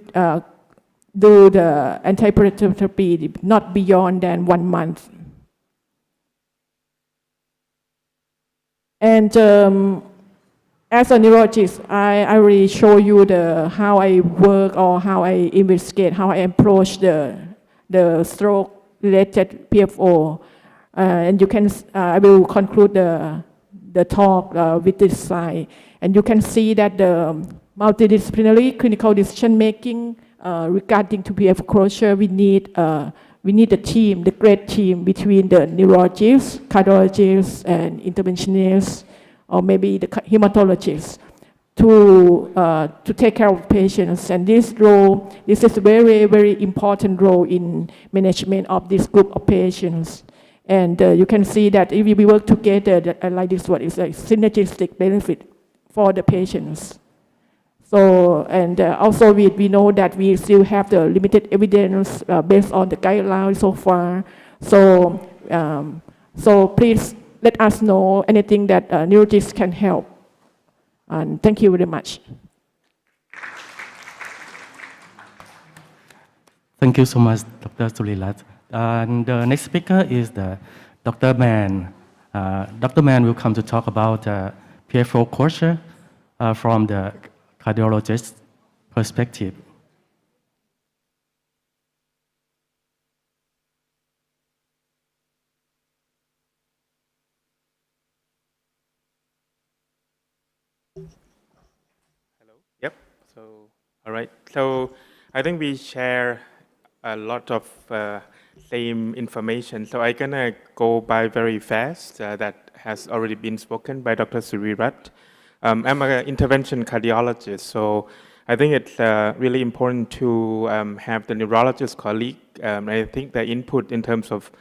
the antiplatelet therapy not beyond than 1 month. And as a neurologist, I already show you how I work or how I investigate, how I approach the stroke-related PFO. And you can, I will conclude the talk with this slide. And you can see that the multidisciplinary clinical decision making regarding to PFO closure, we need a team, the great team between the neurologists, cardiologists, and interventionists, or maybe the hematologists to take care of patients. And this is a very, very important role in management of this group of patients. And you can see that if we work together like this, what is a synergistic benefit for the patients. So, and also we know that we still have the limited evidence based on the guidelines so far. So, so please let us know anything that neurologists can help. And thank you very much. Thank you so much, Dr. Sulilat. And the next speaker is Dr. Mann. Dr. Mann will come to talk about PFO closure from the cardiologist perspective. Hello. Yep. So, all right. So, I think we share a lot of same information. So I'm gonna go by very fast. That has already been spoken by Dr. Surirat. I'm an intervention cardiologist, so I think it's really important to have the neurologist colleague. I think the input in terms of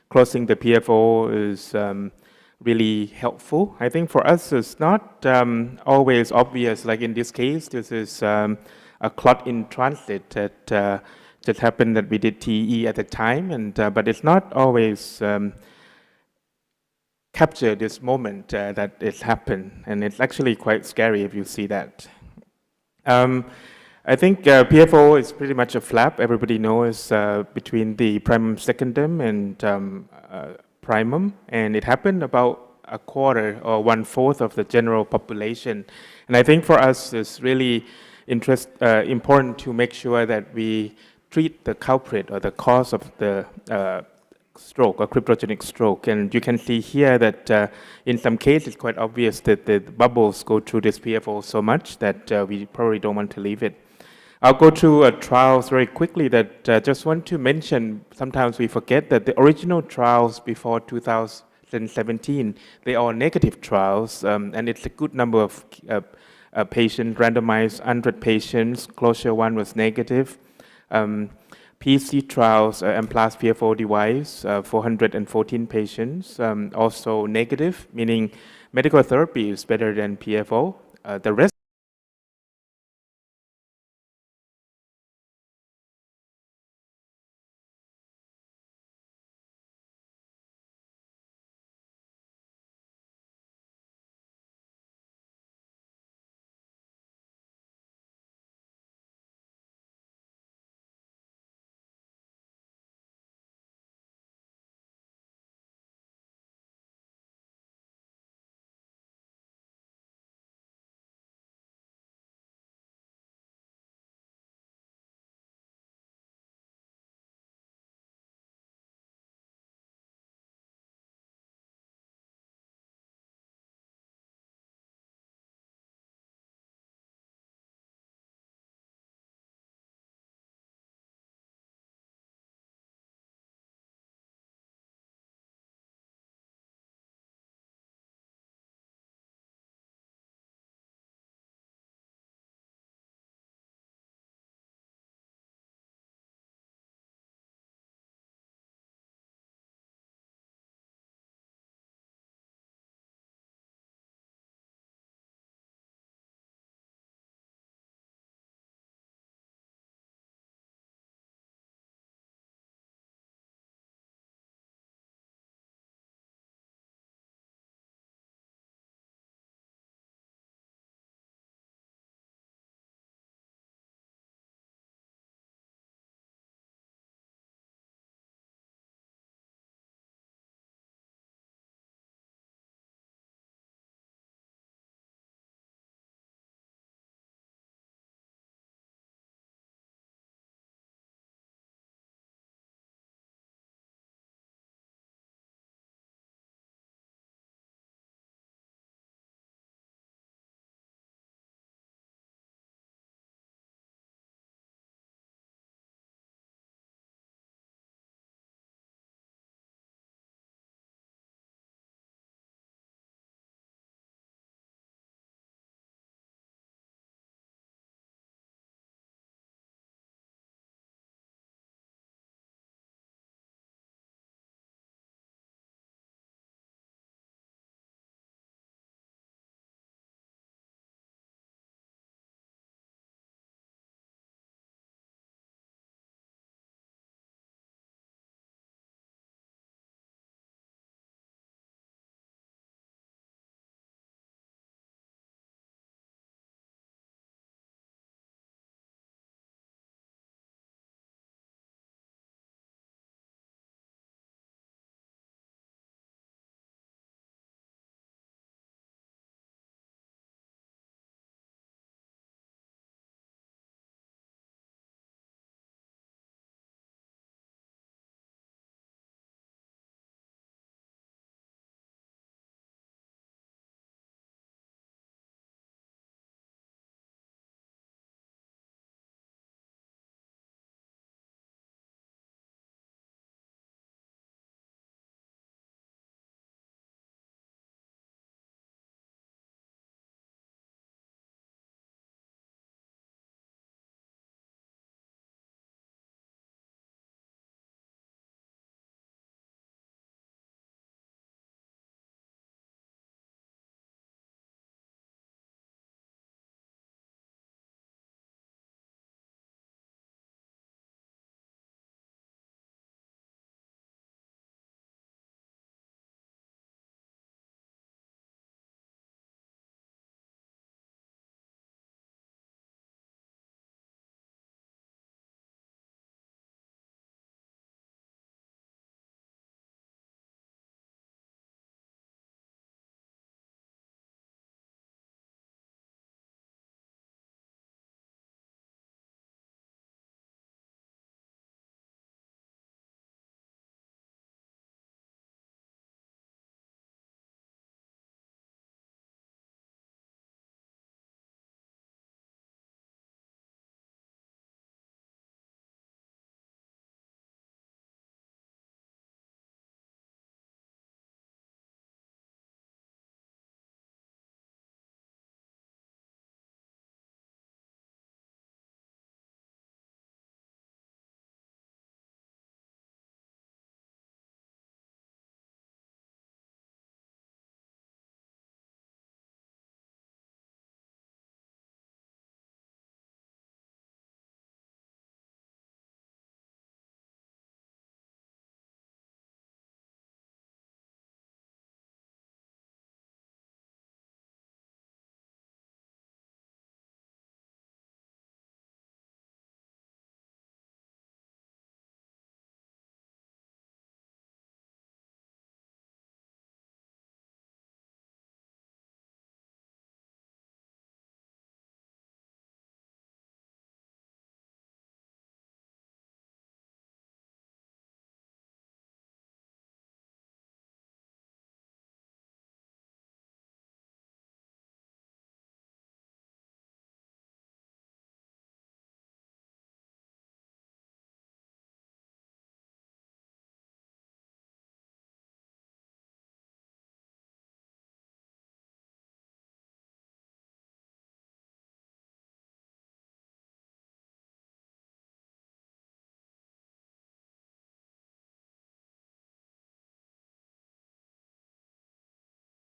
closing the PFO is really helpful. I think for us, it's not always obvious. Like in this case, this is a clot in transit that just happened that we did TE at the time, and but it's not always capture this moment that it happened, and it's actually quite scary if you see that. I think PFO is pretty much a flap. Everybody knows between the primum secundum and primum, and it happened about a quarter or 1/4 of the general population. And I think for us, it's really important to make sure that we treat the culprit or the cause of the stroke or cryptogenic stroke. And you can see here that in some cases, it's quite obvious that the bubbles go through this PFO so much that we probably don't want to leave it. I'll go through trials very quickly that just want to mention, sometimes we forget that the original trials before 2017, they are negative trials, and it's a good number of patients, randomized 100 patients, closure one was negative. PC trials, MPLAS PFO device, 414 patients, also negative, meaning medical therapy is better than PFO. The rest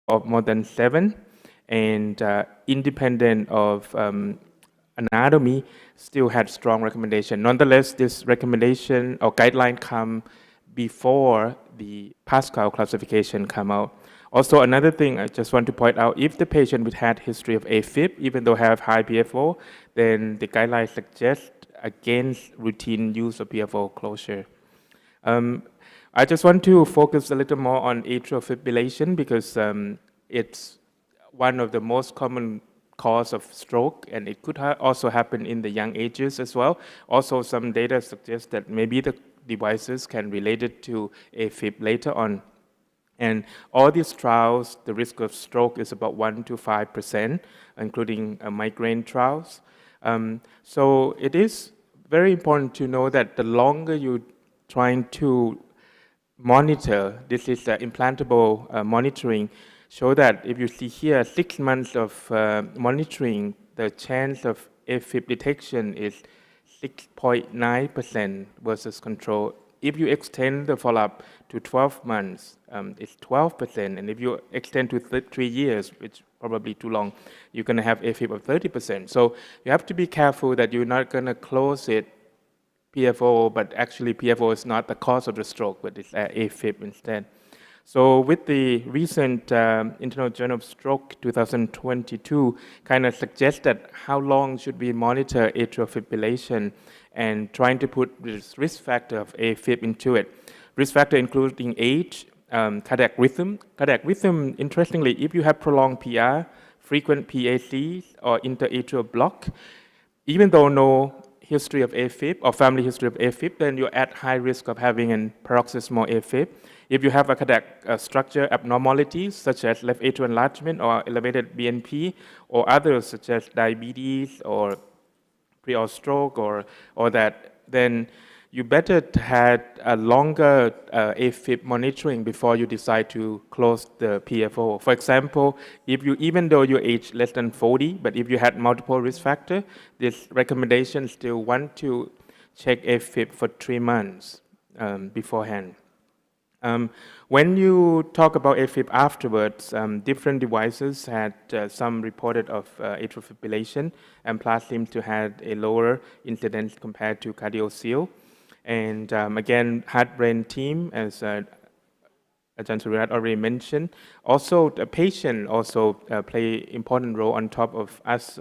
of more than 7, and independent of anatomy, still had strong recommendation. Nonetheless, this recommendation or guideline come before the Pascal classification come out. Also, another thing I just want to point out, if the patient would had history of AFib, even though have high PFO, then the guidelines suggest against routine use of PFO closure. I just want to focus a little more on atrial fibrillation because it's one of the most common cause of stroke, and it could also happen in the young ages as well. Also, some data suggests that maybe the devices can relate it to AFib later on. And all these trials, the risk of stroke is about 1 to 5%, including migraine trials. So it is very important to know that the longer you're trying to monitor, this is implantable monitoring, show that if you see here 6 months of monitoring, the chance of AFib detection is 6.9% versus control. If you extend the follow-up to 12 months, it's 12%. And if you extend to 3 years, which probably too long, you're going to have AFib of 30%. So you have to be careful that you're not going to close it PFO, but actually PFO is not the cause of the stroke, but it's AFib instead. So with the recent International Journal of Stroke 2022 kind of suggested how long should we monitor atrial fibrillation and trying to put this risk factor of AFib into it. Risk factor including age, cardiac rhythm. Cardiac rhythm, interestingly, if you have prolonged PR, frequent PACs, or interatrial block, even though no history of AFib or family history of AFib, then you're at high risk of having a paroxysmal AFib. If you have a cardiac structure abnormalities such as left atrial enlargement or elevated BNP or others such as diabetes or pre-or stroke or that, then you better have a longer AFib monitoring before you decide to close the PFO. For example, if you, even though you age less than 40, but if you had multiple risk factor, this recommendation still want to check AFib for 3 months beforehand. When you talk about AFib afterwards, different devices had some reported of atrial fibrillation, and plus seems to have a lower incidence compared to cardiocil. And again, heart-brain team, as Ajahn Suryat already mentioned. Also, the patient also play important role on top of us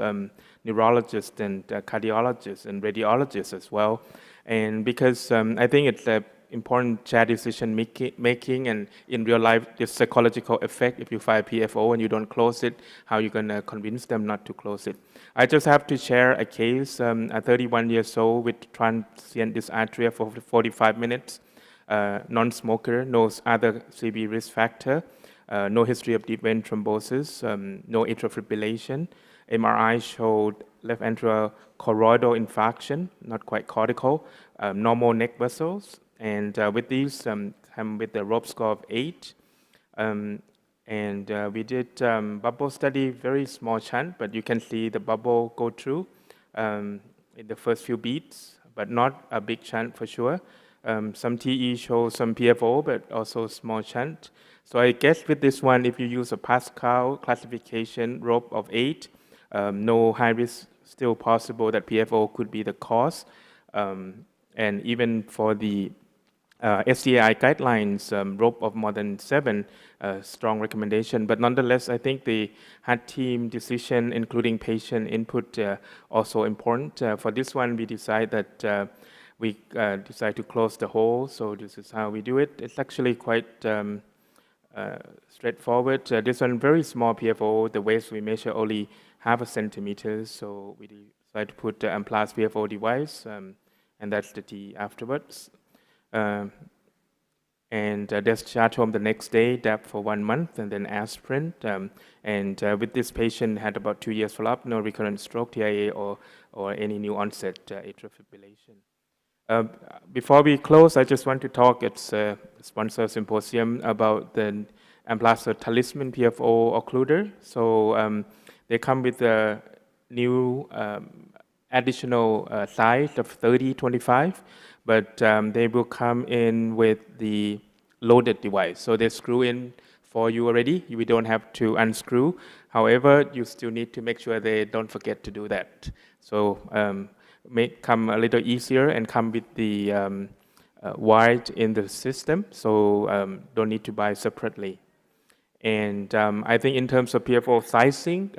neurologists and cardiologists and radiologists as well. And because I think it's a important shared decision making, and in real life, this psychological effect, if you file PFO and you don't close it, how you're going to convince them not to close it. I just have to share a case, a 31 years old with transient dysarthria for 45 minutes, non-smoker, no other CV risk factor, no history of deep vein thrombosis, no atrial fibrillation. MRI showed left atrial choroidal infarction, not quite cortical, normal neck vessels. And with these, with the ROPE score of 8, we did bubble study, very small chunk, but you can see the bubble go through in the first few beats, but not a big chunk for sure. Some TE show some PFO, but also small chunk. So I guess with this one, if you use a Pascal classification ROPE of 8, no high risk still possible that PFO could be the cause. And even for the SCAI guidelines, ROPE of more than 7, strong recommendation. But nonetheless, I think the heart team decision, including patient input, also important. For this one, we decide that we decide to close the hole. So this is how we do it. It's actually quite straightforward. This one, very small PFO. The waist we measure only 0.5 centimeters. So we decide to put the Amplas PFO device, and that's the T afterwards. And discharge home the next day, DAP for 1 month, and then aspirin. With this patient, had about 2 years follow-up, no recurrent stroke, TIA, or any new onset atrial fibrillation. Before we close, I just want to talk, it's a sponsor symposium about the Amplas Talisman PFO occluder. So they come with a new additional size of 30-25. But they will come in with the loaded device. So they screw in for you already. We don't have to unscrew. However, you still need to make sure they don't forget to do that. So make come a little easier and come with the wide in the system. So don't need to buy separately. And I think in terms of PFO sizing,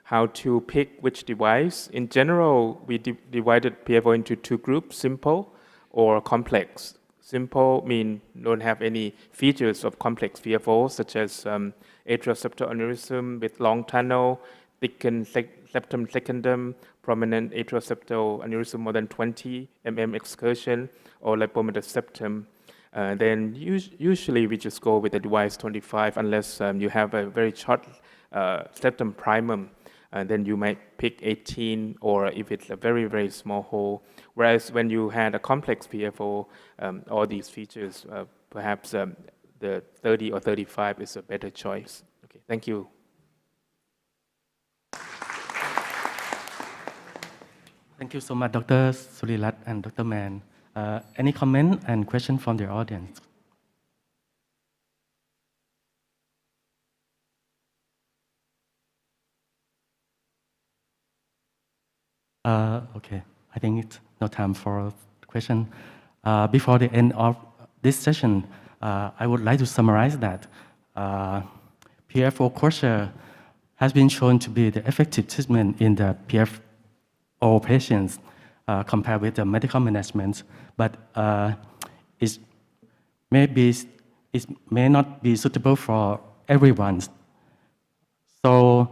how to pick which device. In general, we divided PFO into two groups, simple or complex. Simple mean don't have any features of complex PFO, such as atrial septal aneurysm with long tunnel, thickened septum secundum, prominent atrial septal aneurysm more than 20 mm excursion, or lipomatous septum. Then usually we just go with the device 25 unless you have a very short septum primum. Then you might pick 18, or if it's a very, very small hole. Whereas when you had a complex PFO, all these features, perhaps the 30 or 35 is a better choice. Okay, thank you. Thank you so much, Dr. Surilat and Dr. Mann. Any comment and question from the audience? Okay, I think it's no time for question. Before the end of this session, I would like to summarize that PFO culture has been shown to be the effective treatment in the PFO patients compared with the medical management, but it may not be suitable for everyone. So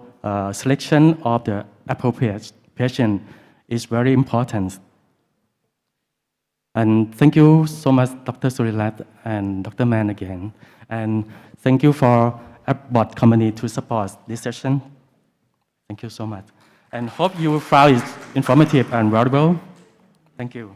selection of the appropriate patient is very important. And thank you so much, Dr. Surilat and Dr. Mann again. And thank you for Abbott Company to support this session. Thank you so much. And hope you found it informative and valuable. Thank you.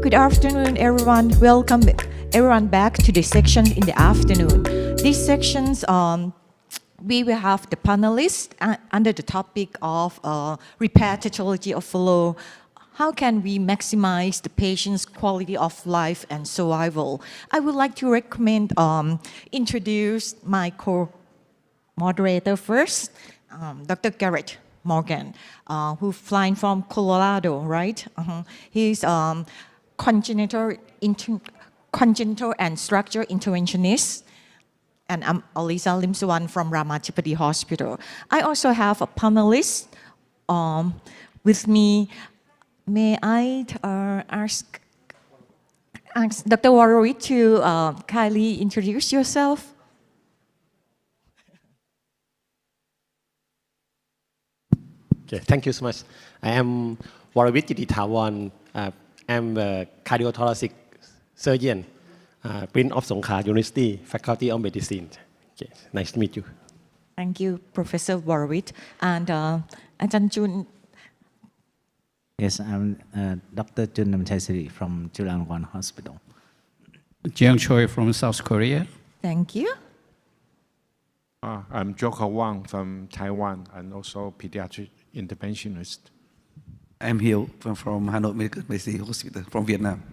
Good afternoon, everyone. Welcome everyone back to this section in the afternoon. These sections, we will have the panelists under the topic of repair technology of flow. How can we maximize the patient's quality of life and survival? I would like to recommend introduce my co-moderator first, Dr. Garrett Morgan, who's flying from Colorado, right? He's congenital and structural interventionist. And I'm Alisa Limsuwan from Ramachipati Hospital. I also have a panelist with me. May I ask Dr. Warwick to kindly introduce yourself? Okay, thank you so much. I am Warwick Gitithawan. I'm a cardiothoracic surgeon, Prince of Songkla University, Faculty of Medicine. Okay, nice to meet you. Thank you, Professor Warwick. And Ajahn Jun. Yes, I'm Dr. Jun Namchaisiri from Chulalongkorn Hospital. Jiang Choi from South Korea. Thank you. I'm Joker Wang from Taiwan and also pediatric interventionist. I'm Hieu from Hanoi Medical University Hospital from Vietnam.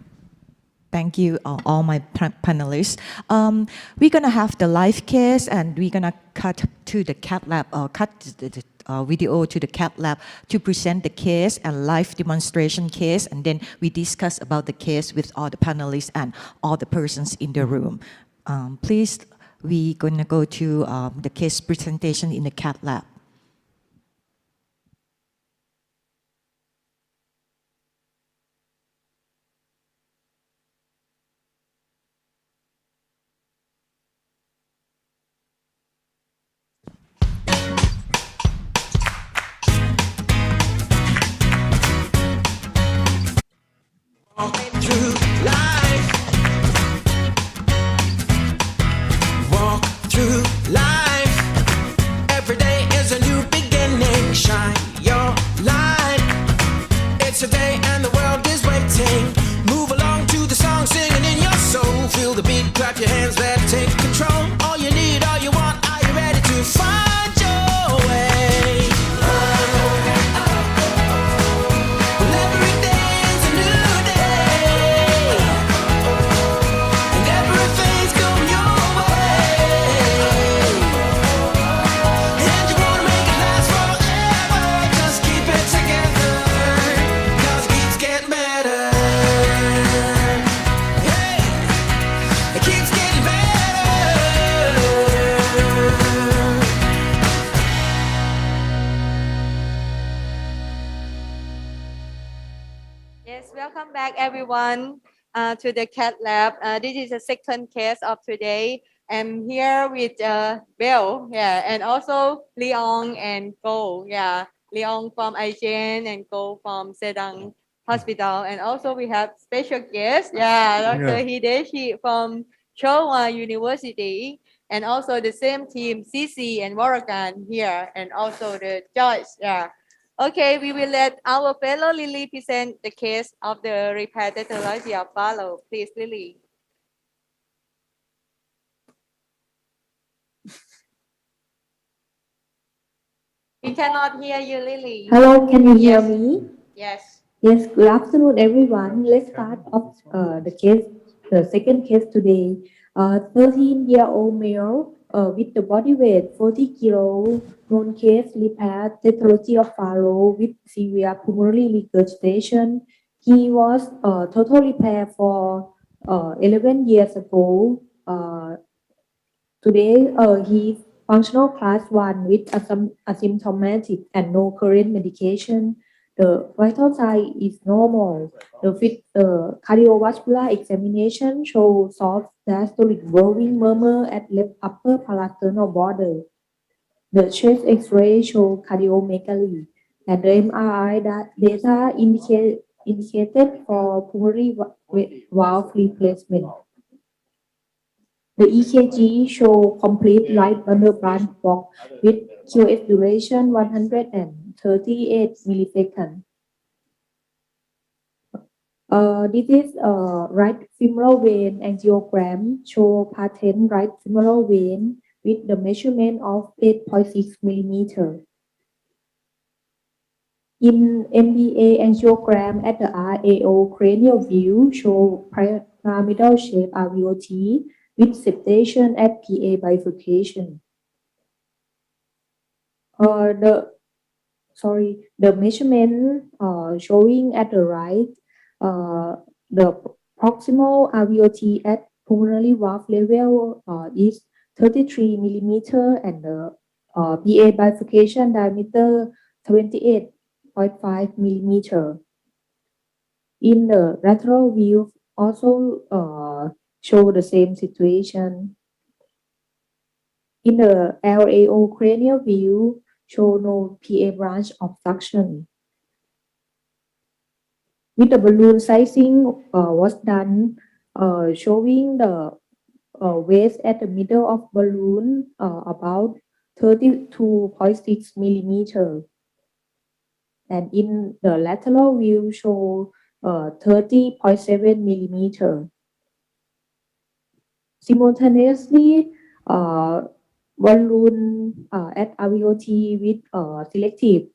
Thank you, all my panelists. We're gonna have the live case, and we're gonna cut to the cath lab, cut the video to the cath lab to present the case and live demonstration case, and then we discuss about the case with all the panelists and all the persons in the room. Please, we're gonna go to the case presentation in the cath lab. Through life, walk through life. Every day is a new beginning. Shine your light. It's a day and the world is waiting. Move along to the song, singing in your soul. Feel the beat, clap your hands, let it take control. All you need, all you want, are you ready to find your way? Welcome back, everyone, to the cath lab. This is the second case of today. I'm here with Bill, and also Leon and Go, Leon from IGN and Go from Sedang Hospital, and also we have special guest, Dr. Hideshi from Showa University, and also the same team, CC and Morgan here, and also the Joyce, Okay, we will let our fellow Lily present the case of the repair technology of Follow. Please, Lily. We cannot hear you, Lily. Hello, can you hear me? Yes. Yes, good afternoon, everyone. Let's start off the second case today. 13-year-old male with the body weight 40 kilo, known case repair pathology of Faro with severe pulmonary regurgitation. He was total repair for 11 years ago. Today, he functional class 1 with asymptomatic and no current medication. The vital sign is normal. The cardiovascular examination shows soft diastolic growing murmur at left upper paraternal border. The chest X-ray shows cardiomegaly, and the MRI data indicated for pulmonary valve replacement. The EKG show complete right bundle branch block with QS duration 138 milliseconds. This is right femoral vein angiogram show patent right femoral vein with the measurement of 8.6 millimeter. In MBA angiogram at the RAO cranial view show pyramidal shape RVOT with septation at PA bifurcation. The measurement showing at the right, the proximal RVOT at pulmonary valve level is 33 millimeter and the PA bifurcation diameter 28.5 millimeter. In the lateral view also show the same situation. In the LAO cranial view, show no PA branch obstruction. With the balloon sizing was done, showing the waist at the middle of balloon about 32.6 millimeter. And in the lateral view show 30.7 millimeter. Simultaneously, balloon at RVOT with selective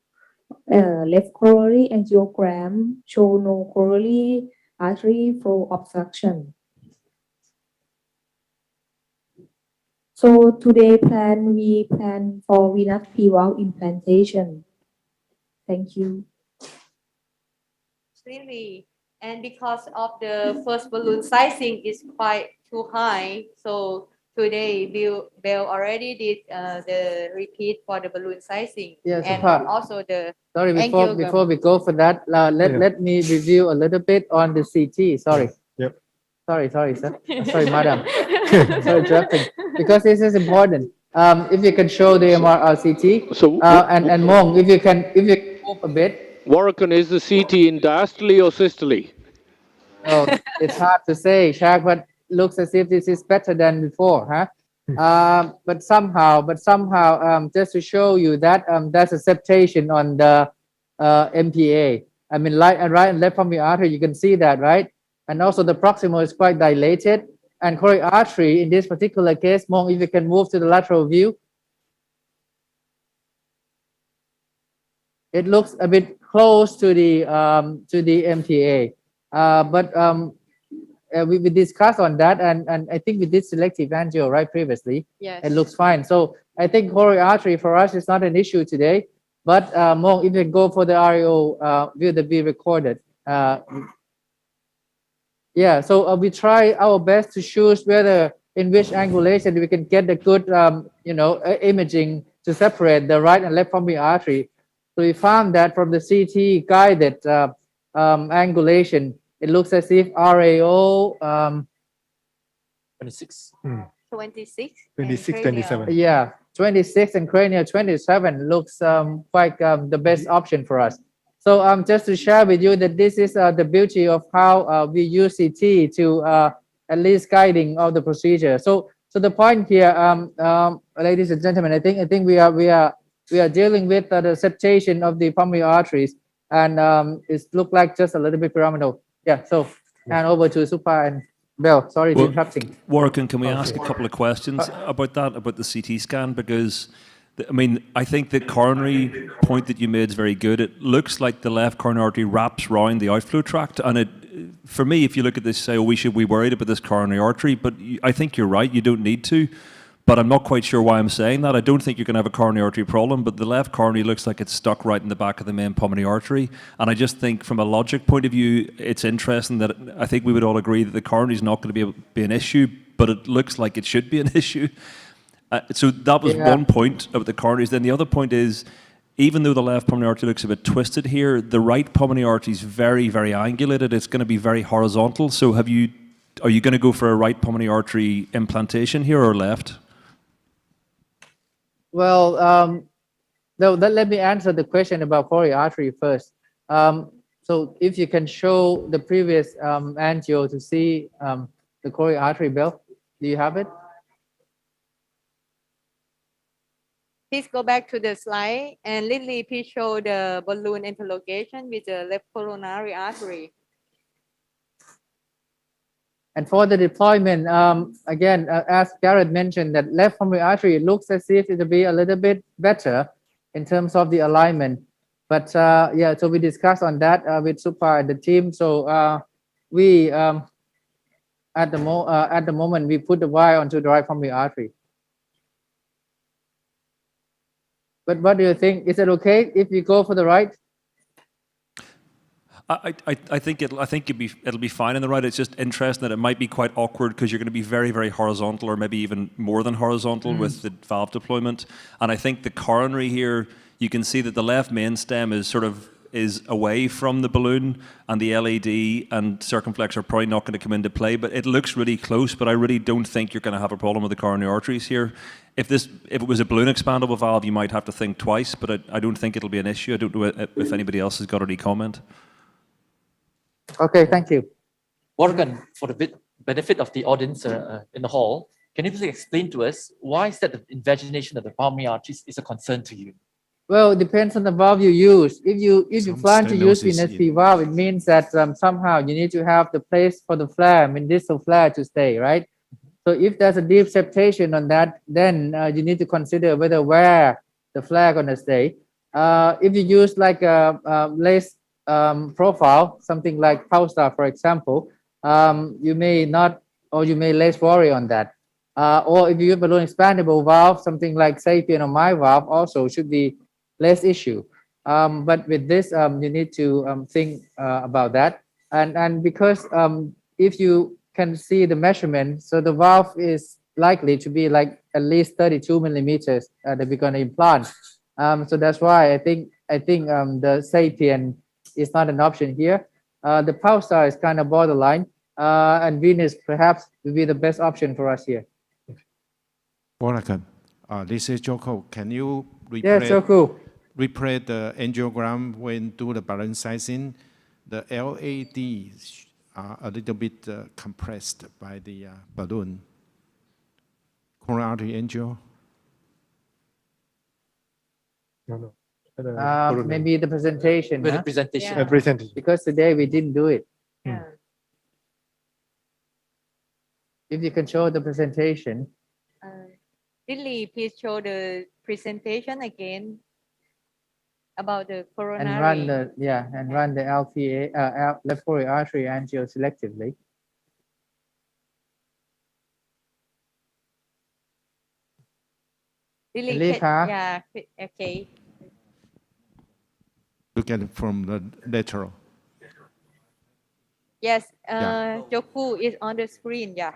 left coronary angiogram show no coronary artery flow obstruction. So today we plan for venous P-valve implantation. Thank you. Really, and because of the first balloon sizing is quite too high, so today Bill already did the repeat for the balloon sizing Yeah, and Supha. also the Sorry, angiogram. before we go for that, let me review a little bit on the CT. Sorry. Yep. Sorry, sir. Sorry, madam. Sorry, interrupting. Because this is important. If you can show the CT, and Mong, if you can move a bit. Warwickon, is the CT in diastole or systole? Oh, it's hard to say, Shaq, but looks as if this is better than before, huh? But somehow, just to show you that there's a septation on the MPA. I mean, right and left from the artery, you can see that, right? And also the proximal is quite dilated. And coronary artery, in this particular case, Mong, if you can move to the lateral view, it looks a bit close to the MTA. We discussed on that, and I think we did selective angio right previously. Yes. It looks fine. So I think coronary artery for us is not an issue today. But Mong, if you go for the REO view that we recorded, yeah. So we try our best to choose whether in which angulation we can get the good, imaging to separate the right and left pulmonary artery. So we found that from the CT guided angulation, it looks as if RAO 26. 26. 26, 27. Yeah, 26 and cranial 27 looks quite the best option for us. So just to share with you that this is the beauty of how we use CT to at least guiding of the procedure. So the point here, ladies and gentlemen, I think we are dealing with the septation of the pulmonary arteries, and it looked like just a little bit pyramidal. Yeah. So hand over to Supa and Bill. Sorry to interrupting. Warwickon, can we ask a couple of questions about that, about the CT scan? Because, I mean, I think the coronary point that you made is very good. It looks like the left coronary artery wraps around the outflow tract. And it, for me, if you look at this, say, oh, we should be worried about this coronary artery. But I think you're right, you don't need to. But I'm not quite sure why I'm saying that. I don't think you're going to have a coronary artery problem, but the left coronary looks like it's stuck right in the back of the main pulmonary artery. And I just think from a logic point of view, it's interesting that I think we would all agree that the coronary is not going to be an issue, but it looks like it should be an issue. So that was one point of the coronaries. Then the other point is, even though the left pulmonary artery looks a bit twisted here, the right pulmonary artery is very, very angulated. It's going to be very horizontal. So are you going to go for a right pulmonary artery implantation here or left? Well, let me answer the question about coronary artery first. So if you can show the previous angio to see the coronary artery, Bill, do you have it? Please go back to the slide, and Lindley, please show the balloon interlogation with the left coronary artery. And for the deployment, again, as Garrett mentioned, that left pulmonary artery, it looks as if it will be a little bit better in terms of the alignment. But yeah, so we discussed on that with Supar and the team. So we, at the moment, we put the wire onto the right pulmonary artery. But what do you think? Is it okay if you go for the right? I think it'll be fine in the right. It's just interesting that it might be quite awkward because you're going to be very, very horizontal, or maybe even more than horizontal with the valve deployment. And I think the coronary here, you can see that the left main stem is away from the balloon, and the LAD and circumflex are probably not going to come into play. But it looks really close. But I really don't think you're going to have a problem with the coronary arteries here. If it was a balloon expandable valve, you might have to think twice. But I don't think it'll be an issue. I don't know if anybody else has got any comment. Okay, thank you. Morgan, for the benefit of the audience in the hall, can you please explain to us why is that the invagination of the pulmonary arteries is a concern to you? Well, it depends on the valve you use. If you plan to use venous P valve, it means that somehow you need to have the place for the flare, distal flare, to stay, right? So if there's a deep septation on that, then you need to consider where the flare gonna stay. If you use like a less profile, something like Pulsar, for example, you may not, or you may less worry on that. Or if you use balloon expandable valve, something like Sapien or My Valve also should be less issue. But with this, you need to think about that. And because if you can see the measurement, so the valve is likely to be like at least 32 millimeters that we're going to implant. So that's why I think the Sapien is not an option here. The Pulsar is kind of borderline, and Venus perhaps will be the best option for us here. Morgan, this is Joko. Can you replay the angiogram when do the balloon sizing? The LADs are a little bit compressed by the balloon. Coronary artery angio? No. Maybe the presentation. With the presentation. Yeah. Presentation. Because today we didn't do it. Yeah. If you can show the presentation. Lily, please show the presentation again about the coronary. And run the LPA, left coronary artery angio selectively. Lily, okay. Look at it from the lateral. Yes, Joku is on the screen, yeah.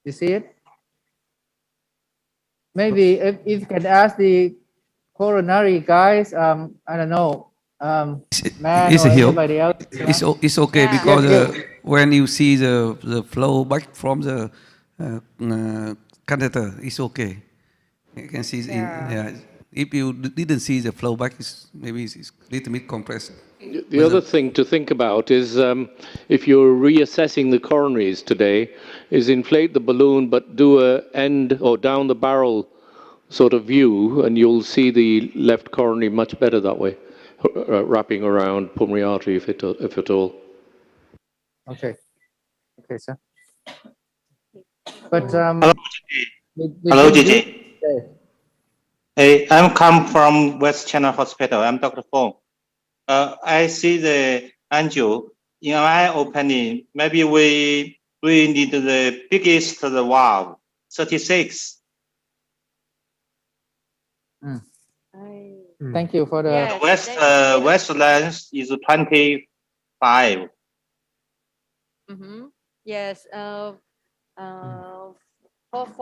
You see it? Maybe if you can ask the coronary guys, I don't know, man or anybody else. It's okay because when you see the flow back from the catheter, it's okay. You can see, if you didn't see the flow back, maybe it's a little bit compressed. The other thing to think about is if you're reassessing the coronaries today, is inflate the balloon but do a end or down the barrel sort of view, and you'll see the left coronary much better that way, wrapping around pulmonary artery if at all. Okay, sir. But hello, Gigi. Hey, I'm come from West China Hospital. I'm Dr. Fong. I see the angio. In my opinion, maybe we need the biggest valve, 36. Thank you for the west length is 25. Yes. For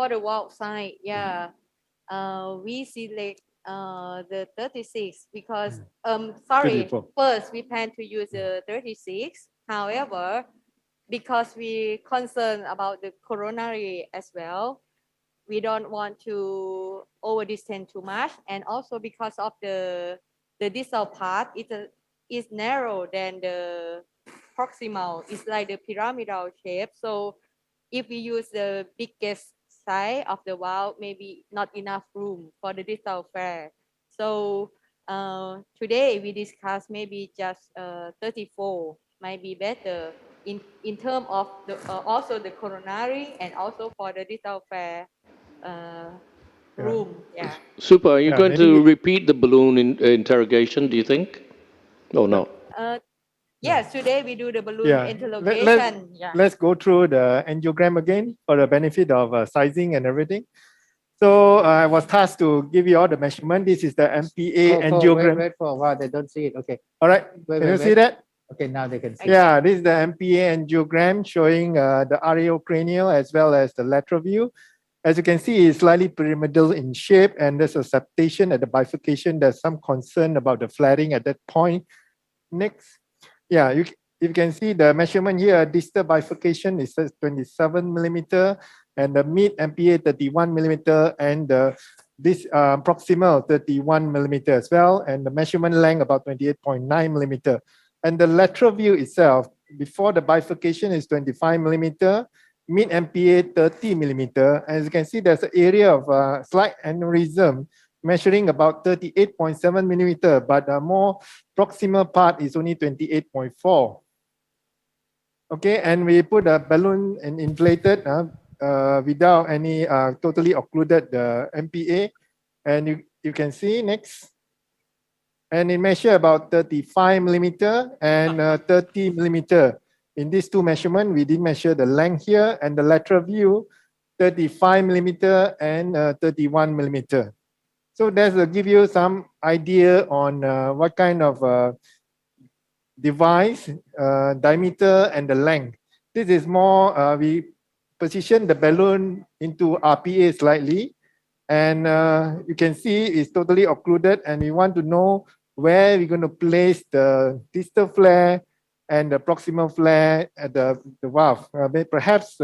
the valve side, we select the 36 because first we plan to use the 36. However, because we concerned about the coronary as well, we don't want to over distend too much, and also because of the distal part is narrow than the proximal. It's like the pyramidal shape. So if we use the biggest side of the valve, maybe not enough room for the distal flare. So today we discussed maybe just 34 might be better. in terms of the, also the coronary and also for the distal flare room. Yeah. Super, are you Yeah, going maybe to repeat the balloon interrogation, do you think? Oh, no. Yes, today we do the balloon yeah. interrogation. Yeah. Let's go through the angiogram again for the benefit of sizing and everything. So I was tasked to give you all the measurement. This is the MPA angiogram. Wait for a while, they don't see it. Okay. All right, can you see that? Okay, now they can see. Yeah, this is the MPA angiogram showing the areocranial as well as the lateral view. As you can see, it's slightly pyramidal in shape, and there's a septation at the bifurcation. There's some concern about the flaring at that point. Next. Yeah, you can see the measurement here. Distal bifurcation is 27 millimeter, and the mid MPA 31 millimeter, and this proximal 31 millimeter as well, and the measurement length about 28.9 millimeter. And the lateral view itself, before the bifurcation, is 25 millimeter, mid MPA 30 millimeter. As you can see, there's an area of slight aneurysm measuring about 38.7 millimeter, but the more proximal part is only 28.4. Okay, and we put a balloon and inflated without any totally occluded MPA, and you can see next. And it measure about 35 millimeter and 30 millimeter. In these two measurements, we did measure the length here and the lateral view, 35 millimeter and 31 millimeter. So that will give you some idea on what kind of device, diameter, and the length. This is more, we position the balloon into RPA slightly, and you can see it's totally occluded, and we want to know where we're going to place the distal flare and the proximal flare at the valve. Perhaps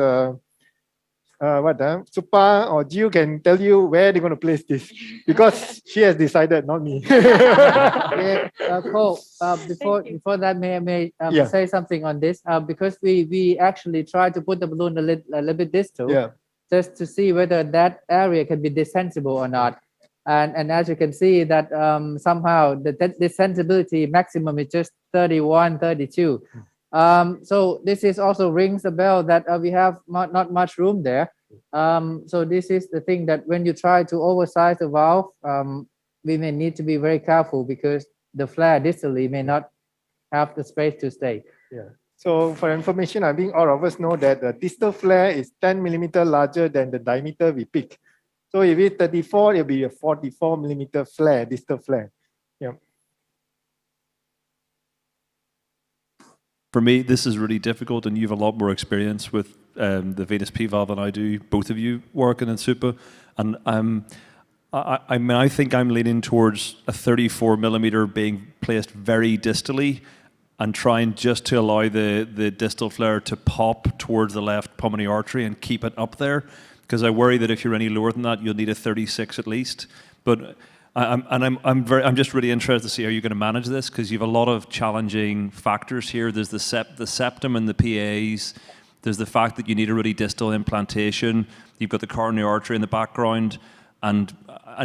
Supa or Jiu can tell you where they're going to place this, because she has decided, not me. Cole, before that, may I say something on this? Because we actually try to put the balloon a little bit distal, just to see whether that area can be desensible or not. And as you can see that somehow the sensibility maximum is just 31, 32. So this is also rings a bell that we have not much room there. So this is the thing that when you try to oversize the valve, we may need to be very careful because the flare distally may not have the space to stay. Yeah. So for information, I think all of us know that the distal flare is 10 millimeter larger than the diameter we pick. So if it's 34, it'll be a 44 millimeter flare, distal flare. Yeah. For me, this is really difficult, and you have a lot more experience with the venous P valve than I do. Both of you working in SUPA, and I think I'm leaning towards a 34 millimeter being placed very distally, and trying just to allow the distal flare to pop towards the left pulmonary artery and keep it up there. Because I worry that if you're any lower than that, you'll need a 36 at least. But I'm just really interested to see how you're going to manage this, because you have a lot of challenging factors here. There's the septum and the PAs. There's the fact that you need a really distal implantation. You've got the coronary artery in the background, and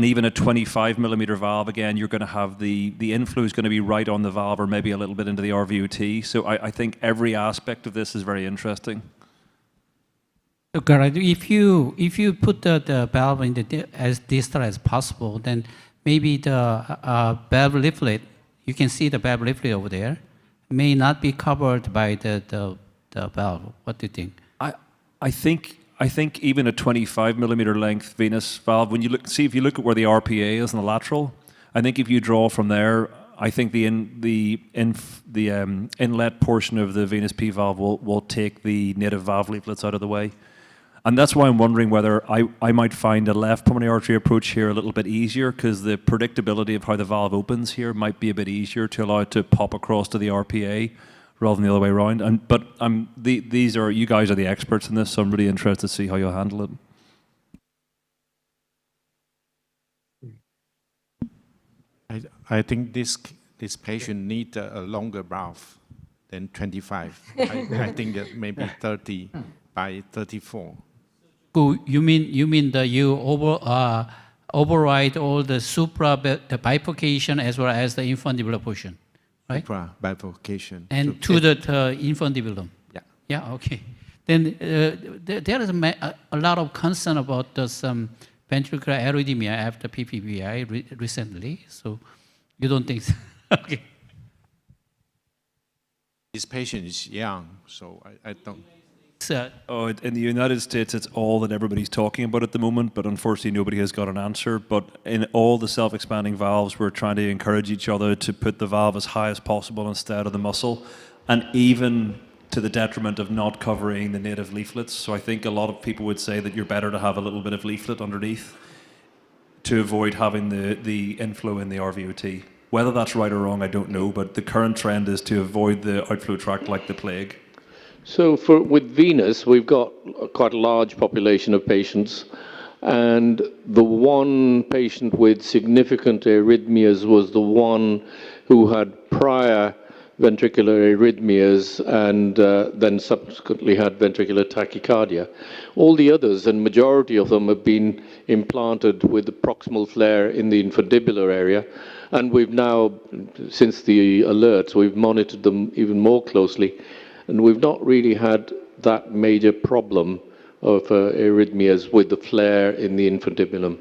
even a 25 millimeter valve. Again, you're going to have the inflow is going to be right on the valve, or maybe a little bit into the RVUT. So I think every aspect of this is very interesting. So, Garrett, if you put the valve in as distal as possible, then maybe the valve leaflet, you can see the valve leaflet over there, may not be covered by the valve. What do you think? I think even a 25 millimeter length venous valve, when you if you look at where the RPA is in the lateral, I think if you draw from there, I think the inlet portion of the venous P valve will take the native valve leaflets out of the way. And that's why I'm wondering whether I might find a left pulmonary artery approach here a little bit easier, because the predictability of how the valve opens here might be a bit easier to allow it to pop across to the RPA rather than the other way around. But you guys are the experts in this, so I'm really interested to see how you'll handle it. I think this patient needs a longer valve than 25. I think that maybe 30 by 34. You mean that you override all the the bifurcation as well as the infundibular portion, right? Supra bifurcation. And to the infundibulum. Yeah. Yeah, okay. Then there is a lot of concern about some ventricular arrhythmia after PPPI recently. So you don't think so? Okay. This patient is young, so I don't. In the United States, it's all that everybody's talking about at the moment, but unfortunately nobody has got an answer. But in all the self-expanding valves, we're trying to encourage each other to put the valve as high as possible instead of the muscle, and even to the detriment of not covering the native leaflets. So I think a lot of people would say that you're better to have a little bit of leaflet underneath to avoid having the inflow in the RVOT. Whether that's right or wrong, I don't know, but the current trend is to avoid the outflow tract like the plague. So with venous, we've got quite a large population of patients, and the one patient with significant arrhythmias was the one who had prior ventricular arrhythmias and then subsequently had ventricular tachycardia. All the others, and majority of them, have been implanted with the proximal flare in the infundibular area, and we've now, since the alerts, we've monitored them even more closely, and we've not really had that major problem of arrhythmias with the flare in the infundibulum.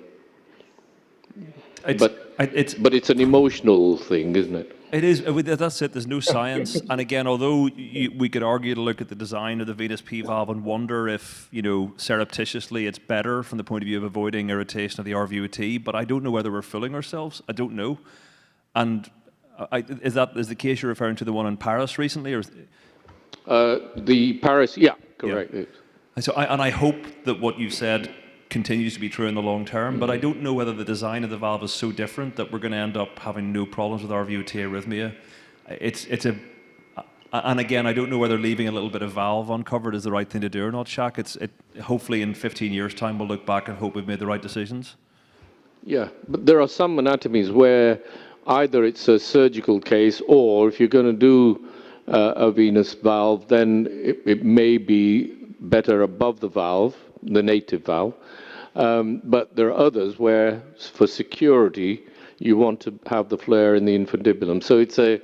But it's an emotional thing, isn't it? It is. That's it. There's no science. And again, although we could argue to look at the design of the venous P valve and wonder if, surreptitiously it's better from the point of view of avoiding irritation of the RVOT, but I don't know whether we're fooling ourselves. I don't know. And is the case you're referring to the one in Paris recently, or? The Paris, yeah, correct. Yeah. And I hope that what you've said continues to be true in the long term, but I don't know whether the design of the valve is so different that we're going to end up having no problems with RVOT arrhythmia. And again, I don't know whether leaving a little bit of valve uncovered is the right thing to do or not, Shaq. Hopefully in 15 years' time we'll look back and hope we've made the right decisions. Yeah, but there are some anatomies where either it's a surgical case, or if you're going to do a venous valve, then it may be better above the valve, the native valve. But there are others where, for security, you want to have the flare in the infundibulum. So it's a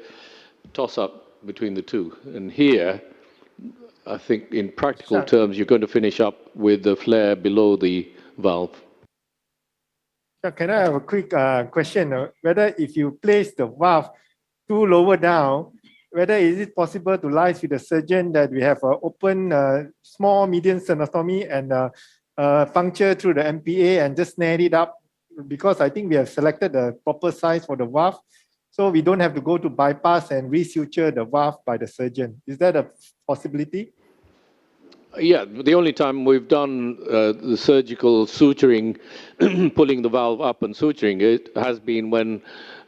toss-up between the two. And here, I think in practical terms, you're going to finish up with the flare below the valve. Can I have a quick question? Whether if you place the valve too lower down, whether is it possible to liaise with the surgeon that we have an open small median sternotomy and puncture through the MPA and just snare it up, because I think we have selected the proper size for the valve, so we don't have to go to bypass and resuture the valve by the surgeon. Is that a possibility? Yeah, the only time we've done the surgical suturing, pulling the valve up and suturing it, has been when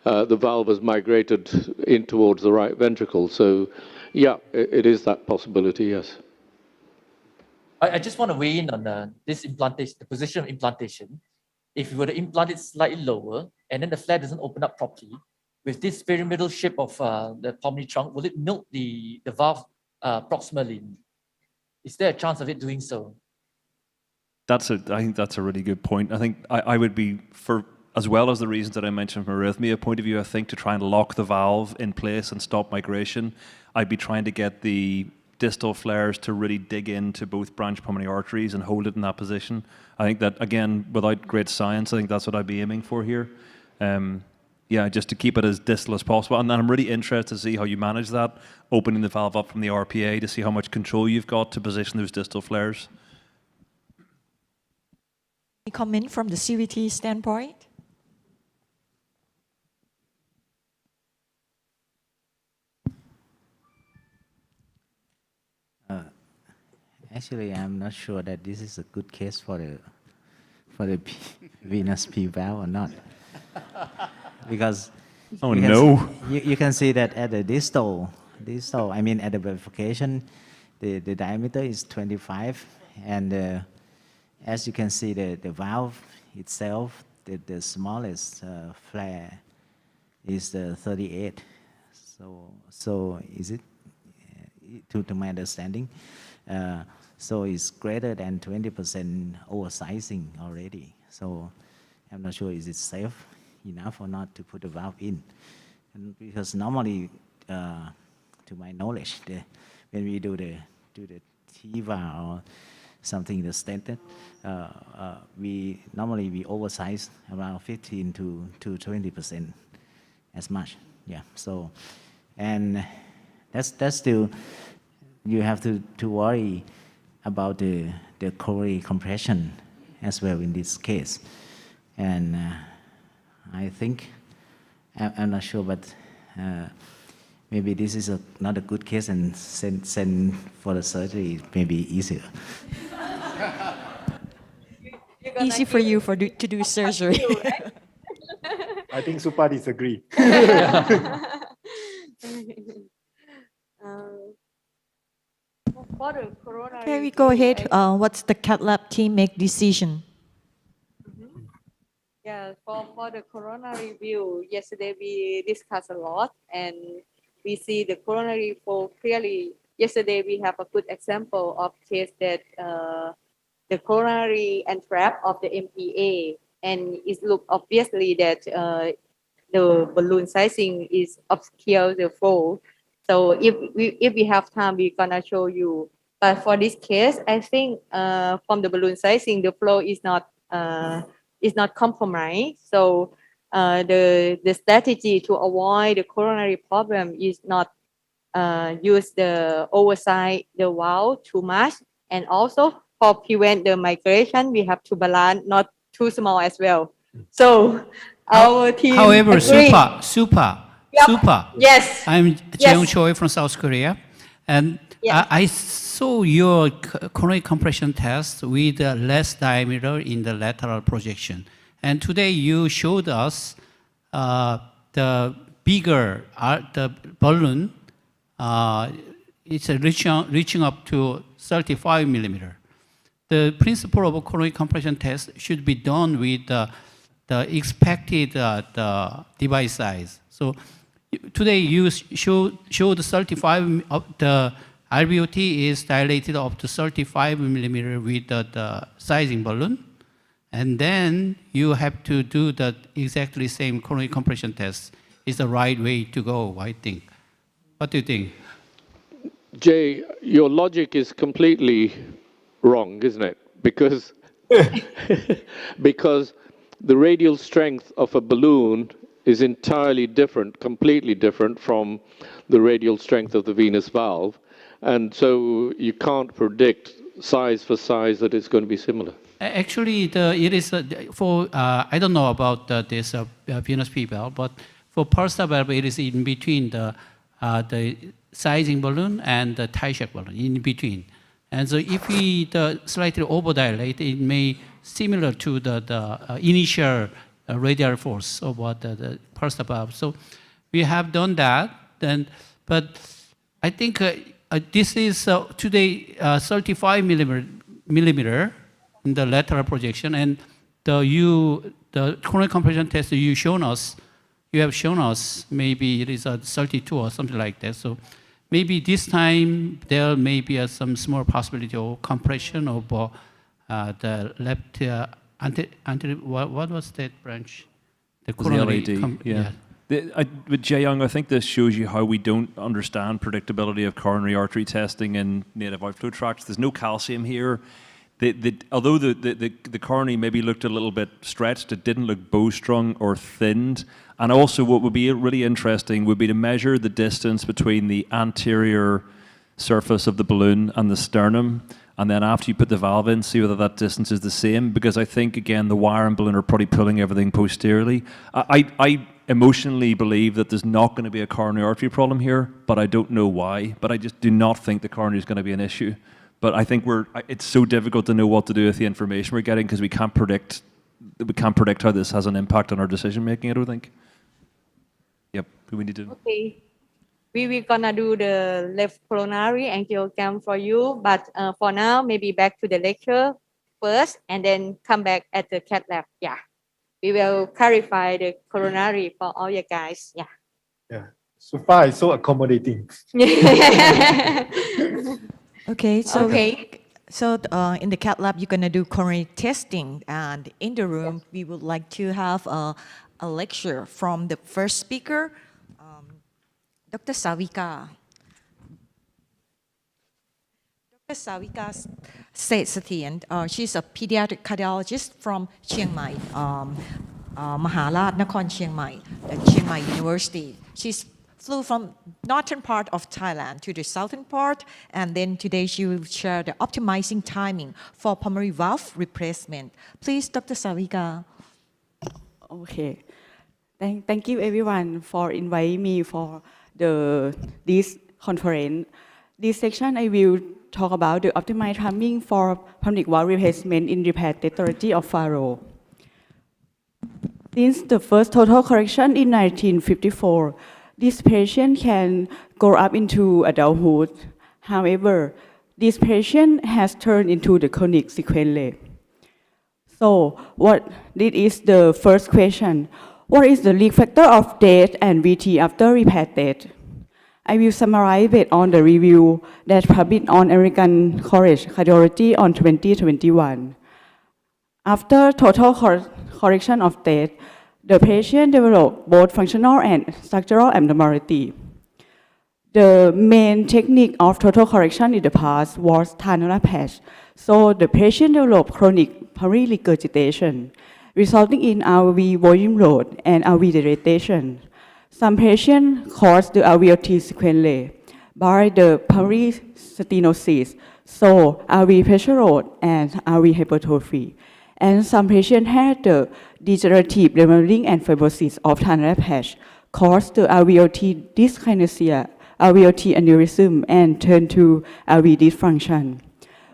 the valve has migrated in towards the right ventricle. So, yeah, it is that possibility, yes. I just want to weigh in on this implantation, the position of implantation. If you were to implant it slightly lower and then the flare doesn't open up properly, with this pyramidal shape of the pulmonary trunk, will it milk the valve proximally? Is there a chance of it doing so? I think that's a really good point. I think I would be, as well as the reasons that I mentioned from an arrhythmia point of view, I think to try and lock the valve in place and stop migration, I'd be trying to get the distal flares to really dig into both branch pulmonary arteries and hold it in that position. I think that, again, without great science, I think that's what I'd be aiming for here. Yeah, just to keep it as distal as possible. And then I'm really interested to see how you manage that, opening the valve up from the RPA to see how much control you've got to position those distal flares. Any comment from the CVT standpoint? Actually, I'm not sure that this is a good case for the venous P valve or not. Because you can see that at the distal, I mean at the bifurcation, the diameter is 25, and as you can see, the valve itself, the smallest flare is 38. So is it, to my understanding, so it's greater than 20% oversizing already. So I'm not sure is it safe enough or not to put the valve in. And because normally, to my knowledge, when we do the to the TIVA or something that's standard, we normally oversize around 15 to 20% as much. Yeah. So, and that's still, you have to worry about the coronary compression as well in this case. And I think, I'm not sure, but maybe this is not a good case, and send for the surgery maybe easier. Easy for you to do surgery. I think Supa disagree. For the coronary Okay, we go view, ahead. What's the cath lab team make decision? Yeah, for the coronary view, yesterday we discussed a lot and we see the coronary flow clearly. Yesterday we have a good example of case that the coronary entrap of the MPA, and it look obviously that the balloon sizing is obscure the flow. So if we have time, we're gonna show you. But for this case, I think from the balloon sizing, the flow is not compromised. So the strategy to avoid the coronary problem is not use the oversize the valve too much, and also for prevent the migration, we have to balance not too small as well. So our team However, agree. Supa. Yes. I'm Yes. Jeong Choi from South Korea, and Yes. I saw your coronary compression test with less diameter in the lateral projection. And today you showed us the bigger the balloon. It's reaching up to 35 millimeter. The principle of a coronary compression test should be done with the expected the device size. So today you showed 35, the RBOT is dilated up to 35 millimeter with the sizing balloon. And then you have to do the exactly same coronary compression test. Is the right way to go, I think. What do you think? Jay, your logic is completely wrong, isn't it? Because because the radial strength of a balloon is entirely different, completely different from the radial strength of the venous valve. And so you can't predict size for size that it's going to be similar. Actually, it is for, I don't know about this venous P valve, but for pulsar valve, it is in between the sizing balloon and the tie shack balloon, in between. And so if we slightly overdilate, it may similar to the initial radial force of the pulsar valve. So we have done that, but I think this is today 35 millimeter in the lateral projection, and the coronary compression test you have shown us maybe it is a 32 or something like that. So maybe this time there may be some small possibility of compression of the left what was that branch? The coronary. Yeah. With Jae Young, I think this shows you how we don't understand predictability of coronary artery testing in native outflow tracts. There's no calcium here. Although the coronary maybe looked a little bit stretched, it didn't look bowstrung or thinned. And also what would be really interesting would be to measure the distance between the anterior surface of the balloon and the sternum. And then after you put the valve in, see whether that distance is the same. Because I think, again, the wire and balloon are probably pulling everything posteriorly. I emotionally believe that there's not going to be a coronary artery problem here, but I don't know why. But I just do not think the coronary is going to be an issue. But I think it's so difficult to know what to do with the information we're getting because we can't predict how this has an impact on our decision making, I don't think. Yep, we need to. Okay. We gonna do the left coronary angiogram for you, but for now, maybe back to the lecture first and then come back at the cath lab. Yeah. We will clarify the coronary for all you guys. Yeah. Yeah. So far, it's so accommodating. Okay, so in the cath lab, you're gonna do coronary testing, and in the room, we would like to have a lecture from the first speaker, Dr. Savika. Savika Setian. She's a pediatric cardiologist from Chiang Mai, Maharaj Nakhon Chiang Mai, Chiang Mai University. She's flew from northern part of Thailand to the southern part, and then today she will share the optimizing timing for pulmonary valve replacement. Please, Dr. Savika. Okay. Thank you everyone for inviting me for this conference. This section I will talk about the optimized timing for pulmonary valve replacement in repair therapy of Faro. Since the first total correction in 1954, this patient can grow up into adulthood. However, this patient has turned into the chronic sequelae. So, this is the first question. What is the risk factor of death and VT after repair death? I will summarize it on the review that published on American College Cardiology on 2021. After total correction of death, the patient developed both functional and structural abnormality. The main technique of total correction in the past was Tannola patch. So the patient developed chronic pulmonary regurgitation, resulting in RV volume loss and RV dilatation. Some patients caused the alveolar sequelae by the pulmonary stenosis, so RV pressure loss and RV hypertrophy. And some patients had the degenerative remodeling and fibrosis of Tannola patch, caused the alveolar dyskinesia, alveolar aneurysm, and turned to RV dysfunction.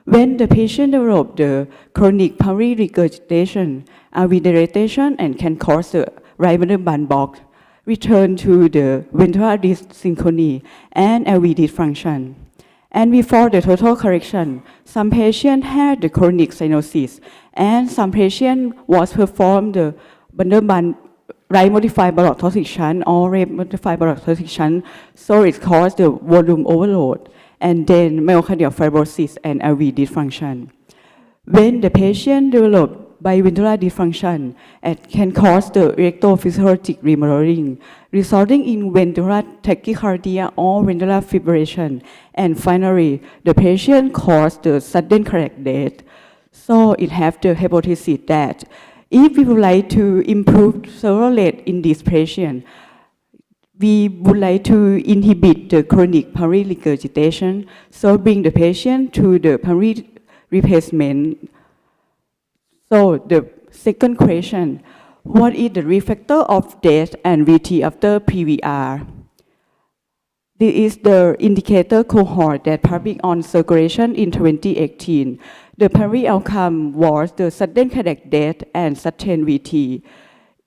When the patient develops the chronic pulmonary regurgitation, RV dilatation, and can cause the right bundle block, return to the ventricular dyssynchrony and LV dysfunction. And before the total correction, some patients had the chronic cyanosis, and some patients was performed the bundle right modified block toxic shunt or rate modified block toxic shunt, so it caused the volume overload, and then myocardial fibrosis and LV dysfunction. When the patient developed biventricular dysfunction, it can cause the electrophysiologic remodeling, resulting in ventricular tachycardia or ventricular fibrillation. And finally, the patient caused the sudden cardiac death. So it has the hypothesis that if we would like to improve survival rate in this patient, we would like to inhibit the chronic pulmonary regurgitation, so bring the patient to the pulmonary replacement. So the second question, what is the risk factor of death and VT after PVR? This is the indicator cohort that published on Circulation in 2018. The primary outcome was the sudden cardiac death and sustained VT.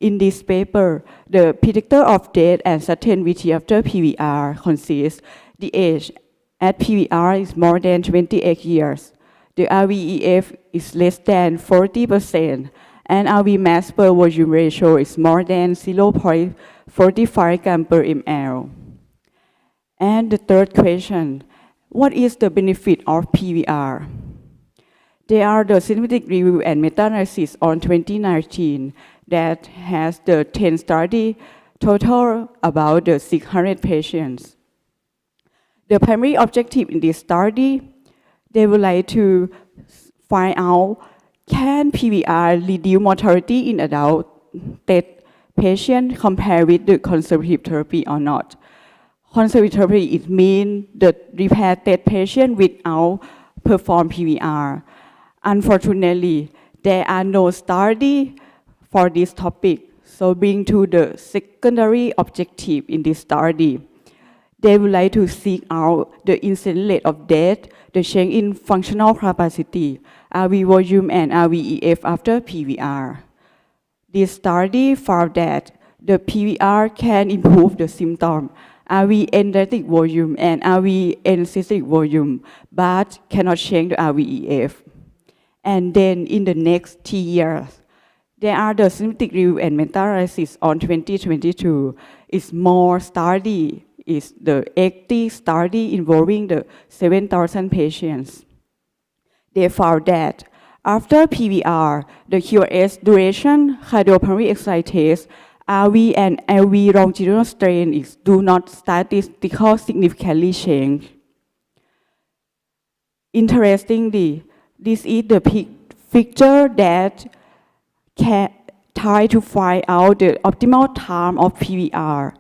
In this paper, the predictor of death and sustained VT after PVR consists the age at PVR is more than 28 years. The RVEF is less than 40%, and RV mass per volume ratio is more than 0.45 gram per ml. And the third question, what is the benefit of PVR? There are the systematic review and meta-analysis on 2019 that has the 10 study total about the 600 patients. The primary objective in this study, they would like to find out, can PVR reduce mortality in adult death patients compared with the conservative therapy or not? Conservative therapy, it means the repair death patient without perform PVR. Unfortunately, there are no study for this topic, so bring to the secondary objective in this study. They would like to seek out the incidence rate of death, the change in functional capacity, RV volume, and RVEF after PVR. This study found that the PVR can improve the symptom, RV endolytic volume and RV end-systolic volume, but cannot change the RVEF. And then in the next 3 years, there are the systematic review and meta-analysis on 2022. It's more study, is the 80 study involving the 7,000 patients. They found that after PVR, the QRS duration, cardiopulmonary excitation, RV and LV longitudinal strain do not statistically significantly change. Interestingly, this is the picture that can try to find out the optimal time of PVR.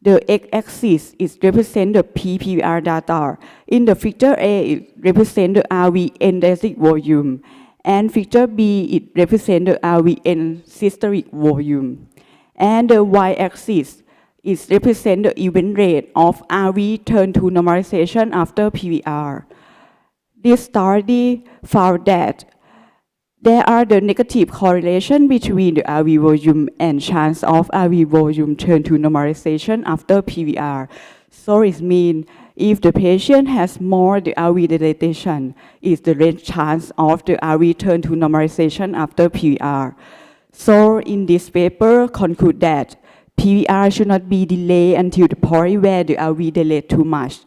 The x-axis is represent the PVR data. In the figure A, it represent the RV endoscopic volume, and figure B, it represent the RV end systolic volume. And the y-axis is represent the event rate of RV turn to normalization after PVR. This study found that there are the negative correlation between the RV volume and chance of RV volume turn to normalization after PVR. So it means if the patient has more the RV dilatation, is the less chance of the RV turn to normalization after PVR. So in this paper conclude that PVR should not be delayed until the point where the RV dilate too much.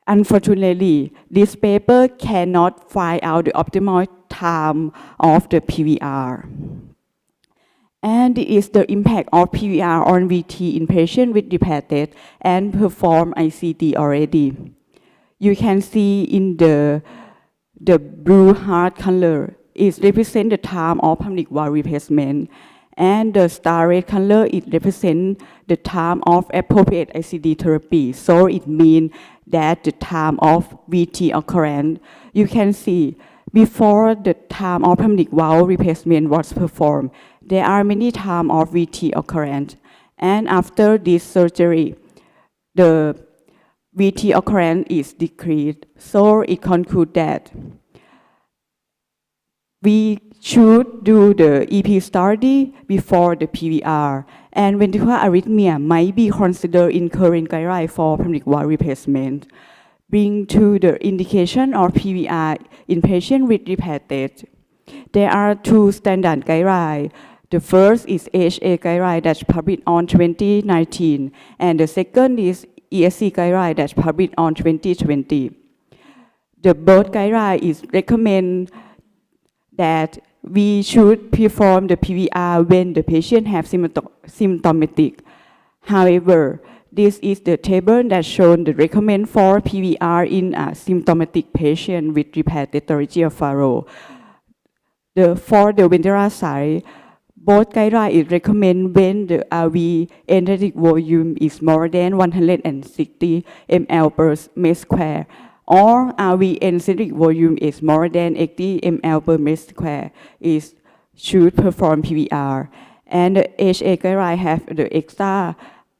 Unfortunately, this paper cannot find out the optimal time of the PVR. And it is the impact of PVR on VT in patients with repeated and performed ICD already. You can see in the blue heart color is represent the time of public valve replacement, and the star red color it represents the time of appropriate ICD therapy. So it means that the time of VT occurrence, you can see before the time of public valve replacement was performed, there are many times of VT occurrence. And after this surgery, the VT occurrence is decreased. So it concludes that we should do the EP study before the PVR, and ventricular arrhythmia might be considered in current guideline for public valve replacement. Bring to the indication of PVR in patients with repeated. There are two standard guidelines. The first is AHA guideline that's published on 2019, and the second is ESC guideline that's published on 2020. The both guidelines is recommend that we should perform the PVR when the patient have symptomatic. However, this is the table that shows the recommend for PVR in a symptomatic patient with repeated pterygium furrow. For the ventricular side, both guidelines recommend when the RV endoscopic volume is more than 160 ml per meter square, or RV end-systolic volume is more than 80 ml per meter square, is should perform PVR. And the HA guideline have the extra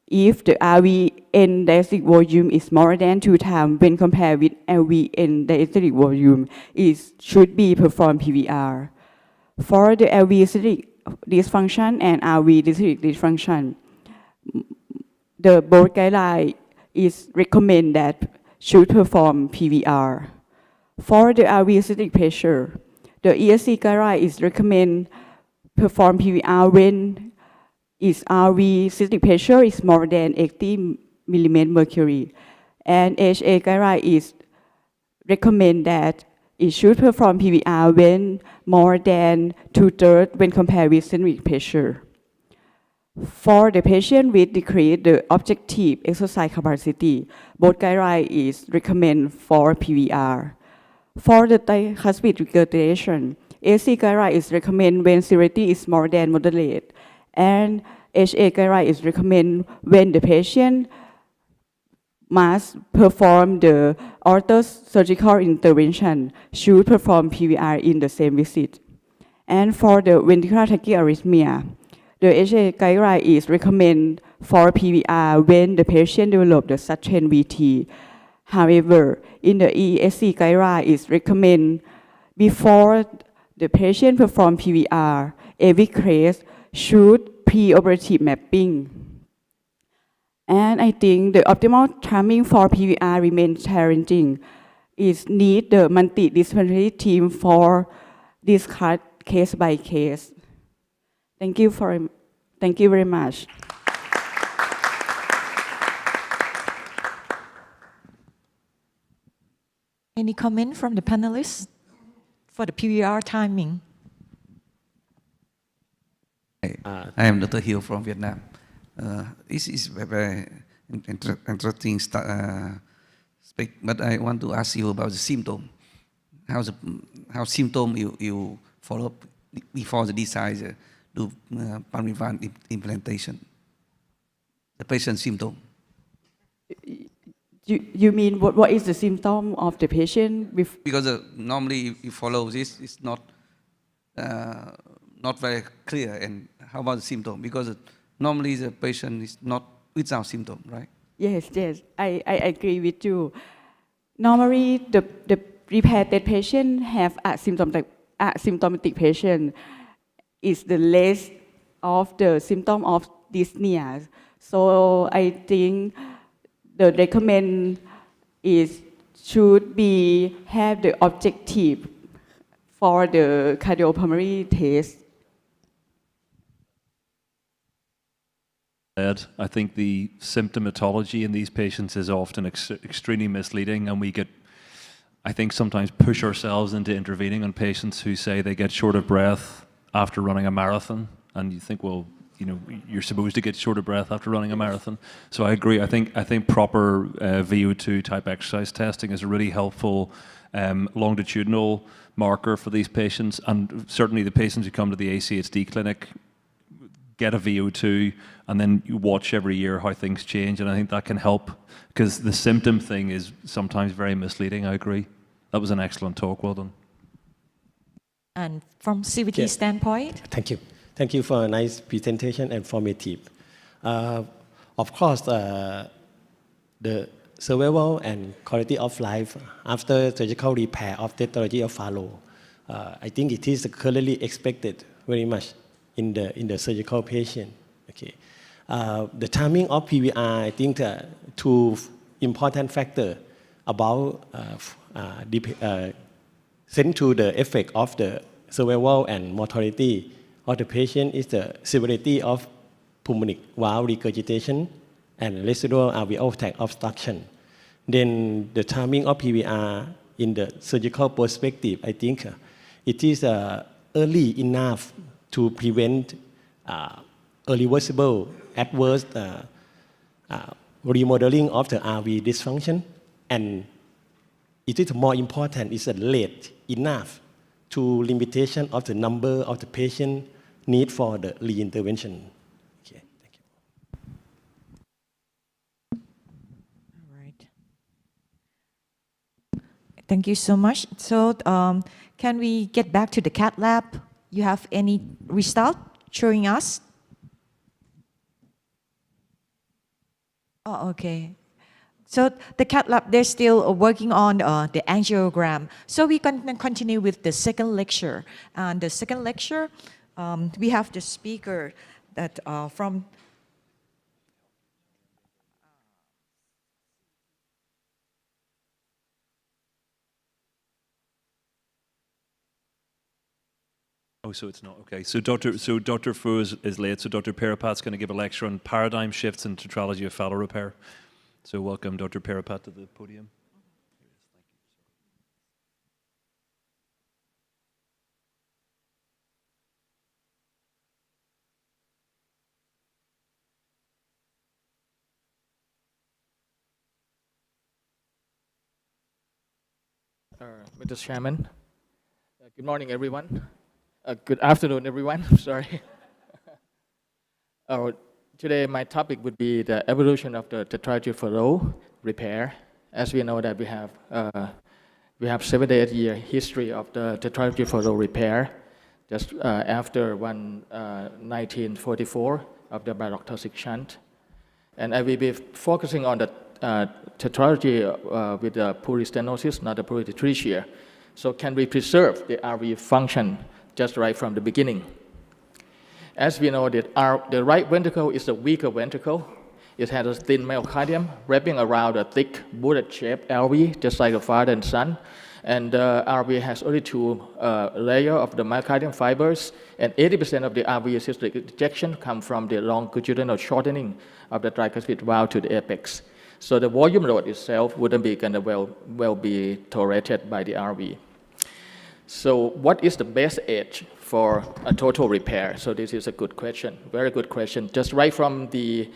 if the RV end-systolic volume is more than 2 times when compared with LV end-systolic volume, it should be performed PVR. For the LV systolic dysfunction and RV systolic dysfunction, the board guideline is recommend that should perform PVR. For the RV systolic pressure, the ESC guideline is recommend perform PVR when its RV systolic pressure is more than 80 millimeter mercury. And HA guideline is recommend that it should perform PVR when more than 2/3 when compared with systolic pressure. For the patient with decreased the objective exercise capacity, both guidelines is recommend for PVR. For the tricuspid regurgitation, AC guideline is recommend when severity is more than moderate, and HA guideline is recommend when the patient must perform the ortho surgical intervention, should perform PVR in the same visit. And for the ventricular tachyarrhythmia, the HA guideline is recommend for PVR when the patient develop the sustained VT. However, in the ESC guideline is recommend before the patient perform PVR, every case should pre-operative mapping. And I think the optimal timing for PVR remains challenging. It need the multidisciplinary team for discuss case by case. Thank you very much. Any comment from the panelists for the PVR timing? I am Dr. Hill from Vietnam. This is very interesting speak, but I want to ask you about the symptom. how symptom you follow up before the decide do pulmonary valve implantation. The patient symptom. You mean what is the symptom of the patient? Because normally you follow this, it's not very clear. And how about the symptom? Because normally the patient is not without symptom, right? Yes, I agree with you. Normally, the repaired patient have asymptomatic patient is the less of the symptom of dyspnea. So I think the recommend is should be have the objective for the cardiopulmonary test. I think the symptomatology in these patients is often extremely misleading, and we get, I think, sometimes push ourselves into intervening on patients who say they get short of breath after running a marathon, and you think, well, you know, you're supposed to get short of breath after running a marathon. So I agree. I think proper VO2 type exercise testing is a really helpful longitudinal marker for these patients, and certainly the patients who come to the ACHD clinic get a VO2, and then you watch every year how things change, and I think that can help, because the symptom thing is sometimes very misleading. I agree. That was an excellent talk. Well done. And from CVT standpoint? Thank you. Thank you for a nice presentation, informative. Of course, the survival and quality of life after surgical repair of tetralogy of Fallot, I think it is currently expected very much in the surgical patient. Okay. The timing of PVR, I think two important factors about sent to the effect of the survival and mortality of the patient is the severity of pulmonic valve regurgitation and residual alveolar tract obstruction. Then the timing of PVR in the surgical perspective, I think it is early enough to prevent irreversible adverse remodeling of the RV dysfunction, and it is more important, it's late enough to limitation of the number of the patient need for the reintervention. Okay, thank you. All right. Thank you so much. So can we get back to the cath lab? You have any result showing us? Oh, okay. So the cath lab, they're still working on the angiogram. So we can continue with the second lecture. And the second lecture, we have the speaker that from Oh, so it's not okay. So Dr. Fu is late. So Dr. Perapat's going to give a lecture on paradigm shifts in tetralogy of Fallot repair. So welcome Dr. Perapat to the podium. Mr. Chairman, good morning, everyone. Good afternoon, everyone. Sorry. Today, my topic would be the evolution of the tetralogy of Fallot repair. As we know that we have 78-year history of the tetralogy of Fallot repair, just after 1944 of the barotoxic shunt. And I will be focusing on the tetralogy with the pleural stenosis, not the pleural atresia. So can we preserve the RV function just right from the beginning? As we know that the right ventricle is a weaker ventricle. It has a thin myocardium wrapping around a thick bullet-shaped LV, just like a father and son. And RV has only two layers of the myocardium fibers, and 80% of the RV systolic ejection come from the longitudinal shortening of the tricuspid valve to the apex. So the volume load itself wouldn't be going to well be tolerated by the RV. So what is the best age for a total repair? So this is a good question, very good question. Just right from the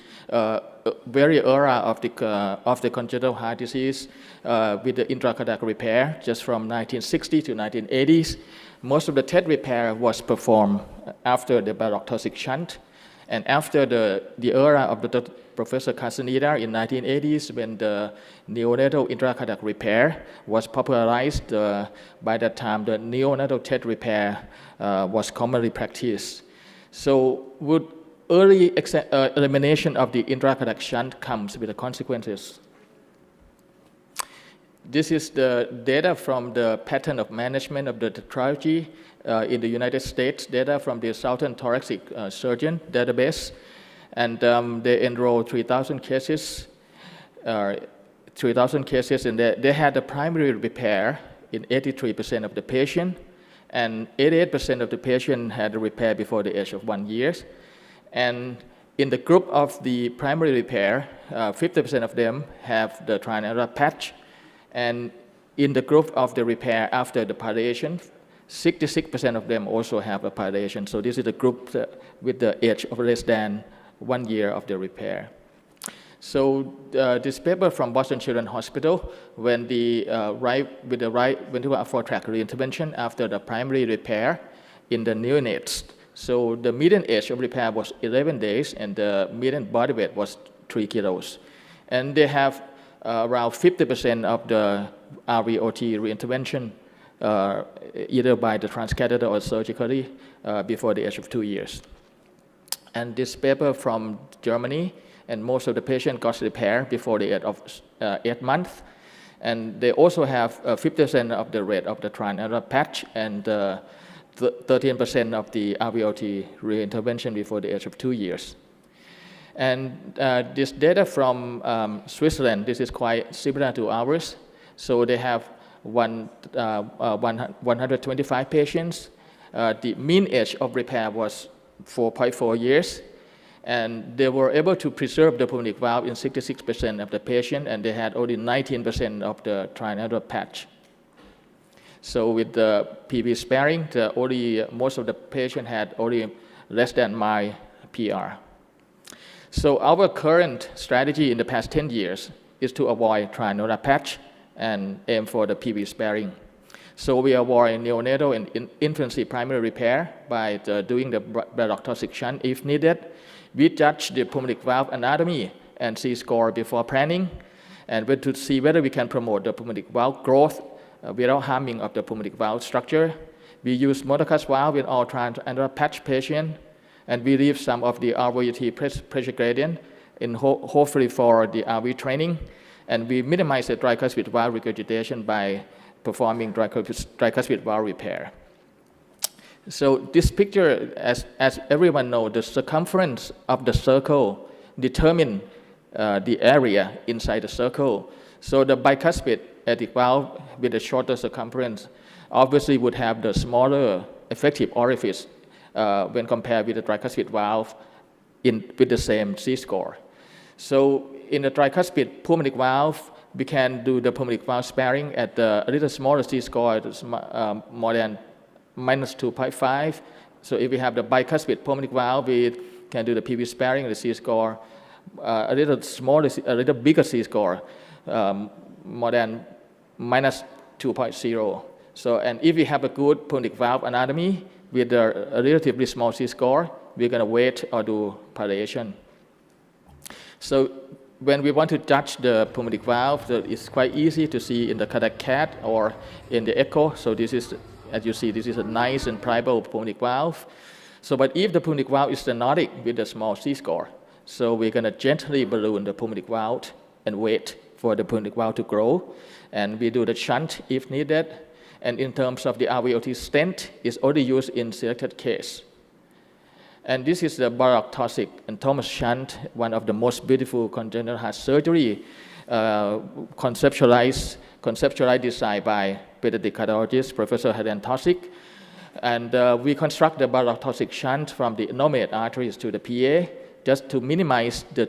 very era of the congenital heart disease with the intracardiac repair, just from 1960 to 1980s. Most of the TED repair was performed after the barotoxic shunt. And after the era of Professor Castaneda in 1980s, when the neonatal intracardiac repair was popularized, by that time the neonatal TED repair was commonly practiced. So with early elimination of the intracardiac shunt comes with the consequences. This is the data from the pattern of management of the tetralogy in the United States, data from the Southern Thoracic Surgeon database. And they enrolled 3,000 cases, and they had a primary repair in 83% of the patient, and 88% of the patient had a repair before the age of 1 year. And in the group of the primary repair, 50% of them have the triannular patch. And in the group of the repair after the palliation, 66% of them also have a palliation. So this is the group with the age of less than 1 year of the repair. So this paper from Boston Children's Hospital, when with the right ventricular outflow tract reintervention after the primary repair in the neonates. So the median age of repair was 11 days, and the median body weight was 3 kilos. And they have around 50% of the RVOT reintervention, either by the transcatheter or surgically, before the age of 2 years. And this paper from Germany, and most of the patients got repair before the age of 8 months. And they also have 50% of the rate of the triannular patch and 13% of the RVOT reintervention before the age of 2 years. And this data from Switzerland, this is quite similar to ours. So they have 125 patients. The mean age of repair was 4.4 years. And they were able to preserve the pulmonary valve in 66% of the patient, and they had only 19% of the triannular patch. So with the PV sparing, most of the patient had only less than my PR. So our current strategy in the past 10 years is to avoid triannular patch and aim for the PV sparing. So we avoid neonatal and infancy primary repair by doing the barotoxic shunt if needed. We judge the pulmonary valve anatomy and C-score before planning, and to see whether we can promote the pulmonary valve growth without harming of the pulmonary valve structure. We use monocast valve in all triannular patch patients, and we leave some of the RVT pressure gradient in hopefully for the RV training, and we minimize the tricuspid valve regurgitation by performing tricuspid valve repair. So this picture, as everyone knows, the circumference of the circle determines the area inside the circle. So the bicuspid aortic valve with a shorter circumference obviously would have the smaller effective orifice when compared with the tricuspid valve with the same C-score. So in the tricuspid pulmonary valve, we can do the pulmonary valve sparing at a little smaller C-score, more than -2.5. So if we have the bicuspid pulmonary valve, we can do the PV sparing, the C-score a little smaller, a little bigger C-score, more than -2.0. So, and if we have a good pulmonary valve anatomy with a relatively small C-score, we're going to wait or do palliation. So when we want to judge the pulmonary valve, it's quite easy to see in the cardiac cath or in the echo. So this is, as you see, this is a nice and pliable pulmonary valve. So, but if the pulmonary valve is stenotic with a small C-score, so we're going to gently balloon the pulmonary valve and wait for the pulmonary valve to grow. And we do the shunt if needed. And in terms of the RVOT stent, it's only used in selected case. And this is the barotoxic and Thomas shunt, one of the most beautiful congenital heart surgery, conceptualized design by pediatric cardiologist, Professor Helen Tosic. And we construct the barotoxic shunt from the innominate arteries to the PA, just to minimize the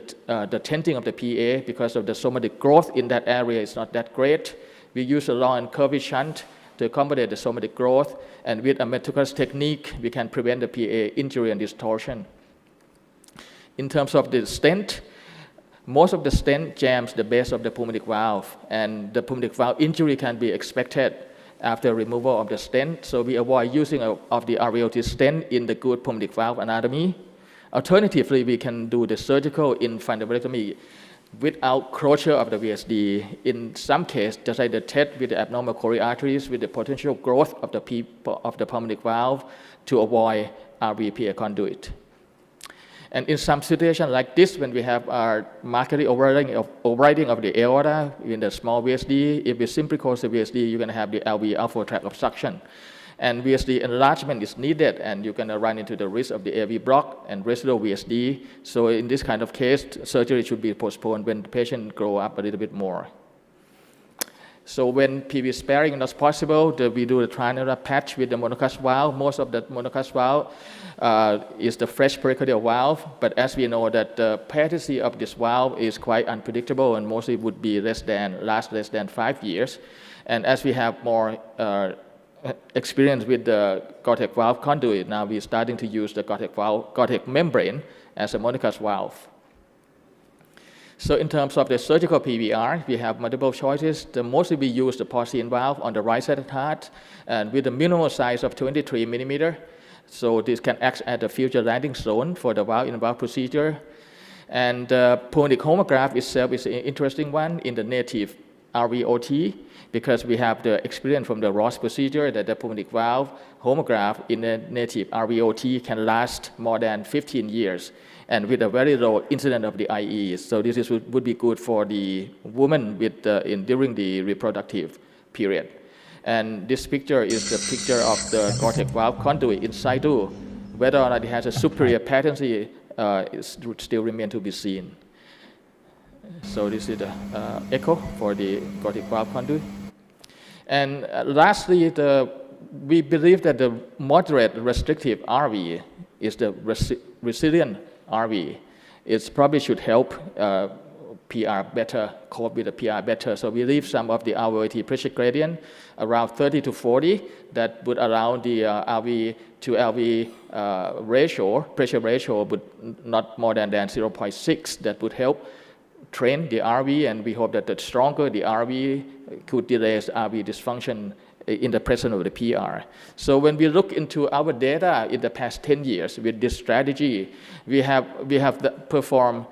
tenting of the PA because of the somatic growth in that area is not that great. We use a long and curvy shunt to accommodate the somatic growth, and with a meticulous technique, we can prevent the PA injury and distortion. In terms of the stent, Most of the stent jams the base of the pulmonic valve, and the pulmonic valve injury can be expected after removal of the stent. So we avoid using of the RVOT stent in the good pulmonic valve anatomy. Alternatively, we can do the surgical infundibulectomy without closure of the VSD. In some cases, just like the TED with the abnormal coronary arteries, with the potential growth of the pulmonic valve to avoid RVPA conduit. And in some situations like this, when we have our markedly overriding of the aorta in the small VSD, if we simply close the VSD, you're going to have the LV outflow tract obstruction. And VSD enlargement is needed, and you're going to run into the risk of the AV block and residual VSD. So in this kind of case, surgery should be postponed when the patient grow up a little bit more. So when PV sparing is not possible, we do the triannular patch with the monocast valve. Most of the monocast valve is the fresh pericardial valve, but as we know that the patency of this valve is quite unpredictable and mostly would be last less than 5 years. And as we have more experience with the Gore-Tex valve conduit, now we're starting to use the Gore-Tex membrane as a monocast valve. So in terms of the surgical PVR, we have multiple choices. Mostly we use the porcine valve on the right side of the heart, and with a minimal size of 23 millimeter. So this can act as a future landing zone for the valve-in-valve procedure. And pulmonic homograph itself is an interesting one in the native RVOT, because we have the experience from the Ross procedure that the pulmonic valve homograph in the native RVOT can last more than 15 years. And with a very low incidence of the IE. So this would be good for the woman during the reproductive period. And this picture is the picture of the Gore-Tex valve conduit in situ. Whether or not it has a superior patency would still remain to be seen. So this is the echo for the Gore-Tex valve conduit. And lastly, we believe that the moderate restrictive RV is the resilient RV. It probably should help PR better, cope with the PR better. So we leave some of the RVOT pressure gradient around 30 to 40 that would allow the RV to LV ratio, pressure ratio, would not more than 0.6. That would help train the RV, and we hope that the stronger the RV could delay RV dysfunction in the presence of the PR. So when we look into our data in the past 10 years with this strategy, we have performed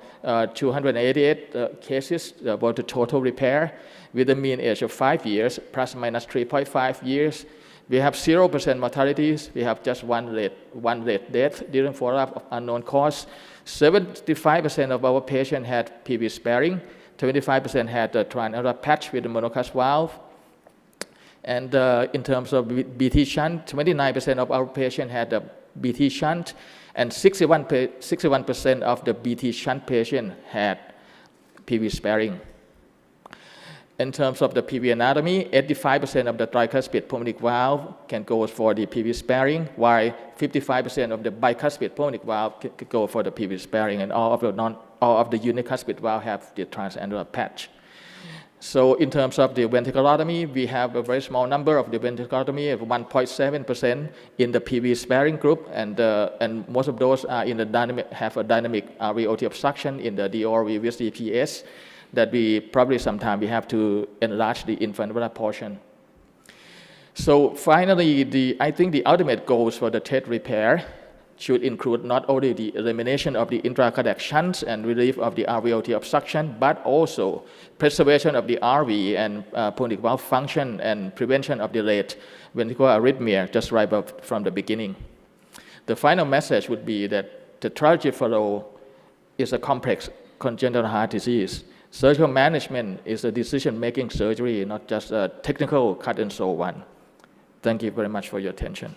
288 cases about the total repair with a mean age of 5 years, plus minus 3.5 years. We have 0% mortalities. We have just one late death during follow-up of unknown cause. 75% of our patients had PV sparing. 25% had the triannular patch with the monocast valve. And in terms of BT shunt, 29% of our patients had a BT shunt, and 61% of the BT shunt patients had PV sparing. In terms of the PV anatomy, 85% of the tricuspid pulmonic valve can go for the PV sparing, while 55% of the bicuspid pulmonic valve can go for the PV sparing, and all of the unicuspid valve have the transannular patch. So in terms of the ventriculotomy, we have a very small number of the ventriculotomy of 1.7% in the PV sparing group, and most of those are in the have a dynamic RVOT obstruction in the DORV with DPS that we probably sometime we have to enlarge the infundibulum portion. So finally, I think the ultimate goals for the TED repair should include not only the elimination of the intracardiac shunts and relief of the RVOT obstruction, but also preservation of the RV and pulmonic valve function and prevention of the late ventricular arrhythmia just right up from the beginning. The final message would be that the tragic fellow is a complex congenital heart disease. Surgical management is a decision-making surgery, not just a technical cut and sew one. Thank you very much for your attention.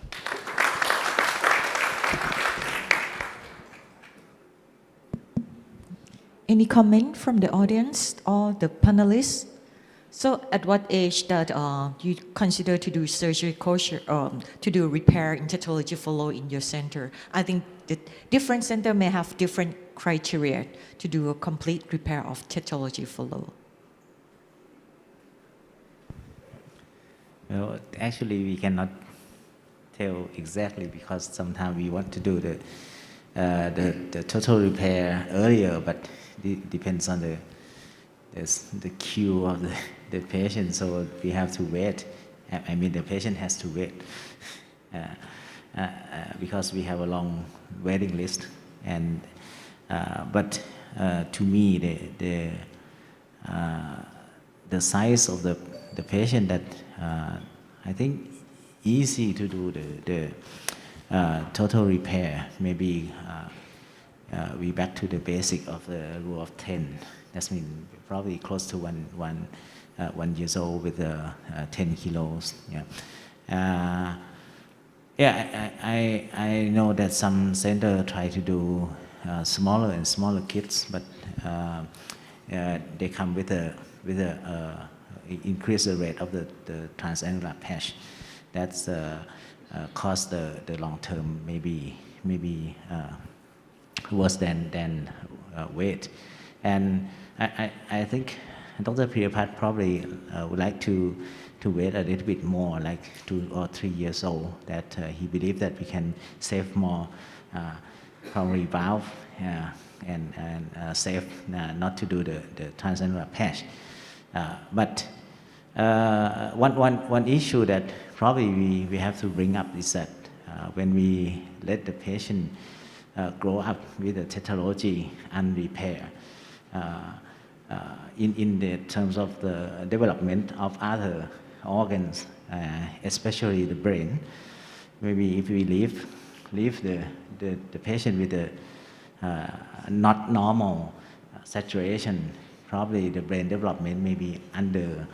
Any comment from the audience or the panelists? So at what age that you consider to do surgery closure, to do repair in tetology follow in your center? I think the different center may have different criteria to do a complete repair of tetology follow. Well, actually we cannot tell exactly because sometimes we want to do the total repair earlier, but depends on the queue of the patient, so we have to wait. I mean, the patient has to wait because we have a long waiting list. And but to me, the size of the patient that I think easy to do the total repair. Maybe we back to the basic of the rule of 10. That's mean probably close to 1 years old with 10 kilos. Yeah. I know that some center try to do smaller and smaller kids, but they come with a increase the rate of the transannular patch. That's cause the long term maybe worse than weight. And I think Dr. Priyapat probably would like to wait a little bit more, like 2 or 3 years old, that he believes that we can save more pulmonary valve and save not to do the transannular patch. But one issue that probably we have to bring up is that when we let the patient grow up with the tetralogy unrepaired, in the terms of the development of other organs, especially the brain, maybe if we leave the patient with a not normal saturation, probably the brain development may be under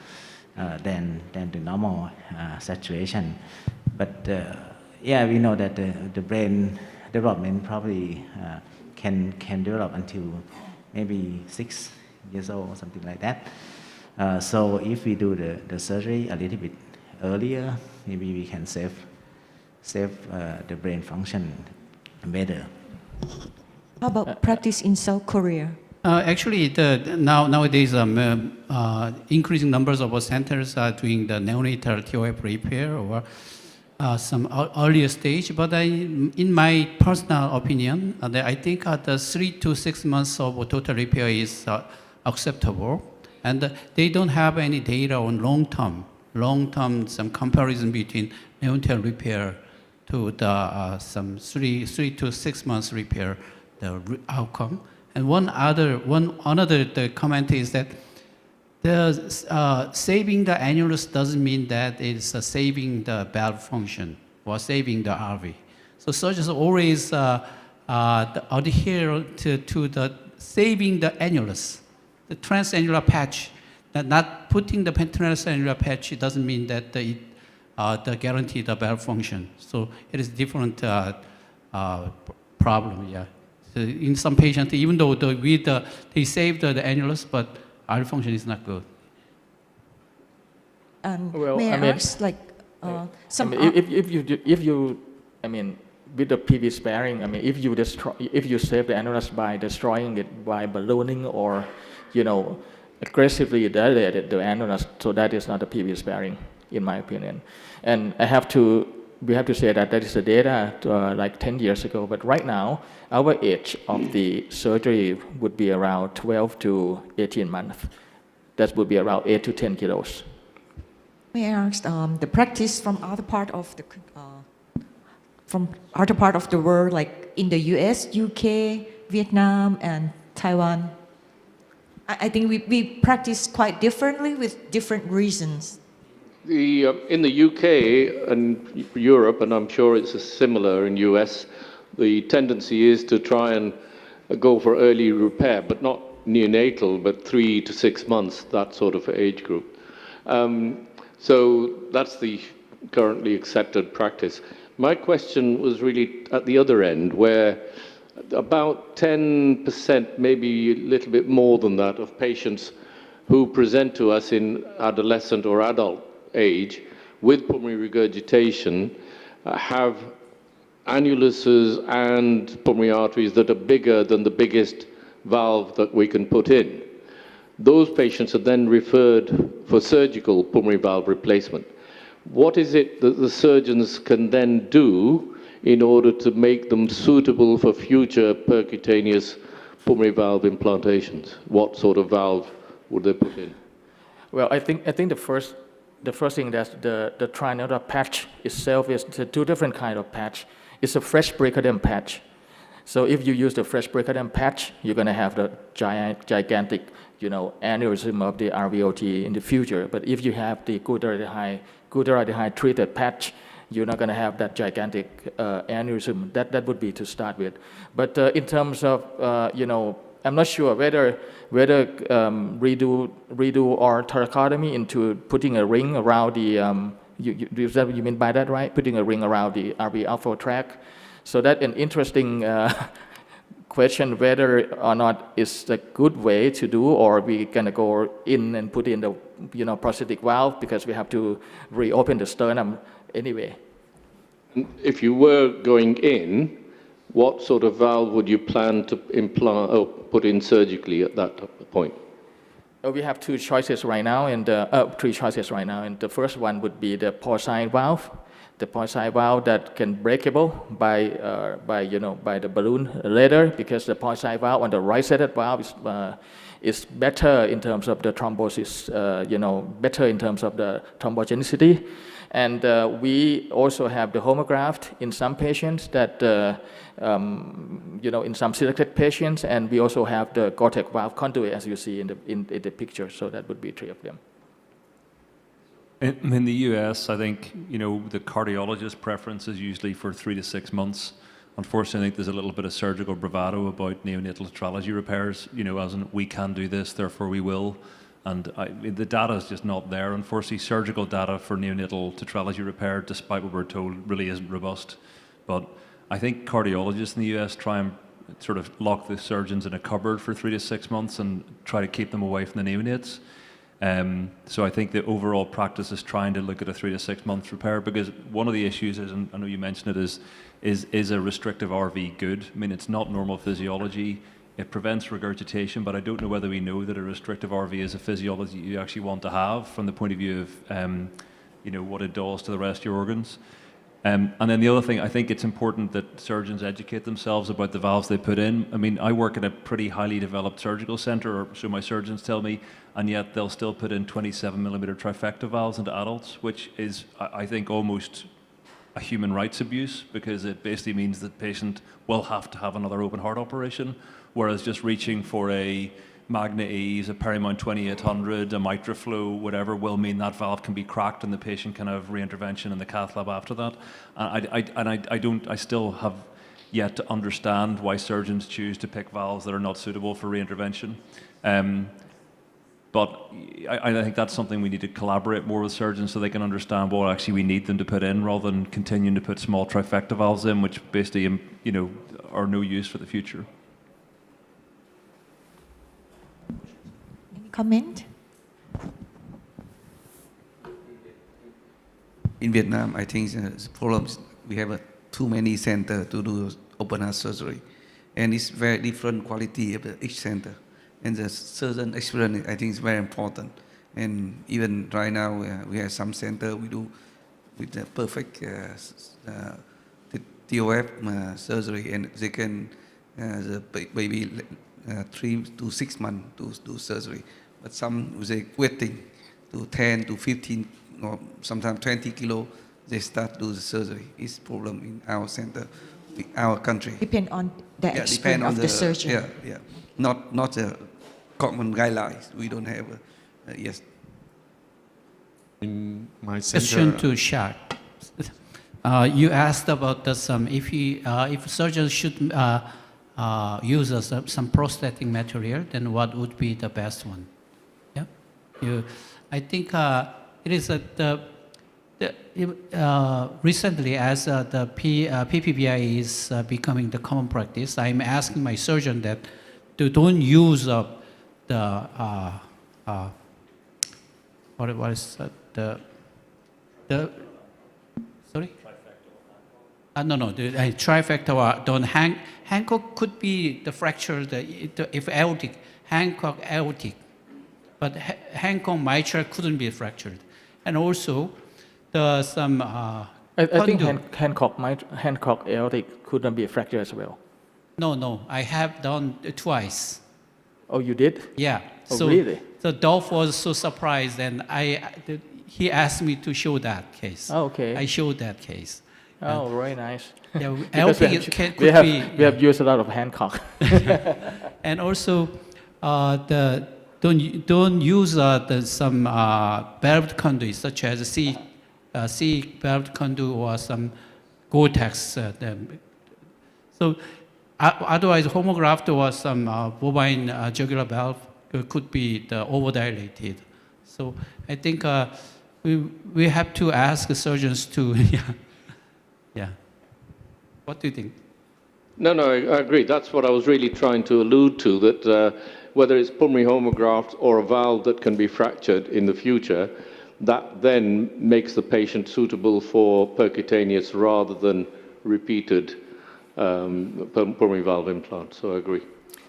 than the normal saturation. But yeah, we know that the brain development probably can develop until maybe 6 years old or something like that. So if we do the surgery a little bit earlier, maybe we can save the brain function better. How about practice in South Korea? Actually, nowadays, increasing numbers of centers are doing the neonatal TOF repair or some earlier stage. But in my personal opinion, I think the 3 to 6 months of total repair is acceptable. And they don't have any data on long-term some comparison between neonatal repair to the some 3 to 6 months repair, the outcome. And another comment is that saving the annulus doesn't mean that it's saving the valve function or saving the RV. So surgeons always adhere to the saving the annulus, the transannular patch. That not putting the transannular patch doesn't mean that the guarantee the valve function. So it is different problem. Yeah. So in some patients, even though they saved the annulus, but RV function is not good. Well, may I ask, like, some? If you, I mean, with the PV sparing, I mean, if you save the annulus by destroying it by ballooning or, aggressively dilated the annulus, so that is not a PV sparing, in my opinion. And we have to say that is the data like 10 years ago, but right now, our age of the surgery would be around 12 to 18 months. That would be around 8 to 10 kilos. May I ask the practice from other part of the world, like in the US, UK, Vietnam, and Taiwan? I think we practice quite differently with different reasons. In the UK and Europe, and I'm sure it's similar in US, the tendency is to try and go for early repair, but not neonatal, but 3 to 6 months, that sort of age group. So that's the currently accepted practice. My question was really at the other end, where about 10%, maybe a little bit more than that, of patients who present to us in adolescent or adult age with pulmonary regurgitation have annuluses and pulmonary arteries that are bigger than the biggest valve that we can put in. Those patients are then referred for surgical pulmonary valve replacement. What is it that the surgeons can then do in order to make them suitable for future percutaneous pulmonary valve implantations? What sort of valve would they put in? Well, I think the first thing that the trinodal patch itself is two different kind of patch. It's a fresh breaker patch. So if you use the fresh breaker patch, you're going to have the gigantic, aneurysm of the RVOT in the future. But if you have the glutaraldehyde treated patch, you're not going to have that gigantic aneurysm. That would be to start with. But in terms of, I'm not sure whether redo or thoracotomy into putting a ring around the, is that what you mean by that, right? Putting a ring around the RV outflow tract. So that's an interesting question whether or not it's a good way to do, or we gonna go in and put in the prosthetic valve because we have to reopen the sternum anyway. If you were going in, what sort of valve would you plan to implant or put in surgically at that point? We have two choices right now, and three choices right now. And the first one would be the porcine valve. The porcine valve that can breakable by the balloon leather, because the porcine valve on the right-sided valve is better in terms of the thrombosis, better in terms of the thrombogenicity. And we also have the homograft in some patients that, in some selected patients, and we also have the Gore-Tex valve conduit, as you see in the picture. So that would be three of them. In the US, I think, the cardiologist preference is usually for 3 to 6 months. Unfortunately, I think there's a little bit of surgical bravado about neonatal tetralogy repairs, as in we can do this, therefore we will. And the data is just not there. Unfortunately, surgical data for neonatal tetralogy repair, despite what we're told, really isn't robust. But I think cardiologists in the US try and sort of lock the surgeons in a cupboard for 3 to 6 months and try to keep them away from the neonates. So I think the overall practice is trying to look at a 3 to 6 month repair, because one of the issues is, and I know you mentioned it, is a restrictive RV good? I mean, it's not normal physiology. It prevents regurgitation, but I don't know whether we know that a restrictive RV is a physiology you actually want to have from the point of view of, what it does to the rest of your organs. And then the other thing, I think it's important that surgeons educate themselves about the valves they put in. I mean, I work in a pretty highly developed surgical center, or so my surgeons tell me, and yet they'll still put in 27mm trifecta valves into adults, which is, I think, almost a human rights abuse, because it basically means that the patient will have to have another open heart operation, whereas just reaching for a Magna Ease, a Perimount 2800, a MitraFlow, whatever, will mean that valve can be cracked and the patient can have re-intervention in the cath lab after that. I still have yet to understand why surgeons choose to pick valves that are not suitable for re-intervention. But I think that's something we need to collaborate more with surgeons so they can understand what actually we need them to put in, rather than continuing to put small trifecta valves in, which basically, are no use for the future. Any comment? In Vietnam, I think the problem is we have too many centers to do open heart surgery, and it's very different quality of each center. And the surgeon experience, I think, is very important. And even right now, we have some center we do with the perfect TOF surgery, and they can the baby 3 to 6 months to do surgery. But some they waiting to 10 to 15 or sometimes 20 kilo, they start do the surgery. It's problem in our center, our country. Depend on the experience of the surgeon. Yeah. Not the common guidelines. We don't have yes. In my center, question to Shaq. You asked about if surgeons should use some prosthetic material, then what would be the best one? Yeah, I think it is recently, as the PPVI is becoming the common practice, I'm asking my surgeon that to don't use what is the sorry? No, the trifecta. Don't Hancock could be the fracture, if aortic, Hancock aortic, but Hancock mitral couldn't be fractured, and also I think Hancock aortic couldn't be fractured as well. No. I have done twice. Oh, you did? Yeah. Oh, so really? the Dolph was so surprised, and he asked me to show that case. Oh, okay. I showed that case. Oh, very nice. Yeah, I Because think it could be. we have used a lot of Hancock. And also, don't use some valved conduits such as C valved conduit or some Gore-Tex. So otherwise, homograft or some bovine jugular valve could be overdilated. So I think we have to ask surgeons to, yeah. What do you think? No, I agree. That's what I was really trying to allude to, that whether it's pulmonary homograft or a valve that can be fractured in the future, that then makes the patient suitable for percutaneous rather than repeated pulmonary valve implant. So I agree.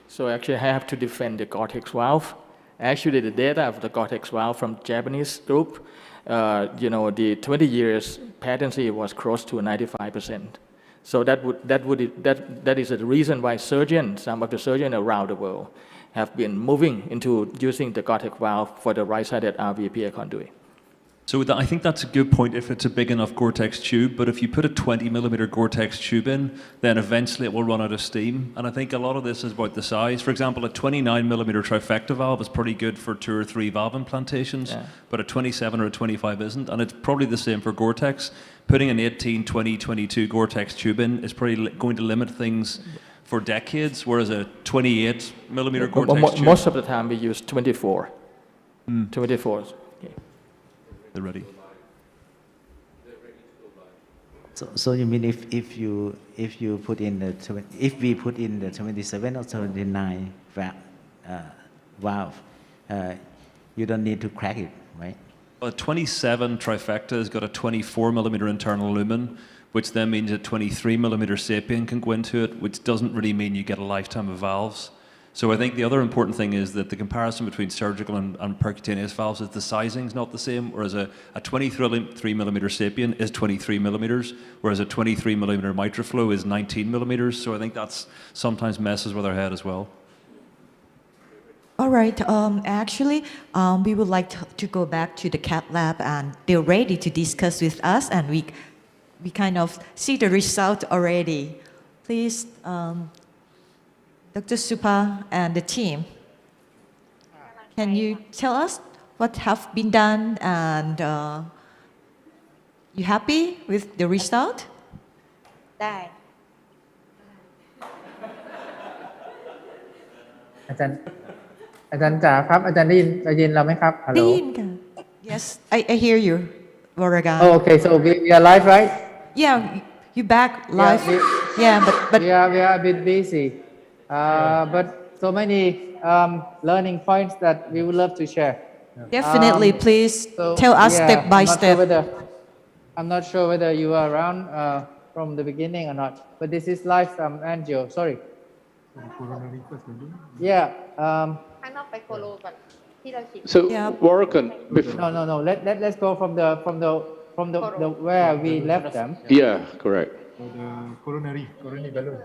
So actually, I have to defend the Gore-Tex valve. Actually, the data of the Gore-Tex valve from Japanese group, the 20 years patency was close to 95%. So that is the reason why some of the surgeons around the world have been moving into using the Gore-Tex valve for the right-sided RVPA conduit. So I think that's a good point if it's a big enough Gore-Tex tube, but if you put a 20 millimeter Gore-Tex tube in, then eventually it will run out of steam. And I think a lot of this is about the size. For example, a 29 millimeter trifecta valve is pretty good for 2 or 3 valve implantations, but a 27 or a 25 isn't. And it's probably the same for Gore-Tex. Putting an 18, 20, 22 Gore-Tex tube in is probably going to limit things for decades, whereas a 28 millimeter Gore-Tex tube... Most of the time we use 24. 24. They're ready. So you mean if you put in if we put in the 27 or 29 valve, you don't need to crack it, right? A 27 trifecta has got a 24 millimeter internal lumen, which then means a 23 millimeter sapien can go into it, which doesn't really mean you get a lifetime of valves. So I think the other important thing is that the comparison between surgical and percutaneous valves is the sizing's not the same, whereas a 23 millimeter sapien is 23 millimeters, whereas a 23 millimeter MitraFlow is 19 millimeters. So I think that's sometimes messes with our head as well. All right. Actually, we would like to go back to the cath lab, and they're ready to discuss with us, and we kind of see the result already. Please, Dr. Supa and the team, can you tell us what have been done, and you happy with the result? ได้ อาจารย์จ๋าครับอาจารย์ได้ยินเราไหมครับ Hello. ได้ยินค่ะ Yes, I hear you, Varagan. Oh, okay. So we are live, right? Yeah, you back live. Yeah, but we are a bit busy, but so many learning points that we would love to share. Definitely, please tell us step by step. I'm not sure whether you are around from the beginning or not, but this is live from angio. Sorry. Yeah. ข้างนอกไปโคโลก่อนที่เราฉีด So, Warwick, no. Let's go from the where we left them. Yeah, correct. The coronary balloon.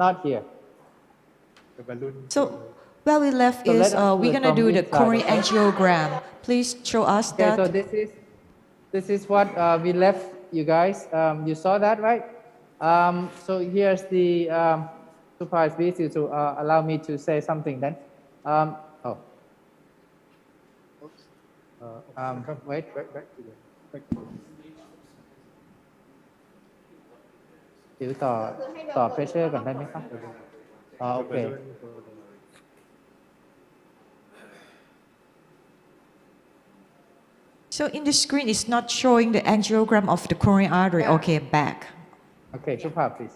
Not here. The balloon. So where we left So is we're gonna do the coronary inside. angiogram. Please show us Okay, that. so this is what we left you guys. You saw that, right? So here's the super busy to allow me to say something then. Wait. Back to the. ถือต่อ pressure ก่อนได้ไหมครับโอเค So in the screen, it's not showing the angiogram of the coronary artery. Okay, back. Okay, Shubha, please.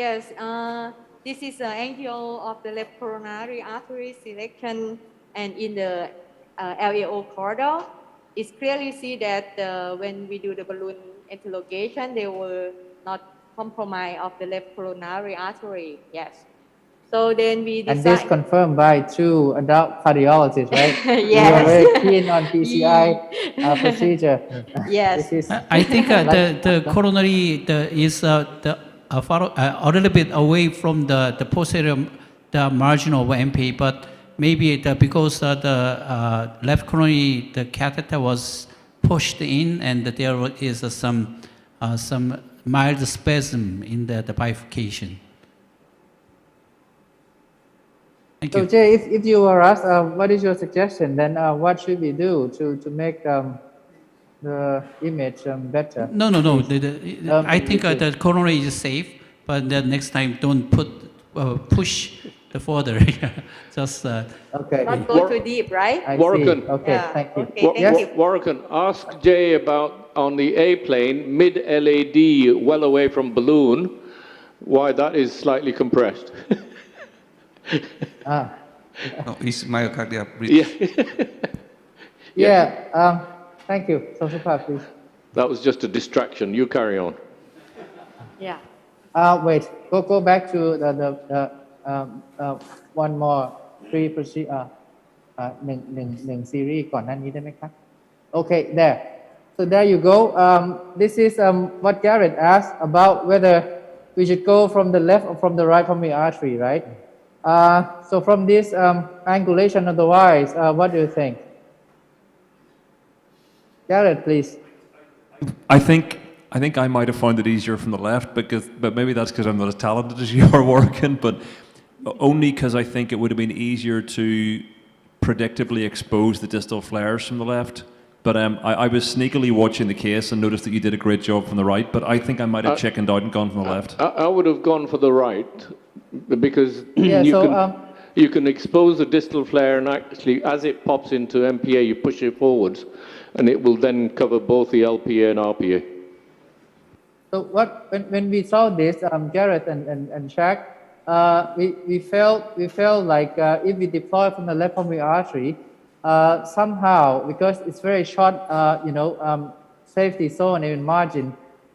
Yes, this is an angle of the left coronary artery selection, and in the LAO corridor, it's clearly see that when we do the balloon interrogation, they will not compromise of the left coronary artery. Yes. So then we decide. And this confirmed by 2 adult cardiologists, right? Yes. You are very keen on PCI procedure. Yes. I think the coronary is the a little bit away from the posterior, the margin of MP, but maybe because the left coronary, the catheter was pushed in, and there is some mild spasm in the bifurcation. Thank So you. Jay, if you were asked, what is your suggestion, then what should we do to make the image better? No. I think please. the coronary is safe, but the next time don't push the further. Just okay. Not go too deep, right? I Warrican. see. Okay, Yeah. thank you. Okay, thank you. Warrican, ask Jay about on the A plane, mid LAD, well away from balloon, why that is slightly compressed. No, it's myocardial breach. Yeah. Thank you. So Supar, please. That was just a distraction. You carry on. Yeah. Wait. Go back to the one more three procedure. หนึ่ง series ก่อนหน้านี้ได้ไหมครับ Okay, there. So there you go. This is what Garrett asked about whether we should go from the left or from the right pulmonary artery, right? So from this angulation otherwise, what do you think? Garrett, please. I think I might have found it easier from the left, but maybe that's because I'm not as talented as you are working, but only because I think it would have been easier to predictably expose the distal flares from the left. But I was sneakily watching the case and noticed that you did a great job from the right, but I think I might have chickened out and gone from the left. I would have gone for the right because Yeah, you can expose the distal flare, and actually as it pops into MPA, you push it forwards and it will then cover both the LPA and RPA. So when we saw this, Garrett and Shaq, we felt like if we deploy from the left pulmonary artery, somehow, because it's very short, safety zone and margin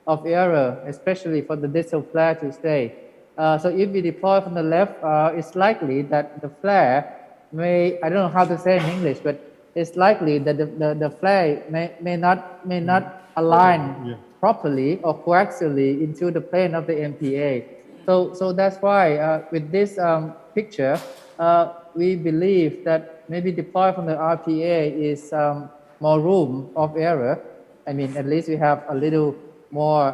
of error, especially for the distal flare to stay. So if we deploy from the left, it's likely that the flare may, I don't know how to say in English, but it's likely that the flare may not align properly or coaxially into the plane of the MPA. So that's why with this picture, we believe that maybe deploy from the RPA is more room of error. I mean, at least we have a little more,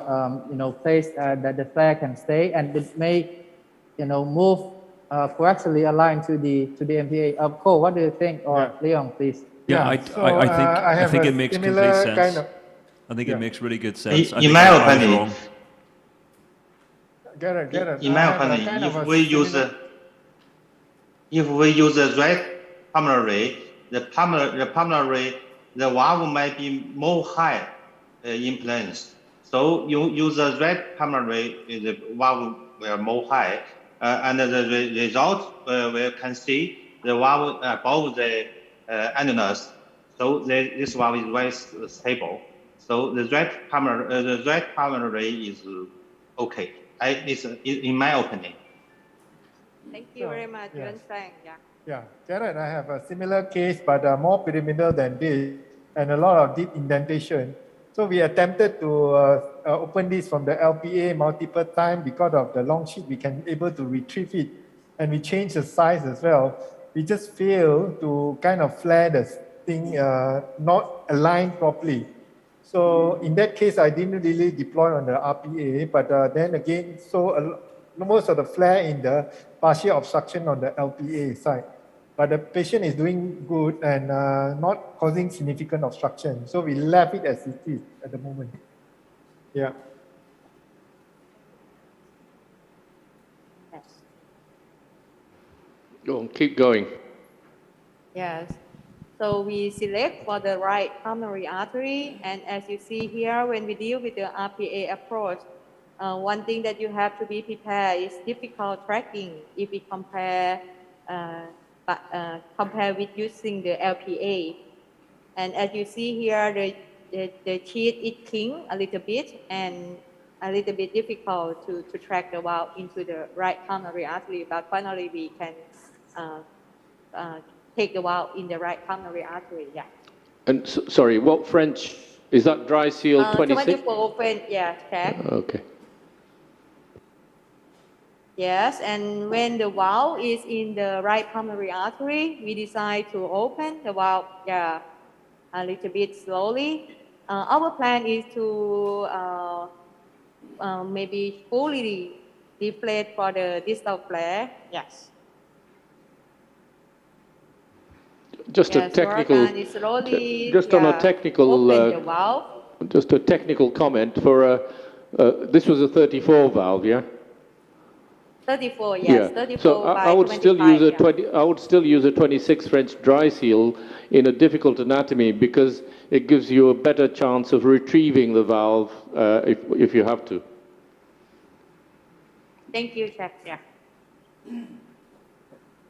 place that the flare can stay, and it may, move coaxially aligned to the MPA. Cole, what do you think? Or Leon, please. Yeah, I think it makes complete sense. I think it makes really good sense. In my opinion, Garrett, in my opinion, if we use the right pulmonary, the valve might be more high in planes. So you use the right pulmonary, the valve will more high, and the result we can see the valve above the annulus. So this valve is very stable. So the right pulmonary is okay. It's in my opinion. Thank you very much, Yuan Sang. Yeah, Garrett, I have a similar case, but more pyramidal than this, and a lot of deep indentation. So we attempted to open this from the LPA multiple times. Because of the long sheet, we can able to retrieve it, and we change the size as well. We just fail to kind of flare the thing, not aligned properly. So in that case, I didn't really deploy on the RPA, but then again, most of the flare in the partial obstruction on the LPA side. But the patient is doing good and not causing significant obstruction. So we left it as it is at the moment. Yeah. Yes. Go on, keep going. Yes. So we select for the right pulmonary artery, and as you see here, when we deal with the RPA approach, one thing that you have to be prepared is difficult tracking if we compare with using the LPA. And as you see here, the sheet is thin a little bit and a little bit difficult to track the valve into the right pulmonary artery, but finally we can take the valve in the right pulmonary artery. Yeah. And sorry, what French is that? Dry seal 26? 24 open, yeah, check. Okay. Yes, and when the valve is in the right pulmonary artery, we decide to open the valve, yeah, a little bit slowly. Our plan is to maybe fully deflate for the distal flare. Yes. Just a Yes, technical, Huracan is slowly, just on a yeah, technical, open the valve. just a technical comment for this was a 34 valve, yeah. 34, yes, Yeah. 34 So by I would still 25, use a yeah. 20. I would still use a 26 French dry seal in a difficult anatomy because it gives you a better chance of retrieving the valve if you have to. Thank you, Jack. Yeah.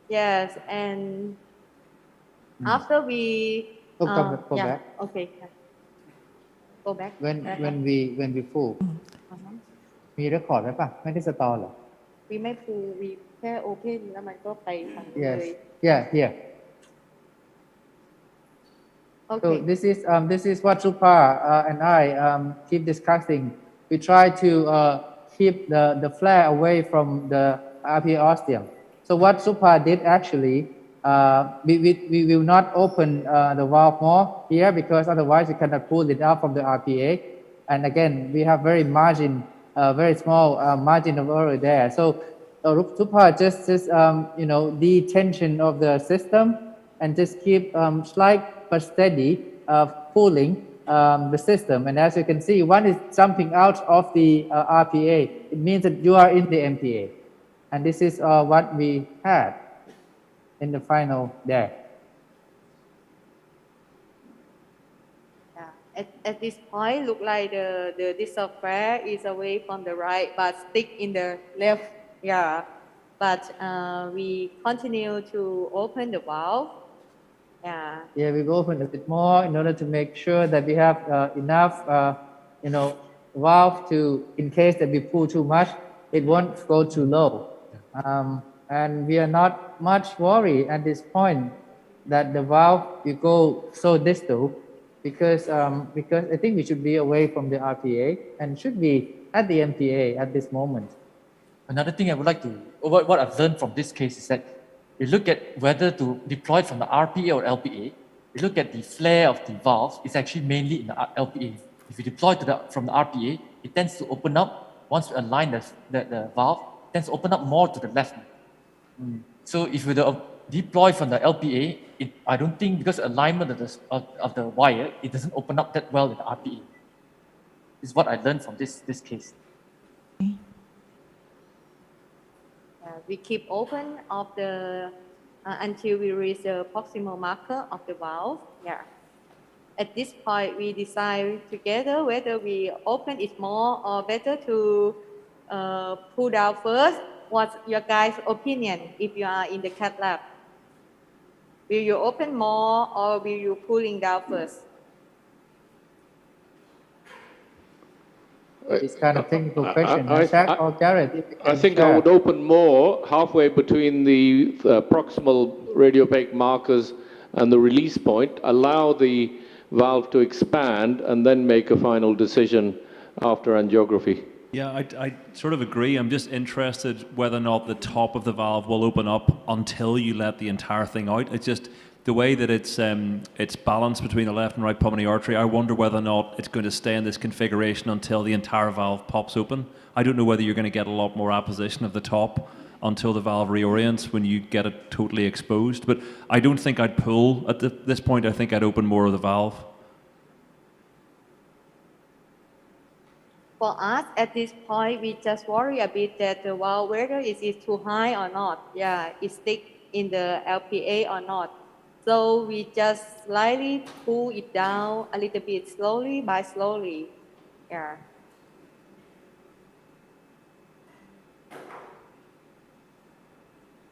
Yes, and after we, Oh, go yeah, back. okay, go back. When we full มีเรคคอร์ดไว้ป่ะไม่ได้สตอร์เหรอ we ไม่ full we แค่ open แล้วมันก็ไปทางนู้นเลย yes here so Okay. this is what Supa and I keep discussing. We try to keep the flare away from the RPA ostium. So what Supa did actually, we will not open the valve more here because otherwise we cannot pull it out from the RPA. And again, we have very small margin of error there. So Supa just you know, detension of the system and just keep slight but steady pulling the system. And as you can see, one is jumping out of the RPA. It means that you are in the MPA. And this is what we had in the final there. Yeah. At this point, look like the distal flare is away from the right, but stick in the left. Yeah. But we continue to open the valve. Yeah. Yeah, we will open a bit more in order to make sure that we have enough, you know, valve to, in case that we pull too much, it won't go too low. And we are not much worried at this point that the valve will go so distal because I think we should be away from the RPA and should be at the MPA at this moment. Another thing I would like to, what I've learned from this case is that we look at whether to deploy from the RPA or LPA. We look at the flare of the valve. It's actually mainly in the LPA. If you deploy from the RPA, it tends to open up. Once we align the valve, it tends to open up more to the left. So if we deploy from the LPA, I don't think, because alignment of the wire, it doesn't open up that well in the RPA. This is what I learned from this case. We keep open of the until we reach the proximal marker of the valve. Yeah. At this point, we decide together whether we open it more or better to pull down first. What's your guys' opinion if you are in the cath lab? Will you open more or will you pulling down first? This kind of technical question. Jack or Jared? I think I would open more halfway between the proximal radiopaque markers and the release point, allow the valve to expand, and then make a final decision after angiography. Yeah, I sort of agree. I'm just interested whether or not the top of the valve will open up until you let the entire thing out. It's just the way that it's balanced between the left and right pulmonary artery. I wonder whether or not it's going to stay in this configuration until the entire valve pops open. I don't know whether you're going to get a lot more apposition of the top until the valve reorients when you get it totally exposed. But I don't think I'd pull at this point. I think I'd open more of the valve. For us, at this point, we just worry a bit that the valve, whether it is too high or not. Yeah, it stick in the LPA or not. So we just slightly pull it down a little bit slowly by slowly. Yeah.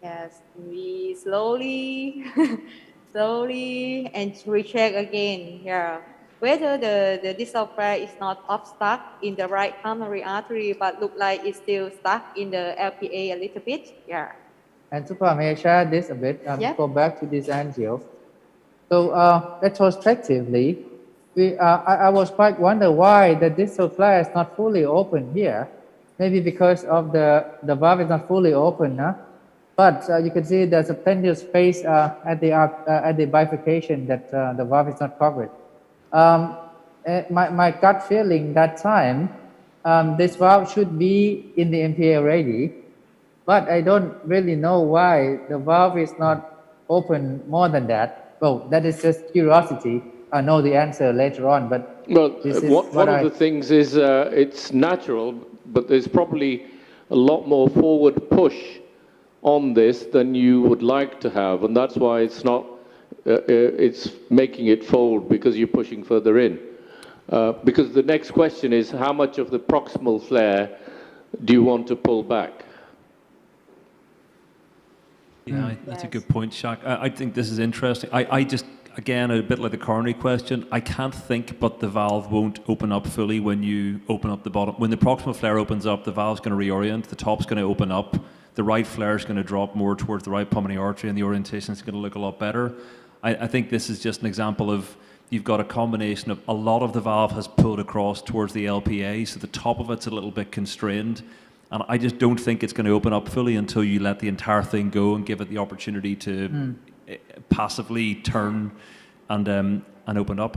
Yes, we slowly, slowly and recheck again. Yeah. Whether the distal flare is not obstruct in the right pulmonary artery, but look like it's still stuck in the LPA a little bit. Yeah. And Supa, may I share this a bit? Yeah. Go back to this angio. So retrospectively, I was quite wonder why the distal flare is not fully open here. maybe because of the valve is not fully open, huh? But you can see there's a plenty of space at the bifurcation that the valve is not covered. My gut feeling that time, this valve should be in the MPA already, but I don't really know why the valve is not open more than that. Well, that is just curiosity. I know the answer later on, but Well, this is one of the things is it's natural, but there's probably a lot more forward push on this than you would like to have, and that's why it's not, it's making it fold because you're pushing further in. Because the next question is, how much of the proximal flare do you want to pull back? Yeah, that's a good point, Shaq. I think this is interesting. I just, again, a bit like the coronary question, I can't think but the valve won't open up fully when you open up the bottom. When the proximal flare opens up, the valve's going to reorient, the top's going to open up, the right flare is going to drop more towards the right pulmonary artery, and the orientation is going to look a lot better. I think this is just an example of, you've got a combination of a lot of the valve has pulled across towards the LPA, so the top of it's a little bit constrained. And I just don't think it's going to open up fully until you let the entire thing go and give it the opportunity to passively turn and open up.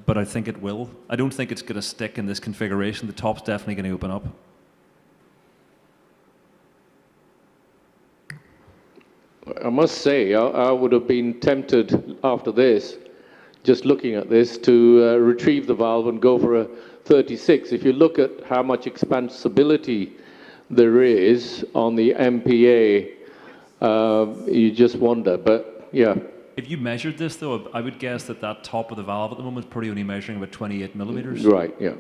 But I think it will. I don't think it's going to stick in this configuration. The top's definitely going to open up. I must say, I would have been tempted after this, just looking at this, to retrieve the valve and go for a 36. If you look at how much expansibility there is on the MPA, you just wonder, but yeah. If you measured this, though, I would guess that that top of the valve at the moment is probably only measuring about 28 millimeters. Right, yeah.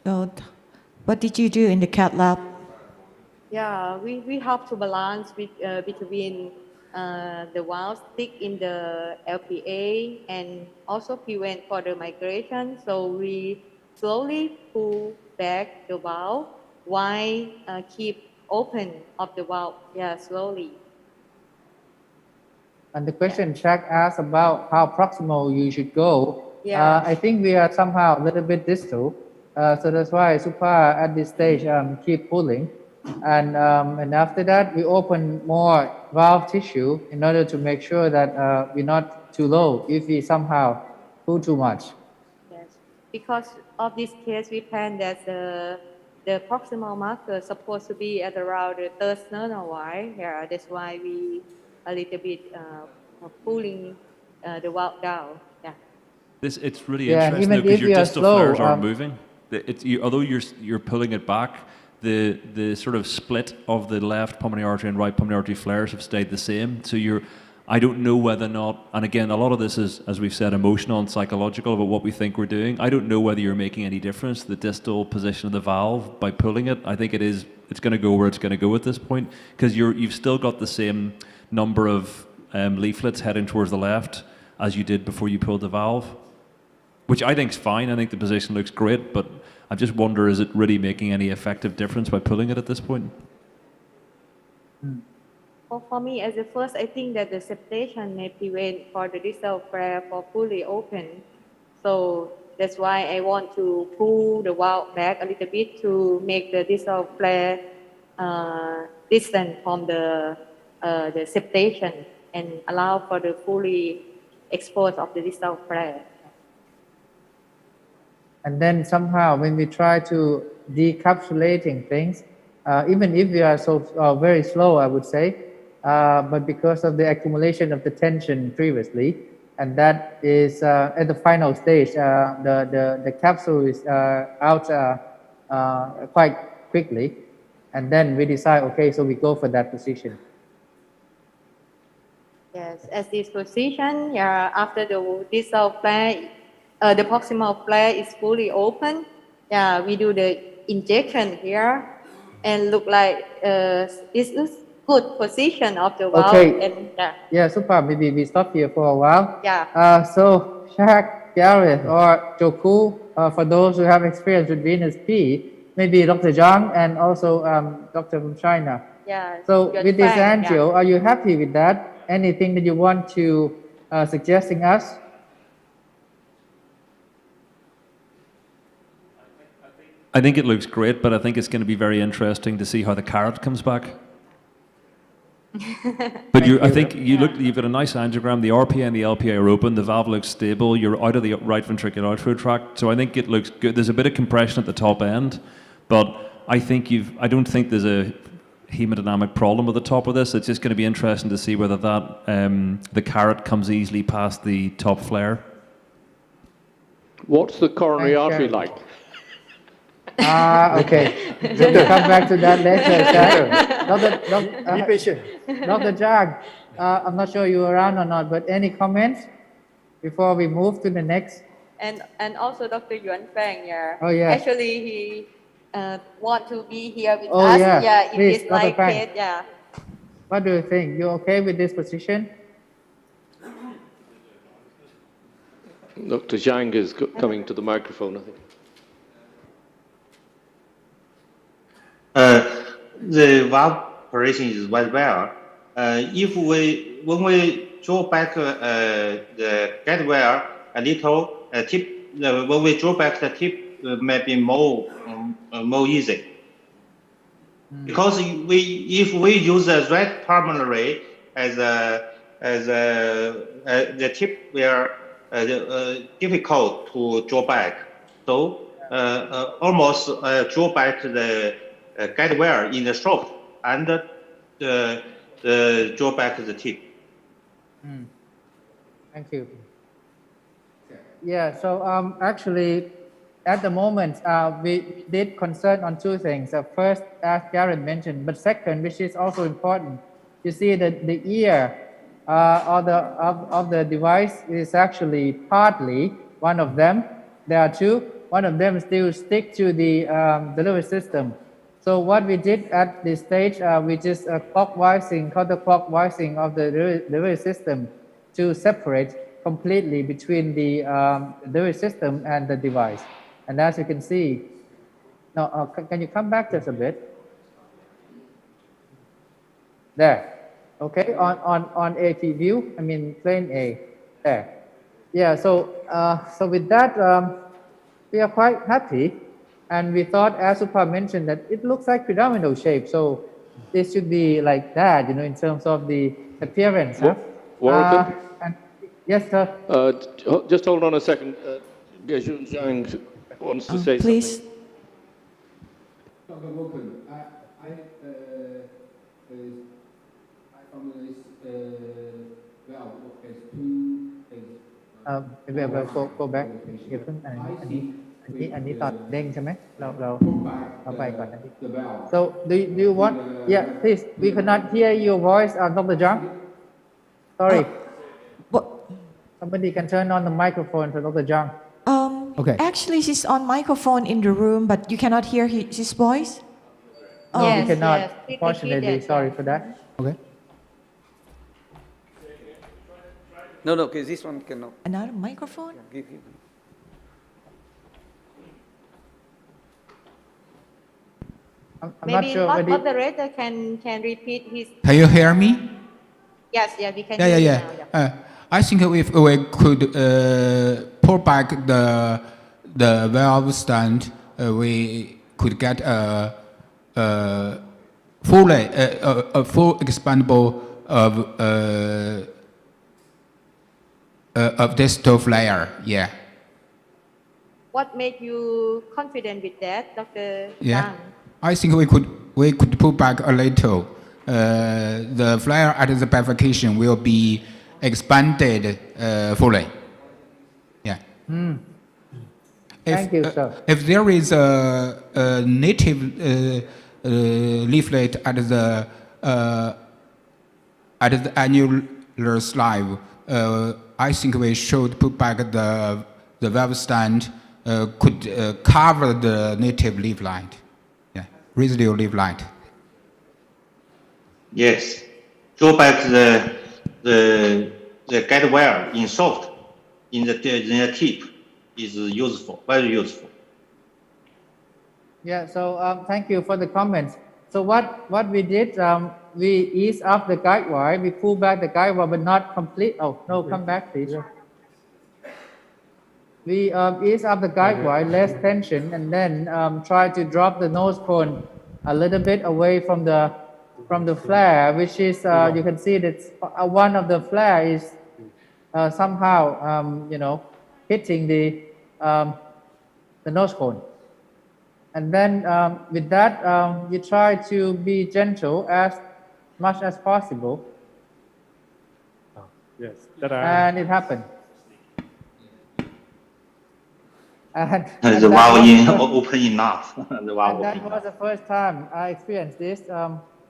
So, what did you do in the cath lab? Yeah, we have to balance with, between the valve stick in the LPA and also prevent for the migration. So we slowly pull back the valve while keep open of the valve, yeah, slowly. And the question Shaq asked about how proximal you should go, Yeah. I think we are somehow a little bit distal. So that's why Supar at this stage keep pulling. And after that, we open more valve tissue in order to make sure that we're not too low if we somehow pull too much. Yes, because of this case, we plan that the proximal marker is supposed to be at around the third sternal wire. Yeah, that's why we a little bit pulling the valve down. Yeah. It's really Yeah, interesting even because if your we are distal slow, flares aren't moving. Although you're pulling it back, the sort of split of the left pulmonary artery and right pulmonary artery flares have stayed the same. So I don't know whether or not, and again, a lot of this is, as we've said, emotional and psychological about what we think we're doing. I don't know whether you're making any difference to the distal position of the valve by pulling it. I think it's going to go where it's going to go at this point, because you've still got the same number of leaflets heading towards the left as you did before you pulled the valve, which I think is fine. I think the position looks great, but I just wonder, is it really making any effective difference by pulling it at this point? Well, for me, as a first, I think that the septation may prevent for the distal flare for fully open. So that's why I want to pull the valve back a little bit to make the distal flare distant from the septation and allow for the fully exposed of the distal flare. And then somehow when we try to decapsulating things, even if we are so very slow, I would say, but because of the accumulation of the tension previously, and that is at the final stage, the capsule is out quite quickly, and then we decide, okay, so we go for that position. Yes, as this position, yeah, after the distal flare, the proximal flare is fully open. Yeah, we do the injection here, and look like this is good position of the valve. Okay. And Yeah, super. Maybe we stop here for a while. Yeah. So Shaq, Gareth, or Joku, for those who have experience with venous P, maybe Dr. Zhang and also Dr. from China. Yeah. So with this Frank, angio, are you happy with that? Anything that you want to suggesting us? I think it looks great, but I think it's going to be very interesting to see how the carrot comes back. But I think you've got a nice angiogram. The RPA and the LPA are open. The valve looks stable. You're out of the right ventricular outflow tract, so I think it looks good. There's a bit of compression at the top end, but I don't think there's a hemodynamic problem at the top of this. It's just going to be interesting to see whether that the carrot comes easily past the top flare. What's the coronary artery like? Okay. We'll come back to that later. Dr. Jang, I'm not sure you're around or not, but any comments before we move to the next? And also Dr. Yuan Feng, yeah. Oh, yeah. Actually, he want to be here with Oh, us. yeah. Yeah, in Please, this Dr. live Feng. case, yeah. What do you think? You okay with this position? Dr. Zhang is coming to the microphone, I think. The valve operation is very well. When we draw back the guide wire a little, tip, when we draw back the tip, may be more easy. Because if we use the right pulmonary as the tip were difficult to draw back, so almost draw back the guide wire in the shaft and draw back the tip. Thank you. Yeah, so actually, at the moment, we did concern on two things. First, as Jared mentioned, but second, which is also important, you see that the ear of the device is actually partly one of them. There are two. One of them still stick to the delivery system. So what we did at this stage, we just counterclockwise of the delivery system to separate completely between the delivery system and the device. And as you can see, now can you come back just a bit? There. Okay, on AT view, I mean plane A, there. Yeah, so with that, we are quite happy. And we thought, as Supra mentioned, that it looks like pyramidal shape. So this should be like that, in terms of the appearance. Warwick? Yes, sir. Just hold on a second. Gejun Zhang wants to say please. something. Dr. Wilkin, I found this valve has two things. Go back. อันนี้ตอนเด้งใช่ไหมเราไปก่อนนะ So do you want please we cannot hear your voice Dr. Zhang. Sorry. Somebody can turn on the microphone for Dr. Zhang. Okay. Actually, she's on microphone in the room, but you cannot hear his voice. Oh, Yes, we cannot. yes. Unfortunately, sorry for that. Okay. No, okay, this one cannot. Another microphone? Give him. I'm Maybe not sure whether moderator can repeat his. Can you hear me? Yes, we can hear you now. I think if we could pull back the valve stand, we could get a full expandable of this top layer. Yeah. What made you confident with that, Dr. Yeah. Zhang? I think we could pull back a little. The flare at the bifurcation will be expanded fully. Yeah. Thank you, sir. If there is a native leaflet at the annular slide, I think we should put back the valve stand could cover the native leaf light. Residual leaf light. Yes, draw back the guide wire in soft in the tip is useful, very useful. Yeah. So thank you for the comments. So what we did, we ease up the guide wire, we pull back the guide wire, but not complete. Oh no, come back, please. we ease up the guide wire, less tension, and then try to drop the nose cone a little bit away from the flare, which is you can see that one of the flare is somehow hitting the nose cone. And then with that, you try to be gentle as much as possible. Yes. And it happened. And the valve open enough. The valve and that was the first time I experienced this.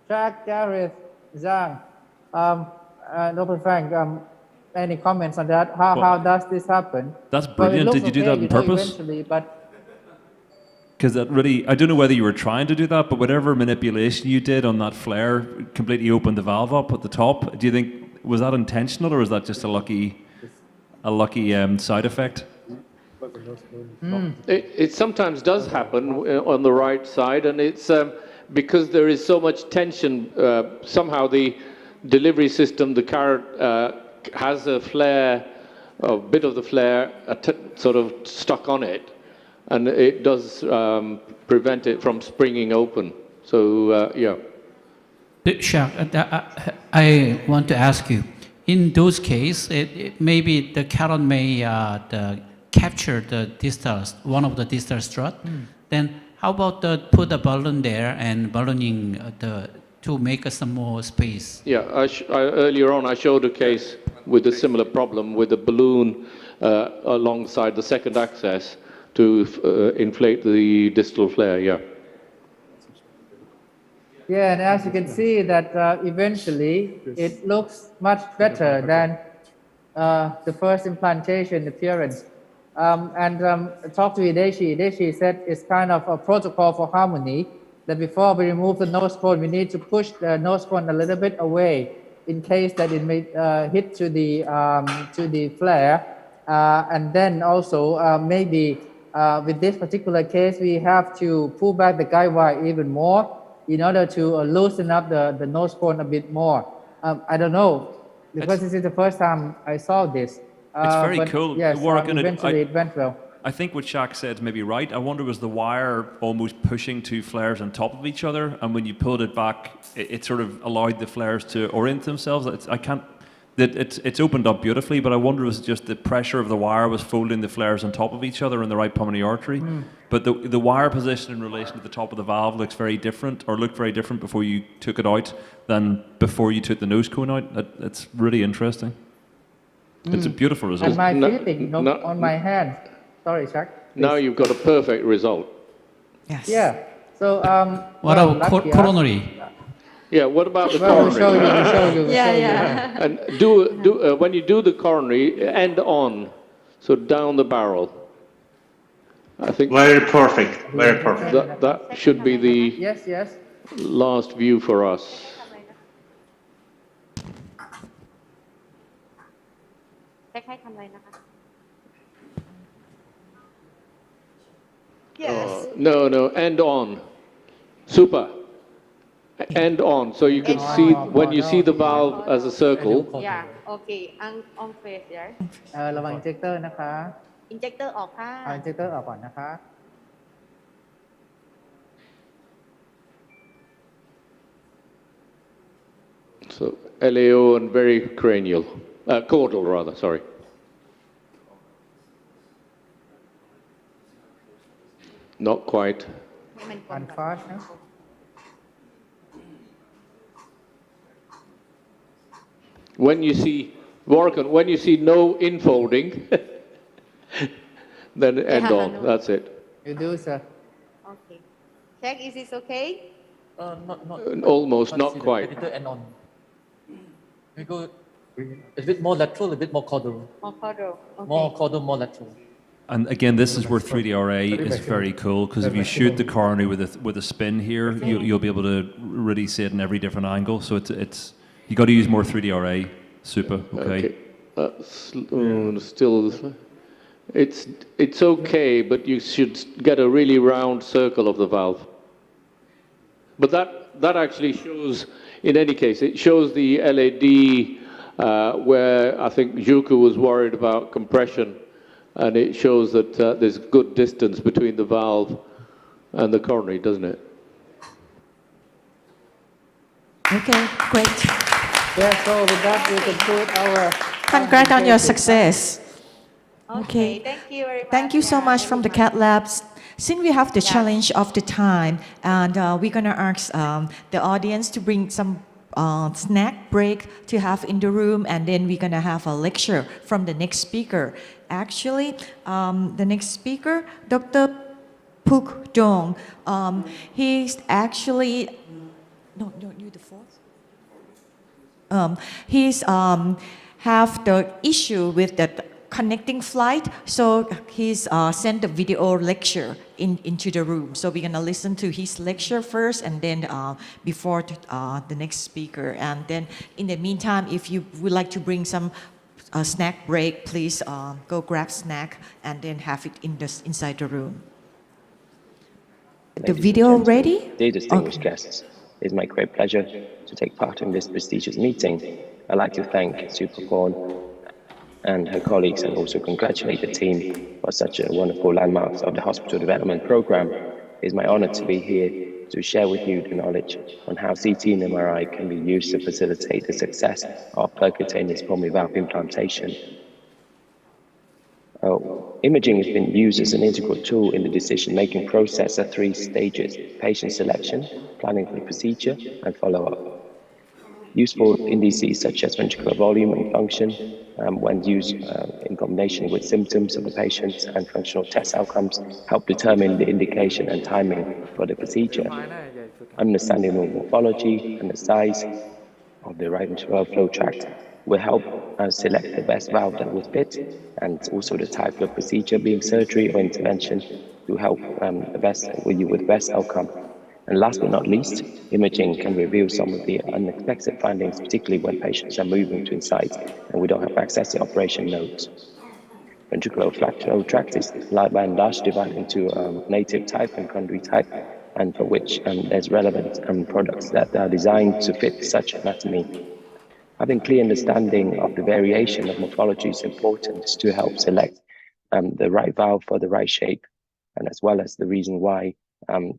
Jack, Gareth, Zhang, Dr. Frank, any comments on that? How does this happen? That's brilliant. Did you do that on purpose? Eventually, but because that really, I don't know whether you were trying to do that, but whatever manipulation you did on that flare completely opened the valve up at the top. Do you think, was that intentional or was that just a lucky side effect? It sometimes does happen on the right side, and it's because there is so much tension. Somehow the delivery system, the carrot, has a flare, a bit of the flare sort of stuck on it, and it does prevent it from springing open. So, yeah. Sure. I want to ask you, in those cases, maybe the carrot may capture the distal, one of the distal strut. Then how about put a balloon there and ballooning to make some more space? Yeah, earlier on I showed a case with a similar problem with a balloon alongside the second access to inflate the distal flare, yeah. yeah, and as you can see that eventually it looks much better than the first implantation appearance. Talk to Hideshi. Hideshi said it's kind of a protocol for harmony, that before we remove the nose cone, we need to push the nose cone a little bit away in case that it may hit to the flare. And then also maybe with this particular case, we have to pull back the guide wire even more in order to loosen up the nose cone a bit more. I don't know, because this is the first time I saw this. It's very cool. Yes, eventually it went well. I think what Shaq said may be right. I wonder, was the wire almost pushing two flares on top of each other, and when you pulled it back, it sort of allowed the flares to orient themselves? It's opened up beautifully, but I wonder, was it just the pressure of the wire was folding the flares on top of each other in the right pulmonary artery? But the wire position in relation to the top of the valve looks very different, or looked very different before you took it out than before you took the nose cone out. It's really interesting. It's a beautiful result. And my feeling on my hand. Sorry, Chuck. Now you've got a perfect result. Yes. Yeah. So what about coronary? Yeah. What about the coronary? We'll show you. Yeah. And do when you do the coronary, end on, so down the barrel. I think very perfect. Very perfect. That should be the yes last view for us. Yes. No, end on. Super. End on. So you can see, when you see the valve as a circle. Yeah, okay. On face there. ระวัง injector นะคะ Injector ออกค่ะ เอา injector ออกก่อนนะคะ So LAO and very cranial, caudal rather, sorry. Not quite. When you see, Warren, when you see no infolding, then end on. That's it. You do, sir. Okay. Check, is this okay? Not almost, not quite. End on. We go a bit more lateral, a bit more caudal. More caudal. Okay. More caudal, more lateral. And again, this is where 3DRA is very cool, because if you shoot the coronary with a spin here, you'll be able to really see it in every different angle. So it's you got to use more 3DRA. Super. Okay. Still, it's okay, but you should get a really round circle of the valve. But that actually shows, in any case, it shows the LAD where I think Juku was worried about compression. and it shows that there's good distance between the valve and the coronary, doesn't it? Okay, great. Yeah, so with that, we conclude our... Congrats on your success. Okay, thank you very much. Thank you so much from the CAT Labs. Since we have the challenge of the time, and we're going to ask the audience to bring some snack break to have in the room, and then we're going to have a lecture from the next speaker. Actually, the next speaker, Dr. Puk Dong, he's actually... No, you the fourth? He's have the issue with the connecting flight, so he's sent a video lecture into the room. So we're gonna listen to his lecture first, and then before the next speaker. And then in the meantime, if you would like to bring some snack break, please go grab snack and then have it inside the room. The video ready? Dear distinguished guests, it is my great pleasure to take part in this prestigious meeting. I'd like to thank Super Porn and her colleagues, and also congratulate the team for such a wonderful landmarks of the hospital development program. It is my honor to be here to share with you the knowledge on how CT and MRI can be used to facilitate the success of percutaneous pulmonary valve implantation. Imaging has been used as an integral tool in the decision-making process at 3 stages: patient selection, planning for the procedure, and follow-up. Useful indices such as ventricular volume and function, when used in combination with symptoms of the patient and functional test outcomes, help determine the indication and timing for the procedure. Understanding the morphology and the size of the right ventricular flow tract will help select the best valve that will fit, and also the type of procedure, being surgery or intervention, to help with the best outcome. And last but not least, imaging can reveal some of the unexpected findings, particularly when patients are moving between sites and we don't have access to operation notes. Ventricular flow tract is by and large divided into native type and coronary type, and for which there's relevant products that are designed to fit such anatomy. Having clear understanding of the variation of morphology is important to help select the right valve for the right shape, and as well as the reason why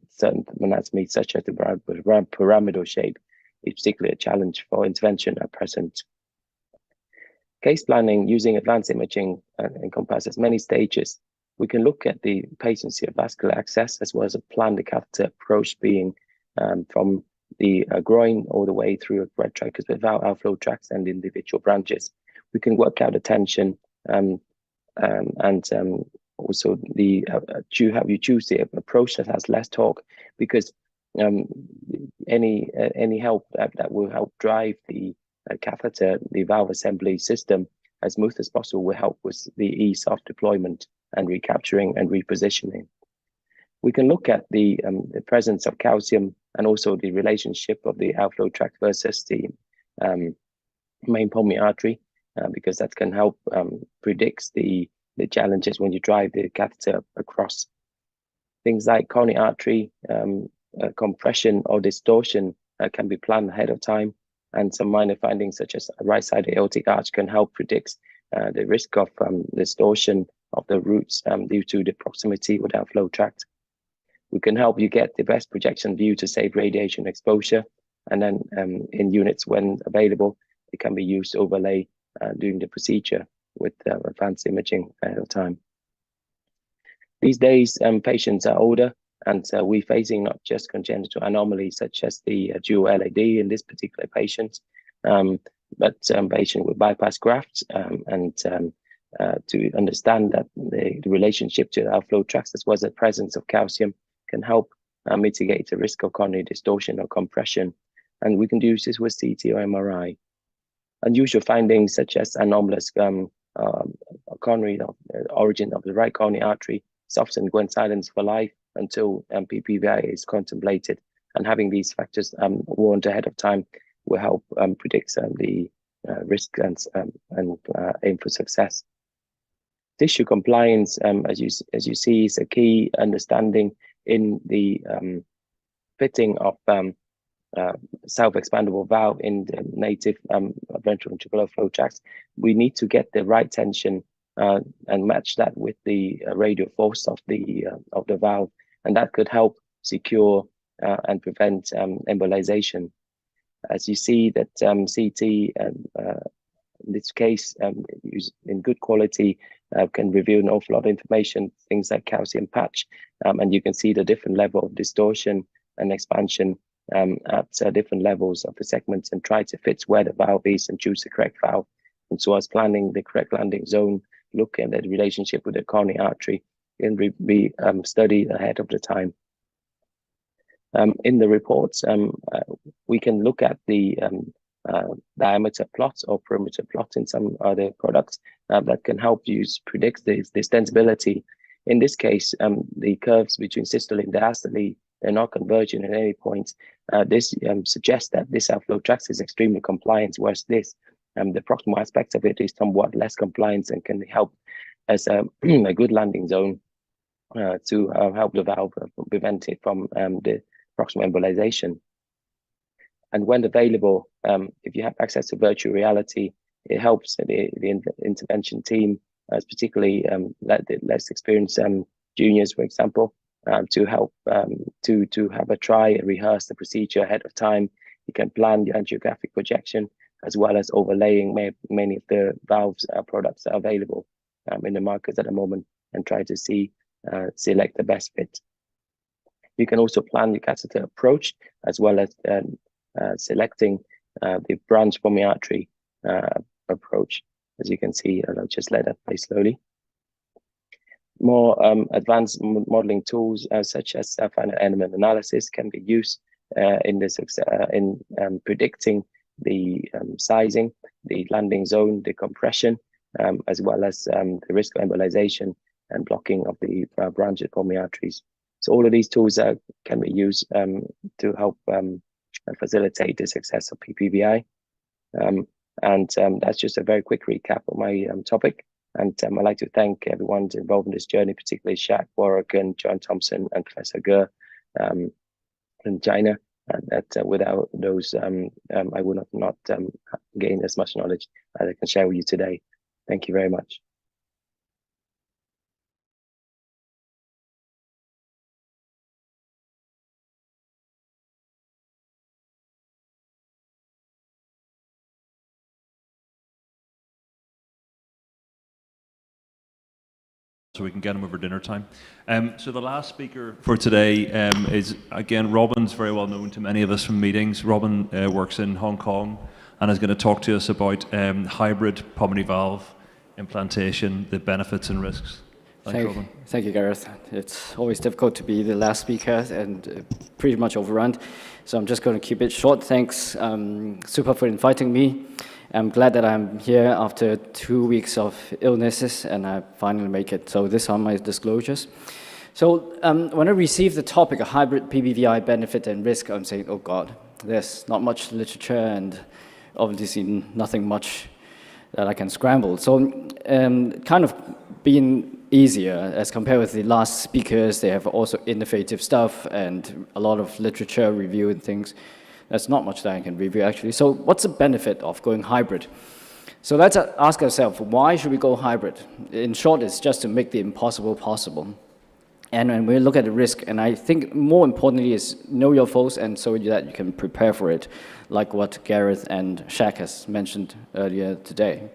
certain anatomy, such as the pyramidal shape, is particularly a challenge for intervention at present. Case planning using advanced imaging encompasses many stages. We can look at the patency of vascular access, as well as plan the catheter approach, being from the groin all the way through a right tricuspid valve, outflow tracts, and individual branches. We can work out the tension and also the how you choose the approach that has less torque, because any help that will help drive the catheter, the valve assembly system, as smooth as possible, will help with the ease of deployment and recapturing and repositioning. We can look at the presence of calcium and also the relationship of the outflow tract versus the main pulmonary artery, because that can help predict the challenges when you drive the catheter across. Things like coronary artery compression or distortion can be planned ahead of time, and some minor findings such as a right-sided aortic arch can help predict the risk of distortion of the roots due to the proximity with outflow tract. We can help you get the best projection view to save radiation exposure, and then in units when available, it can be used to overlay during the procedure with advanced imaging ahead of time. These days, patients are older, and we're facing not just congenital anomalies such as the dual LAD in this particular patient, but patient with bypass grafts, and to understand that the relationship to the outflow tracts, as well as the presence of calcium, can help mitigate the risk of coronary distortion or compression. And we can use this with CT or MRI. Unusual findings such as anomalous coronary origin of the right coronary artery often go in silence for life until PPVI is contemplated. And having these factors warned ahead of time will help predict the risk and aim for success. Tissue compliance, as you see, is a key understanding in the fitting of self-expandable valve in the native ventral ventricular flow tracts. We need to get the right tension and match that with the radial force of the valve, and that could help secure and prevent embolization. As you see that CT in this case used in good quality can reveal an awful lot of information, things like calcium patch, and you can see the different level of distortion and expansion at different levels of the segments, and try to fit where the valve is and choose the correct valve. And so as planning the correct landing zone, looking at the relationship with the coronary artery, can be studied ahead of the time. In the reports, we can look at the diameter plot or perimeter plot in some other products that can help you predict the extensibility. In this case, the curves between systole and diastole, they're not converging at any point. This suggests that this outflow tract is extremely compliant, whereas this, the proximal aspect of it is somewhat less compliant and can help as a good landing zone to help the valve prevent it from the proximal embolization. And when available, if you have access to virtual reality, it helps the intervention team, particularly less experienced juniors, for example, to help to have a try and rehearse the procedure ahead of time. You can plan the angiographic projection as well as overlaying many of the valves products that are available in the markets at the moment, and try to select the best fit. You can also plan the catheter approach as well as selecting the branch pulmonary artery approach. As you can see, I'll just let that play slowly. More advanced modeling tools such as finite element analysis can be used in predicting the sizing, the landing zone, the compression, as well as the risk of embolization and blocking of the branch pulmonary arteries. So all of these tools can be used to help facilitate the success of PPVI. And that's just a very quick recap of my topic. And I'd like to thank everyone involved in this journey, particularly Shaq, Warwick, and John Thompson, and Professor Ger in China. And that without those, I would not gain as much knowledge as I can share with you today. Thank you very much. So we can get him over dinner time. So the last speaker for today is, again, Robin's very well known to many of us from meetings. Robin works in Hong Kong and is going to talk to us about hybrid pulmonary valve implantation, the benefits and risks. Thanks, Robin. Thank you, Gareth. It's always difficult to be the last speaker and pretty much overrun. So I'm just going to keep it short. Thanks, Super, for inviting me. I'm glad that I'm here after 2 weeks of illnesses and I finally make it. So these are my disclosures. So when I received the topic of hybrid PPVI benefit and risk, I'm saying, oh God, there's not much literature and obviously nothing much that I can scramble. So kind of being easier as compared with the last speakers, they have also innovative stuff and a lot of literature review and things. There's not much that I can review, actually. So what's the benefit of going hybrid? So let's ask ourselves, why should we go hybrid? In short, it's just to make the impossible possible. And when we look at the risk, and I think more importantly is know your foes and so that you can prepare for it, like what Gareth and Shaq has mentioned earlier today.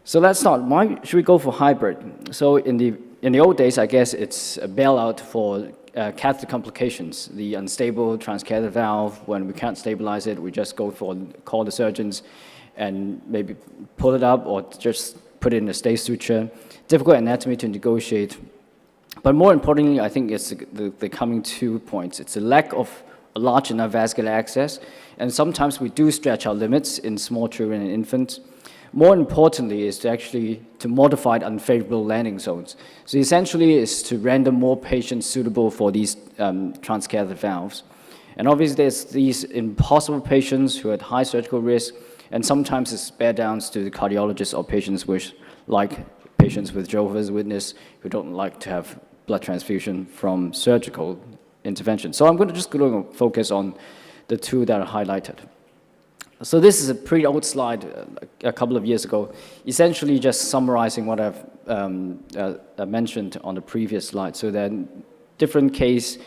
So let's start. Why should we go for hybrid? So in the old days, I guess it's a bailout for catheter complications, the unstable transcatheter valve. When we can't stabilize it, we just call the surgeons and maybe pull it up or just put it in a stay suture. Difficult anatomy to negotiate. But more importantly, I think it's the coming 2 points. It's a lack of a large enough vascular access, and sometimes we do stretch our limits in small children and infants. More importantly is to modify unfavorable landing zones. So essentially is to render more patients suitable for these transcatheter valves. And obviously there's these impossible patients who are at high surgical risk, and sometimes it's bear downs to the cardiologist or patients with Jehovah's Witness who don't like to have blood transfusion from surgical intervention. So I'm going to focus on the two that are highlighted. So this is a pretty old slide a couple of years ago, essentially just summarizing what I've mentioned on the previous slide. So then different case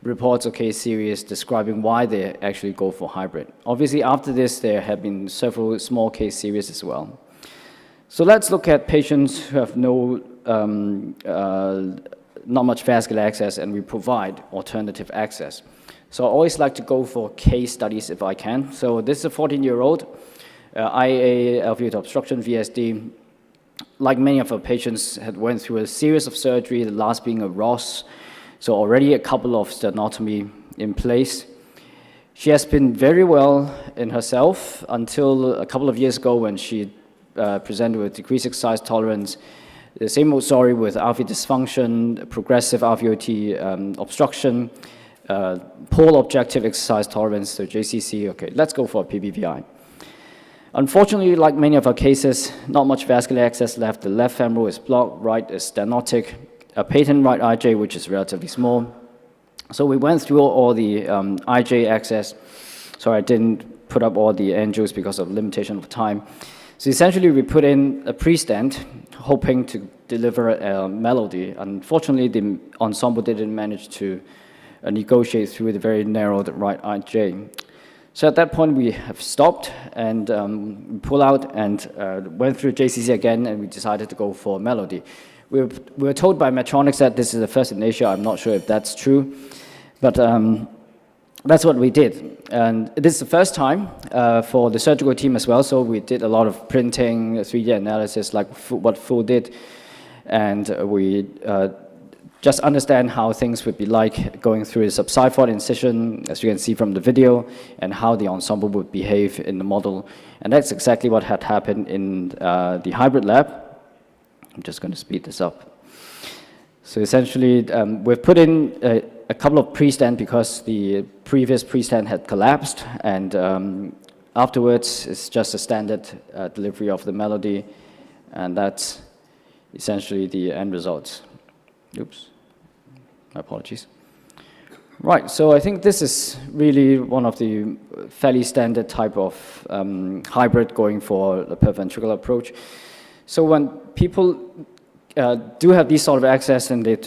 reports or case series describing why they actually go for hybrid. Obviously, after this, there have been several small case series as well. So let's look at patients who have not much vascular access, and we provide alternative access. So I always like to go for case studies if I can. So this is a 14-year-old, IA alveolar obstruction, VSD. Like many of our patients, had went through a series of surgery, the last being a Ross. So already a couple of sternotomy in place. She has been very well in herself until a couple of years ago when she presented with decreased exercise tolerance. The same old story with alveolar dysfunction, progressive alveolar obstruction, poor objective exercise tolerance, so JCC. Okay, let's go for a PBVI. Unfortunately, like many of our cases, not much vascular access left. The left femoral is blocked, right is stenotic, a patent right IJ, which is relatively small. So we went through all the IJ access. Sorry, I didn't put up all the angios because of limitation of time. So essentially, we put in a pre-stent, hoping to deliver a melody. Unfortunately, the ensemble didn't manage to negotiate through the very narrow right IJ. So at that point, we have stopped and pull out and went through JCC again, and we decided to go for melody. We were told by Medtronic that this is the first in Asia. I'm not sure if that's true, but that's what we did. And this is the first time for the surgical team as well, so we did a lot of printing, 3D analysis, like what Fu did, and we just understand how things would be like going through a subxiphoid incision, as you can see from the video, and how the ensemble would behave in the model. And that's exactly what had happened in the hybrid lab. I'm just going to speed this up. So essentially, we've put in a couple of pre-stent because the previous pre-stent had collapsed, and afterwards, it's just a standard delivery of the melody, and that's essentially the end result. Oops, my apologies. Right, so I think this is really one of the fairly standard type of hybrid going for the perventricular approach. So when people do have these sort of access, and they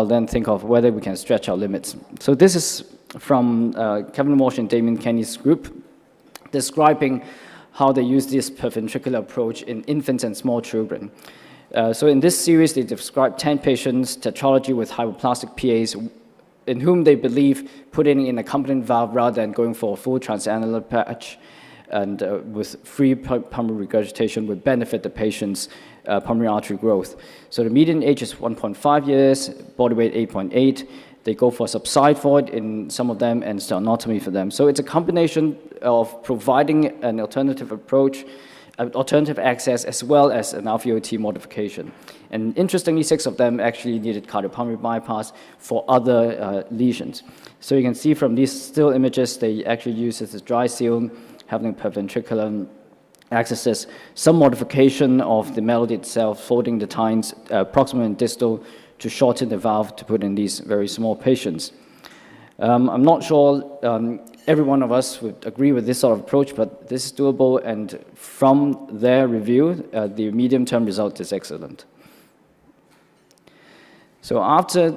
then think of whether we can stretch our limits. So this is from Kevin Walsh and Damien Kenny's group, describing how they use this perventricular approach in infants and small children. So in this series, they described 10 patients, tetralogy with hypoplastic PAs, in whom they believe putting in a accompanying valve rather than going for a full transannular patch and with free pulmonary regurgitation would benefit the patient's pulmonary artery growth. So the median age is 1.5 years, body weight 8.8. They go for subxiphoid in some of them and sternotomy for them. So it's a combination of providing an alternative approach, alternative access, as well as an alveolar modification. And interestingly, 6 of them actually needed cardiopulmonary bypass for other lesions. So you can see from these still images, they actually use this as dry seal, having perventricular accesses, some modification of the melody itself, folding the tines proximal and distal to shorten the valve to put in these very small patients. I'm not sure every one of us would agree with this sort of approach, but this is doable, and from their review, the medium-term result is excellent. So after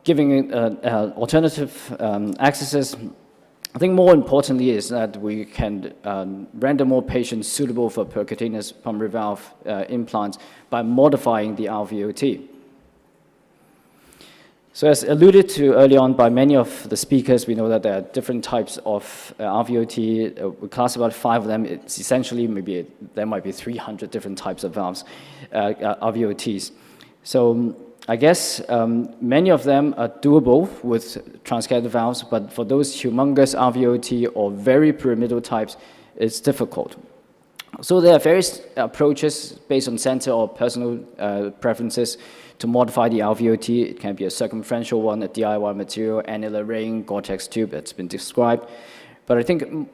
giving alternative accesses, I think more importantly is that we can render more patients suitable for percutaneous pulmonary valve implants by modifying the alveolar. So as alluded to early on by many of the speakers, we know that there are different types of alveolar. We classify 5 of them. It's essentially there might be 300 different types of valves, alveolars. So I guess many of them are doable with transcatheter valves, but for those humongous alveolar or very pyramidal types, it's difficult. So there are various approaches based on center or personal preferences to modify the alveolar. It can be a circumferential one, a DIY material, annular ring, Gore-Tex tube that's been described. But I think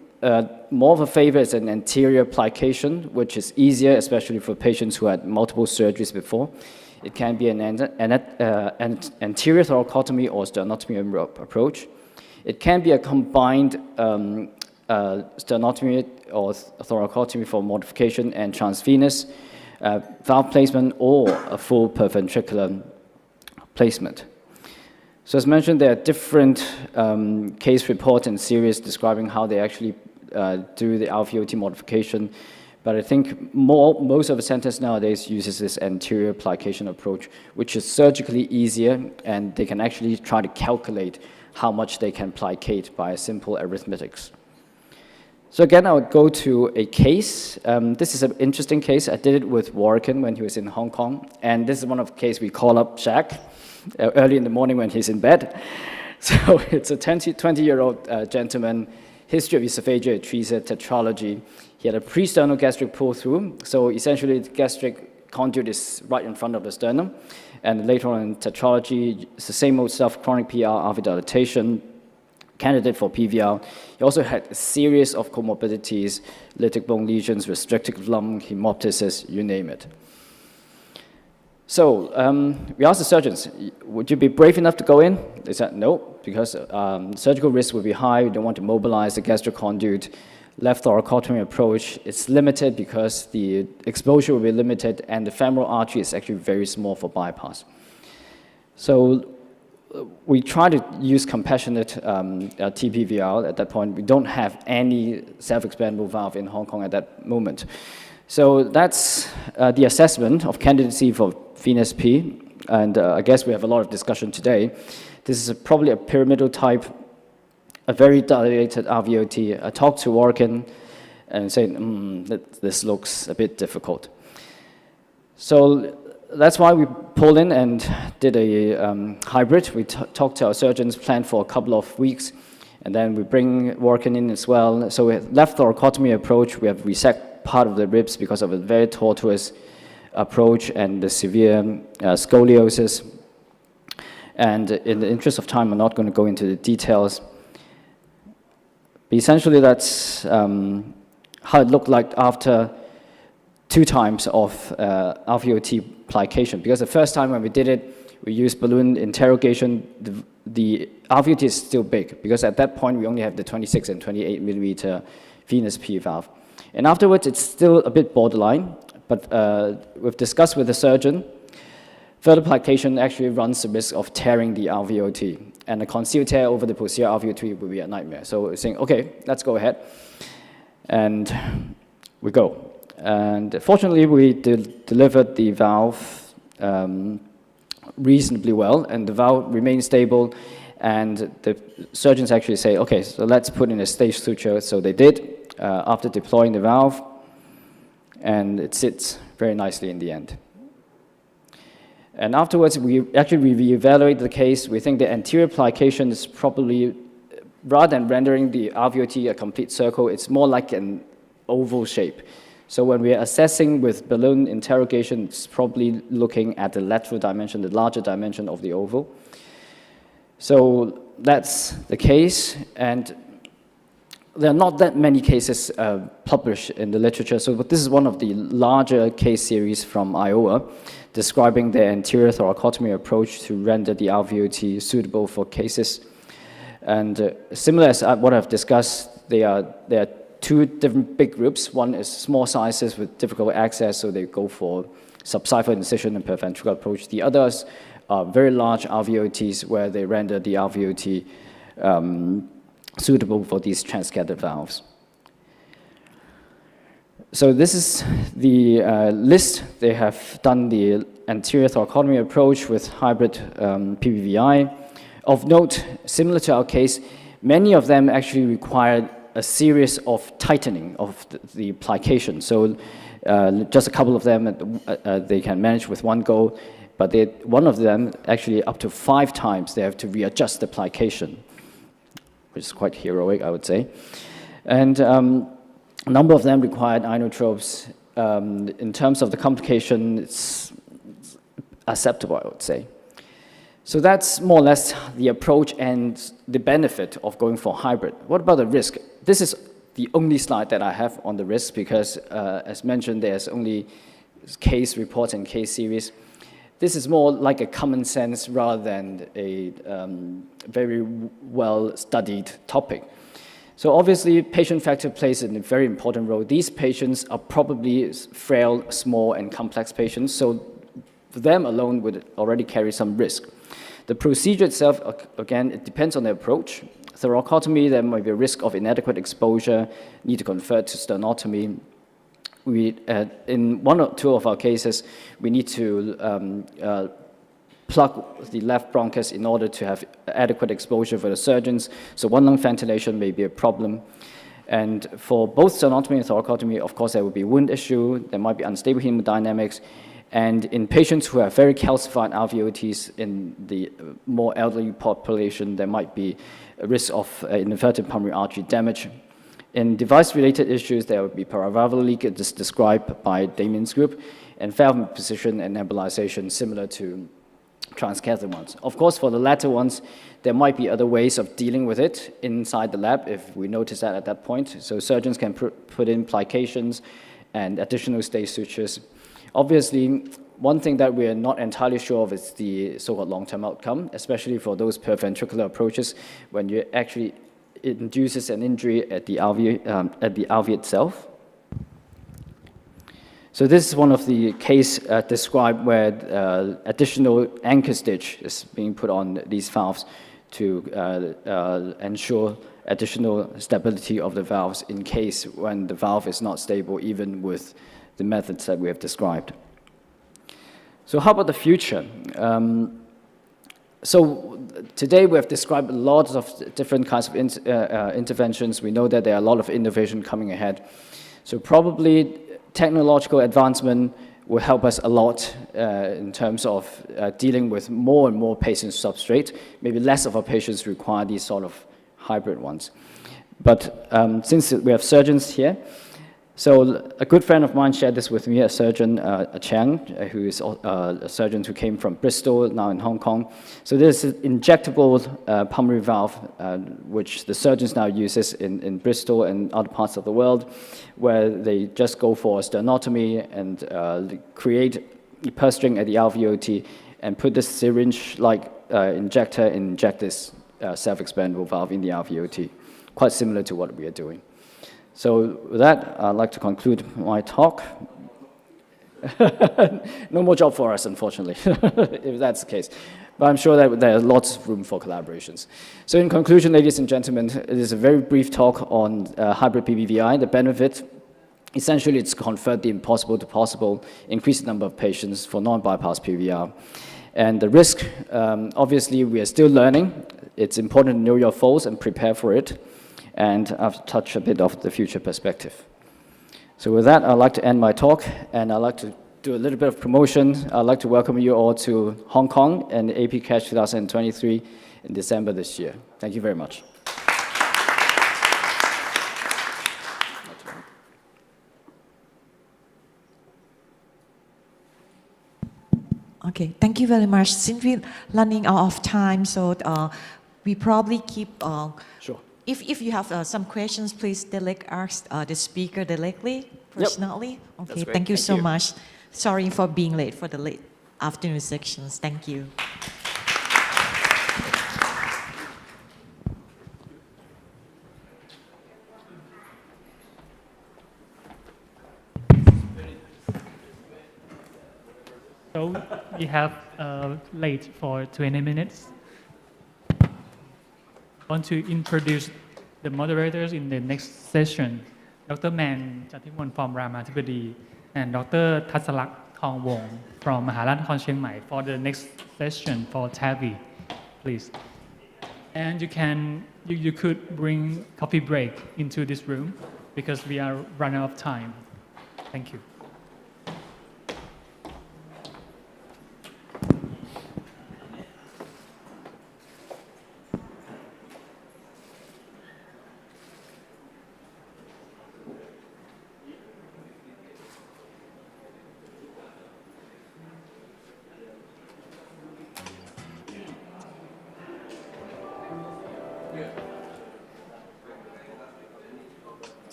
more of a favor is an anterior plication, which is easier, especially for patients who had multiple surgeries before. It can be an anterior thoracotomy or sternotomy approach. It can be a combined sternotomy or thoracotomy for modification and transvenous valve placement or a full perventricular placement. So as mentioned, there are different case reports and series describing how they actually do the alveoli modification. But I think most of the centers nowadays uses this anterior plication approach, which is surgically easier, and they can actually try to calculate how much they can plicate by simple arithmetics. So again, I would go to a case. This is an interesting case. I did it with Warwick when he was in Hong Kong, and this is one of the cases we call up Shaq early in the morning when he's in bed. So it's a 20-year-old gentleman, history of esophageal atresia, tetralogy. He had a pre-sternal gastric pull-through, so essentially the gastric conduit is right in front of the sternum. And later on in tetralogy, it's the same old stuff, chronic PR, RV dilatation, candidate for PVR. He also had a series of comorbidities, lytic bone lesions, restrictive lung, hemoptysis, you name it. So we asked the surgeons, would you be brave enough to go in? They said no, because surgical risk would be high. We don't want to mobilize the gastric conduit. Left thoracotomy approach, it's limited because the exposure will be limited and the femoral artery is actually very small for bypass. So we try to use compassionate TPVR at that point. We don't have any self-expandable valve in Hong Kong at that moment. So that's the assessment of candidacy for venous P, and I guess we have a lot of discussion today. This is probably a pyramidal type, a very dilated RVOT. I talked to Warwick and said, this looks a bit difficult. So that's why we pulled in and did a hybrid. We talked to our surgeons, planned for a couple of weeks, and then we bring Warwick in as well. So we have left thoracotomy approach. We have resect part of the ribs because of a very tortuous approach and the severe scoliosis. And in the interest of time, I'm not going to go into the details. But essentially, that's how it looked like after 2 times of RVOT plication. Because the first time when we did it, we used balloon interrogation. The RVOT is still big, because at that point, we only have the 26 and 28 millimeter venous P valve. And afterwards, it's still a bit borderline, but we've discussed with the surgeon, further plication actually runs the risk of tearing the RVOT, and a concealed tear over the posterior RVOT would be a nightmare. So we're saying, okay, let's go ahead. And we go. And fortunately, we delivered the valve reasonably well, and the valve remained stable. And the surgeons actually say, okay, so let's put in a stage suture. So they did after deploying the valve, and it sits very nicely in the end. And afterwards, we reevaluate the case. We think the anterior plication is probably, rather than rendering the RVOT a complete circle, it's more like an oval shape. So when we are assessing with balloon interrogation, it's probably looking at the lateral dimension, the larger dimension of the oval. So that's the case, and there are not that many cases published in the literature, so but this is one of the larger case series from Iowa, describing the anterior thoracotomy approach to render the RVOT suitable for cases. And similar as what I've discussed, there are 2 different big groups. One is small sizes with difficult access, so they go for subxiphoid incision and perventricular approach. The others are very large RVOTs where they render the RVOT suitable for these transcatheter valves. So this is the list. They have done the anterior thoracotomy approach with hybrid PVVI. Of note, similar to our case, many of them actually required a series of tightening of the plication. So just a couple of them, they can manage with one go, but one of them, actually up to 5 times, they have to readjust the plication, which is quite heroic, I would say. And a number of them required inotropes. In terms of the complication, it's acceptable, I would say. So that's more or less the approach and the benefit of going for hybrid. What about the risk? This is the only slide that I have on the risk because, as mentioned, there's only case reports and case series. This is more like a common sense rather than a very well-studied topic. So obviously, patient factor plays a very important role. These patients are probably frail, small, and complex patients, so them alone would already carry some risk. The procedure itself, again, it depends on the approach. Thoracotomy, there might be a risk of inadequate exposure, need to convert to sternotomy. In one or two of our cases, we need to plug the left bronchus in order to have adequate exposure for the surgeons. So one lung ventilation may be a problem. And for both sternotomy and thoracotomy, of course, there will be wound issue, there might be unstable hemodynamics, and in patients who have very calcified alveoles in the more elderly population, there might be a risk of inverted pulmonary artery damage. In device-related issues, there would be paravalvular leak, as described by Damien's group, and valve position and nebulization similar to transcatheter ones. Of course, for the latter ones, there might be other ways of dealing with it inside the lab if we notice that at that point. So surgeons can put in plications and additional stay sutures. Obviously, one thing that we're not entirely sure of is the so-called long-term outcome, especially for those perventricular approaches when you actually it induces an injury at the alveoli itself. So this is one of the case described where additional anchor stitch is being put on these valves to ensure additional stability of the valves in case when the valve is not stable, even with the methods that we have described. So how about the future? So today we have described lots of different kinds of interventions. We know that there are a lot of innovation coming ahead. So probably technological advancement will help us a lot in terms of dealing with more and more patient substrate. Maybe less of our patients require these sort of hybrid ones. But since we have surgeons here, so a good friend of mine shared this with me, a surgeon, Chang, who is a surgeon who came from Bristol, now in Hong Kong. So this is injectable pulmonary valve, which the surgeons now uses in Bristol and other parts of the world, where they just go for a sternotomy and create a purse string at the alveoli and put this syringe-like injector and inject this self-expandable valve in the alveoli, quite similar to what we are doing. So with that, I'd like to conclude my talk. No more job for us, unfortunately, if that's the case. But I'm sure that there's lots of room for collaborations. So in conclusion, ladies and gentlemen, it is a very brief talk on hybrid PBVI. The benefit, essentially, it's convert the impossible to possible, increase the number of patients for non-bypass PVR. And the risk, obviously, we are still learning. It's important to know your faults and prepare for it. And I've touched a bit of the future perspective. So with that, I'd like to end my talk, and I'd like to do a little bit of promotion. I'd like to welcome you all to Hong Kong and AP Cash 2023 in December this year. Thank you very much. Okay, thank you very much. Since we're running out of time, so we probably keep... Sure. If you have some questions, please ask the speaker directly, personally. Yep. Okay, thank you so much. Sorry for being late for the late afternoon sections. Thank you. So we have late for 20 minutes. I want to introduce the moderators in the next session. Dr. Man Chathimon from Ramathibodi and Dr. Thatsalak Thongwong from Mahalankhon Chiang Mai for the next session for TAVI, please. And you could bring coffee break into this room because we are running out of time. Thank you.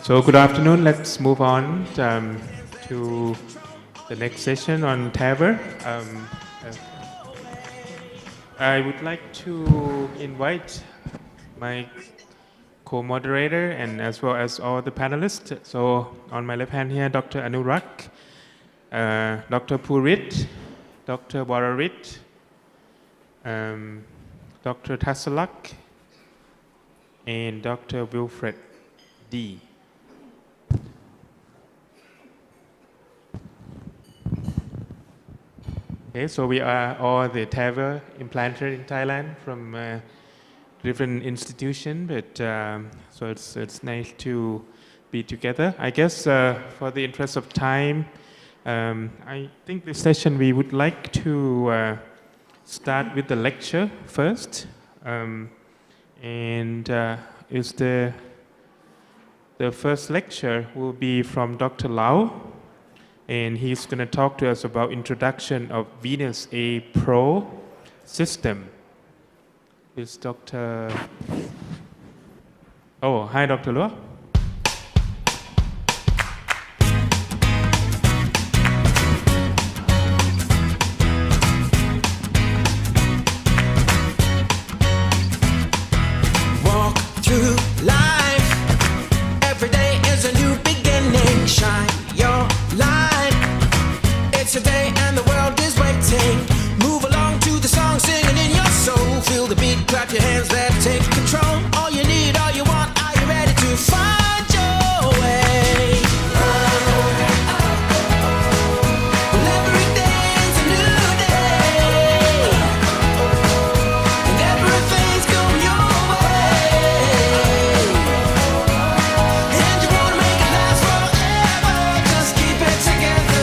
So good afternoon. Let's move on to to the next session on TAVR. I would like to invite my co-moderator and as well as all the panelists. So on my left hand here, Dr. Anurak, Dr. Purit, Dr. Wararit, Dr. Tassalak, and Dr. Wilfred D. Okay, so we are all the TAVR implanter in Thailand from different institutions, but so it's nice to be together. I guess for the interest of time, I think this session we would like to start with the lecture first, and is the first lecture will be from Dr. Lau. And he's going to talk to us about introduction of Venus A Pro system. Is Dr. Oh, hi, Dr. Luo. Walk through life. Every day is a new beginning. Shine your light. It's a day and the world is waiting. Move along to the song, singing in your soul. Feel the beat, clap your hands, let's take control. All you need, all you want, are you ready to find your way? Well, every day is a new day, and everything's going your way. And you wanna make it last forever, just keep it together.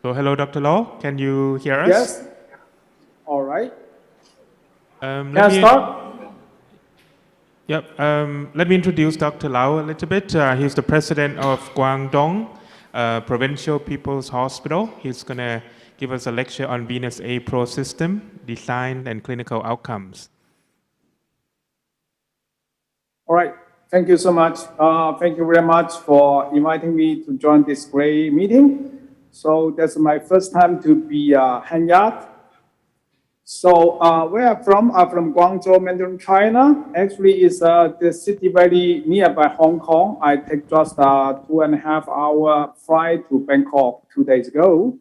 So hello, Dr. Law. Can you hear us? Yes. All right. Can I start? Yep. Let me introduce Dr. Lau a little bit. He's the president of Guangdong Provincial People's Hospital. He's going to give us a lecture on Venus A Pro system, design, and clinical outcomes. All right. Thank you so much. Thank you very much for inviting me to join this great meeting. So that's my first time to be Hanyat. So where I'm from Guangzhou, Mandarin, China. Actually, it's the city very nearby Hong Kong. I take just a 2.5 hour flight to Bangkok 2 days ago.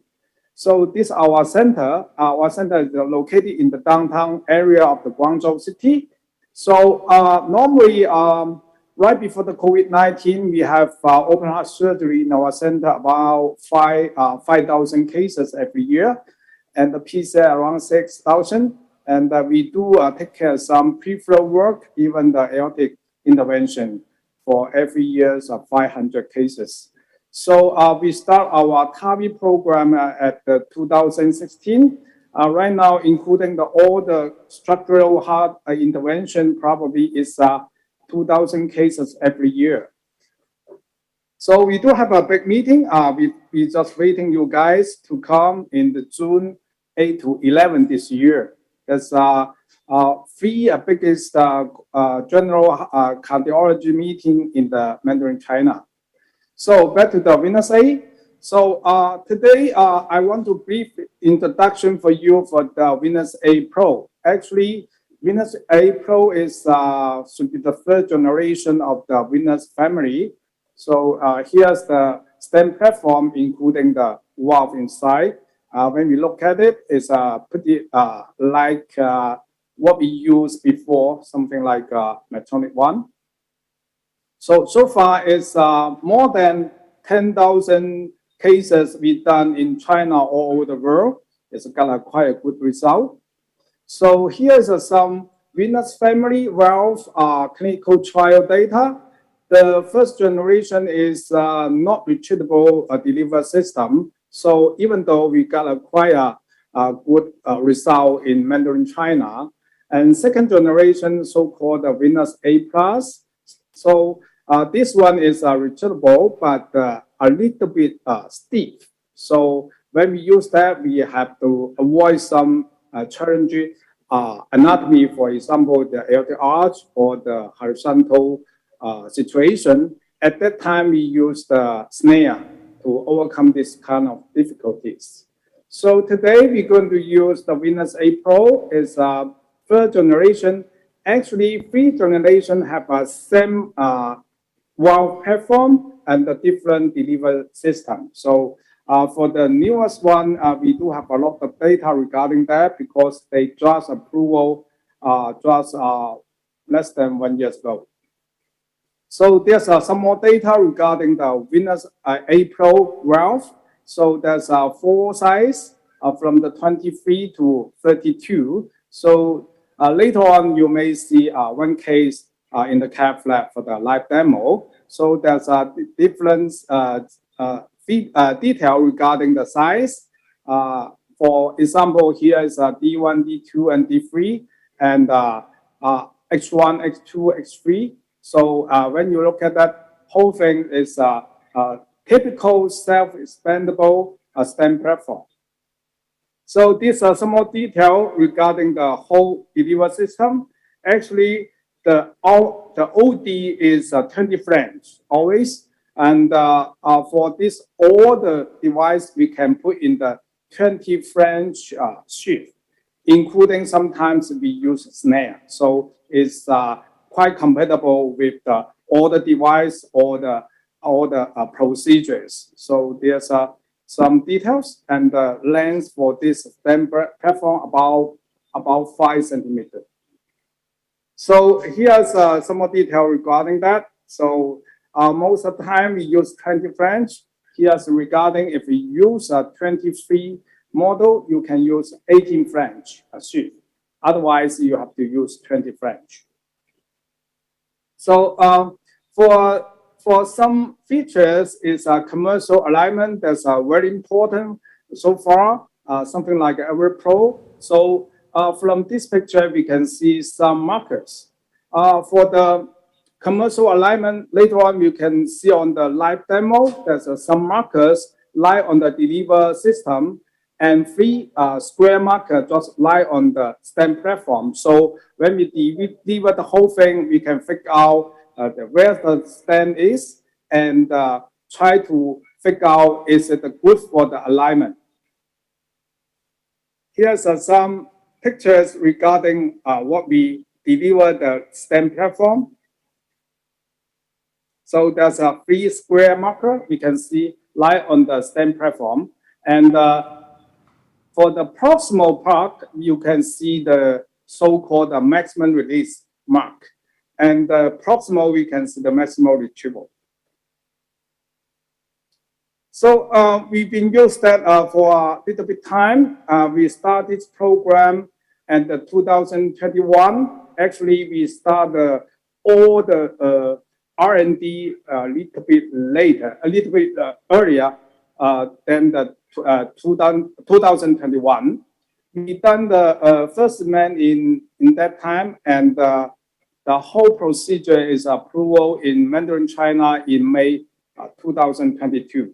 So this our center. Our center is located in the downtown area of the Guangzhou city. So normally, right before the COVID-19, we have open heart surgery in our center about 5,000 cases every year, and the PCR around 6,000. And we do take care of some peripheral work, even the aortic intervention for every year of 500 cases. So we start our TAVI program at 2016. Right now, including all the structural heart intervention, probably is 2,000 cases every year. So we do have a big meeting. We just waiting you guys to come in the June 8 to 11 this year. There's three biggest general cardiology meeting in the Mandarin China. So back to the Venus A. So today I want to brief introduction for you for the Venus A Pro. Actually, Venus A Pro is should be the third generation of the Venus family. So here's the stem platform, including the valve inside. When we look at it, it's pretty like what we used before, something like Medtronic one. So far, it's more than 10,000 cases we done in China all over the world. It's got quite a good result. So here's some Venus family valve clinical trial data. The first generation is not retrievable delivery system. So even though we got quite a good result in Mandarin China, and second generation so-called Venus A+. So This one is reachable, but a little bit steep. So when we use that, we have to avoid some challenging anatomy, for example, the aortic arch or the horizontal situation. At that time, we use the snare to overcome this kind of difficulties. So today we're going to use the Venus A Pro. It's a third generation. Actually, 3 generations have a same valve platform and a different delivery system. So for the newest one, we do have a lot of data regarding that because they just approval just less than 1 year ago. So there's some more data regarding the Venus A Pro valve. So there's 4 size from the 23 to 32. So later on, you may see one case in the cath lab for the live demo. So there's a different detail regarding the size. For example, here is D1, D2, and D3, and X1, X2, X3. So when you look at that whole thing, is a typical self-expandable stem platform. So these are some more detail regarding the whole delivery system. Actually, the OD is 20 French always, and for this all the device we can put in the 20 French shift, including sometimes we use snare. So it's quite compatible with all the device, all the procedures. So there's some details, and the length for this stem platform about 5 centimeters. So here's some more detail regarding that. So most of the time we use 20 French. Here's regarding if we use a 23 model, you can use 18 French shift. Otherwise, you have to use 20 French. So for some features, is a commercial alignment that's very important so far, something like Ever Pro. So from this picture, we can see some markers. For the commercial alignment, later on, you can see on the live demo, there's some markers lie on the deliver system, and 3 square marker just lie on the stem platform. So when we deliver the whole thing, we can figure out where the stem is and try to figure out is it good for the alignment. Here's some pictures regarding what we deliver the stem platform. So there's a 3 square marker we can see lie on the stem platform. And for the proximal part, you can see the so-called maximum release mark. And the proximal, we can see the maximal retrieval. So we've been used that for a little bit time. We started this program in 2021. Actually, we started all the R&D a little bit later, a little bit earlier than the 2021. We done the first man in that time, and the whole procedure is approval in Mandarin China in May 2022.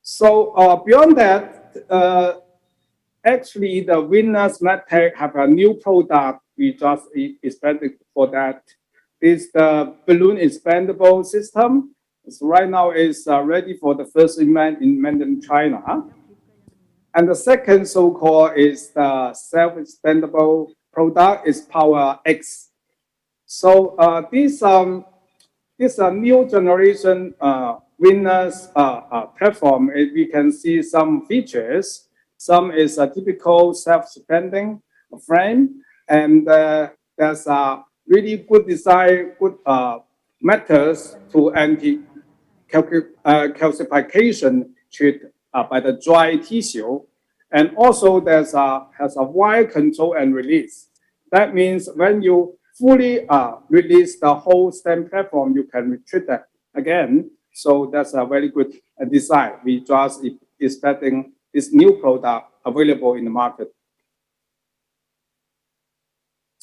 So beyond that, actually the Venus MedTech have a new product we just expanded for that. Is the balloon expandable system. So right now is ready for the first event in Mandarin China. And the second so-called is the self-expandable product is Power X. So this new generation Venus platform, we can see some features. Some is a typical self-expanding frame, and there's a really good design, good methods to anti-calcification treat by the dry tissue. And also has a wide control and release. That means when you fully release the whole stem platform, you can retrieve that again. So that's a very good design. We just expecting this new product available in the market.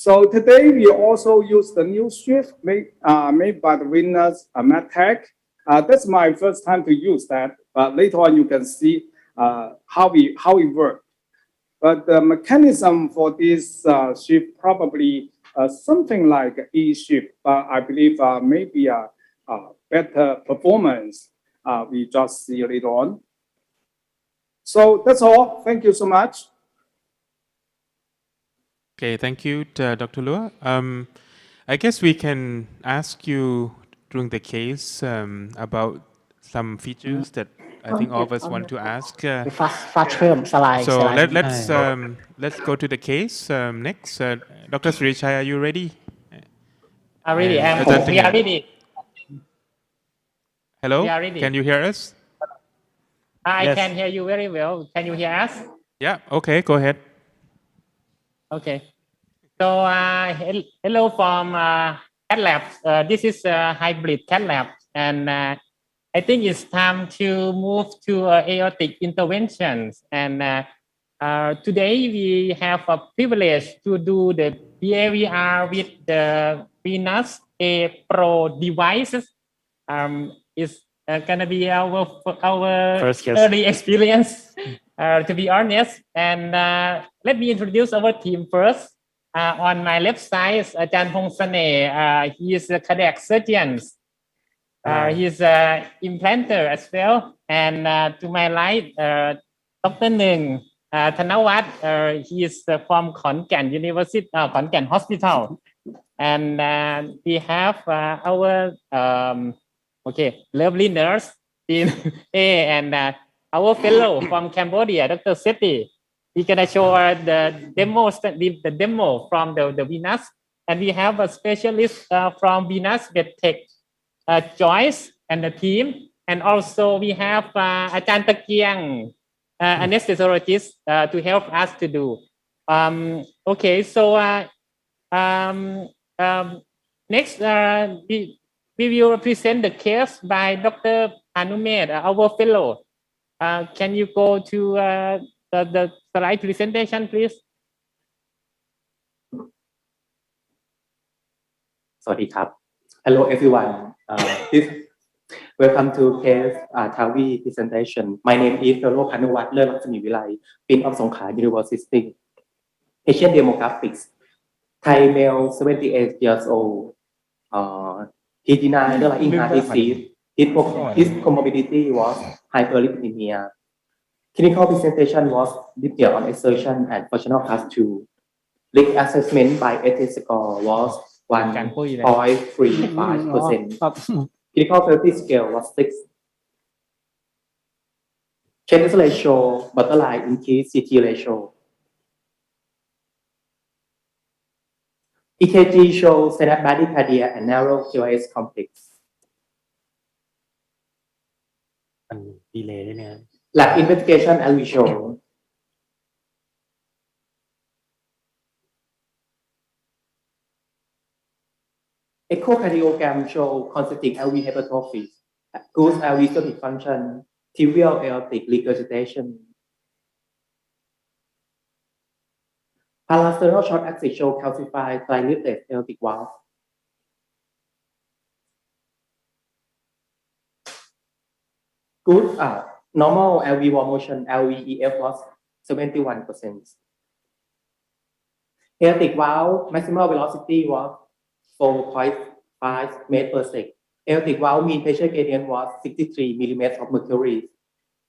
So today we also use the new shift made by the Venus MedTech. That's my first time to use that, but later on you can see how it works. But the mechanism for this shift probably something like E shift, but I believe maybe a better performance. We just see later on. So that's all. Thank you so much. Okay, thank you, Dr. Lua. I guess we can ask you during the case about some features that I think all of us want to ask. So let's go to the case next. Dr. Srichai, are you ready? Ready. We are ready. Hello, we are ready. Can you hear us? I Yes. can hear you very well. Can you hear us? Yeah, okay, go ahead. Okay. So hello from Cat Lab. This is a hybrid Cat Lab, and I think it's time to move to aortic interventions. And today we have a privilege to do the BAVR with the Venus A Pro devices. It's gonna be our First case. early experience, to be honest. And let me introduce our team first. On my left side is Ajahn Pong Sane. He is a cardiac surgeon. He's an implanter as well. And to my right, Dr. Nung Thanawat. He is from Khon Kaen University, Khon Kaen Hospital. And we have our lovely nurse in A, and our fellow from Cambodia, Dr. Seti. He's gonna show the demo from the Venus, and we have a specialist from Venus MedTech, Joyce and the team, and also we have Ajahn Takiang, anesthesiologist, to help us to do. Next, we will present the case by Dr. Anumed, our fellow. Can you go to the slide presentation, please? สวัสดีครับ Hello everyone. Welcome to case TAVI presentation. My name is Fellow Panuwat Lerlaksmi Vilai, Dean of Songkhla University. Patient demographics. Thai male, 78 years old. He denied underlying heart disease. His comorbidity was hyperlipidemia. Clinical presentation was detailed on exertion and functional class 2. Risk assessment by AT score was 1.35%. Clinical failure scale was 6. Change ratio, borderline increase CT ratio. EKG shows synaptic bradycardia and narrow QRS complex. Lab investigation as we show. Echocardiogram show concentric LV hypertrophy, good LV stomach function, trivial aortic regurgitation. Parasternal short axis show calcified trilateral aortic valve. Good normal LV wall motion, LVEF was 71%. Aortic valve maximal velocity was 4.5 meters per second. Aortic valve mean pressure gradient was 63 millimeters of mercury.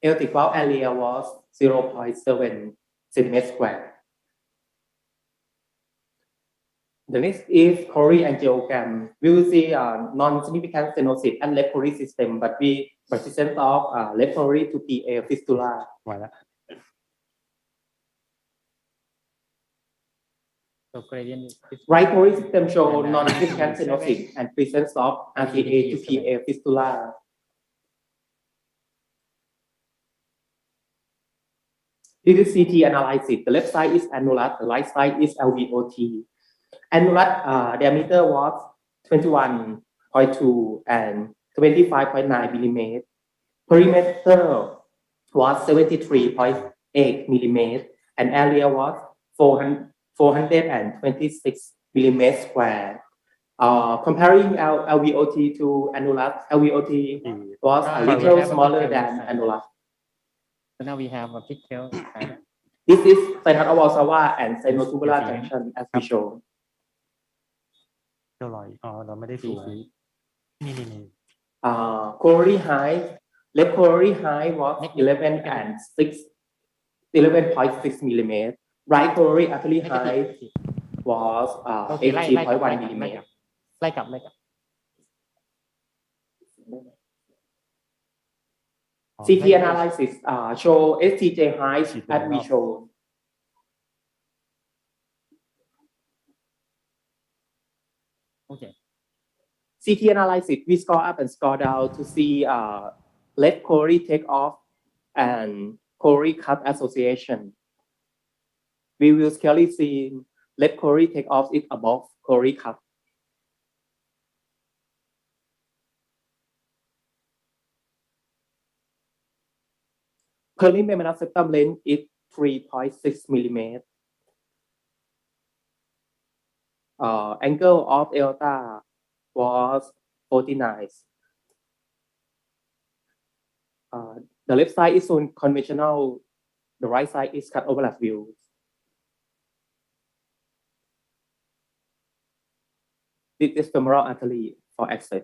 Aortic valve area was 0.7 centimeters square. The next is coronary angiogram. We will see non-significant stenosis and left coronary system, but we persistence of left coronary to PA fistula. Right coronary system show non-significant stenosis and presence of RTA to PA fistula. This is CT analysis. The left side is annular, the right side is LVOT. Annular diameter was 21.2 and 25.9 millimeters. Perimeter was 73.8 millimeters, and area was 426 millimeter square. Comparing LVOT to annulus, LVOT was a we little have a smaller picture than inside. annulus. So now we have a picture. This is sinus of Valsalva and sinotubular junction as we show. เจ้ารอยอ๋อเราไม่ได้ฟีนี่ Corollary high, left corollary high was 11 and 11.6 millimeter. Right corollary artery high was 18.1 millimeter. ไล่กลับ CT analysis show STJ high as we show. Okay. CT analysis, we score up and score down to see left corollary take off and corollary cut association. We will clearly see left corollary take off is above corollary cut. Perimembranous septum length is 3.6 millimeter. Angle of aorta was 49. The left side is conventional. The right side is cut overlap view. This is femoral artery for access.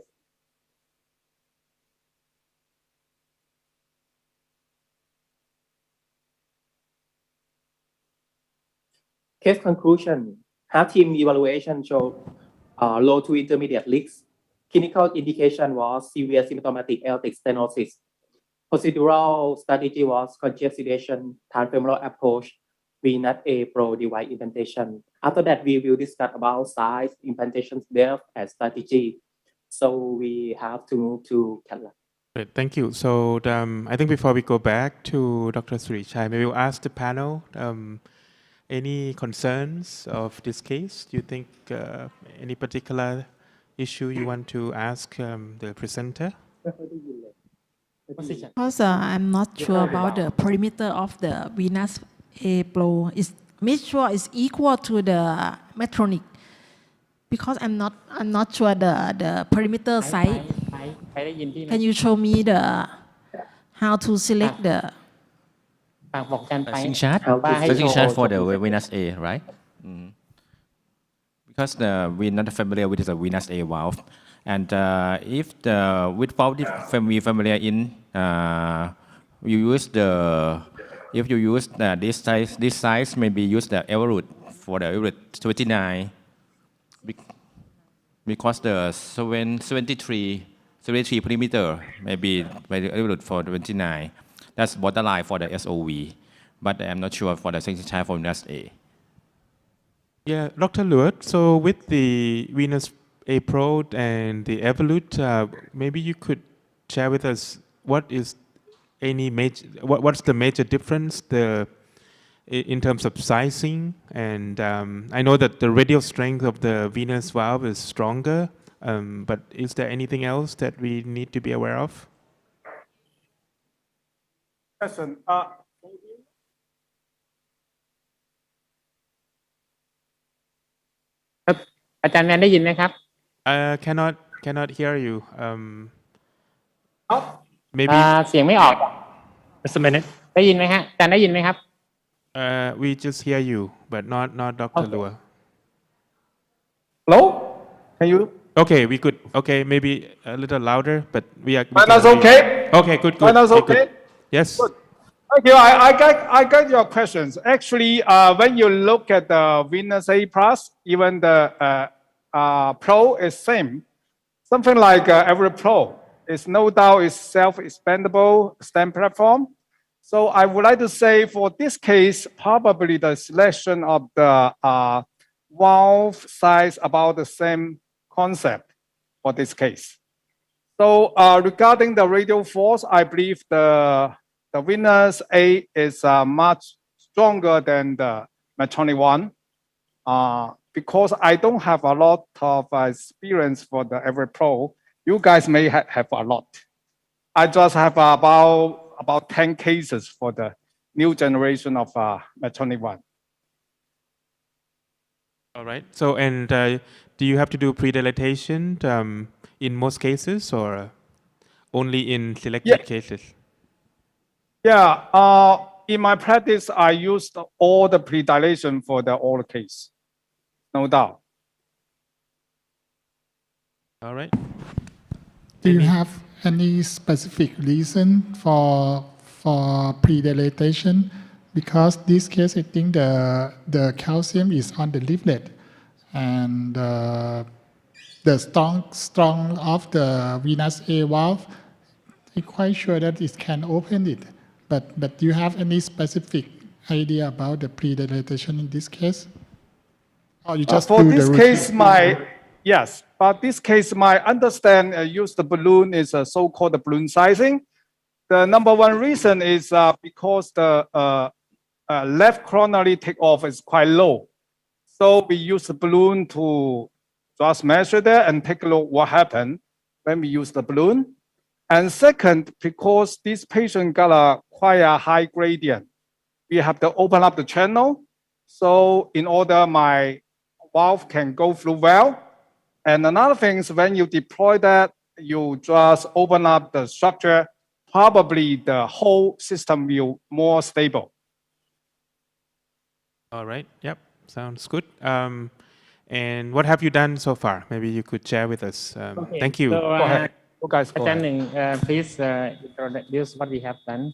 Case conclusion. Half team evaluation showed low to intermediate leaks. Clinical indication was severe symptomatic aortic stenosis. Procedural strategy was conscious sedation, transfemoral approach, venous A pro device implantation. After that, we will discuss about size, implantation depth, and strategy. So we have to move to Katla. Great, thank you. So I think before we go back to Dr. Surichai, maybe we'll ask the panel, any concerns of this case? Do you think any particular issue you want to ask the presenter? Because I'm not sure about the perimeter of the venous A flow. Is make sure it's equal to the Medtronic. Because I'm not sure the perimeter side. Can you show me the how to select the Sing chart for the venous A, right? Because we're not familiar with the venous A valve, and if without we familiar in, you use if you use this size, maybe use the Everroot for the Everroot 29, because the 73 perimeter maybe by the Everroot for 29. That's borderline for the SOV, but I'm not sure for the sensing chart for venous A. Yeah, Dr. Luot, so with the venous A Pro and the Evolute, maybe you could share with us what's the major difference in terms of sizing, and I know that the radial strength of the venous valve is stronger, but is there anything else that we need to be aware of? Question. อาจารย์แมนได้ยินไหมครับ cannot hear you. Maybe เสียงไม่ออก Just a minute. ได้ยินไหมฮะอาจารย์ได้ยินไหมครับ we just hear you, but not Dr. Lua. Hello? Can you? Okay, we could. Okay, maybe a little louder, but we are. That's okay. Okay, good. That's okay. Yes. Good. Thank you. I got your questions. Actually, when you look at the venous A plus, even the Pro is same. Something like every Pro is no doubt is self-expandable stem platform. So I would like to say for this case, probably the selection of the valve size about the same concept for this case. So regarding the radial force, I believe the venous A is much stronger than the Medtronic one. Because I don't have a lot of experience for the Every Pro. You guys may have a lot. I just have about 10 cases for the new generation of Medtronic one. All right. So, and do you have to do pre-dilatation in most cases or only in selected cases? Yeah, in my practice, I used all the predilation for the all case, no doubt. All right. Do you have any specific reason for predilation? Because this case, I think the calcium is on the leaflet, and the strong of the venous A valve, I'm quite sure that it can open it. But do you have any specific idea about the predilatation in this case? Or you just for do this the case, routine? yes, but this case, my understand use the balloon is a so-called balloon sizing. The number one reason is because the left coronary takeoff is quite low. So we use the balloon to just measure that and take a look what happened when we use the balloon. And second, because this patient got a quite a high gradient, we have to open up the channel. So in order my valve can go through well. And another thing is when you deploy that, you just open up the structure, probably the whole system will more stable. All right. Yep. Sounds good. And what have you done so far? Maybe you could share with us. Okay, Thank you. so, Go ahead. You guys go ahead. attending, please introduce what we have done.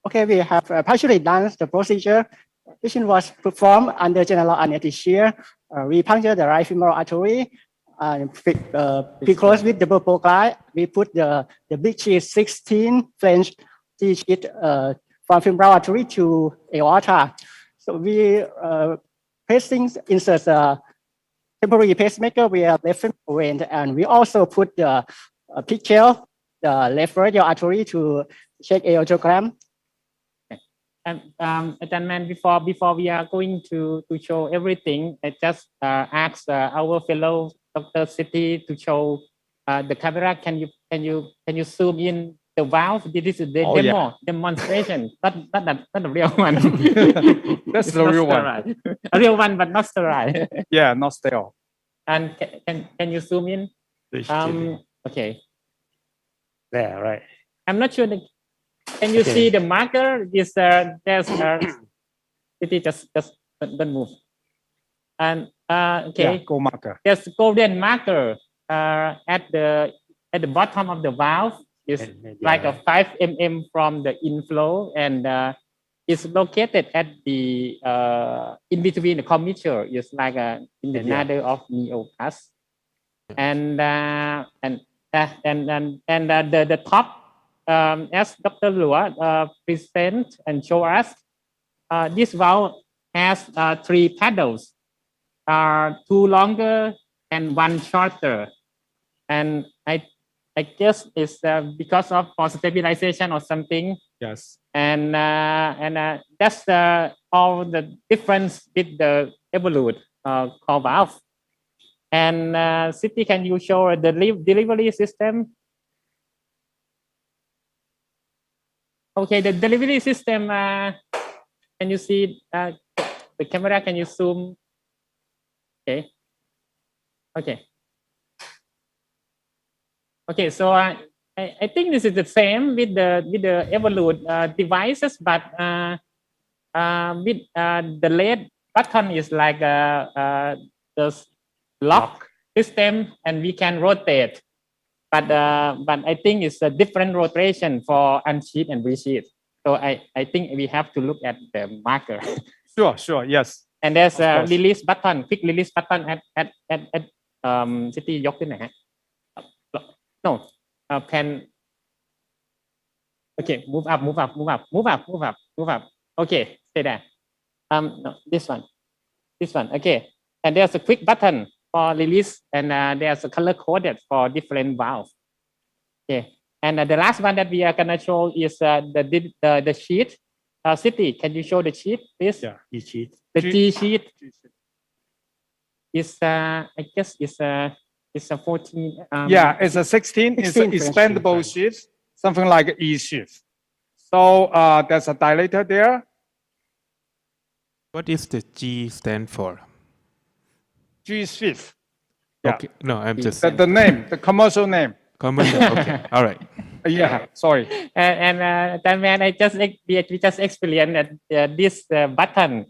Okay, we have partially done the procedure. Patient was performed under general anesthesia. We puncture the right femoral artery. Pre-close with the purple guide. We put the big sheet 16 French sheet from femoral artery to aorta. So we insert a temporary pacemaker via left femoral vein, and we also put the pigtail, the left radial artery to check aortogram. Gentlemen, before we are going to show everything, I just ask our fellow Dr. City to show the camera. Can you zoom in the valve? This is the demonstration, not the real one. That's the real one. A real one, but not sterile. Yeah, not sterile. And can you zoom in? Okay. There, right. I'm not sure. Can you see the marker? This there's it just don't move. And okay, Yeah, go marker. there's golden marker at the bottom of the valve. Is like a 5 mm from the inflow, and it's located at the in between the commissure. It's like in the nadir of neopus, and the top. As Dr. Lua present and show us, this valve has 3 paddles, 2 longer and 1 shorter, and I guess it's because of for stabilization or something. Yes. And that's all the difference with the Evolute core valve. And City, can you show the delivery system? Okay, the delivery system, can you see the camera? Can you zoom? Okay. Okay. Okay, so I think this is the same with the Evolute devices, but with the LED button is like the lock system, and we can rotate. But I think it's a different rotation for unsheath and resheath. So I think we have to look at the marker. Sure, yes. And there's a release button, quick release button at City ยกขึ้นหน่อยฮะ No, pen. Okay, move up. Okay, stay there. No, this one. Okay, and there's a quick button for release, and there's a color coded for different valves. Okay, and the last one that we are gonna show is the sheet. City, can you show the sheet, please? Yeah, the sheet. The G sheet is I guess it's a 14. Yeah, it's a 16. It's an expandable sheet, something like E sheet. So there's a dilator there. What is the G stand for? G Shift. Yeah. Okay. No, I'm just the name, the commercial name. commercial. Okay. All right. Yeah. Sorry. Chairman, we just explained that this button,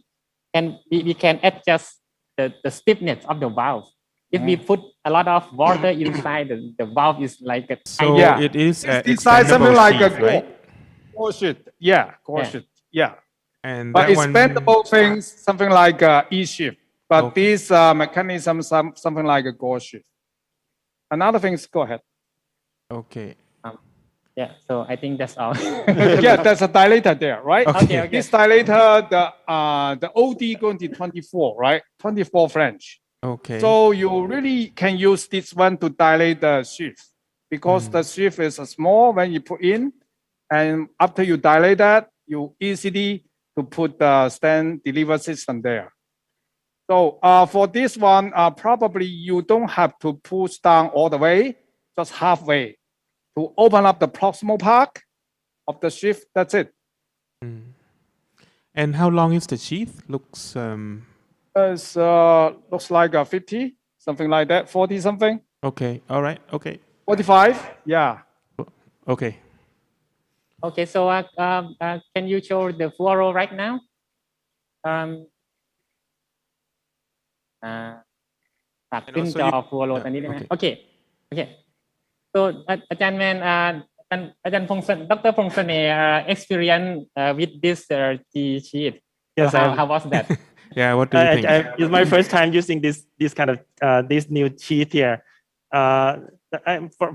and we can adjust the stiffness of the valve. If we put a lot of water inside, the valve is like a So Yeah. it is It's designed something extendable like a sheath, right? core sheet. Yeah, core Yeah. sheet. Yeah. And But that it's one. bendable things, something like E shift. But this mechanism, something like a core sheet. Another thing is, go ahead. Okay. Yeah, so I think that's all. Yeah, there's a dilator there, right? Okay, okay. This dilator, the OD going to 24, right? 24 French. Okay. So you really can use this one to dilate the sheath because the sheath is small when you put in, and after you dilate that, you easily to put the stand deliver system there. So for this one, probably you don't have to push down all the way, just halfway to open up the proximal part of the sheath. That's it. And how long is the sheath? Looks Looks like a 50, something like that, 40 something. okay. All right. Okay. 45, yeah. Okay. Okay, so can you show the fluoro right now?ฝากขึ้นจอ fluoro ตอนนี้ได้ไหม Okay. Okay. So อาจารย์แมนอาจารย์พงศ์ดร. พงศ์เสน่ห์ experience with this G sheet. Yes, So how was that? Yeah, what do you think? It's my first time using this kind of this new sheet here.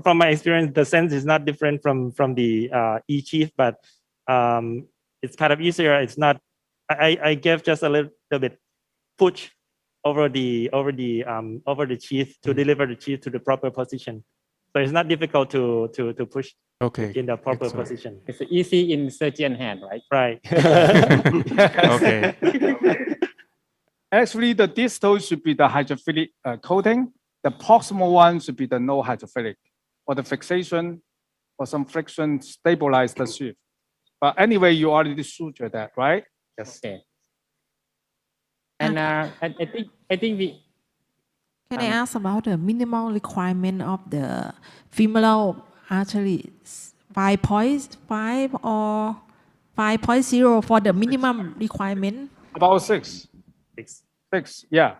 From my experience, the sense is not different from the E sheet, but it's kind of easier. It's not. I gave just a little bit push over the sheath to deliver the sheath to the proper position. So it's not difficult to push in the proper position. It's easy in surgeon hand, right? Right. Okay. Actually, the distal should be the hydrophilic coating. The proximal one should be the no hydrophilic. For the fixation, for some friction, stabilize the sheath. But anyway, you already suture that, right? Yes. Okay. And I think we. Can I ask about the minimal requirement of the femoral artery? 5.5 or 5.0 for the minimum requirement? About 6. 6, yeah.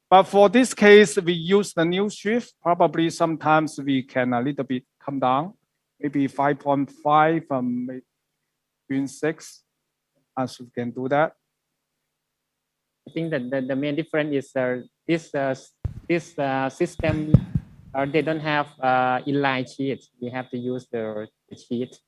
But for this case, we use the new sheath. Probably sometimes we can a little bit come down, maybe 5.5 between 6, as we can do that. I think that the main difference is this system, they don't have inline sheet. We have to use the sheet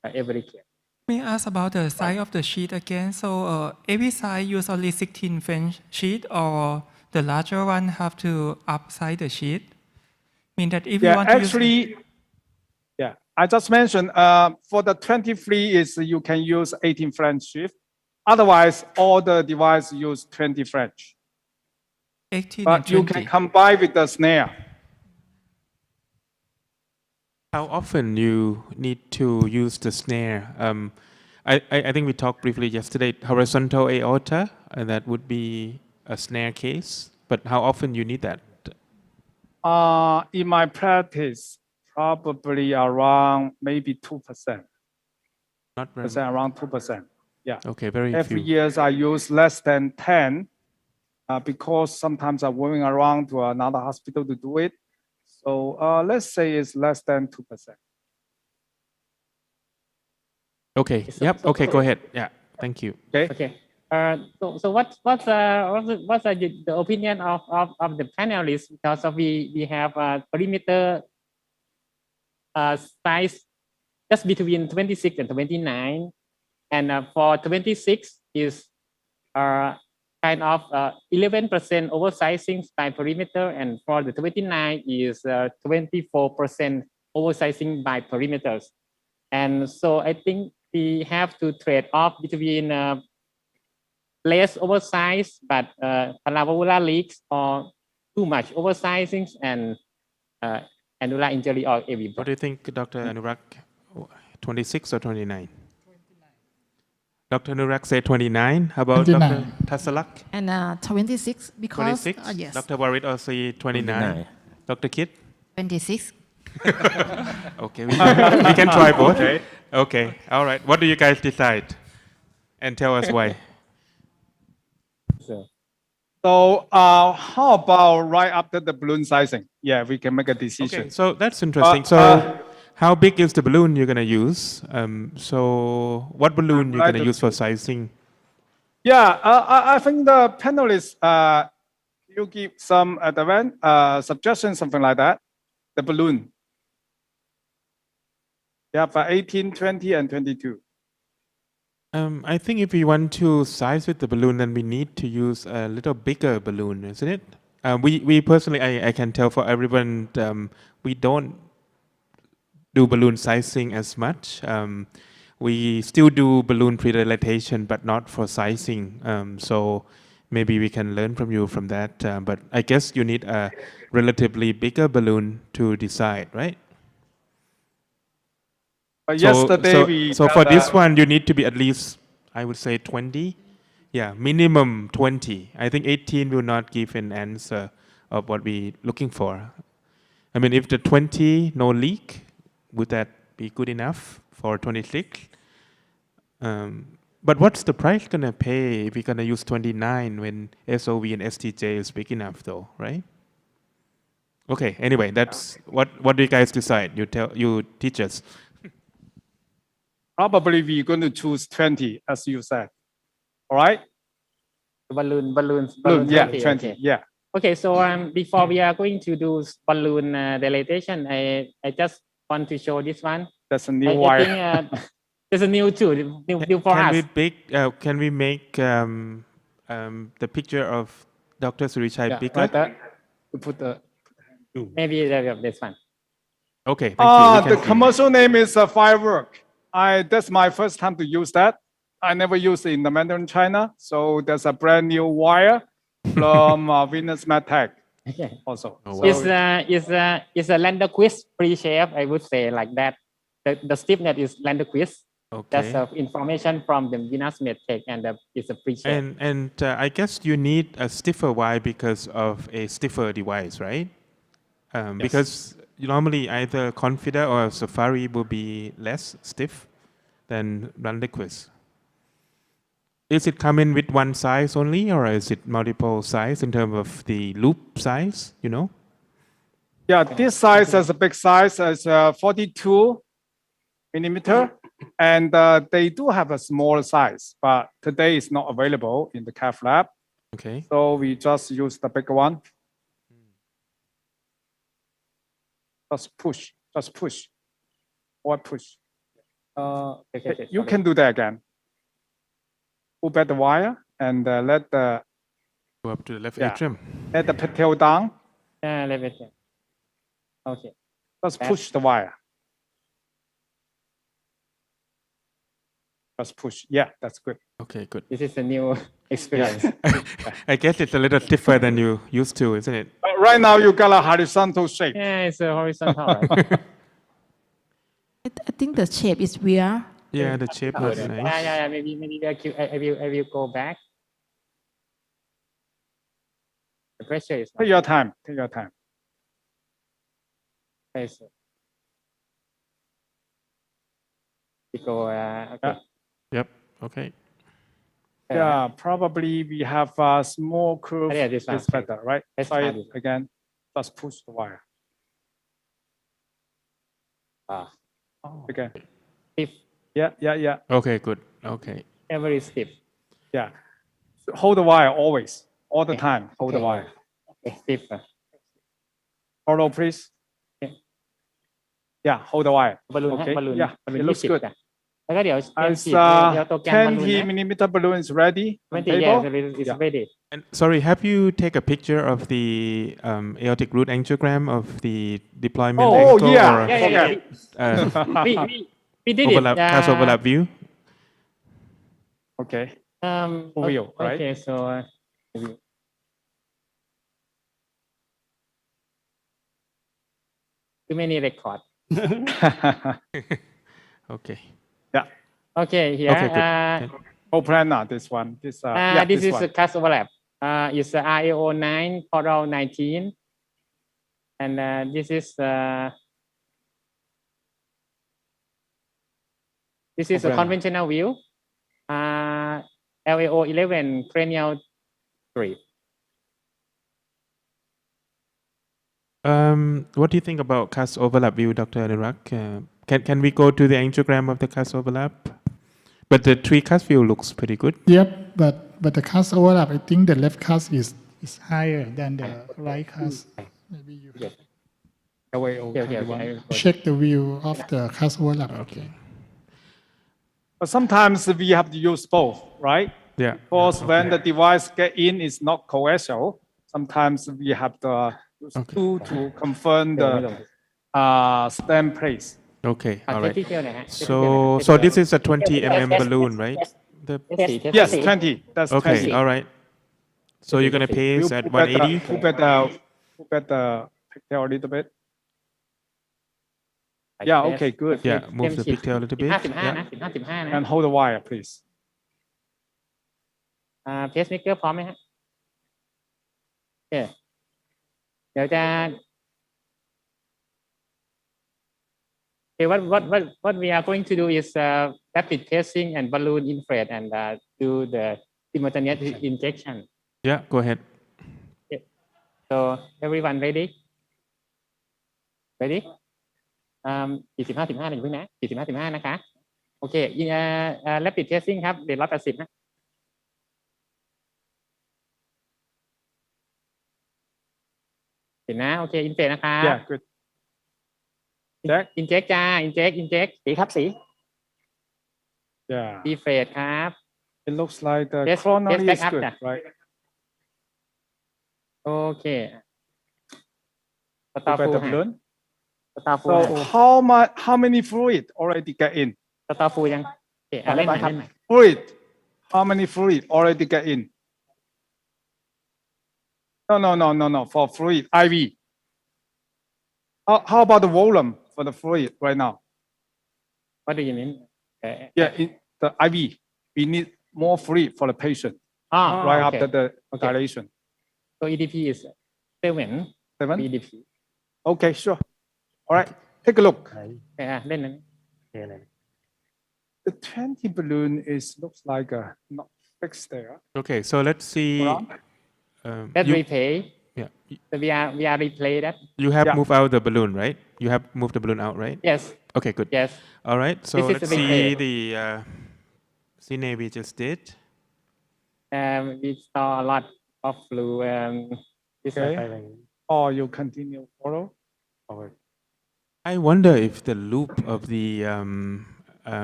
every year. May I ask about the size of the sheet again? So every side use only 16 French sheet, or the larger one have to upsize the sheet? Mean that if you want to actually, yeah, I just mentioned for the 23 is you can use 18 French sheet. Otherwise, all the device use 20 French. 18 but and 20. You can combine with the snare. How often you need to use the snare? I think we talked briefly yesterday, horizontal aorta, and that would be a snare case. But how often you need that? In my practice, probably around maybe 2%. Not very much. Around 2%. Yeah. Okay, very Every few. year I use less than 10 because sometimes I'm going around to another hospital to do it. So let's say it's less than 2%. Okay. Yep. Okay. Go ahead. Yeah. Thank you. Okay. Okay. So what's the opinion of the panelists, because we have perimeter size just between 26 and 29, and for 26 is kind of 11% oversizing by perimeter, and for the 29 is 24% oversizing by perimeters. And so I think we have to trade off between less oversized but paravalvular leaks, or too much oversizing and annular injury or AV. What do you think, Dr. Anurag? 26 or 29? Dr. Nurak said 29. How about 29. Dr. Tasalak? And 26 because 26. yes. Dr. Warid also 29. Dr. Kit? 26. Okay, we can try both. Okay. Okay, all right. What do you guys decide? And tell us why. So how about right after the balloon sizing? Yeah, we can make a decision. Okay, so that's interesting. So how big is the balloon you're going to use? So what balloon you're going to use for sizing? Yeah, I think the panelists, you give some advance suggestions, something like that. The balloon. Yeah, for 18, 20, and 22. I think if we want to size with the balloon, then we need to use a little bigger balloon, isn't it? We personally, I can tell for everyone, we don't do balloon sizing as much. We still do balloon pre-dilatation, but not for sizing. So maybe we can learn from you from that. But I guess you need a relatively bigger balloon to decide, right? Yesterday so for this one, you need to be at least, I would say 20. Yeah, minimum 20. I think 18 will not give an answer of what we're looking for. I mean, if the 20 no leak, would that be good enough for 26? But what's the price gonna pay if we're gonna use 29 when SOV and STJ is big enough, though, right? Okay. Anyway, that's what do you guys decide? You teach us. Probably we're going to choose 20, as you said. All right? Balloon Yeah, 20. 20. Okay. Yeah. Okay, so before we are going to do balloon dilatation, I just want to show this one. That's a new I wire. think there's a new too, new for us. Can we make the picture of Dr. Surichai bigger? Right, put the Maybe this one. Okay, thank you. The commercial name is Firework. That's my first time to use that. I never used it in the Mandarin China. So there's a brand new wire from Venus MedTech. Okay. Also. Oh, wow. It's a Landerquist pre-shape, I would say like that. The stiffness is Landerquist. Okay. That's information from the Venus MedTech, and it's a pre-shape. And I guess you need a stiffer wire because of a stiffer device, right? Yes. Because normally either Confida or Safari will be less stiff than Landerquist. Is it coming with one size only, or is it multiple size in terms of the loop size, you know? Yeah, this size is a big size, is 42 millimeter. And they do have a small size, but today it's not available in the cath lab. Okay. So we just use the bigger one. Just push, or push. You can do that again. Pull back the wire and let the go up to the left atrium. Let the tail down. Left atrium. Okay. Just push the wire. Just push. Yeah, that's good. Okay, good. This is a new experience. I guess it's a little stiffer than you used to, isn't it? Right now you got a horizontal shape. Yeah, it's a horizontal. Right? I think the shape is weird. Yeah, the shape was nice. Yeah. Maybe I will go back. The pressure is. Take your time. Take your time. Pressure. We go. Okay. Yep. Okay. Yeah, probably we have a small curve. Yeah, this one. It's better, right? Try it again. Just push the wire. Again. Stiff. Yeah. Okay, good. Okay. Very stiff. Yeah. So hold the wire always, all the time. Hold the wire. Okay, stiff. Hold on, please. Okay. Yeah, hold the wire. Balloon. Okay. Balloon. Yeah, it looks good. แล้วก็เดี๋ยว As ตัวแกนบอลลูน 20 millimeter balloon is ready. 20, yeah, it's ready. And sorry, have you take a picture of the aortic root angiogram of the deployment Oh, angle? yeah. Or, Yeah. We did overlap, it. Has overlap view? Okay. Okay, right? Okay, so too many record. Okay. Yeah. Okay, here. Okay, good. Oh, planar, this one. This, this is one. a class overlap. It's RAO 9, Coral 19. And this is a conventional view. LAO 11, cranial 3. What do you think about cast overlap view, Dr. Anurag? Can we go to the angiogram of the cast overlap? But the tree cast view looks pretty good. Yep, but the cast overlap, I think the left cast is higher than the right cast. Maybe you have check the view of the cast overlap. Okay. But sometimes we have to use both, right? Yeah. Because when the device get in, it's not coaxial. Sometimes we have to use two to confirm the stem place. Okay, all right. So this is a 20 mm balloon, right? Yes, 20. That's okay, 20. all right. So you're going to pace at 180? Put the pigtail a little bit. Yeah, okay, good. Yeah, move the pigtail a little bit. Yeah. And hold the wire, please. Pacemaker พร้อมไหมฮะ Okay. เดี๋ยวจะ Okay, what we are going to do is rapid pacing and balloon inflate and do the simultaneous injection. Yeah, go ahead. Okay. So everyone ready? Ready? 45-15อย่าเพิ่งนะ45-15นะคะโอเคrapid pacing ครับเรท180นะเห็นนะโอเค inflate นะคะ Yeah, good. inject จ้า inject สีครับสี Yeah. deflate ครับ It looks like the Test coronary back is up good, จ้ะ right? โอเค Put back the balloon. สตาร์ฟู So how many fluid already get in? สตาร์ฟูยังโอเคเล่นใหม่ Fluid. How many fluid already get in? No. For fluid, IV. How about the volume for the fluid right now? What do you mean? Yeah, in the IV, we need more fluid for the patient right okay. after the dilation. So EDP is 7. 7? EDP. Okay, sure. All right, take a look. เล่นนั้น The 20 balloon looks like not fixed there. Okay, so let's see. Let's replay. Yeah. So we are replay that. You have moved out the balloon, right? You have moved the balloon out, right? Yes. Okay, good. Yes. All right, so This is let's the see replay. the cine we just did. We saw a lot of flu. Okay. Or you continue follow. I wonder if the loop of the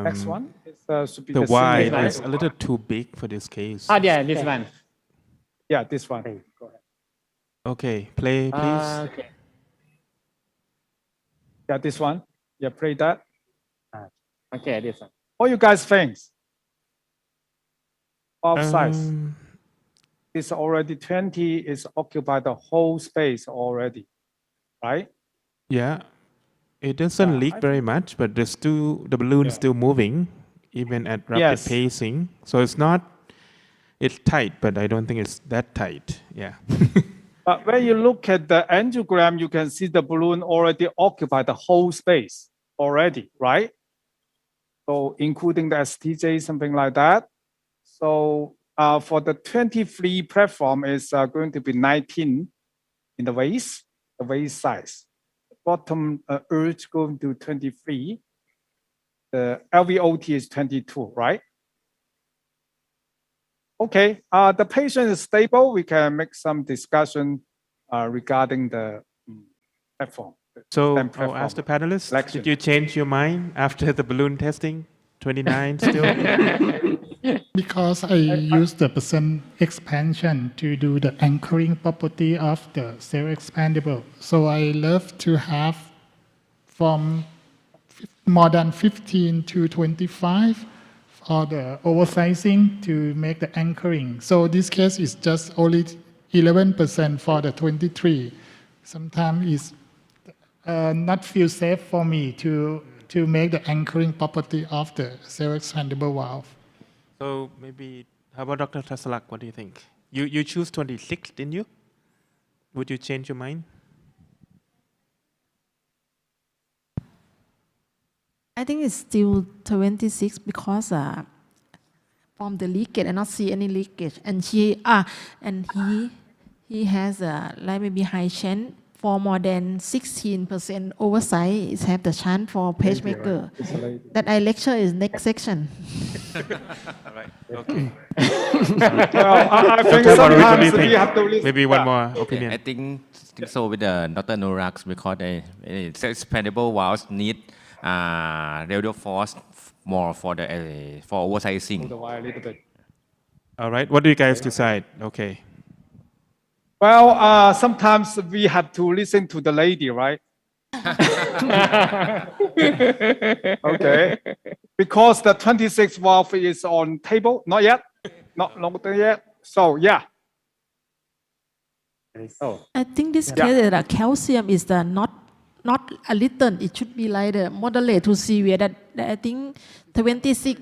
Next one should be the the wide cine. is a little too big for this case. Yeah, this one. Yeah, this one. Go ahead. Okay, play, please. Okay. Yeah, this one. Yeah, play that. Okay, this one. What you guys think? Of size. It's already 20. It's occupied the whole space already, right? Yeah, it doesn't leak very much, but the balloon is still moving, even at rapid pacing. So it's tight, but I don't think it's that tight. Yeah. But when you look at the angiogram, you can see the balloon already occupied the whole space already, right? So including the STJ, something like that. So for the 20-free platform is going to be 19 in the waist size. The bottom urge going to 23. The LVOT is 22, right? Okay, the patient is stable. We can make some discussion regarding the platform. So I'll ask the panelists, did you change your mind after the balloon testing? 29 still? Because I use the percent expansion to do the anchoring property of the cell expandable. So I love to have from more than 15 to 25 for the oversizing to make the anchoring. So this case is just only 11% for the 23. Sometimes it's not feel safe for me to make the anchoring property of the cell expandable valve. So maybe, how about Dr. Tasalak? What do you think? You choose 26, didn't you? Would you change your mind? I think it's still 26 because from the leakage, I not see any leakage, and he has like maybe high chance for more than 16% oversight. Is have the chance for pacemaker. That I lecture is next section. All right. Okay. Well, I think Dr. Warwick, what do you sometimes we think? have to listen. Maybe one more opinion. I think so with Dr. Norak because the expandable valves need radial force more for the for oversizing. All right. What do you guys decide? Okay. Well, sometimes we have to listen to the lady, right? Okay. Because the 26 valve is on table, not yet, not yet. So yeah. I think this case that calcium is the not a little. It should be like the moderate to severe. That I think 26.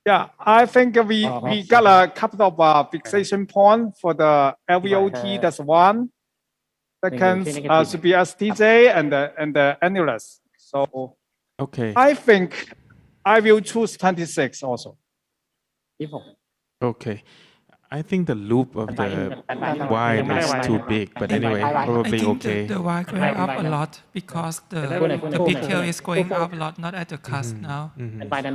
Yeah, I think we got a couple of fixation points for the LVOT. That's one. Second should be STJ and the annulus. So okay, I think I will choose 26 also. Okay. I think the loop of the wide is too big, but anyway, probably I think okay. the Y going up a lot because the pigtail is going up a lot, not at the cusp now.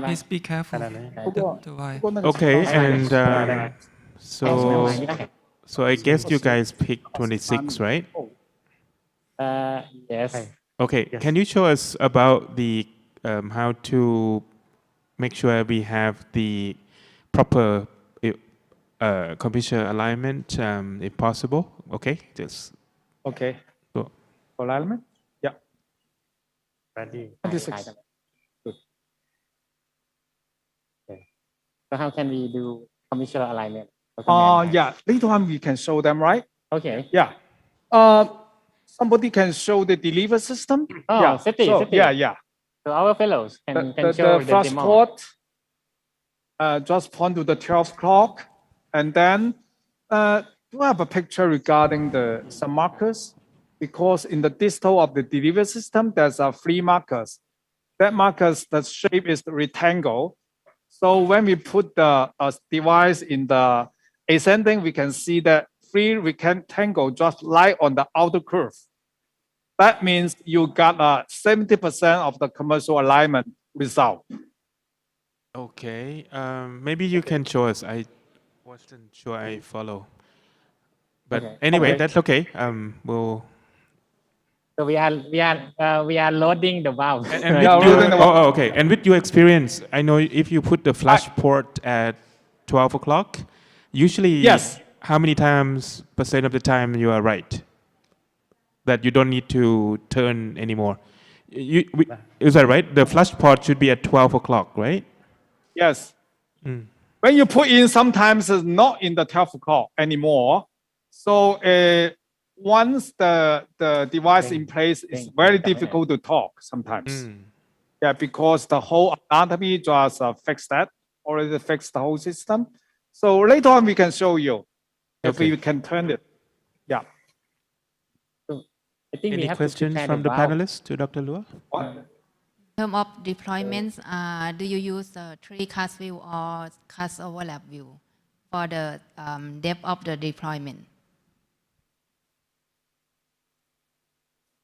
Please be careful. The Y. Okay, and so I guess you guys picked 26, right? Yes. Okay, can you show us about the how to make sure we have the proper computer alignment, if possible? Okay, just Okay. go. Alignment? Yeah. Ready. 26. So how can we do commissioner alignment? Yeah, later on we can show them, right? Okay. Yeah. Somebody can show the deliver system. Oh, yeah. city. Yeah. So our fellows can The show the first demo. port just point to the 12 o'clock, and then do have a picture regarding some markers, because in the distal of the delivery system there's 3 markers. That markers, the shape is the rectangle. So when we put the device in the ascending, we can see that 3 rectangle just lie on the outer curve. That means you got 70% of the commercial alignment result. Okay, maybe you can show us. I wasn't sure I follow. But anyway, that's okay. We'll. So we are loading the valve. And okay. And with your experience, I know if you put the flash port at 12 o'clock, usually yes. How many percent of the time you are right? That you don't need to turn anymore. Is that right? The flash port should be at 12 o'clock, right? Yes. When you put in, sometimes it's not in the 12 o'clock anymore. So once the device in place, it's very difficult to talk sometimes. Yeah, because the whole anatomy just fixed that, already fixed the whole system. So later on we can show you if we can turn it. Yeah. I think Any questions from the panelists to Dr. Lua? In terms of deployments, do you use the 3-cast view or cast overlap view for the depth of the deployment?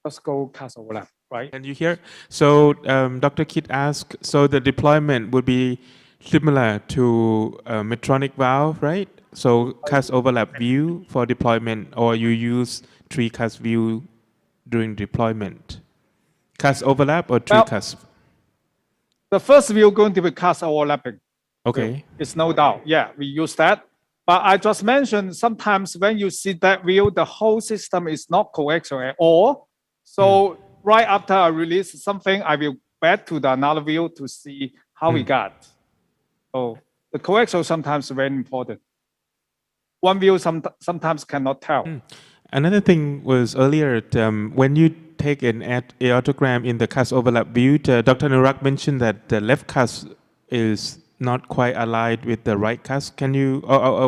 Let's go cast overlap, right? Can you hear? So Dr. Kit asked, so the deployment would be similar to Medtronic valve, right? So cast overlap view for deployment, or you use 3-cast view during deployment? Cast overlap or 3-cast? The first view going to be cast overlapping. Okay. It's no doubt. Yeah, we use that. But I just mentioned sometimes when you see that view, the whole system is not coaxial at all. So right after I release something, I will back to the another view to see how we got. So the coaxial sometimes very important. One view sometimes cannot tell. Another thing was earlier, when you take an aortogram in the cast overlap view, Dr. Nurak mentioned that the left cast is not quite aligned with the right cusp. Can you,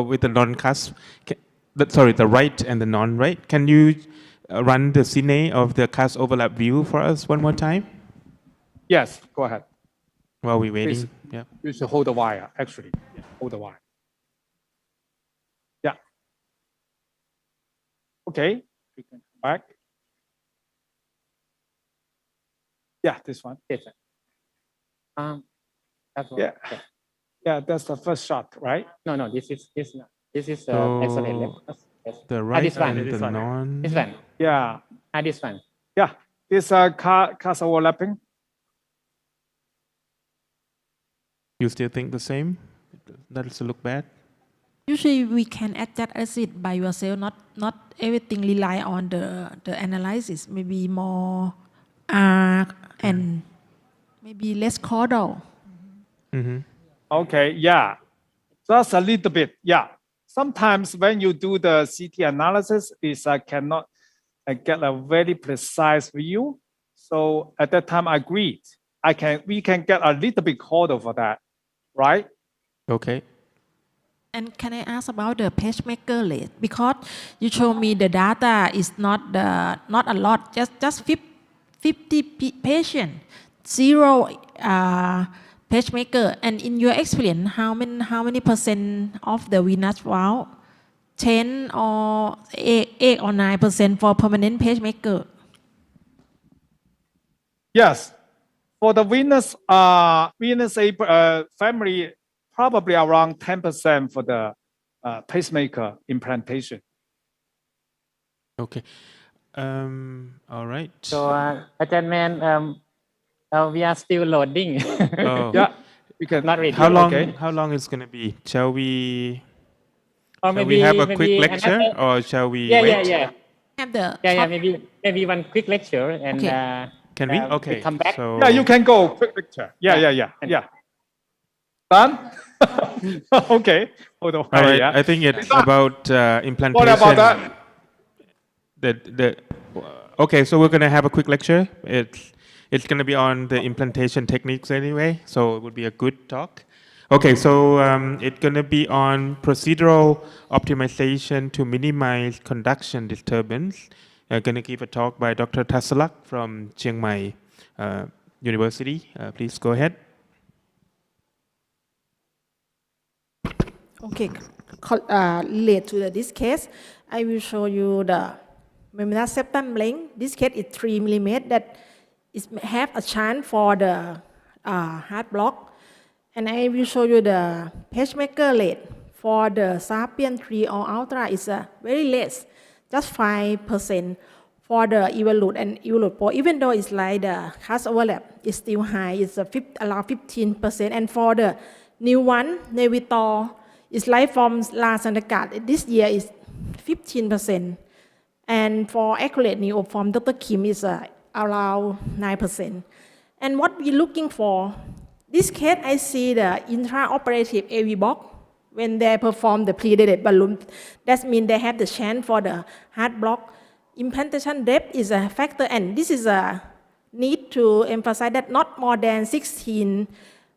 with the non-cusp, sorry, the right and the non-right. Can you run the cine of the cusp overlap view for us one more time? Yes, go ahead. While we're waiting, Please, yeah. you should hold the wire, actually. Yeah, hold the wire. Yeah. Okay, we can come back. Yeah, this one. Yes, sir. That's one. Yeah. Yeah, that's the first shot, right? No, this is So, excellent left. Yes. the right this one. and the non. This one. Yeah. This one. Yeah, this cast overlapping. You still think the same? Does it look bad? Usually we can adjust it by yourself, not everything rely on the analysis, maybe more and maybe less caudal. Okay, yeah, just a little bit, yeah. Sometimes when you do the CT analysis, is cannot get a very precise view. So at that time, I agreed. We can get a little bit caudal for that, right? Okay. And can I ask about the pacemaker rate? Because you show me the data is not a lot, just 50 patient, 0 pacemaker. And in your experience, how many percent of the venous valve? 10 or 8 or 9% for permanent pacemaker? Yes, for the venous family, probably around 10% for the pacemaker implantation. Okay. All right. So, Ajahn Man, we are still loading. Oh. Yeah, we can. Not ready. How long? Okay. How long is going to be? Shall we? Or Shall maybe we have a quick lecture, another- or shall we Yeah, wait? yeah. Have the Maybe one quick lecture and Okay. Can we? Okay. come back. So Yeah, you can go quick picture. Yeah. Done? Okay. Hold on. all right. Yeah. I think it's about implantation. What about that? Okay, so we're gonna have a quick lecture. It's gonna be on the implantation techniques anyway, so it would be a good talk. Okay, so it's gonna be on procedural optimization to minimize conduction disturbance. I'm gonna give a talk by Dr. Tasalak from Chiang Mai University. Please go ahead. Okay, relate to this case, I will show you the membranous septum length. This case is 3 mm that is have a chance for the heart block. And I will show you the pacemaker rate for the Sapien 3 or Ultra is very less, just 5%. For the evolute and evolute Pro, even though it's like the cast overlap, it's still high, it's around 15%. And for the new one, Nevitor, it's like from last undergrad, this year is 15%. And for accurate neo from Dr. Kim is around 9%. And what we're looking for, this case I see the intraoperative AV block when they perform the pre-dilated balloon. That means they have the chance for the heart block. Implantation depth is a factor, and this is a need to emphasize that not more than 16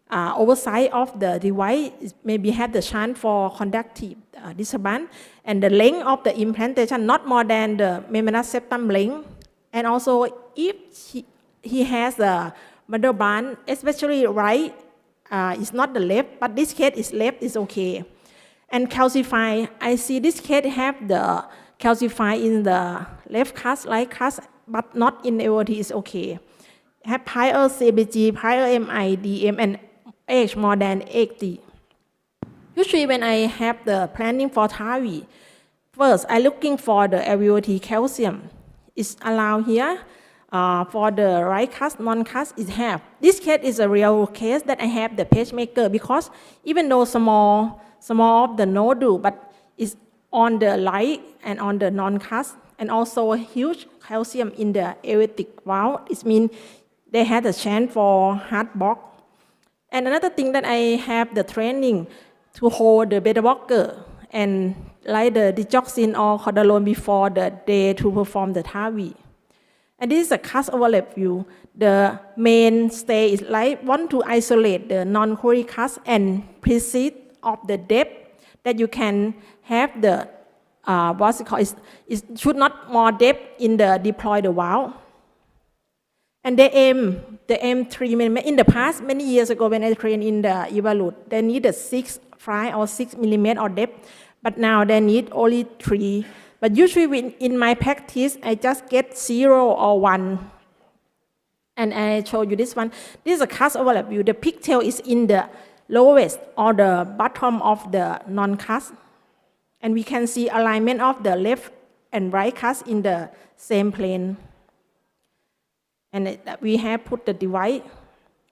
oversight of the device maybe have the chance for conductive disturbance, and the length of the implantation not more than the membranous septum length, and also if he has a middle band, especially right, it's not the left, but this case is left is okay. And calcify, I see this case have the calcify in the left cast, right cast, but not in aorta is okay. Have higher CBG, higher MIDM, and age more than 80. Usually when I have the planning for TAVI, first I looking for the alveolar calcium. It's allowed here. For the right cast, non-cast is have. This case is a real case that I have the pacemaker because even though small of the nodule, but it's on the right and on the non-cast, and also a huge calcium in the aortic valve. It means they had a chance for heart block. And another thing that I have the training to hold the beta blocker and like the digoxin or cortisone before the day to perform the TAVI. And this is a cast overlap view. The mainstay is like want to isolate the non-Cori cast and precede of the depth that you can have the what's it called? It should not more depth in the deploy the valve. And they aim 3 mm. In the past, many years ago when I trained in the Evaluate, they needed 6 fry or 6 mm or depth, but now they need only 3. But usually in my practice, I just get 0 or 1. And I show you this one. This is a cast overlap view. The pigtail is in the lowest or the bottom of the non-cast. And we can see alignment of the left and right cast in the same plane. And we have put the device,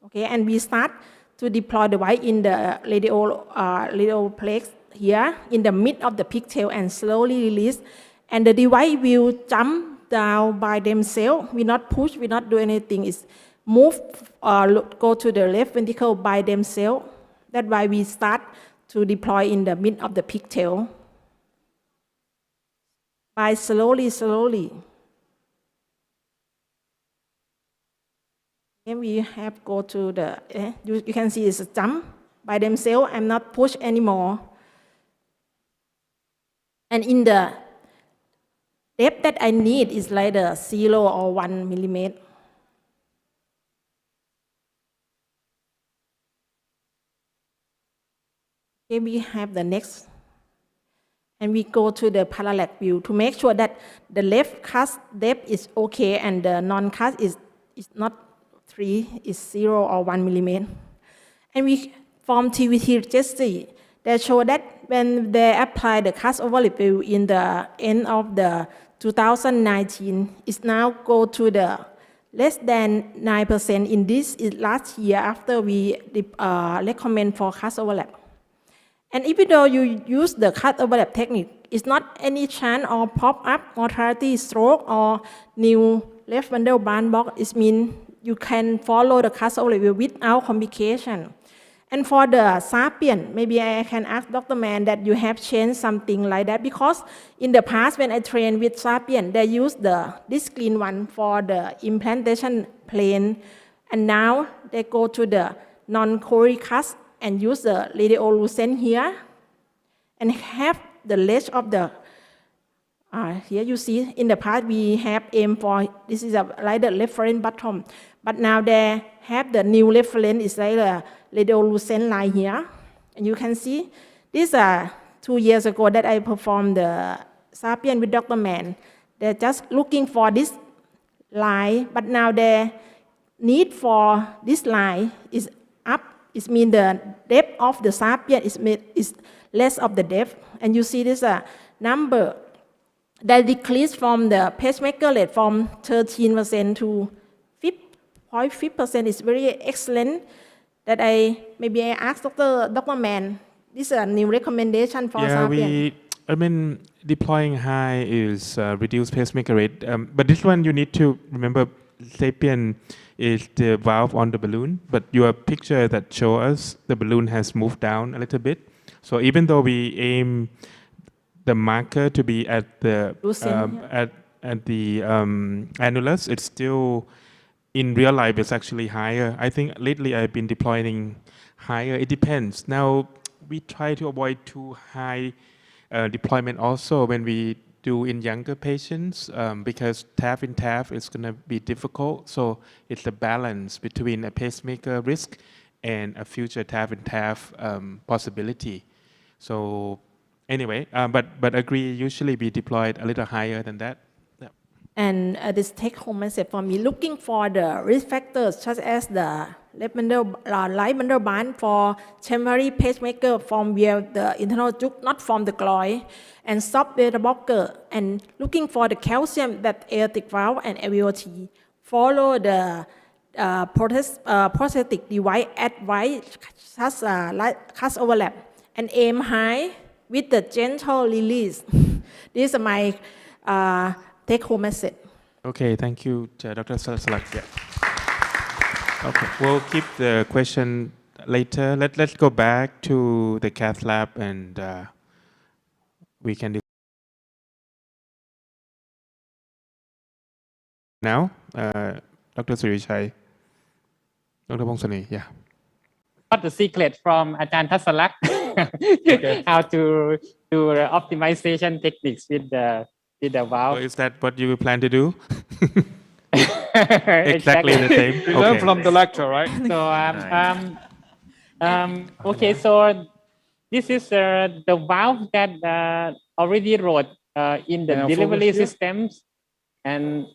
okay, and we start to deploy the device in the radial plex here in the mid of the pigtail and slowly release. And the device will jump down by themselves. We not push, we not do anything. It's move go to the left ventricle by themselves. That's why we start to deploy in the mid of the pigtail. By slowly. And we have go to the, you can see it's a jump by themselves. I'm not push anymore. And in the depth that I need is like the 0 or 1 millimeter. Okay, we have the next. And we go to the parallax view to make sure that the left cast depth is okay and the non-cast is not 3, is 0 or 1 millimeter. And we form TVT registry that show that when they apply the cast overlap view in the end of the 2019, it's now go to the less than 9% in this is last year after we recommend for cast overlap. And even though you use the cast overlap technique, it's not any chance or pop-up mortality, stroke, or new left bundle band box. It means you can follow the cast overlap without complication. And for the Sapien, maybe I can ask Dr. Mann that you have changed something like that, because in the past when I trained with Sapien, they used this green one for the implantation plane, and now they go to the non-Cori cast and use the radiolucent here, and have the ledge of the, here you see, in the past we have aimed for, this is like the reference bottom, but now they have the new reference, is like a radiolucent line here, and you can see, this 2 years ago that I performed the Sapien with Dr. Mann, they're just looking for this line, but now the need for this line is up. It means the depth of the Sapien is less of the depth. And you see this number that decreased from the pacemaker rate from 13% to 5.5% is very excellent. That maybe I asked Dr. Mann, this is a new recommendation for Sapien. Deploying high is reduced pacemaker rate. But this one you need to remember, Sapien is the valve on the balloon, but your picture that show us the balloon has moved down a little bit. So even though we aim the marker to be at the at the annulus, it's still in real life it's actually higher. I think lately I've been deploying higher. It depends. Now we try to avoid too high deployment also when we do in younger patients, because TAF in TAF is going to be difficult. So it's a balance between a pacemaker risk and a future TAF in TAF possibility. So anyway, but agree, usually we deployed a little higher than that. Yeah. And this take-home message for me, looking for the risk factors such as the right bundle band for temporary pacemaker from where the internal juke not from the glory, and stop beta blocker, and looking for the calcium that aortic valve and LVOT. Follow the prosthetic device advice such like cast overlap, and aim high with the gentle release. This is my take-home message. Okay, thank you, Dr. Salak. Yeah. Okay, we'll keep the question later. Let's go back to the cath lab, and we can now. Dr. Surichai, Dr. Pongsane, yeah. Got the secret from Ajahn Tasalak how to do optimization techniques with the valve. So is that what you plan to do? Exactly. Exactly the same. We learn from the lecture, right? So okay, so this is the valve that already wrote in the Yeah, delivery focus here. systems, and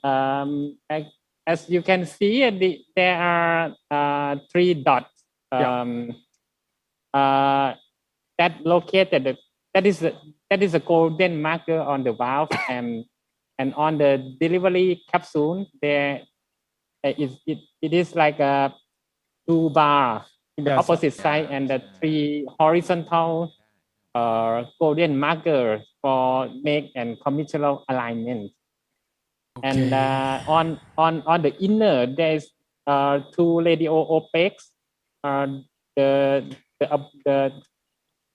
as you can see, there are 3 dots that located. That is a golden marker on the valve, and on the delivery capsule there it is like a 2 bar in the opposite side and the 3 horizontal golden marker for make and commissural alignment. And on the inner there is 2 radio opaques. The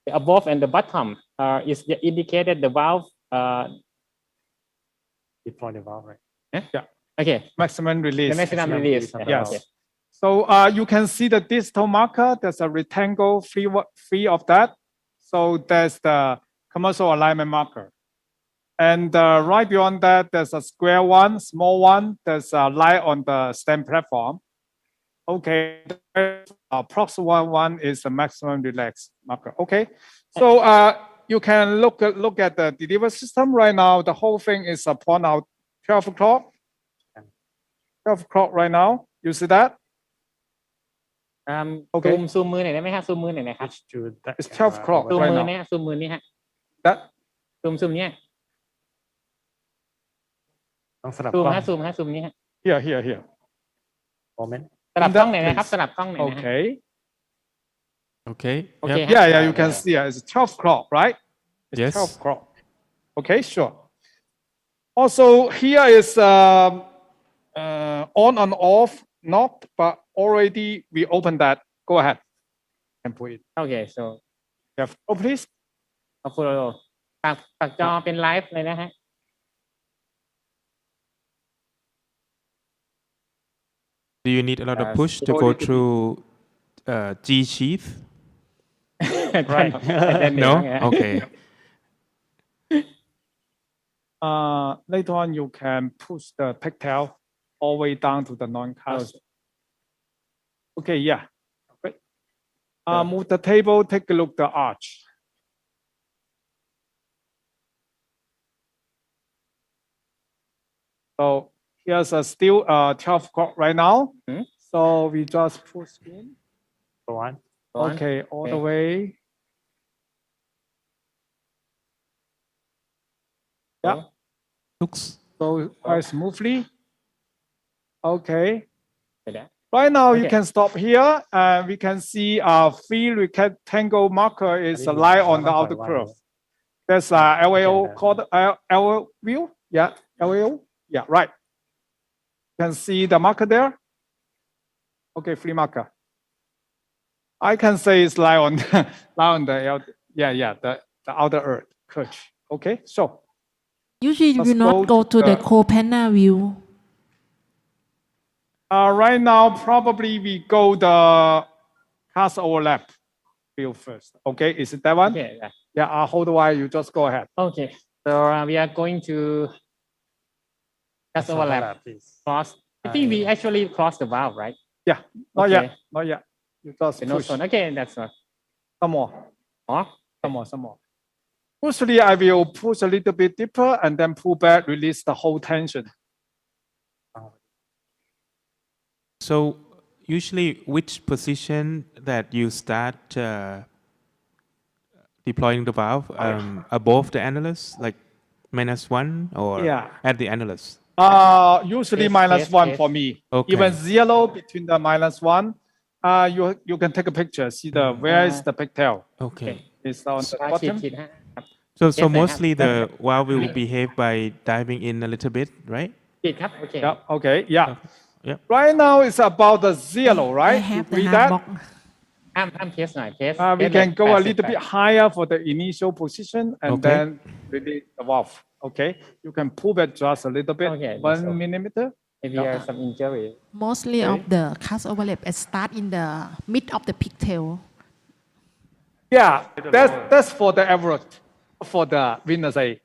above and the bottom is indicated the valve. Deploy the valve, right? Yeah. Okay. Maximum release. The maximum release. Yes. Okay. So you can see the distal marker. There's a rectangle free of that. So there's the commercial alignment marker. And right beyond that, there's a square one, small one. There's a light on the stem platform. Okay, approximate one is the maximum relax marker. Okay, so you can look at the delivery system right now. The whole thing is upon our 12 o'clock. 12 o'clock right now. You see that? Okay. ซูมมือหน่อยได้ไหมฮะซูมมือหน่อยนะครับ It's 12 o'clock ซูม right มือ now. เนี่ยซูมมือนี่ฮะ That ซูมเนี่ย ต้องสลับ ซูม กล้อง ฮะซูมนี่ฮะ here. Moment. สลับกล้องหน่อยนะครับสลับกล้องหน่อยนะฮะ Okay. Okay. Okay. Yep. Yeah, you can see it's 12 o'clock, right? It's Yes. 12 o'clock. Okay, sure. Also, here is on and off knob, but already we opened that. Go ahead and put it. Okay, so Yeah. Oh, please. เอาฟูลปากจอเป็นไลฟ์เลยนะฮะ Do you need a lot of push to go through G sheath? Right. No? Okay. Later on, you can push the pigtail all the way down to the non-cast. Okay, yeah. Great. Move the table, take a look at the arch. So here's still 12 o'clock right now. So we just push in. Go on. Okay, all the way. Yeah. Looks so quite smoothly. Okay. Right now you can stop here and we can see our free rectangle marker is a line on the outer curve. There's a LAO called LAO view. Yeah, LAO. Yeah, right. You can see the marker there. Okay, free marker. I can say it's lie on the the outer earth curve. Okay, so Usually you let's will not go to the co-panel view. Right now, probably we go the cast overlap view first. Okay, is it that one? Okay. Yeah, I'll hold while you just go ahead. Okay, so we are going to cast overlap. Cross. I think we actually crossed the valve, right? Yeah, not Okay. yet, not yet. You just No push. zone. Okay, that's not. Some more. Oh, some more. Usually I will push a little bit deeper and then pull back, release the whole tension. So usually which position that you start deploying the valve above the annulus, like -1 or Yeah. at the annulus? Usually Yes, -1 yes. for me. Okay. Even 0 between the -1. You can take a picture, see the where is the pigtail. Okay. It's on the ฉี bottom. ดฮะ So Yes, I have. mostly the valve will behave by diving in a little bit, right? ฉีดครับ โอเค Yeah, okay, yeah. Yep. Right now it's about the 0, I right? You have the read hard that? box. ห้ามเทสหน่อยเทส We can go a little bit higher for the initial position and Okay. then release the valve. Okay, you can pull back just a little bit, Okay, 1 millimeter. Maybe some injury. Mostly of the cast overlap start in the mid of the pigtail. Yeah, that's for the average, for the Venus A.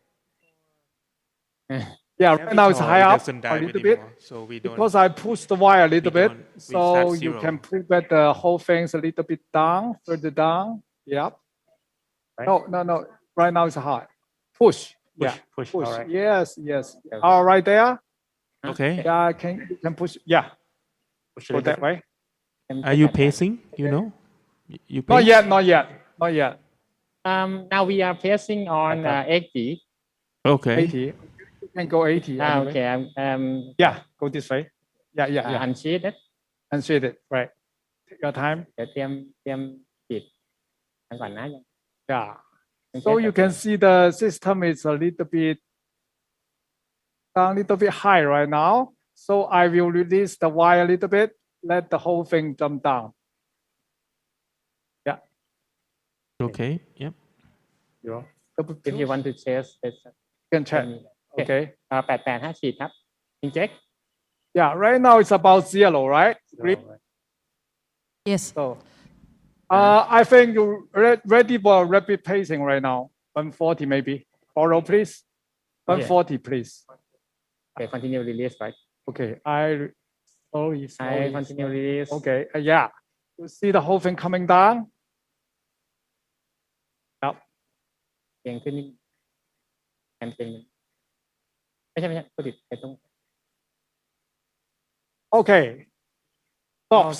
Yeah, right now it's Avital, high it up doesn't a dive little bit anymore, so we don't. because I pushed the wire a little bit, we so start you zero. can pull back the whole things a little bit down, further down. Yep. No. Right now it's high. Push. Yeah. Push. Push. All right. Yes. All right there. Okay. Yeah, you can push. Yeah. Push Go that way. Are you pacing? You know? You Not pace? yet. Now we are pacing on 80. Okay. 80. You can go 80. Anyway. Okay. Yeah, go this way. Yeah. Unshaded. Unshaded. Right. Take your time. เดี๋ยวเตรียมปิดมันก่อนนะ Yeah. So you can see the system is a little bit down, a little bit high right now. So I will release the wire a little bit, let the whole thing jump down. Yeah. Okay. Yep. If you want to chase this can check. Okay. 885ฉีดครับ inject. Yeah, right now it's about 0, right? Yes. So I think you're ready for rapid pacing right now. 140 maybe. Borrow, please. 140, please. Okay, continue release, right? Okay, I continue release. Okay, yeah. You see the whole thing coming down? Yep. เอียงขึ้นนิดแอนเอียงไม่ใช่พูดผิดไปตรง Okay.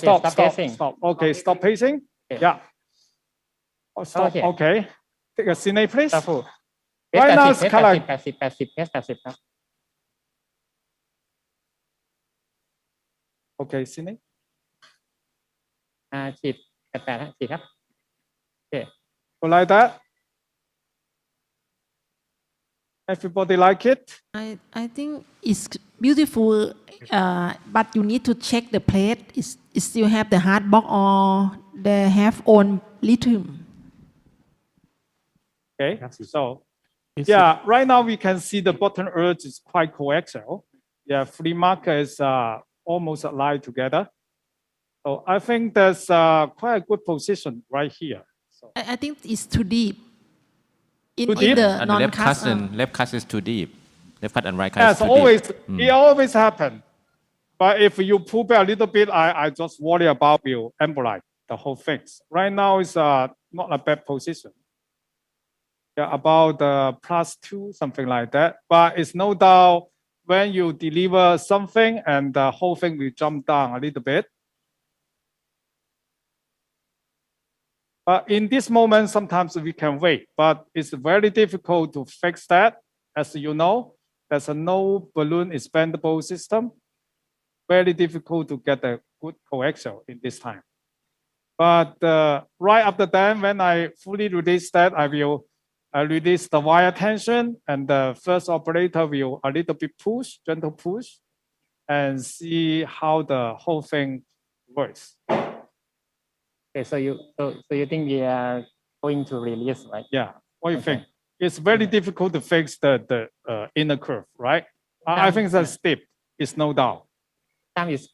Stop pacing. Okay, stop pacing. Yeah. Oh, stop. Okay. Take a cine, please. Right now it's kind of 80 ครับ Okay, cine. ฉีด88ฉีดครับ Okay. Go like that. Everybody like it? I think it's beautiful, but you need to check the plate. Is still have the hard box or they have own lithium? Okay, so yeah, right now we can see the bottom edge is quite coaxial. Yeah, free marker is almost aligned together. So I think there's quite a good position right here. So I think it's too deep. In the And non-cast. left cast is too deep. Left cut and right cut yes, is too always deep. it always happen. But if you pull back a little bit, I just worry about you embolize the whole thing. Right now it's not a bad position. Yeah, about +2, something like that. But it's no doubt when you deliver something and the whole thing will jump down a little bit. But in this moment, sometimes we can wait, but it's very difficult to fix that. As you know, there's no balloon expandable system. Very difficult to get a good coaxial in this time. But right after that, when I fully release that, I will release the wire tension, and the first operator will a little bit push, gentle push, and see how the whole thing works. Okay, so you think we are going to release, right? Yeah. What do you think? It's very difficult to fix the inner curve, right? I think the steep is no doubt. Time is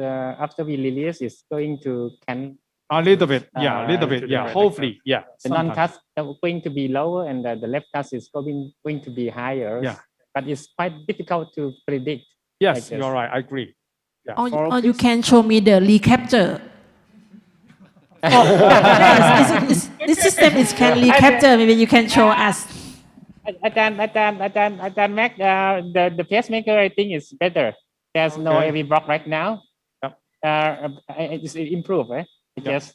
after we release, it's going to can a little bit, a little bit, hopefully, yeah. The non-cast is going to be lower, and the left cast is going to be higher. Yeah. But it's quite difficult to predict. Yes, you're right. I agree. Yeah. Or you can show me the recapture. Yes, this system can recapture. Maybe you can show us. อาจารย์แม็ก the pacemaker I think is better. There's no AV block right now. It's improved, right? I guess.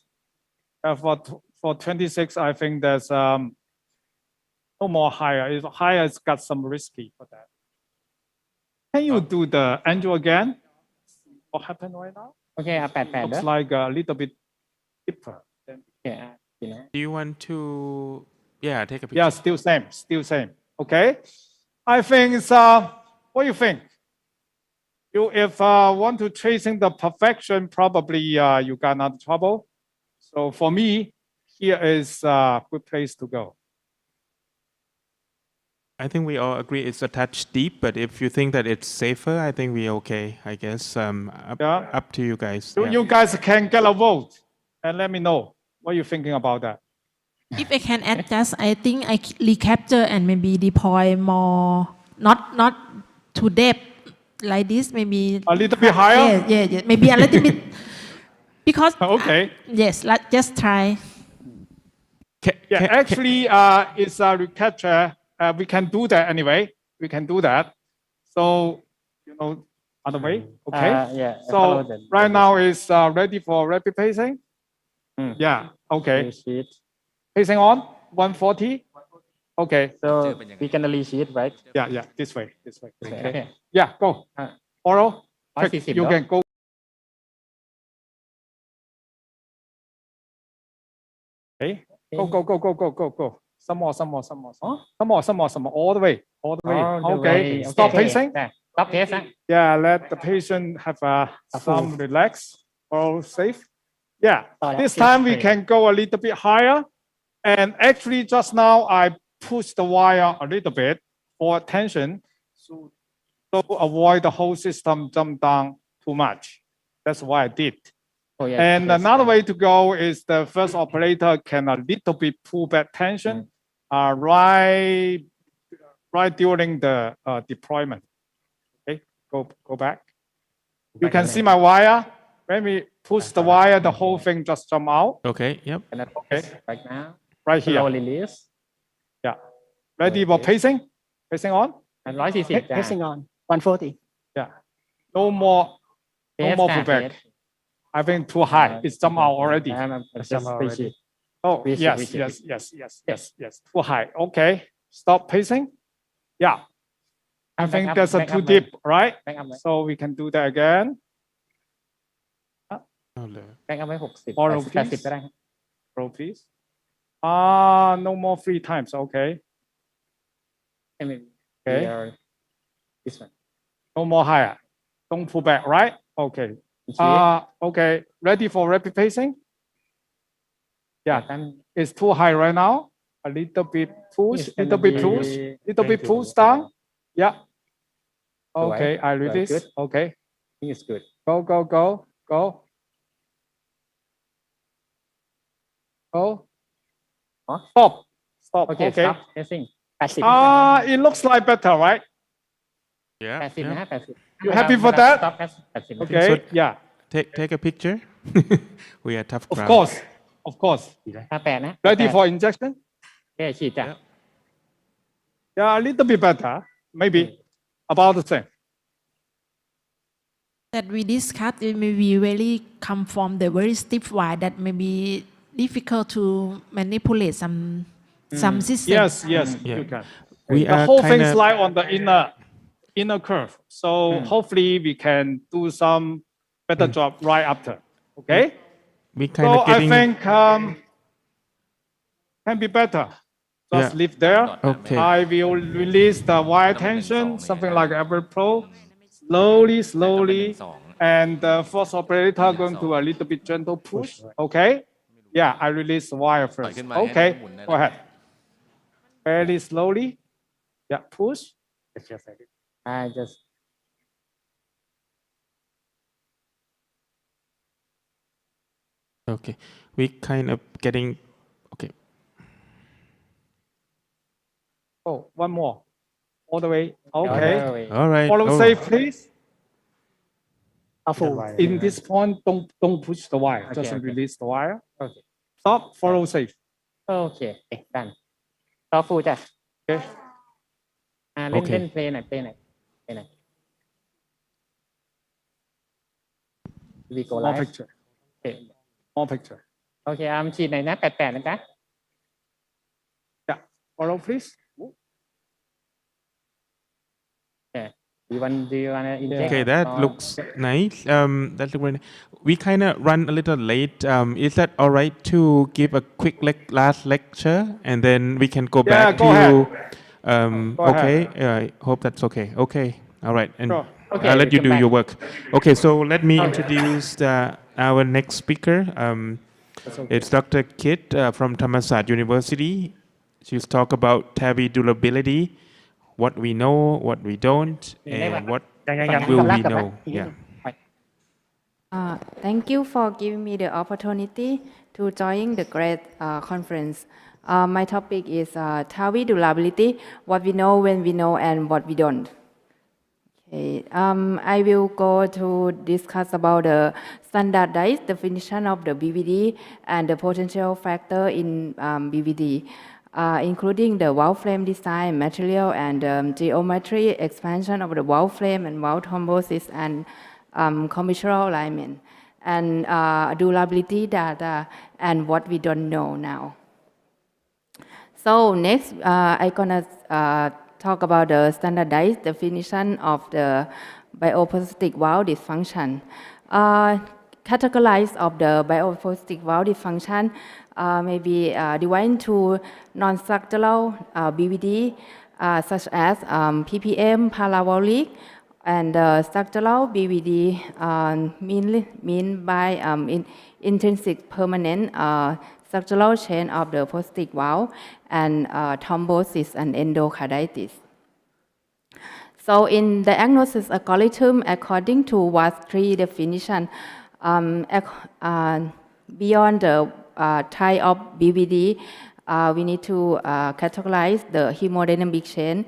For 26, I think there's no more higher. If higher, it's got some risky for that. Can you do the angel again? What happened right now? Okay, 88 looks like a little bit deeper. Yeah. Do you want to, take a picture? Yeah, still same. Okay. I think it's, what do you think? If want to tracing the perfection, probably you got not trouble. So for me, here is a good place to go. I think we all agree it's a touch deep, but if you think that it's safer, I think we're okay. I guess up to you guys. You, Yeah. you guys can get a vote and let me know what you're thinking about that. If I can adjust, I think I recapture and maybe deploy more, not to depth like this, maybe a little bit higher. Yeah, maybe a little bit because okay. Yes, let's just try. Yeah, actually, it's a recapture. We can do that anyway. We can do that. So, other way. Okay. Yeah. So right now is ready for rapid pacing. Yeah. Okay. Pacing on 140. Okay. So we can release it, right? Yeah. This way. Okay. Yeah. Go. Oral. You can go. Okay. Go. Some more. All the way. Okay. Stop pacing. Stop pacing. Yeah. Let the patient have some relax. All safe. Yeah. This time we can go a little bit higher. And actually, just now I pushed the wire a little bit for tension, so avoid the whole system jump down too much. That's what I did. And another way to go is the first operator can a little bit pull back tension right during the deployment. Okay, go back. You can see my wire. When we push the wire, the whole thing just jump out. Okay. Yep. Okay. Right now. Right here. Slow release. Yeah. Ready for pacing? Pacing on? And 140 Pacing on 140. Yeah. No more pullback. I think too high. It's jump out already. Oh, yes. Too high. Okay. Stop pacing. Yeah. I think that's a too deep, right? So we can do that again. Oral, please. Oral, please. No more 3 times. Okay. Okay. This one. No more higher. Don't pull back, right? Okay. Okay. Ready for rapid pacing? Yeah. It's too high right now. A little bit push, little bit push down. Yeah. Okay. I release. Okay. I think it's good. Go. Stop. Okay. Stop pacing. It looks like better, right? Yeah. Passive. You happy for that? Stop passive. Okay. So Yeah. Take a picture. We are tough crowd. Of course. 58นะ Ready for injection? ฉีดจ้ะ Yeah, a little bit better. Maybe about the same. That we discussed, it may be really come from the very stiff wire that may be difficult to manipulate some system. Yes, Yeah. you can. We The are whole kinda- thing's like on the inner curve. So hopefully we can do some better job right after. Okay? We kind So of getting. I think can be better. Just Yeah. leave there. Okay. I will release the wire tension, something like Ever Pro, slowly, and the first operator going to a little bit gentle push. Okay? Yeah, I release the wire first. Okay, go ahead. Very slowly. Yeah, push. I just Okay. We kind of getting. Okay. Oh, one more. All the way. Okay. All right. Follow Oh. safe, please. Full. In this point, don't push the wire. Just release the wire. Okay. Stop. Follow safe. โอเคดันต่อฟูจ้ะ Okay. เล่น Okay. เล่นเพลงหน่อยวีโก้ไล More ฟ์ picture. More picture. โอเคฉีดหน่อยนะ88นะจ๊ะ Yeah. Follow, please. Do you want to inject? Okay, that or- looks nice. That look very. We kind of run a little late. Is that all right to give a quick last lecture and then we can go back go to ahead. you? Go Okay, I hope that's okay. Okay, all right, and Sure. Okay, I'll let you come do back. your work. Okay, so let me introduce our next speaker. It's Dr. Kit from Thammasat University. She'll talk about TAVI durability what we know, what we don't, and what will we know. Yeah. Thank you for giving me the opportunity to join the great conference. My topic is TAVI durability, what we know, when we know, and what we don't. Okay. I will go to discuss about the standardized definition of the BVD and the potential factor in BVD, including the valve frame design, material, and geometry, expansion of the valve frame and valve thrombosis, and commissural alignment, and durability data, and what we don't know now. So next, I'm gonna talk about the standardized definition of the bioprosthetic valve dysfunction. Categorized of the bioprosthetic valve dysfunction may be divided into non-structural BVD, such as PPM, paravalvulic, and structural BVD mean by intrinsic permanent structural change of the prosthetic valve, and thrombosis and endocarditis. So in the diagnosis algorithm, according to WAS 3 definition, beyond the type of BVD, we need to categorize the hemodynamic change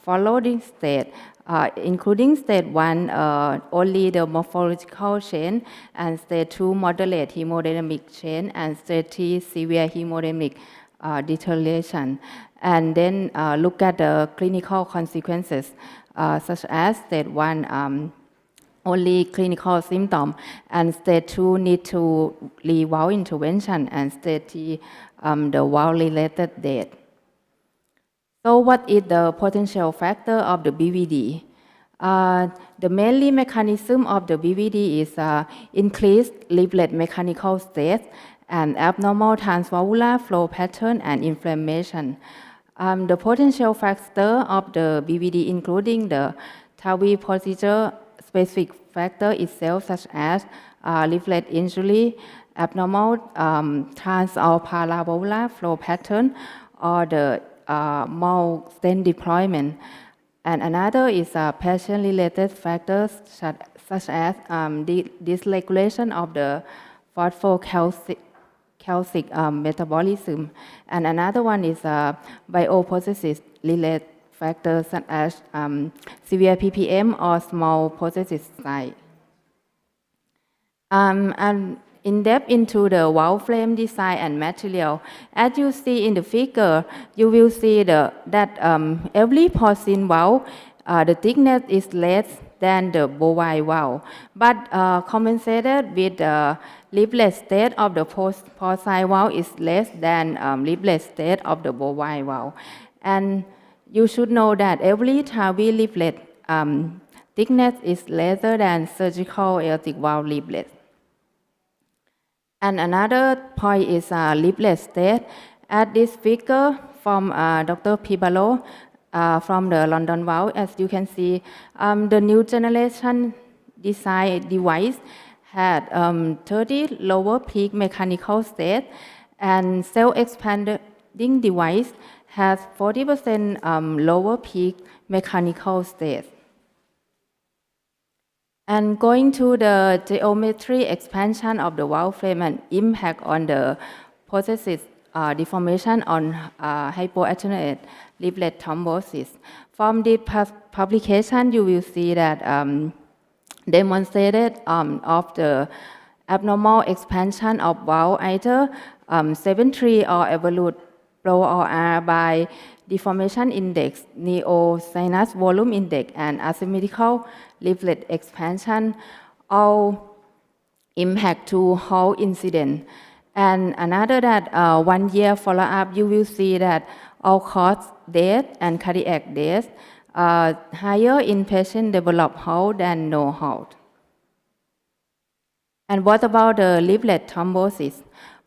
following state, including state 1, only the morphological change, and state 2, moderate hemodynamic change, and state 3, severe hemodynamic deterioration. And then look at the clinical consequences, such as state 1, only clinical symptom, and state 2 need to valve intervention, and state 3, the valve-related death. So what is the potential factor of the BVD? The mainly mechanism of the BVD is increased leaflet mechanical state and abnormal transvalvular flow pattern and inflammation. The potential factor of the BVD, including the TAVI procedure specific factor itself, such as leaflet injury, abnormal trans or paravalvular flow pattern, or the mouth stent deployment. And another is patient-related factors such as dysregulation of the phosphocalcic metabolism. And another one is bioprosthesis-related factors such as severe PPM or small prosthesis size. And in depth into the valve frame design and material. As you see in the figure, you will see that every porcine valve, the thickness is less than the bovine valve, but compensated with the leaflet state of the porcine valve is less than leaflet state of the bovine valve. And you should know that every TAVI leaflet thickness is lesser than surgical aortic valve leaflet. And another point is leaflet state. At this figure from Dr. Pibalo from the London Valve, as you can see, the new generation design device had 30 lower peak mechanical state, and self-expanding device has 40% lower peak mechanical state. And going to the geometry expansion of the valve frame and impact on the prosthesis deformation on hypoattenuated leaflet thrombosis. From the publication, you will see that demonstrated of the abnormal expansion of valve either 7-3 or evolute flow or R by deformation index, neo-sinus volume index, and asymmetrical leaflet expansion, all impact to whole incident. And another that 1 year follow-up, you will see that all-cause death and cardiac death higher in patient develop halt than no halt. And what about the leaflet thrombosis?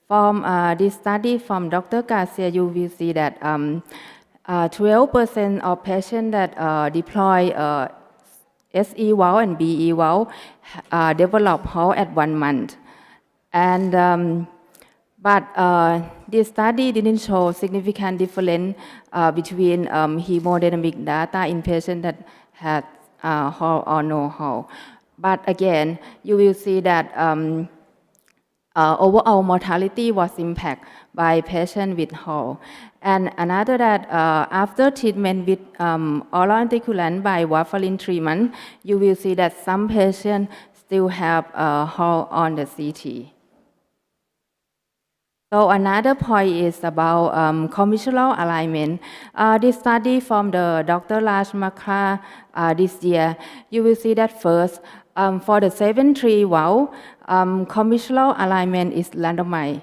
From this study from Dr. Garcia, you will see that 12% of patients that deploy SE valve and BE valve develop halt at 1 month. And But this study didn't show significant difference between hemodynamic data in patients that had Hall or no Hall. But again, you will see that overall mortality was impacted by patients with Hall. And another that after treatment with oral anticoagulant by warfarin treatment, you will see that some patients still have Hall on the CT. So another point is about commissural alignment. This study from the Dr. Raj Makra this year, you will see that first, for the 7-3 valve, commissural alignment is randomized.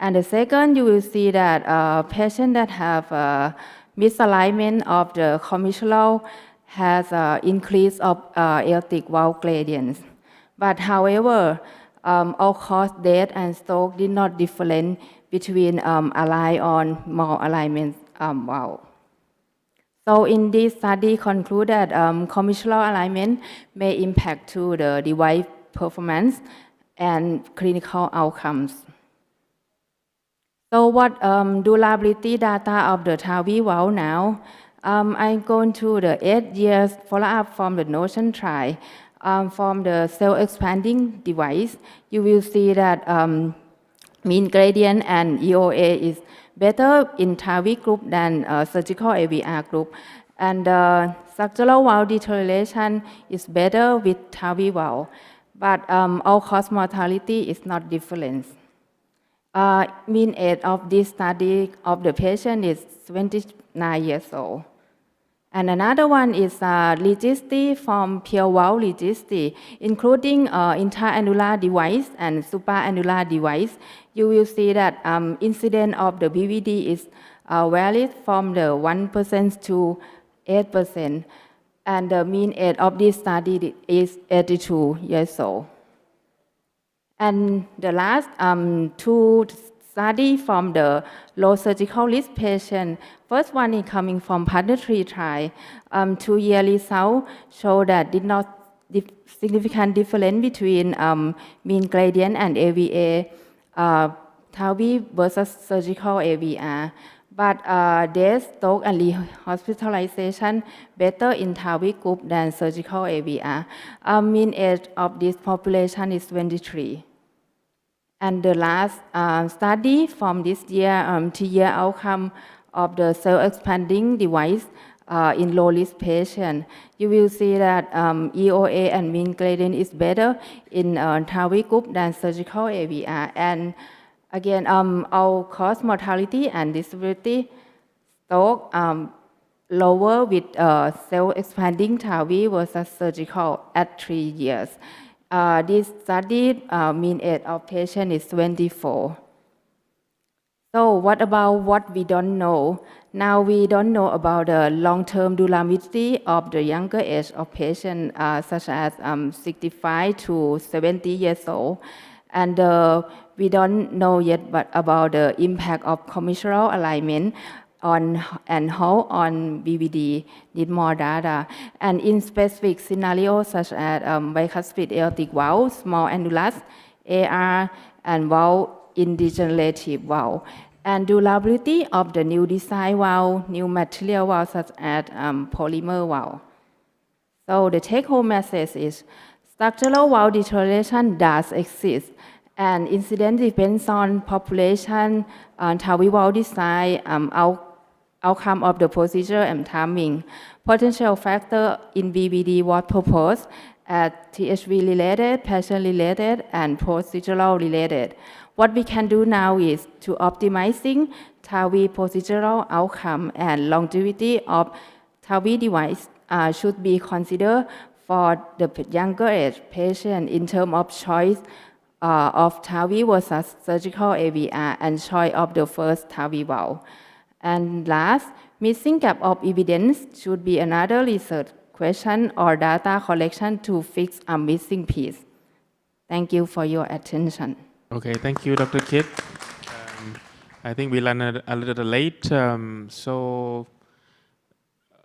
And the second, you will see that patients that have misalignment of the commissural has increase of aortic valve gradients. But however, all-cause death and stroke did not different between aligned or malalignment valve. So in this study conclude that commissural alignment may impact to the device performance and clinical outcomes. So what durability data of the TAVI valve now? I'm going to the 8 years follow-up from the NOTION trial. From the cell-expanding device, you will see that mean gradient and EOA is better in TAVI group than surgical AVR group. And structural valve deterioration is better with TAVI valve, but all-cause mortality is not different. Mean age of this study of the patient is 29 years old. And another one is registry from pure valve registry, including intra-annular device and supra-annular device. You will see that incidence of the BVD is varied from the 1% to 8%. And the mean age of this study is 82 years old. And the last two study from the low surgical risk patient. First one is coming from partner 3 trial. 2-year result show that did not significant difference between mean gradient and AVA, TAVI versus surgical AVR. But death, stroke, and hospitalization better in TAVI group than surgical AVR. Mean age of this population is 23. And the last study from this year, 2-year outcome of the cell-expanding device in low-risk patient. You will see that EOA and mean gradient is better in TAVI group than surgical AVR. And again, all-cause mortality and disability stroke lower with cell-expanding TAVI versus surgical at 3 years. This study mean age of patient is 24. So what about what we don't know? Now we don't know about the long-term durability of the younger age of patients such as 65 to 70 years old. And we don't know yet about the impact of commissural alignment on and how on BVD, need more data. And in specific scenarios such as bicuspid aortic valve, small annulus, AR, and valve in degenerative valve. And durability of the new design valve, new material valve such as polymer valve. So the take-home message is structural valve deterioration does exist, and incidence depends on population, TAVI valve design, outcome of the procedure and timing. Potential factor in BVD was proposed as THV related, patient related, and procedural related. What we can do now is to optimizing TAVI procedural outcome and longevity of TAVI device should be considered for the younger age patient in terms of choice of TAVI versus surgical AVR and choice of the first TAVI valve. And last, missing gap of evidence should be another research question or data collection to fix a missing piece. Thank you for your attention. Okay, thank you, Dr. Kit. I think we ran a little late, so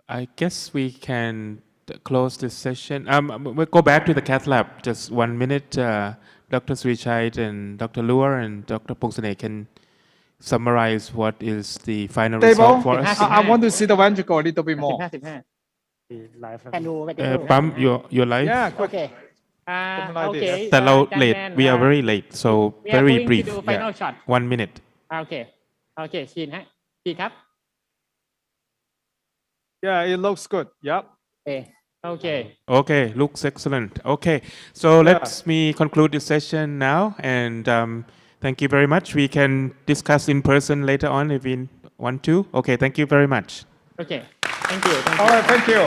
I guess we can close this session. We'll go back to the cath lab just 1 minute. Dr. Srichait and Dr. Luar and Dr. Pongsane can summarize what is the final result for us. I want to see the ventricle a little bit more. แค่ดูไป Pump your life. Yeah, quick. โอเคโอเค แต่เรา อาจารย์ late แมน we are very late so we are very going to brief do final shot yeah 1 minute โอเคโอเคชินฮะชินครับ Yeah, it looks good. Yep. โอเค Okay, looks excellent. Okay, so let's me conclude this session now, and thank you very much. We can discuss in person later on if we want to. Okay, thank you very much. Okay, thank you. All right, thank you.